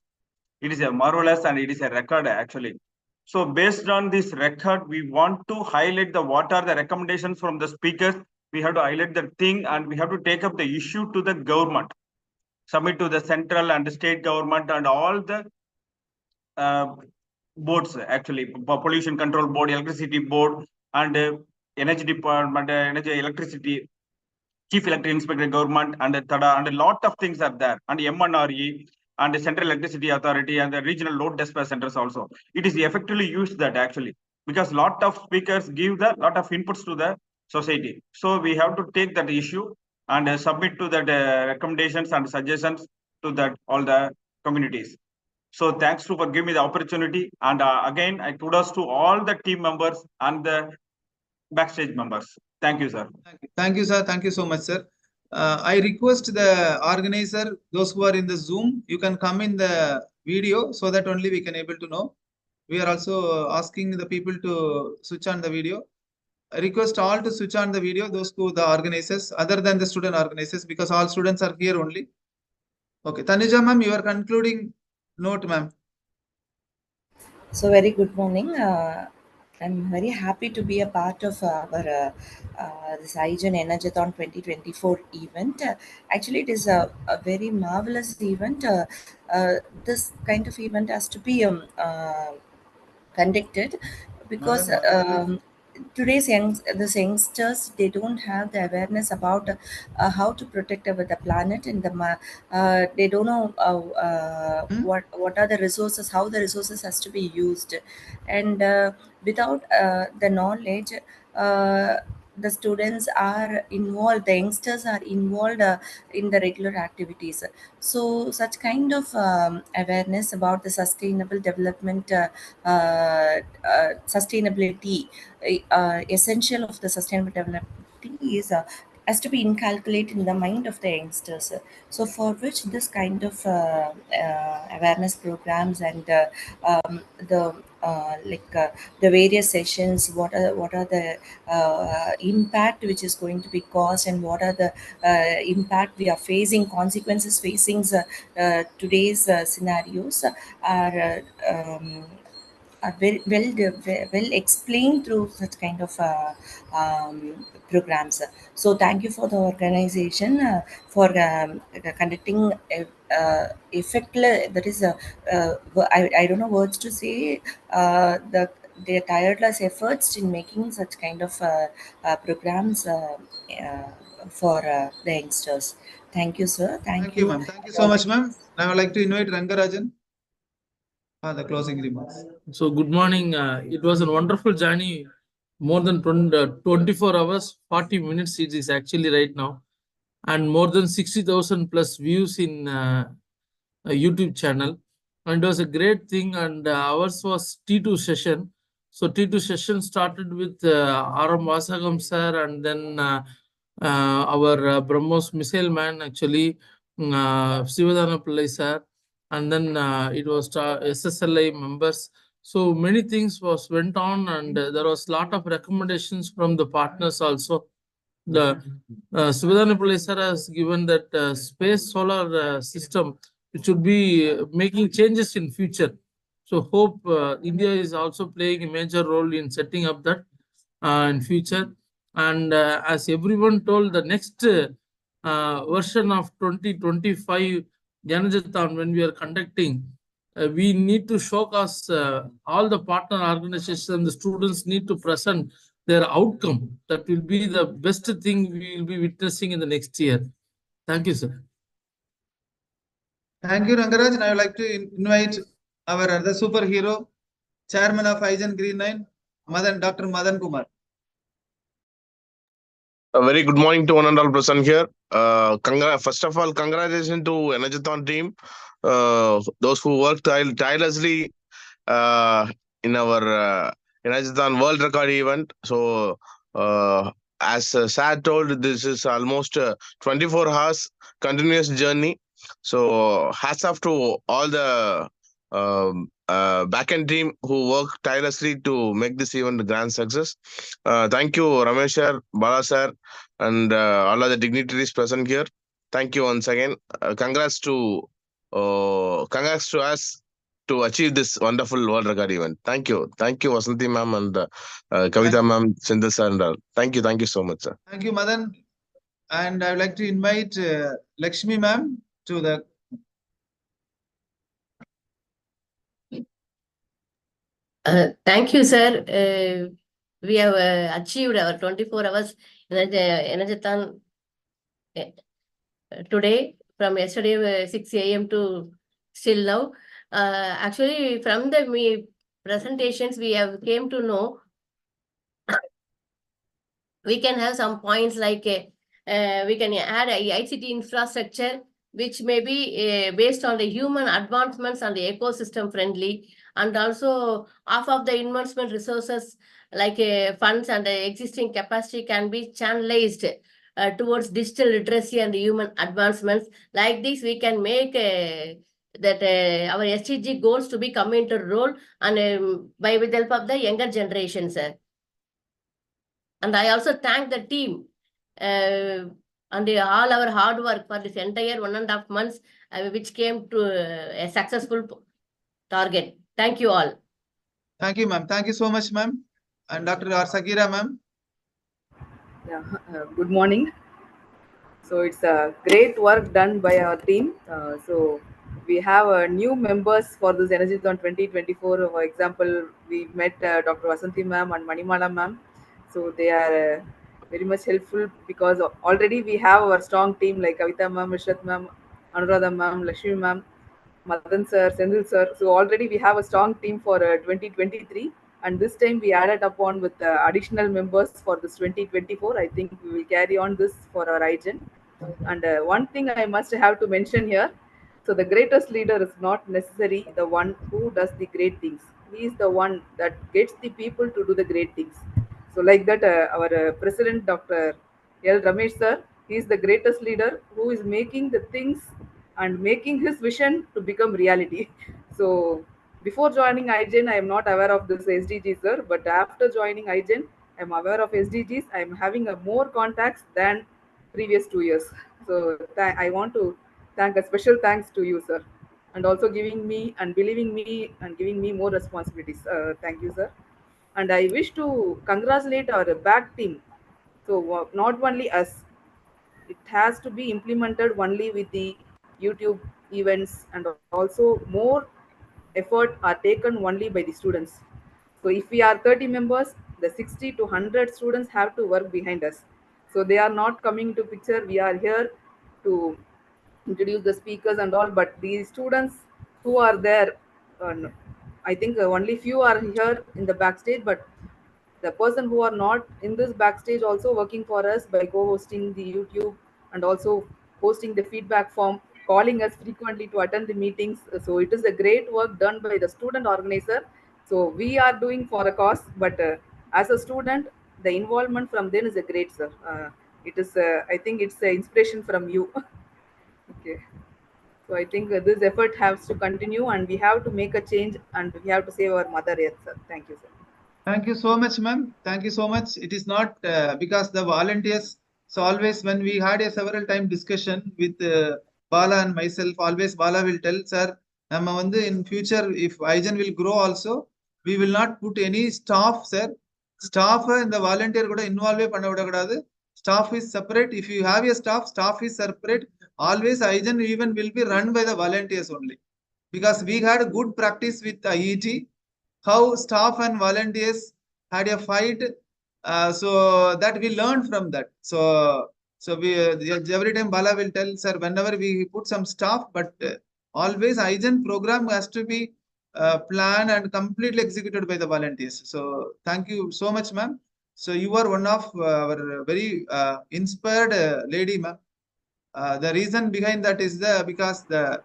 It is a marvelous and it is a record actually. So based on this record, we want to highlight what are the recommendations from the speakers. We have to highlight the thing and we have to take up the issue to the government, submit to the central and state government and all the boards actually, pollution control board, electricity board, and energy department, energy electricity, chief electric inspector government, and TADA, and a lot of things are there, and MNRE, and the central electricity authority, and the regional load dispatch centers also. It is effectively used that actually, because lot of speakers give the lot of inputs to the society. So we have to take that issue and submit to that recommendations and suggestions to that all the communities. So thanks for giving me the opportunity. And again, I kudos to all the team members and the backstage members. Thank you, sir. Thank you, sir. Thank you so much, sir. I request the organizer, those who are in the Zoom, you can come in the video so that only we can able to know. We are also asking the people to switch on the video. I request all to switch on the video, those who the organizers, other than the student organizers, because all students are here only. Okay, Tanuja ma'am, you are concluding note, ma'am. So very good morning. I'm very happy to be a part of our this IGEN ENERGATHON 2024 event. Actually, it is a very marvelous event. This kind of event has to be conducted because today's youngsters, they don't have the awareness about how to protect the planet, and they don't know what are the resources, how the resources has to be used, and without the knowledge, the students are involved, the youngsters are involved in the regular activities. So such kind of awareness about the sustainable development, sustainability, essential of the sustainable development is has to be inculcated in the mind of the youngsters. So for which this kind of awareness programs and the the various sessions, what are the impact which is going to be caused, and what are the impact we are facing, consequences facing today's scenarios are very well explained through such kind of programs. So thank you for the organization for conducting effective, that is I don't know words to say, the their tireless efforts in making such kind of programs for the youngsters. Thank you, sir. Thank you, ma'am. Thank you so much, ma'am. I would like to invite Rangarajan for the closing remarks. So good morning. It was a wonderful journey. More than 24 hours, 40 minutes it is actually right now. And more than 60,000 plus views in a YouTube channel. And it was a great thing. And ours was T2 session. So T2 session started with Aram Vasagam sir and then our BrahMos missile man actually, Sivadana Pillai sir. And then it was SSLI members. So many things went on, and there was a lot of recommendations from the partners also. The Sivadana Pillai sir has given that space solar system, it should be making changes in future. So hope India is also playing a major role in setting up that in future. And as everyone told, the next version of 2025 ENERGATHON, when we are conducting, we need to showcase all the partner organizations and the students need to present their outcome. That will be the best thing we will be witnessing in the next year. Thank you, sir. Thank you, Rangaraj. And I would like to invite our other superhero, Chairman of IGEN Green 9, Dr. Madan Kumar. A very good morning to one and all present here. First of all, congratulations to ENERGATHON team. Those who worked tirelessly in our ENERGATHON World Record event. So, as Sad told, this is almost 24 hours continuous journey. So, hats off to all the backend team who worked tirelessly to make this event a grand success. Thank you, Ramesh sir, Bala sir, and all of the dignitaries present here. Thank you once again. Congrats to us to achieve this wonderful world record event. Thank you, Vasanthi ma'am and Kavita ma'am, Sindhu sir, and all. Thank you so much, sir. Thank you, Madan. And I would like to invite Lakshmi ma'am to the. Thank you, sir. We have achieved our 24 hours ENERGATHON today, from yesterday 6 a.m. to still now. Actually, from the presentations, we have came to know we can have some points like we can add a ICT infrastructure, which may be based on the human advancements and the ecosystem friendly, and also half of the investment resources like funds and existing capacity can be channelized towards digital literacy and human advancements. Like this, we can make that our SDG goals to be come into role and by with the help of the younger generations. And I also thank the team and all our hard work for this entire 1.5 months, which came to a successful target. Thank you all. Thank you, ma'am. Thank you so much, ma'am. And Dr. R. Sagira, ma'am. Yeah, good morning. So it's a great work done by our team. So we have new members for this ENERGATHON 2024. For example, we met Dr. Vasanthi ma'am and Manimala ma'am. So they are very much helpful because already we have our strong team like Kavita ma'am, Vishrat ma'am, Anuradha ma'am, Lakshmi ma'am, Madan sir, Sendil sir. So already we have a strong team for 2023. And this time we added upon with additional members for this 2024. I think we will carry on this for our IGEN. And one thing I must have to mention here. So the greatest leader is not necessarily the one who does the great things. He is the one that gets the people to do the great things. So like that, our president, Dr. L. Ramesh sir, he is the greatest leader who is making the things and making his vision to become reality. So before joining IGEN, I am not aware of this SDGs, sir. But after joining IGEN, I am aware of SDGs. I am having more contacts than previous 2 years. So I want to thank a special thanks to you, sir, and also giving me and believing me and giving me more responsibilities. Thank you, sir. And I wish to congratulate our back team. So not only us, it has to be implemented only with the YouTube events, and also more effort are taken only by the students. So if we are 30 members, the 60 to 100 students have to work behind us. So they are not coming to picture. We are here to introduce the speakers and all, but these students who are there, no, I think only few are here in the backstage, but the person who are not in this backstage also working for us by co-hosting the YouTube and also hosting the feedback form, calling us frequently to attend the meetings. So it is a great work done by the student organizer. So we are doing for a cause, but as a student, the involvement from them is a great, sir. It is, I think it's an inspiration from you. Okay. So I think this effort has to continue and we have to make a change and we have to save our mother earth, sir. Thank you, sir. Thank you so much, ma'am. Thank you so much. It is not because the volunteers. So always when we had a several time discussion with Bala and myself, always Bala will tell, sir, in future, if IGEN will grow also, we will not put any staff, sir. Staff in the volunteer kuda involve staff is separate. If you have a staff is separate. Always IGEN even will be run by the volunteers only. Because we had a good practice with IET, how staff and volunteers had a fight. So that we learned from that. So we every time Bala will tell, sir, whenever we put some staff, but always IGEN program has to be planned and completely executed by the volunteers. So thank you so much, ma'am. So you are one of our very inspired lady, ma'am. The reason behind that is because the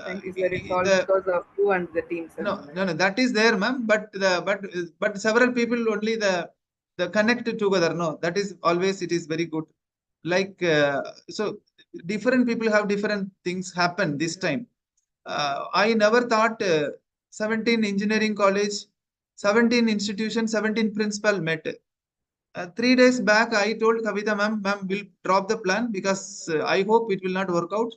thank you, sir. It's all because of you and the team, sir. No, that is there, ma'am. But several people only the connect together. No, that is always it is very good. Like so, different people have different things happen this time. I never thought 17 engineering college, 17 institutions, 17 principal met. 3 days back, I told Kavita, ma'am, will drop the plan because I hope it will not work out.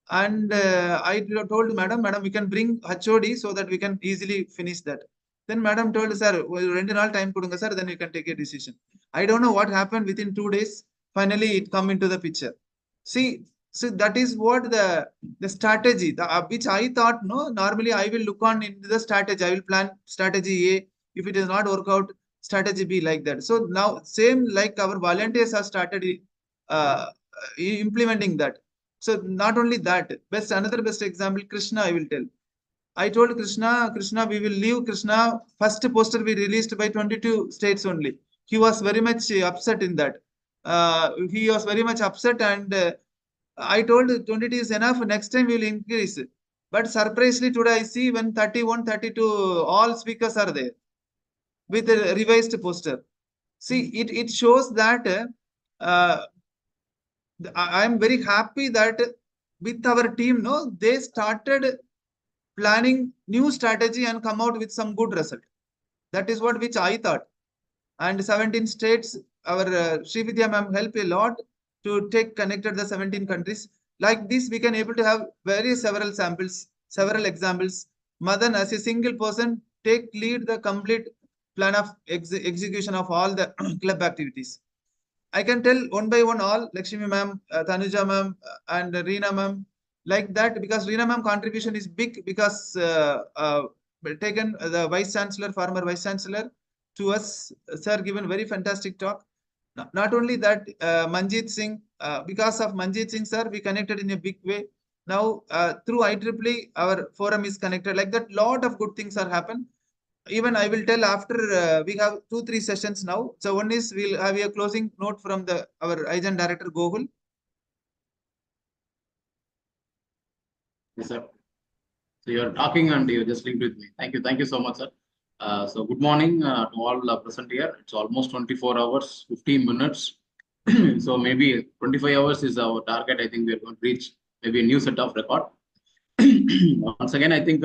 And I told madam, we can bring HOD so that we can easily finish that. Then madam told, sir, all time kudunga, sir, then you can take a decision. I don't know what happened within 2 days. Finally, it come into the picture. See, so that is what the strategy, which I thought, no, normally I will look on into the strategy. I will plan strategy A. If it does not work out, strategy B, like that. So now same like our volunteers have started implementing that. So not only that, another best example, Krishna, I will tell. I told Krishna, we will leave Krishna. First poster we released by 22 states only. He was very much upset in that. He was very much upset, and I told 22 is enough. Next time we will increase. But surprisingly today I see when 31, 32, all speakers are there with a revised poster. See, it shows that I am very happy that with our team, no, they started planning new strategy and come out with some good result. That is what which I thought. And 17 states, our Srividya ma'am helped a lot to take connected the 17 countries. Like this, we can able to have several samples, several examples. Madan, as a single person, lead the complete plan of execution of all the club activities. I can tell one by one all, Lakshmi ma'am, Tanuja ma'am, and Reena ma'am, like that, because Reena ma'am contribution is big because taken the Vice Chancellor, former Vice Chancellor, to us, sir, given very fantastic talk. Not only that, Manjeet Singh, because of Manjeet Singh, sir, we connected in a big way. Now, through IEEE, our forum is connected. Like that, lot of good things are happen. Even I will tell after we have 2-3 sessions now. So one is we'll have a closing note from our IGEN director Gokul. Yes, sir. So you're talking and you're just linked with me. Thank you so much, sir. So good morning to all present here. It's almost 24 hours, 15 minutes. So maybe 25 hours is our target. I think we are going to reach maybe a new set of record. Once again, I think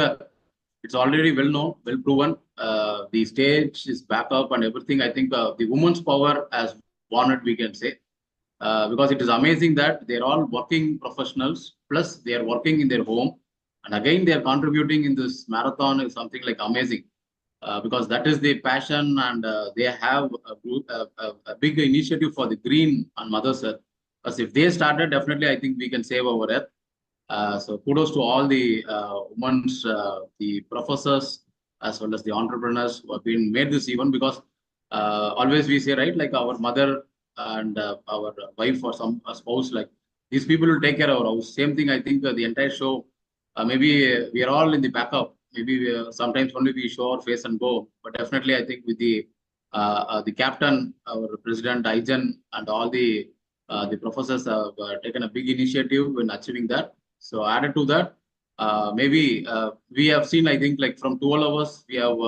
it's already well known, well proven. The stage is back up and everything. I think the women's power has won it, we can say. Because it is amazing that they're all working professionals, plus they are working in their home. And again, they are contributing in this marathon is something like amazing. Because that is their passion, and they have a big initiative for the green and Mother's Earth. Because if they started, definitely I think we can save our Earth. So kudos to all the women's, the professors, as well as the entrepreneurs who have been made this event, because always we say, right, like our mother and our wife or some spouse, like these people will take care of our house. Same thing, I think the entire show, maybe we are all in the backup. Maybe sometimes only we show our face and go. But definitely, I think with the captain, our president, IGEN, and all the professors have taken a big initiative in achieving that. So added to that, maybe we have seen, I think, like from 12 hours, we have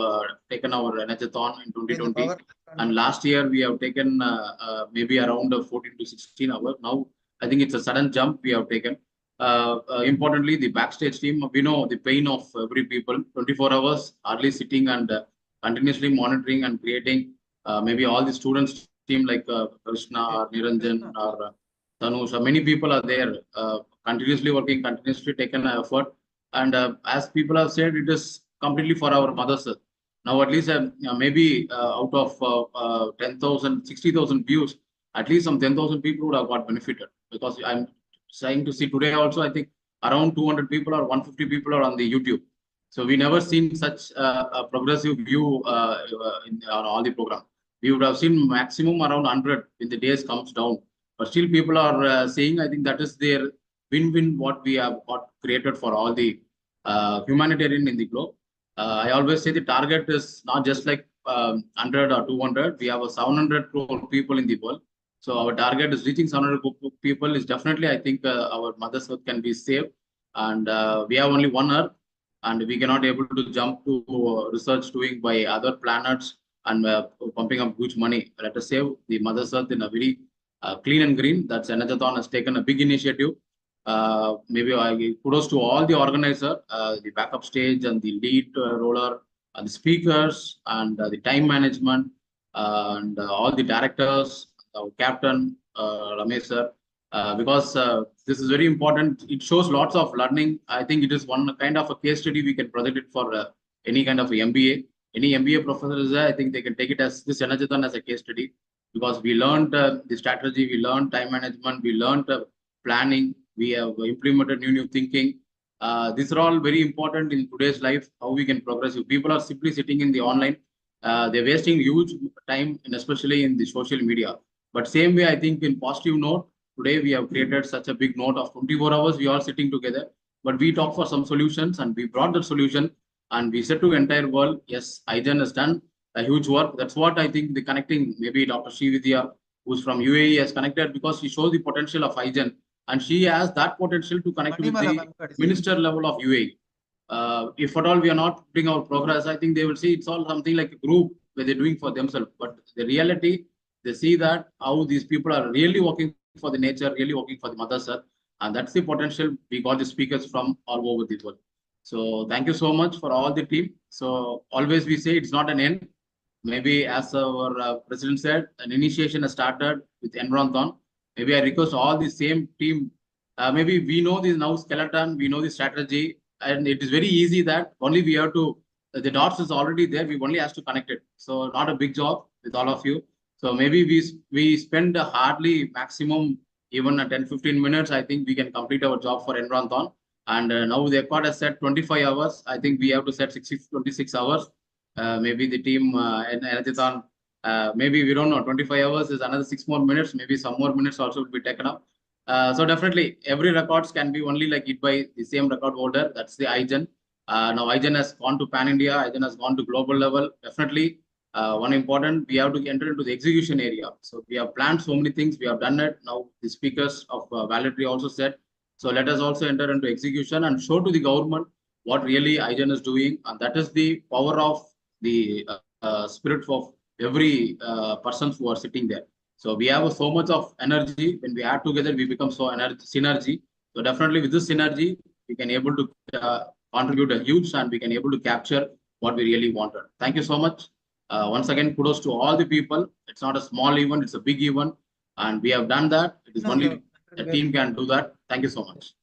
taken our ENERGATHON in 2020. And last year, we have taken maybe around 14 to 16 hours. Now, I think it's a sudden jump we have taken. Importantly, the backstage team, we know the pain of every people, 24 hours, hardly sitting and continuously monitoring and creating. Maybe all the students team like Krishna or Niranjan or Tanush, many people are there, continuously working, continuously taking an effort. And as people have said, it is completely for our mothers. Now, at least maybe out of 10,000, 60,000 views, at least some 10,000 people would have got benefited. Because I'm trying to see today also, I think around 200 people or 150 people are on the YouTube. So we never seen such a progressive view on all the program. We would have seen maximum around 100 in the days comes down. But still people are saying, I think that is their win-win what we have got created for all the humanitarian in the globe. I always say the target is not just like 100 or 200. We have a 700 crore people in the world. So our target is reaching 700 people is definitely, I think our Mother's Earth can be saved. And we have only one Earth, and we cannot able to jump to research doing by other planets and pumping up huge money. Let us save the Mother's Earth in a very clean and green. That's ENERGATHON has taken a big initiative. Maybe I give kudos to all the organizer, the backup stage and the lead roller, the speakers and the time management and all the directors, our captain, Ramesh sir, because this is very important. It shows lots of learning. I think it is one kind of a case study we can project it for any kind of MBA. Any MBA professor is there, I think they can take it as this ENERGATHON as a case study, because we learned the strategy, we learned time management, we learned planning, we have implemented new thinking. These are all very important in today's life, how we can progress. If people are simply sitting in the online, they're wasting huge time, and especially in the social media. But same way, I think in positive note, today we have created such a big note of 24 hours, we are sitting together, but we talk for some solutions and we brought the solution and we said to the entire world, yes, IGEN has done a huge work. That's what I think the connecting, maybe Dr. Srividya, who's from UAE, has connected because she shows the potential of IGEN. And she has that potential to connect with the minister level of UAE. If at all we are not putting our progress, I think they will see it's all something like a group where they're doing for themselves. But the reality, they see that how these people are really working for the nature, really working for the Mother's Earth. And that's the potential. We got the speakers from all over the world. So thank you so much for all the team. So always we say it's not an end. Maybe as our president said, an initiation has started with ENERGATHON. Maybe I request all the same team. Maybe we know this now skeleton, we know the strategy, and it is very easy that only we have to, the dots is already there, we only have to connect it. So not a big job with all of you. So maybe we spend hardly maximum even 10-15 minutes. I think we can complete our job for ENERGATHON. And now the ECOT has set 25 hours. I think we have to set 26 hours. Maybe the team in ENERGATHON, maybe we don't know, 25 hours is another 6 more minutes. Maybe some more minutes also will be taken up. So definitely every records can be only like it by the same record holder. That's the IGEN. Now IGEN has gone to pan India. IGEN has gone to global level. Definitely one important, we have to enter into the execution area. So we have planned so many things. We have done it. Now the speakers of Valedry also said. So let us also enter into execution and show to the government what really IGEN is doing. And that is the power of the spirit of every person who are sitting there. So we have so much of energy. When we add together, we become so synergy. So definitely with this synergy, we can able to contribute a huge, and we can able to capture what we really wanted. Thank you so much. Once again, kudos to all the people. It's not a small event, it's a big event. And we have done that. It is only a team can do that. Thank you so much.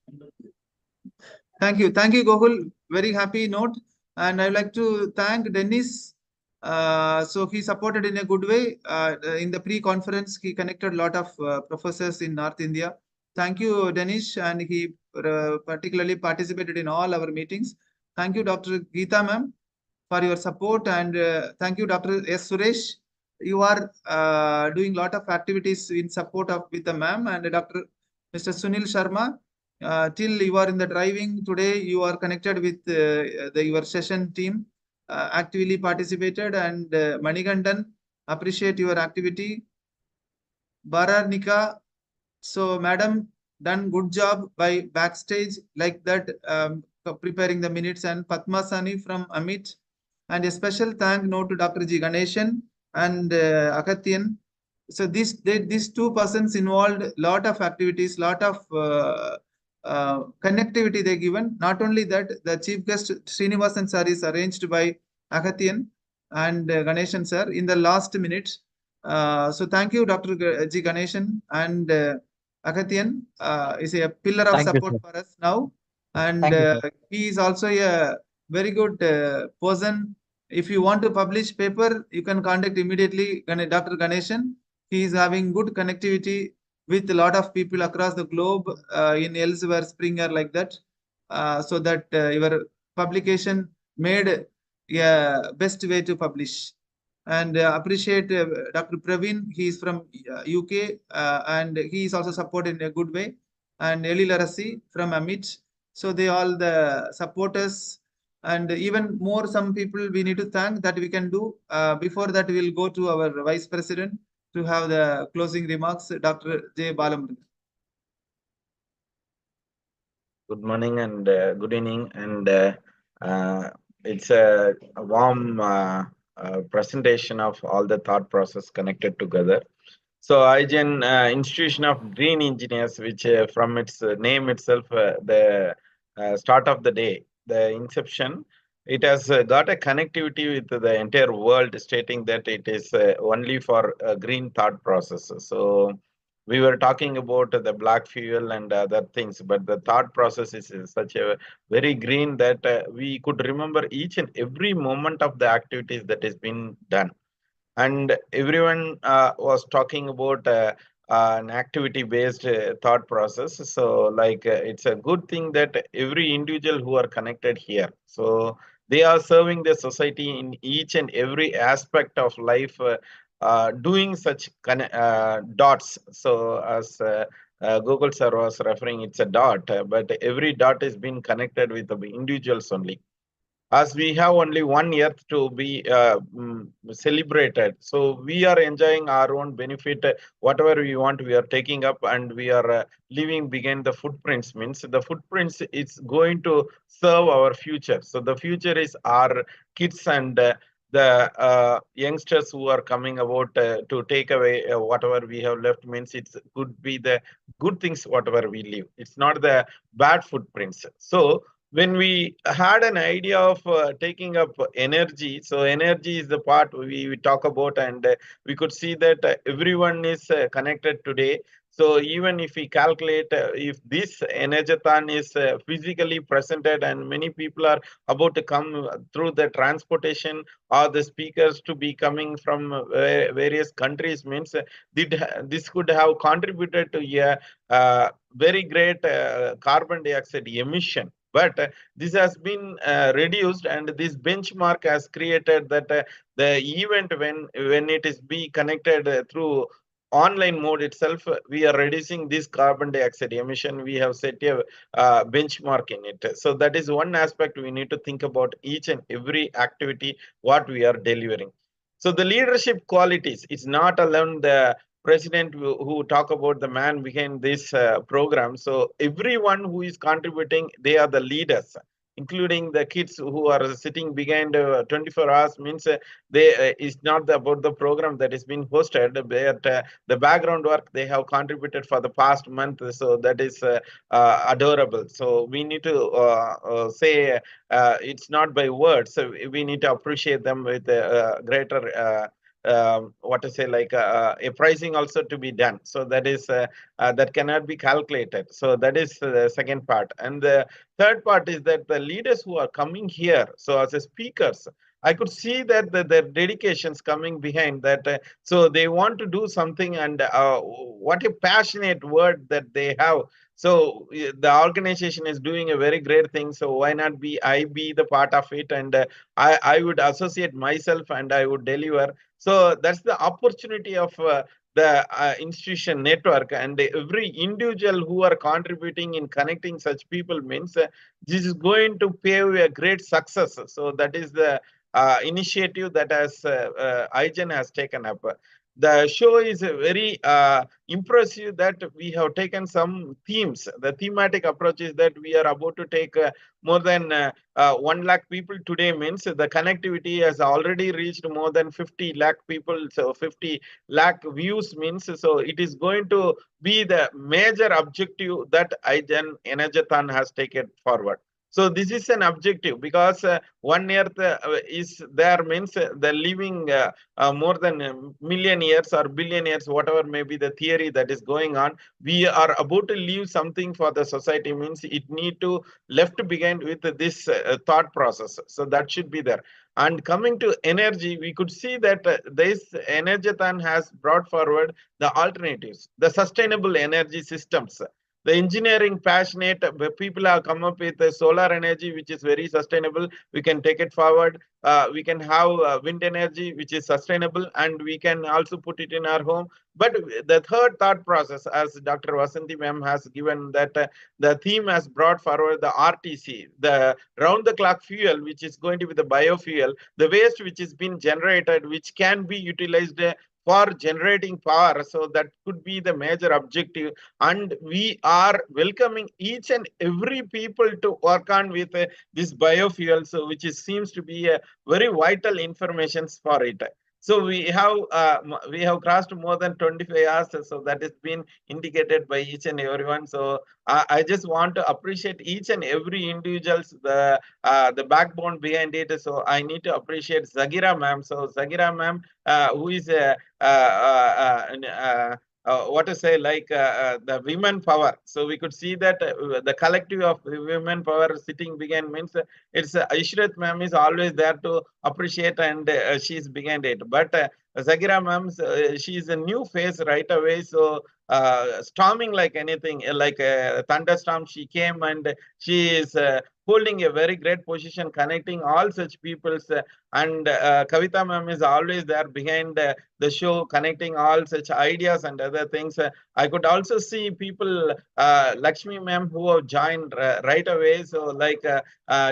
Thank you. Thank you, Gokul. Very happy note. And I'd like to thank Dennis. So he supported in a good way. In the pre-conference, he connected a lot of professors in North India. Thank you, Dennis. And he particularly participated in all our meetings. Thank you, Dr. Geeta ma'am. for your support, and thank you, Dr. S. Suresh. You are doing a lot of activities in support of with the ma'am, and Dr. Mr. Sunil Sharma. Till you are in the driving today, you are connected with your session team, actively participated, and Manigandan, appreciate your activity. Baranika, so madam, done good job by backstage like that, preparing the minutes, and Padmasani from Amit. And a special thank note to Dr. G. Ganeshan and Akatyan. So these two persons involved lot of activities, lot of connectivity they given. Not only that, the chief guest Srinivasan sir is arranged by Akatyan and Ganeshan sir in the last minute. So thank you, Dr. G. Ganeshan, and Akatyan is a pillar of support for us now. And he is also a very good person. If you want to publish paper, you can contact immediately Dr. Ganeshan. He is having good connectivity with a lot of people across the globe in elsewhere, Springer like that, so that your publication made a best way to publish. And appreciate Dr. Praveen. He is from UK and he is also supported in a good way. And Eli Larasi from Amit. So they all the supporters, and even more some people we need to thank that we can do. Before that, we will go to our Vice President to have the closing remarks, Dr. J. Balamurthy. Good morning and good evening, and it's a warm presentation of all the thought process connected together. So IGEN, Institution of Green Engineers, which from its name itself, the start of the day, the inception, it has got a connectivity with the entire world, stating that it is only for green thought processes. So we were talking about the black fuel and other things, but the thought process is such a very green that we could remember each and every moment of the activities that has been done. And everyone was talking about an activity based thought process. So like it's a good thing that every individual who are connected here, so they are serving the society in each and every aspect of life, doing such dots. So as Google sir was referring, it's a dot, but every dot is being connected with the individuals only. As we have only one earth to be celebrated, so we are enjoying our own benefit. Whatever we want, we are taking up, and we are leaving behind the footprints. Means the footprints is going to serve our future. So the future is our kids and the youngsters who are coming about to take away whatever we have left. Means it could be the good things whatever we leave. It's not the bad footprints. So when we had an idea of taking up energy, so energy is the part we talk about, and we could see that everyone is connected today. So even if we calculate, if this ENERGATHON is physically presented and many people are about to come through the transportation or the speakers to be coming from various countries, means this could have contributed to a very great carbon dioxide emission. But this has been reduced, and this benchmark has created that the event when it is be connected through online mode itself, we are reducing this carbon dioxide emission. We have set a benchmark in it. So that is one aspect we need to think about each and every activity what we are delivering. So the leadership qualities is not alone the president who talk about the man behind this program. So everyone who is contributing, they are the leaders, including the kids who are sitting behind 24 hours. Means they is not about the program that is being hosted, but the background work they have contributed for the past month. So that is adorable. So we need to say it's not by words. So we need to appreciate them with greater what to say, like a pricing also to be done. So that is that cannot be calculated. So that is the second part. And the third part is that the leaders who are coming here, so as a speakers, I could see that the dedications coming behind that. So they want to do something, and what a passionate word that they have. So the organization is doing a very great thing. So why not I be the part of it, and I would associate myself and I would deliver. So that's the opportunity of the institution network, and every individual who are contributing in connecting such people means this is going to pave a great success. So that is the initiative that has IGEN has taken up. The show is very impressive that we have taken some themes. The thematic approach is that we are about to take more than 1 lakh people today means the connectivity has already reached more than 50 lakh people. So 50 lakh views means, so it is going to be the major objective that IGEN ENERGATHON has taken forward. So this is an objective because 1 earth is there means the living more than a million years or billion years, whatever may be the theory that is going on. We are about to leave something for the society means it need to left behind with this thought process. So that should be there. And coming to energy, we could see that this ENERGATHON has brought forward the alternatives, the sustainable energy systems. The engineering passionate people have come up with solar energy, which is very sustainable. We can take it forward. We can have wind energy, which is sustainable, and we can also put it in our home. But the third thought process, as Dr. Vasanthi ma'am has given, that the theme has brought forward the RTC, the round-the-clock fuel, which is going to be the biofuel, the waste which is being generated, which can be utilized for generating power. So that could be the major objective, and we are welcoming each and every people to work on with this biofuel, so which seems to be a very vital information for it. So we have crossed more than 25 hours, so that has been indicated by each and everyone. So I just want to appreciate each and every individuals, the backbone behind it. So I need to appreciate Zagira ma'am. So Zagira ma'am, who is what to say, like the women power. So we could see that the collective of women power sitting began means it's Ishrat ma'am is always there to appreciate, and she's behind it. But Zagira ma'am, she's a new face right away. So storming like anything, like a thunderstorm, she came, and she is holding a very great position, connecting all such peoples. And Kavita ma'am is always there behind the show, connecting all such ideas and other things. I could also see people, Lakshmi ma'am, who have joined right away. So like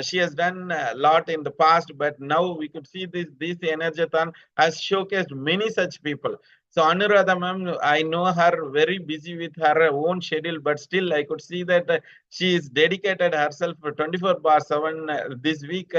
she has done a lot in the past, but now we could see this ENERGATHON has showcased many such people. So Anuradha ma'am, I know her very busy with her own schedule, but still I could see that she is dedicated herself for 24/7 this week,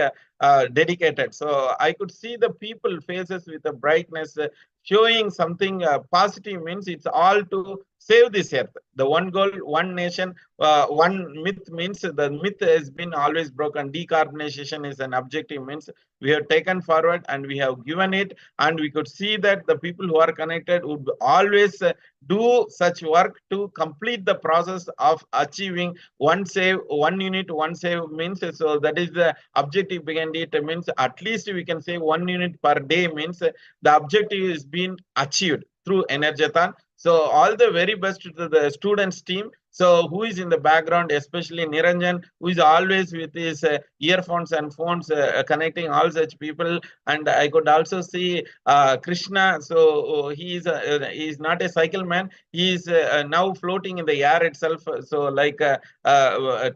dedicated. So I could see the people faces with a brightness, showing something positive means it's all to save this earth. The one goal, one nation, one myth means the myth has been always broken. Decarbonization is an objective means we have taken forward and we have given it, and we could see that the people who are connected would always do such work to complete the process of achieving one save, one unit, one save means. So that is the objective behind it means at least we can say 1 unit per day means the objective is being achieved through ENERGATHON. So all the very best to the students team. So who is in the background, especially Niranjan, who is always with his earphones and phones, connecting all such people. And I could also see Krishna. So he is not a cycle man. He is now floating in the air itself. So like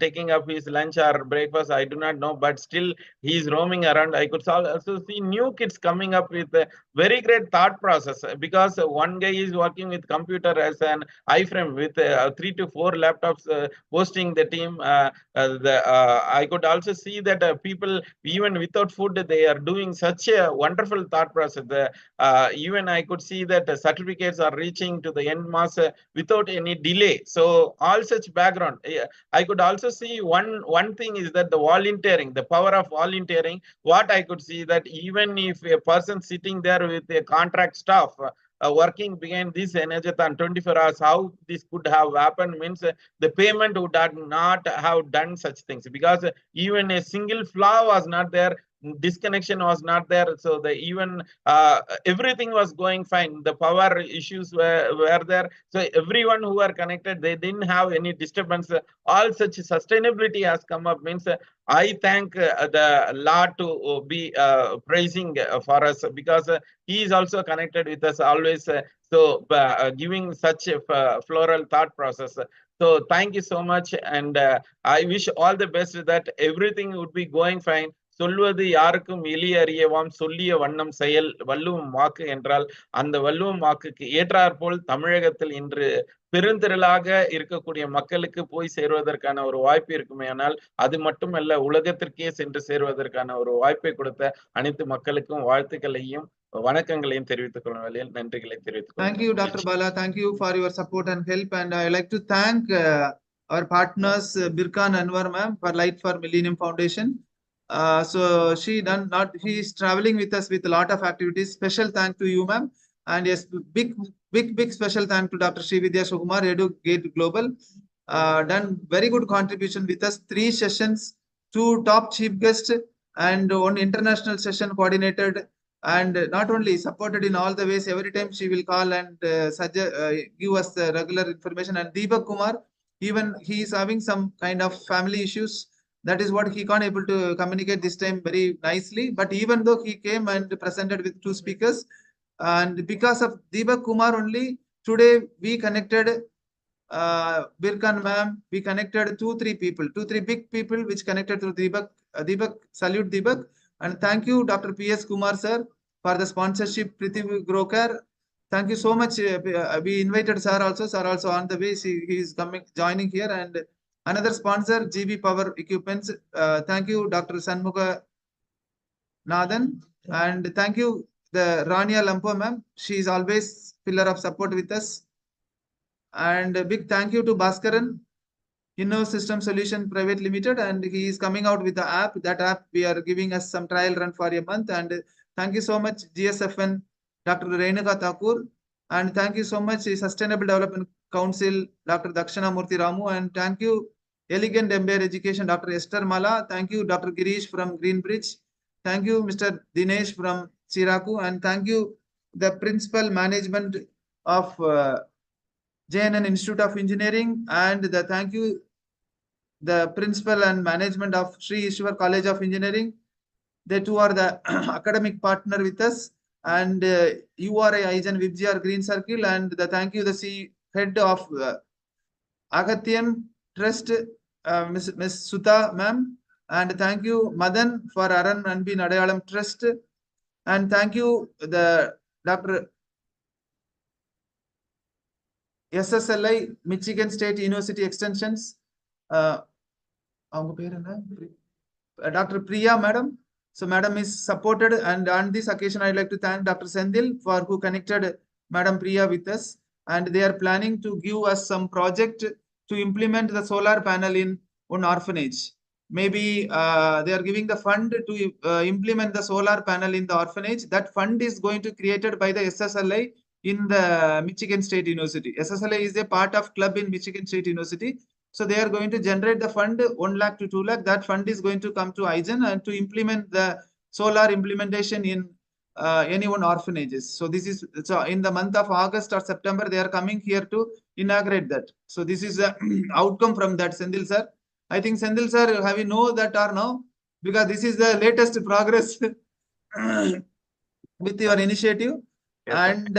taking up his lunch or breakfast, I do not know, but still he is roaming around. I could also see new kids coming up with a very great thought process, because one guy is working with computer as an iframe with 3 to 4 laptops hosting the team. I could also see that people, even without food, they are doing such a wonderful thought process. Even I could see that certificates are reaching to the end mass without any delay. So all such background. I could also see one thing is that the volunteering, the power of volunteering. What I could see that even if a person sitting there with a contract staff working behind this ENERGATHON 24 hours, how this could have happened means the payment would not have done such things, because even a single flaw was not there. disconnection was not there. So the even everything was going fine. The power issues were there. So everyone who were connected, they didn't have any disturbance. All such sustainability has come up. Means I thank the Lord to be praising for us, because he is also connected with us always. Giving such a floral thought process. So thank you so much, and I wish all the best that everything would be going fine. சொல்வது யாருக்கும் எளிய அறியவாம் சொல்லிய வண்ணம் செயல் வள்ளுவம் வாக்கு என்றால் அந்த வள்ளுவம் வாக்குக்கு ஏற்றாற்போல் தமிழகத்தில் இன்று பெருந்திரளாக இருக்கக்கூடிய மக்களுக்கு போய் சேருவதற்கான ஒரு வாய்ப்பு இருக்குமே. ஆனால் அது மட்டுமல்ல, உலகத்திற்கே சென்று சேருவதற்கான ஒரு வாய்ப்பை கொடுத்த அனைத்து மக்களுக்கும் வாழ்த்துக்களையும் வணக்கங்களையும் தெரிவித்துக் கொள்ளும் வேளையில் நன்றிகளை தெரிவித்துக் Thank you, Dr. Bala. Thank you for your support and help. And I like to thank our partners, Birkan Anwar ma'am, for Light for Millennium Foundation. So she is traveling with us with a lot of activities. Special thank to you, ma'am. And yes, big special thank to Dr. Srividya Sukumar, Educate Global. Done very good contribution with us. 3 sessions, 2 top chief guests, and 1 international session coordinated. And not only supported in all the ways, every time she will call and give us the regular information. And Deepak Kumar, even he is having some kind of family issues. That is what he can't able to communicate this time very nicely. But even though he came and presented with 2 speakers, and because of Deepak Kumar only, today we connected Birkan ma'am, we connected 2-3 people, 2-3 big people which connected to Deepak. Deepak, salute Deepak. And thank you, Dr. P.S. Kumar sir, for the sponsorship, Priti Grokar. Thank you so much. We invited sir also. Sir also on the way. He is coming, joining here. And another sponsor, GB Power Equipments. Thank you, Dr. Sanmukha Nathan. And thank you, the Rania Lampo ma'am. She is always pillar of support with us. And a big thank you to Bhaskaran, Inno System Solution Private Limited, and he is coming out with the app. That app we are giving us some trial run for a month. And thank you so much, GSFN, Dr. Renuka Thakur, and thank you so much, Sustainable Development Council, Dr. Dakshana Murthy Ramu, and thank you, Elegant Embassy Education, Dr. Esther Mala. Thank you, Dr. Girish from Greenbridge. Thank you, Mr. Dinesh from Chiraku, and thank you, the Principal Management of JNN Institute of Engineering, and thank you, the principal and management of Sri Ishwar College of Engineering. They too are the academic partner with us. And URI IGEN Vibgr Green Circle, and thank you, the head of Agathian Trust, Ms. Sutha ma'am. And thank you, Madan, for Aran Anbi Nadayalam Trust. And thank you, the Dr. SSLI, Michigan State University Extensions. Dr. Priya madam. So madam is supported, and on this occasion I'd like to thank Dr. Sendil for who connected Madam Priya with us, and they are planning to give us some project to implement the solar panel in one orphanage. Maybe they are giving the fund to implement the solar panel in the orphanage. That fund is going to created by the SSLI in the Michigan State University. SSLI is a part of club in Michigan State University. So they are going to generate the fund 1 lakh to 2 lakh. That fund is going to come to IGEN and to implement the solar implementation in any one orphanages. So this is, so in the month of August or September, they are coming here to inaugurate that. So this is the outcome from that, Sendil sir. I think Sendil sir, have you know that or no? Because this is the latest progress with your initiative. Yes, and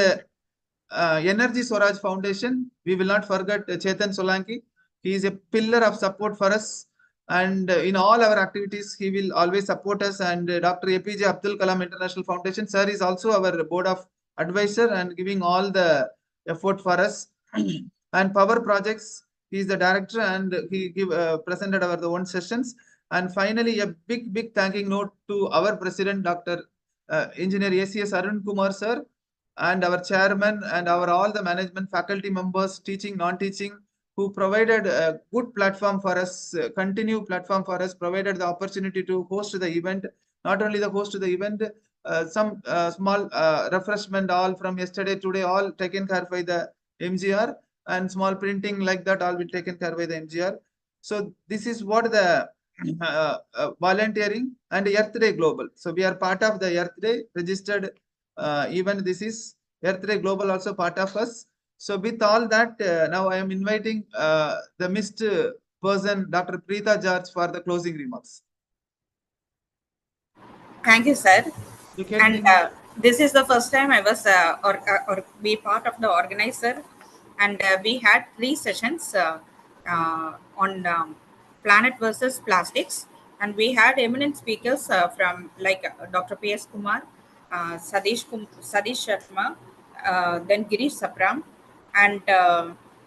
Energy Swaraj Foundation, we will not forget Chetan Solanki. He is a pillar of support for us, and in all our activities, he will always support us. And Dr. APJ Abdul Kalam International Foundation, sir, is also our board of advisor and giving all the effort for us. And Power Projects, he is the director, and he presented our the 1 sessions. And finally, a big thanking note to our president, Dr. Engineer ACS Arun Kumar sir, and our chairman, and our all the management faculty members, teaching, non-teaching, who provided a good platform for us, continue platform for us, provided the opportunity to host the event. Not only the host of the event, some small refreshment all from yesterday, today, all taken care by the MGR, and small printing like that all will taken care by the MGR. So this is what the volunteering and Earth Day Global. So we are part of the Earth Day registered. Even this is Earth Day Global also part of us. So with all that, now I am inviting the missed person, Dr. Preeta George, for the closing remarks. Thank you, sir. You can And this is the first time I was or be part of the organizer, and we had 3 sessions on planet versus plastics, and we had eminent speakers from like Dr. P.S. Kumar, Sadish Sharma, then Girish Sapram, and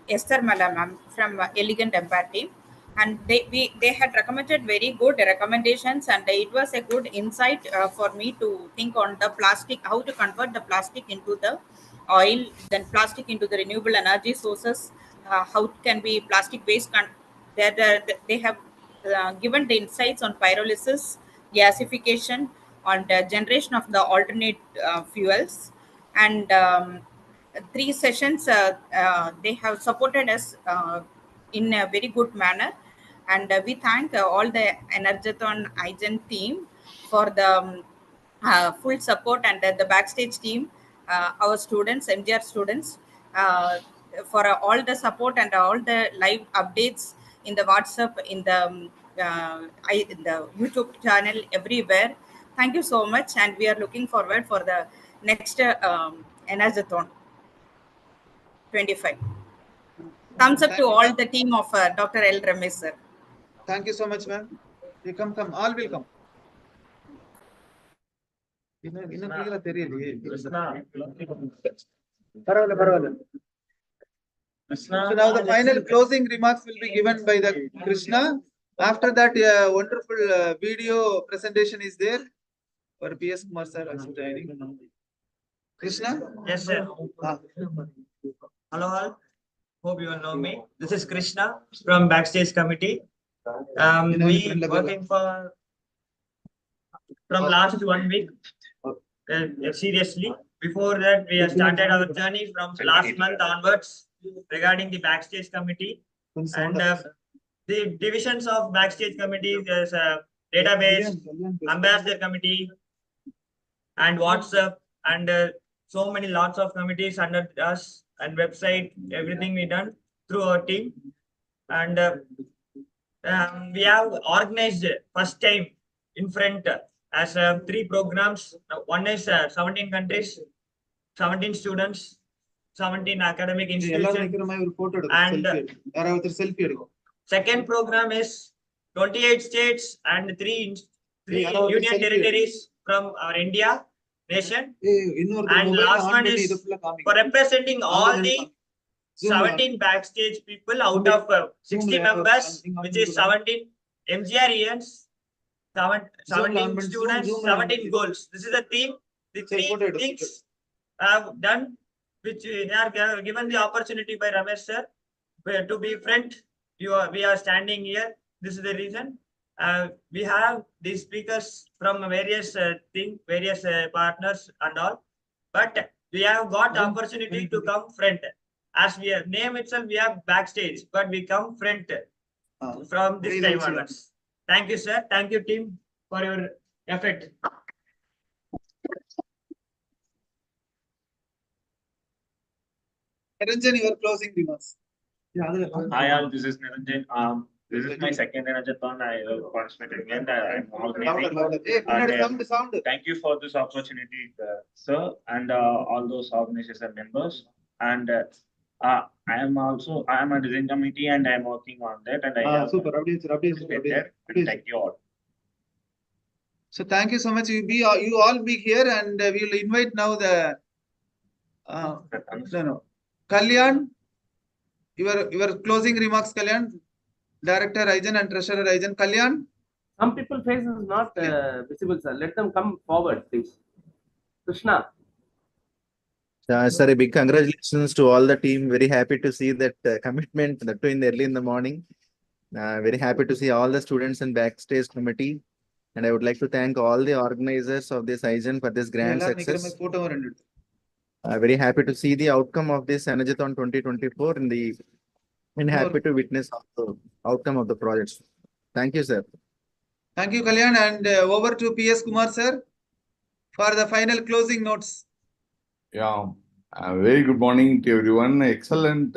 Esther Mala ma'am from Elegant Empire team. And they had recommended very good recommendations, and it was a good insight for me to think on the plastic, how to convert the plastic into the oil, then plastic into the renewable energy sources, how can be plastic waste they have given the insights on pyrolysis, gasification, on the generation of the alternate fuels, and 3 sessions they have supported us in a very good manner. And we thank all the Energathon IGEN team for the full support, and the backstage team, our students, MGR students, for all the support and all the live updates in the WhatsApp, in the YouTube channel, everywhere. Thank you so much, and we are looking forward for the next Energathon 25. Thumbs up to all the team of Dr. L. Ramesh, sir. Thank you so much, ma'am. You come, all will come. So now the final closing remarks will be given by the Krishna. After that, a wonderful video presentation is there. Or P.S. Kumar sir also joining. Krishna? Yes, sir. Hello all. Hope you all know me. This is Krishna from Backstage Committee. We working for from last 1 week. Seriously. Before that, we have started our journey from last month onwards regarding the Backstage Committee. And the divisions of Backstage Committee, there's a database, Ambassador Committee, and WhatsApp, and so many lots of committees under us, and website, everything we done through our team. And we have organized first time in front as 3 programs. One is 17 countries, 17 students, 17 academic institutions. And second program is 28 states and 3 union territories from our India nation. And last one is for representing all the 17 backstage people out of 60 members, which is 17 MGRENs, 17 students, 17 goals. This is the theme. The 3 things have done, which they are given the opportunity by Ramesh sir to be front. We are standing here. This is the reason. We have these speakers from various various partners and all, but we have got opportunity to come front. As we have name itself, we have backstage, but we come front from this time onwards. Thank you, sir. Thank you, team, for your effort. Niranjan, your closing remarks. Hi all, this is Niranjan. This is my second Energathon. I participated again. I'm organizing. Thank you for this opportunity, sir, and all those organization members. And I am a design committee, and I am working on that. And I have super. Thank you all. So thank you so much. You all be here, and we will invite now the Kalyan. Your closing remarks, Kalyan. Director IGEN and Treasurer IGEN. Kalyan. Some people face is not visible, sir. Let them come forward, please. Krishna. Sir, a big congratulations to all the team. Very happy to see that commitment that in early in the morning. Very happy to see all the students in backstage committee. And I would like to thank all the organizers of this IGEN for this grand success. Very happy to see the outcome of this Energathon 2024 and happy to witness the outcome of the projects. Thank you, sir. Thank you, Kalyan. And over to PS Kumar, sir, for the final closing notes. Yeah, very good morning to everyone. Excellent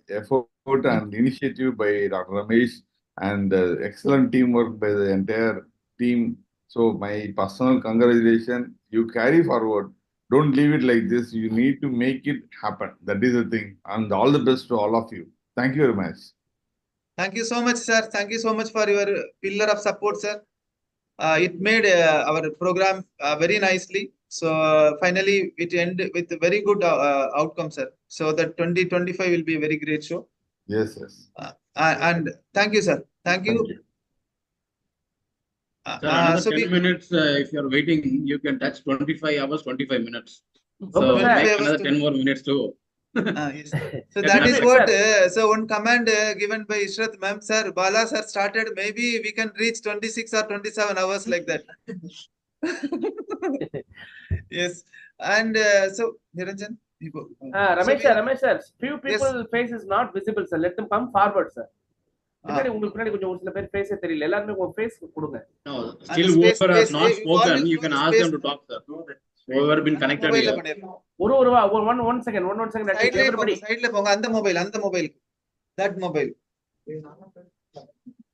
effort and initiative by Dr. Ramesh and excellent teamwork by the entire team. So my personal congratulations. You carry forward. Don't leave it like this. You need to make it happen. That is the thing. And all the best to all of you. Thank you very much. Thank you so much, sir. Thank you so much for your pillar of support, sir. It made our program very nicely. So finally, it ended with a very good outcome, sir. So that 2025 will be a very great show. Yes, yes. And thank you, sir. Thank you. Sir, another so 10 minutes, if you're waiting, you can touch 25 hours, 25 minutes. So Okay, sir. make another 10 more minutes too. Yes. So that is what, so one command given by Ishrat ma'am, sir, Bala sir started, maybe we can reach 26 or 27 hours like that. Yes. And so, Niranjan, you go. Ramesh sir, few people face is not visible, sir. Let them come forward, sir. face No, still whoever has not spoken, you can ask them to talk, sir. Whoever been connected here. one second. Everybody. Side le ponga, and the mobile. That mobile.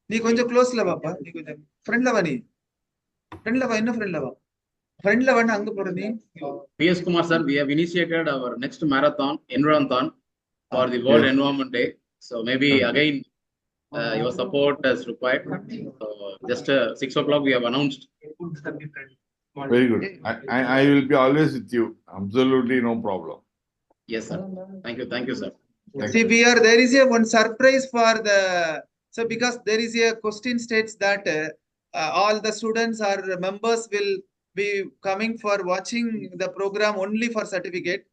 Nee konja close la papa. Nee konja friend la vani. Friend la va, inna friend la va. Friend la vana anga podu nee. PS Kumar sir, we have initiated our next marathon, Environthon, for the World Environment Day. So maybe again, your support is required. So just 6 o'clock we have announced. Very good. I will be always with you. Absolutely no problem. Yes, sir. Thank you, sir. See, there is a one surprise for the, so because there is a question states that all the students or members will be coming for watching the program only for certificate,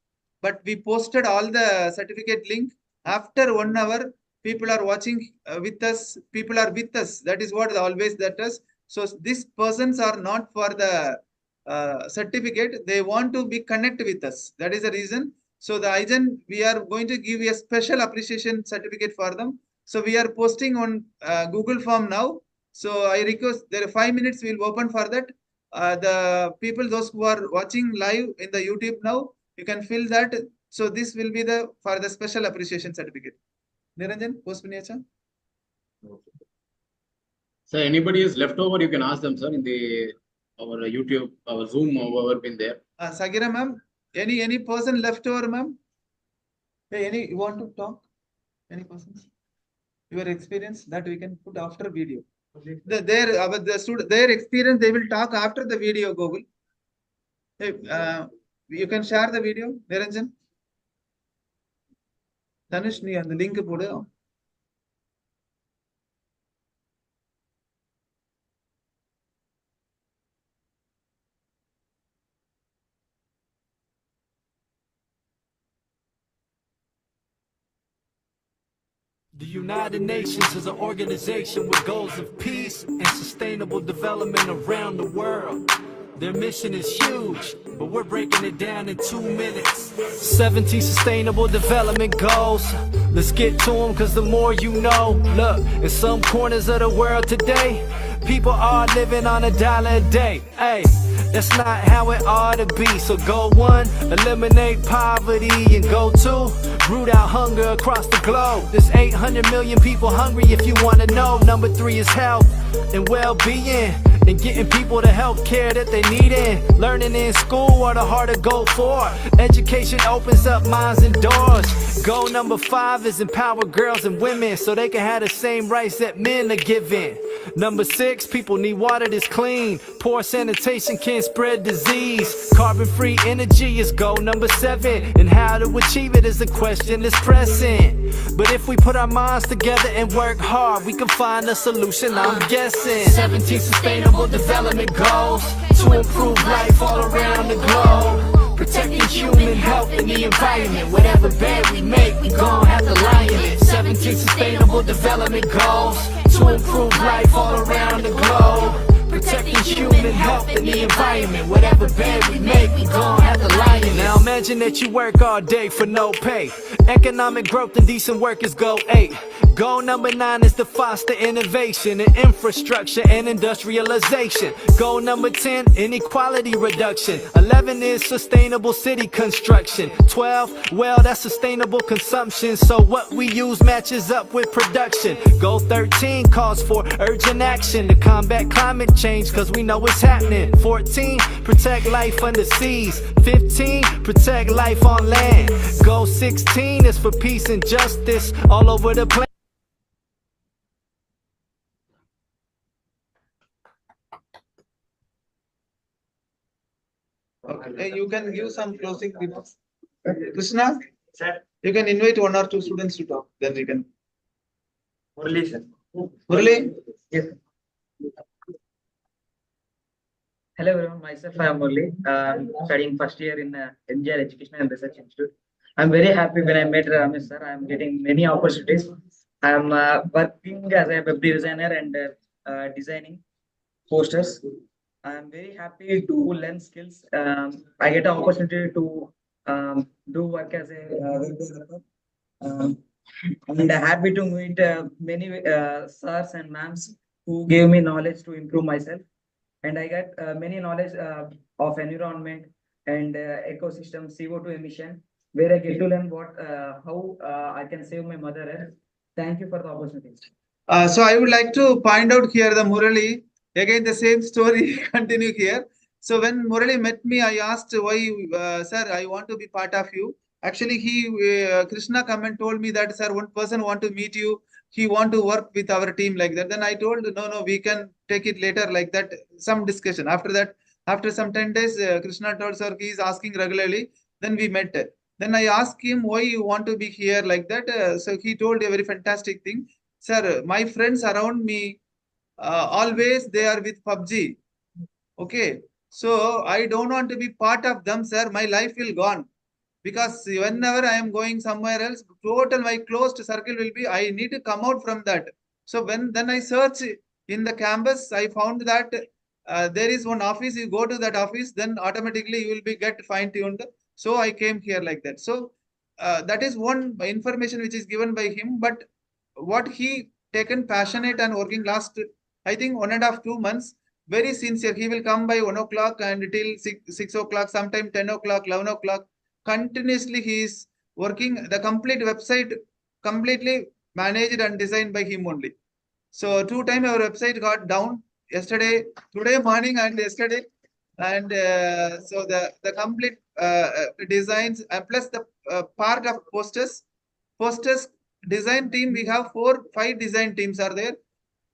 but we posted all the certificate link. After 1 hour, people are watching with us, people are with us. That is what always that is. So these persons are not for the certificate, they want to be connected with us. That is the reason. So the IGEN, we are going to give a special appreciation certificate for them. So we are posting on Google form now. So I request, there are 5 minutes we'll open for that. The people, those who are watching live in the YouTube now, you can fill that. So this will be the for the special appreciation certificate. Niranjan, post Puniacha. So anybody is left over, you can ask them, sir, in the our YouTube, our Zoom, whoever been there. Sagira ma'am, any person left over, ma'am? Hey, you want to talk? Any persons? Your experience that we can put after video. Their experience they will talk after the video, Google. Hey, you can share the video, Niranjan. Tanush, நீ அந்த link போடு. The United Nations is an organization with goals of peace and sustainable development around the world. Their mission is huge, but we're breaking it down in 2 minutes. 17 sustainable development goals. Let's get to them, cause the more you know. Look, in some corners of the world today, people are living on $1 a day. Hey, that's not how it ought to be. So go 1, eliminate poverty, and go 2, root out hunger across the globe. There's 800 million people hungry if you want to know. Number 3 is health and well-being, and getting people the health care that they need in. Learning in school are the hard to go for. Education opens up minds and doors. Goal number 5 is empower girls and women so they can have the same rights that men are given. Number 6, people need water that's clean. Poor sanitation can spread disease. Carbon-free energy is goal number 7, and how to achieve it is the question that's pressing. But if we put our minds together and work hard, we can find a solution, I'm guessing. 17 sustainable development goals to improve life all around the globe. Protecting human health and the environment. Whatever bed we make, we gon' have to lie in it. 17 sustainable development goals to improve life all around the globe. Protecting human health and the environment. Whatever bed we make, we gon' have to lie in it. Now imagine that you work all day for no pay. Economic growth and decent work is goal 8. Goal number 9 is to foster innovation in infrastructure and industrialization. Goal number 10, inequality reduction. 11 is sustainable city construction. 12, well, that's sustainable consumption. So what we use matches up with production. Goal 13 calls for urgent action to combat climate change, cause we know it's happening. 14, protect life under seas. 15, protect life on land. Goal 16 is for peace and justice all over the planet. Okay, you can give some closing remarks. Krishna, sir, you can invite 1 or 2 students to talk. Then we can. Murali, sir. Murali? Yes. Hello everyone, myself I am Murali. I'm studying first year in MGR Education and Research Institute. I'm very happy when I met Ramesh sir. I'm getting many opportunities. I'm working as a web designer and designing posters. I'm very happy to learn skills. I get an opportunity to do work as a web developer. And happy to meet many sirs and ma'ams who gave me knowledge to improve myself. And I got many knowledge of environment and ecosystem, CO2 emission, where I get to learn how I can save my mother earth. Thank you for the opportunity. So I would like to point out here the Murali. Again, the same story continue here. So when Murali met me, I asked why, sir, I want to be part of you. Actually, Krishna come and told me that, sir, one person want to meet you. He want to work with our team like that. Then I told, no, we can take it later like that. Some discussion. After that, after some 10 days, Krishna told, sir, he is asking regularly. Then we met. Then I asked him why you want to be here like that. So he told a very fantastic thing. Sir, my friends around me, always they are with PUBG. Okay. So I don't want to be part of them, sir. My life will gone. Because whenever I am going somewhere else, total my closed circle will be, I need to come out from that. So then I search in the campus, I found that there is one office. You go to that office, then automatically you will be get fine-tuned. So I came here like that. So that is one information which is given by him. But what he taken passionate and working last, I think 1.5 2 months, very sincere. He will come by 1 o'clock and till 6 o'clock, sometime 10 o'clock, 11 o'clock. Continuously he is working. The complete website completely managed and designed by him only. So 2 times our website got down yesterday, today morning and yesterday. And so the complete designs plus the part of posters design team, we have 4-5 design teams are there,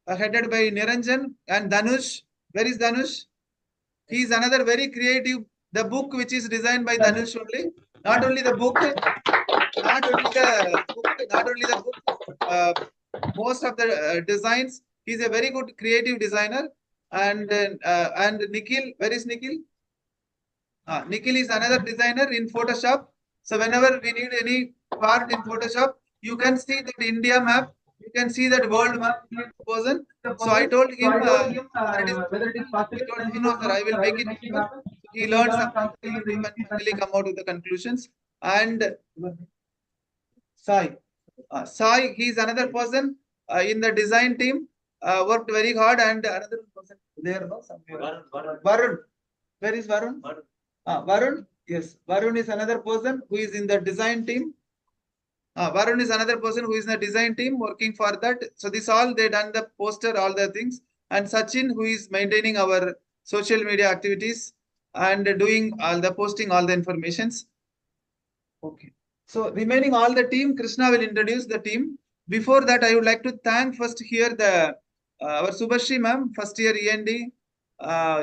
headed by Niranjan and Dhanush. Where is Dhanush? He is another very creative. The book which is designed by Dhanush only. Not only the book, most of the designs. He is a very good creative designer. And Nikhil, where is Nikhil? Nikhil is another designer in Photoshop. So whenever we need any part in Photoshop, you can see that India map, you can see that world map person. So I told him whether it is possible. He told me, no, sir, I will make it happen. So he learned something from him and finally come out with the conclusions. And Sai, he is another person in the design team, worked very hard. And another person there, no, somewhere. Varun. Where is Varun? Varun, yes, Varun is another person who is in the design team. Varun is another person who is in the design team working for that. So this all they done the poster, all the things. And Sachin, who is maintaining our social media activities and doing all the posting, all the informations. Okay. So remaining all the team, Krishna will introduce the team. Before that, I would like to thank first here the our Subhashri ma'am, first year END,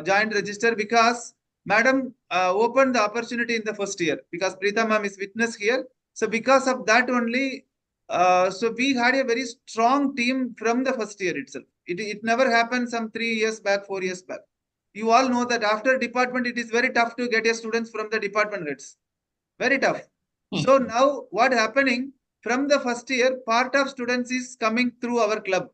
joint register, because Madam opened the opportunity in the first year, because Preeta ma'am is witness here. So because of that only, so we had a very strong team from the first year itself. It never happened some 3 years back, 4 years back. You all know that after department, it is very tough to get your students from the department heads. Very tough. So now what happening from the first year, part of students is coming through our club.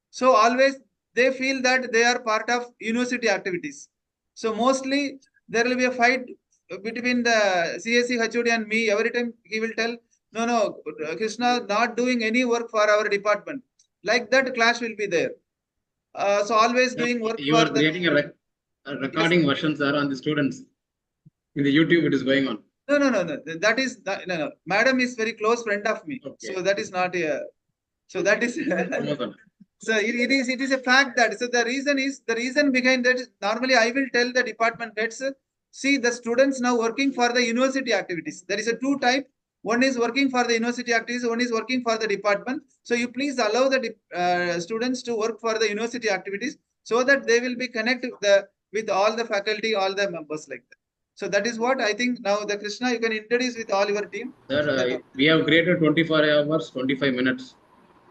So always they feel that they are part of university activities. So mostly there will be a fight between the CSC HOD and me. Every time he will tell, no, Krishna not doing any work for our department. Like that clash will be there. So always doing work You for are creating a recording version, sir, on the students. In the YouTube, it is going on. No. That is no. Madam is very close friend of me. Okay. So that is not a. So that is. So it is a fact that so the reason behind that is normally I will tell the department heads, see the students now working for the university activities. There is a two type. One is working for the university activities, one is working for the department. So you please allow the students to work for the university activities so that they will be connected with all the faculty, all the members like that. So that is what I think now the Krishna you can introduce with all your team. Sir, we have created 24 hours, 25 minutes.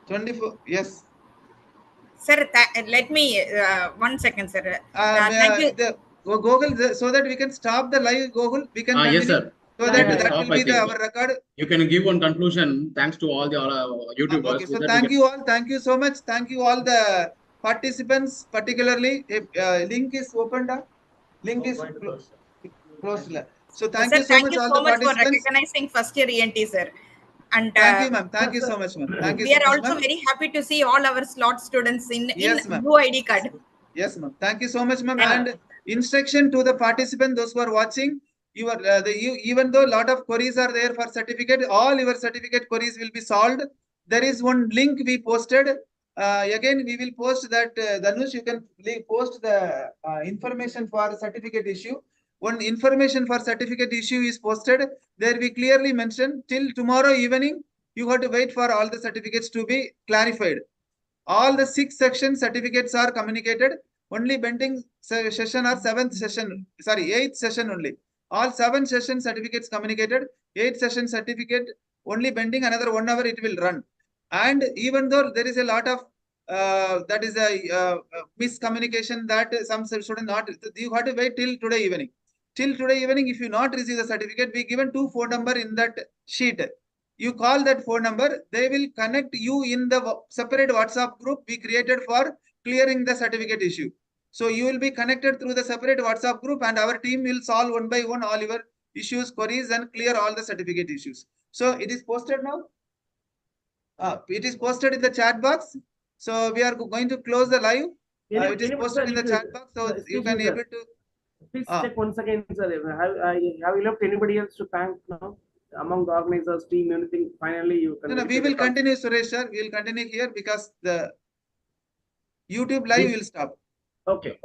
24, yes. Sir, let me 1 second, sir. Thank you. Google so that we can stop the live. Google, we can continue. Yes, sir. So that will be our record. You can give one conclusion. Thanks to all the YouTubers. Okay, so thank you all. Thank you so much. Thank you all the participants. Particularly, link is opened up. Link is closed. So thank you so much all the participants. For recognizing first year ENT, sir. And thank you, ma'am. Thank you so much, ma'am. Thank you. We are also very happy to see all our slot students in blue ID card. Yes, ma'am. Thank you so much, ma'am. And instruction to the participant, those who are watching, even though a lot of queries are there for certificate, all your certificate queries will be solved. There is one link we posted. Again, we will post that. Dhanush, you can post the information for certificate issue. One information for certificate issue is posted. There we clearly mentioned till tomorrow evening, you have to wait for all the certificates to be clarified. All the 6 section certificates are communicated. Only pending session or 7th session, sorry, 8th session only. All 7 session certificates communicated. 8th session certificate only pending another 1 hour it will run. And even though there is a lot of that is a miscommunication that some students not, you have to wait till today evening. Till today evening, if you not receive the certificate, we given 2 phone number in that sheet. You call that phone number, they will connect you in the separate WhatsApp group we created for clearing the certificate issue. So you will be connected through the separate WhatsApp group and our team will solve one by one all your issues, queries and clear all the certificate issues. So it is posted now. It is posted in the chat box. So we are going to close the live. It is posted in the chat box, so you can able to. Please check once again, sir. Have you left anybody else to thank now among the organizers, team, anything? Finally, you can. No, we will continue, Suresh sir. We will continue here because the YouTube live will stop. Okay.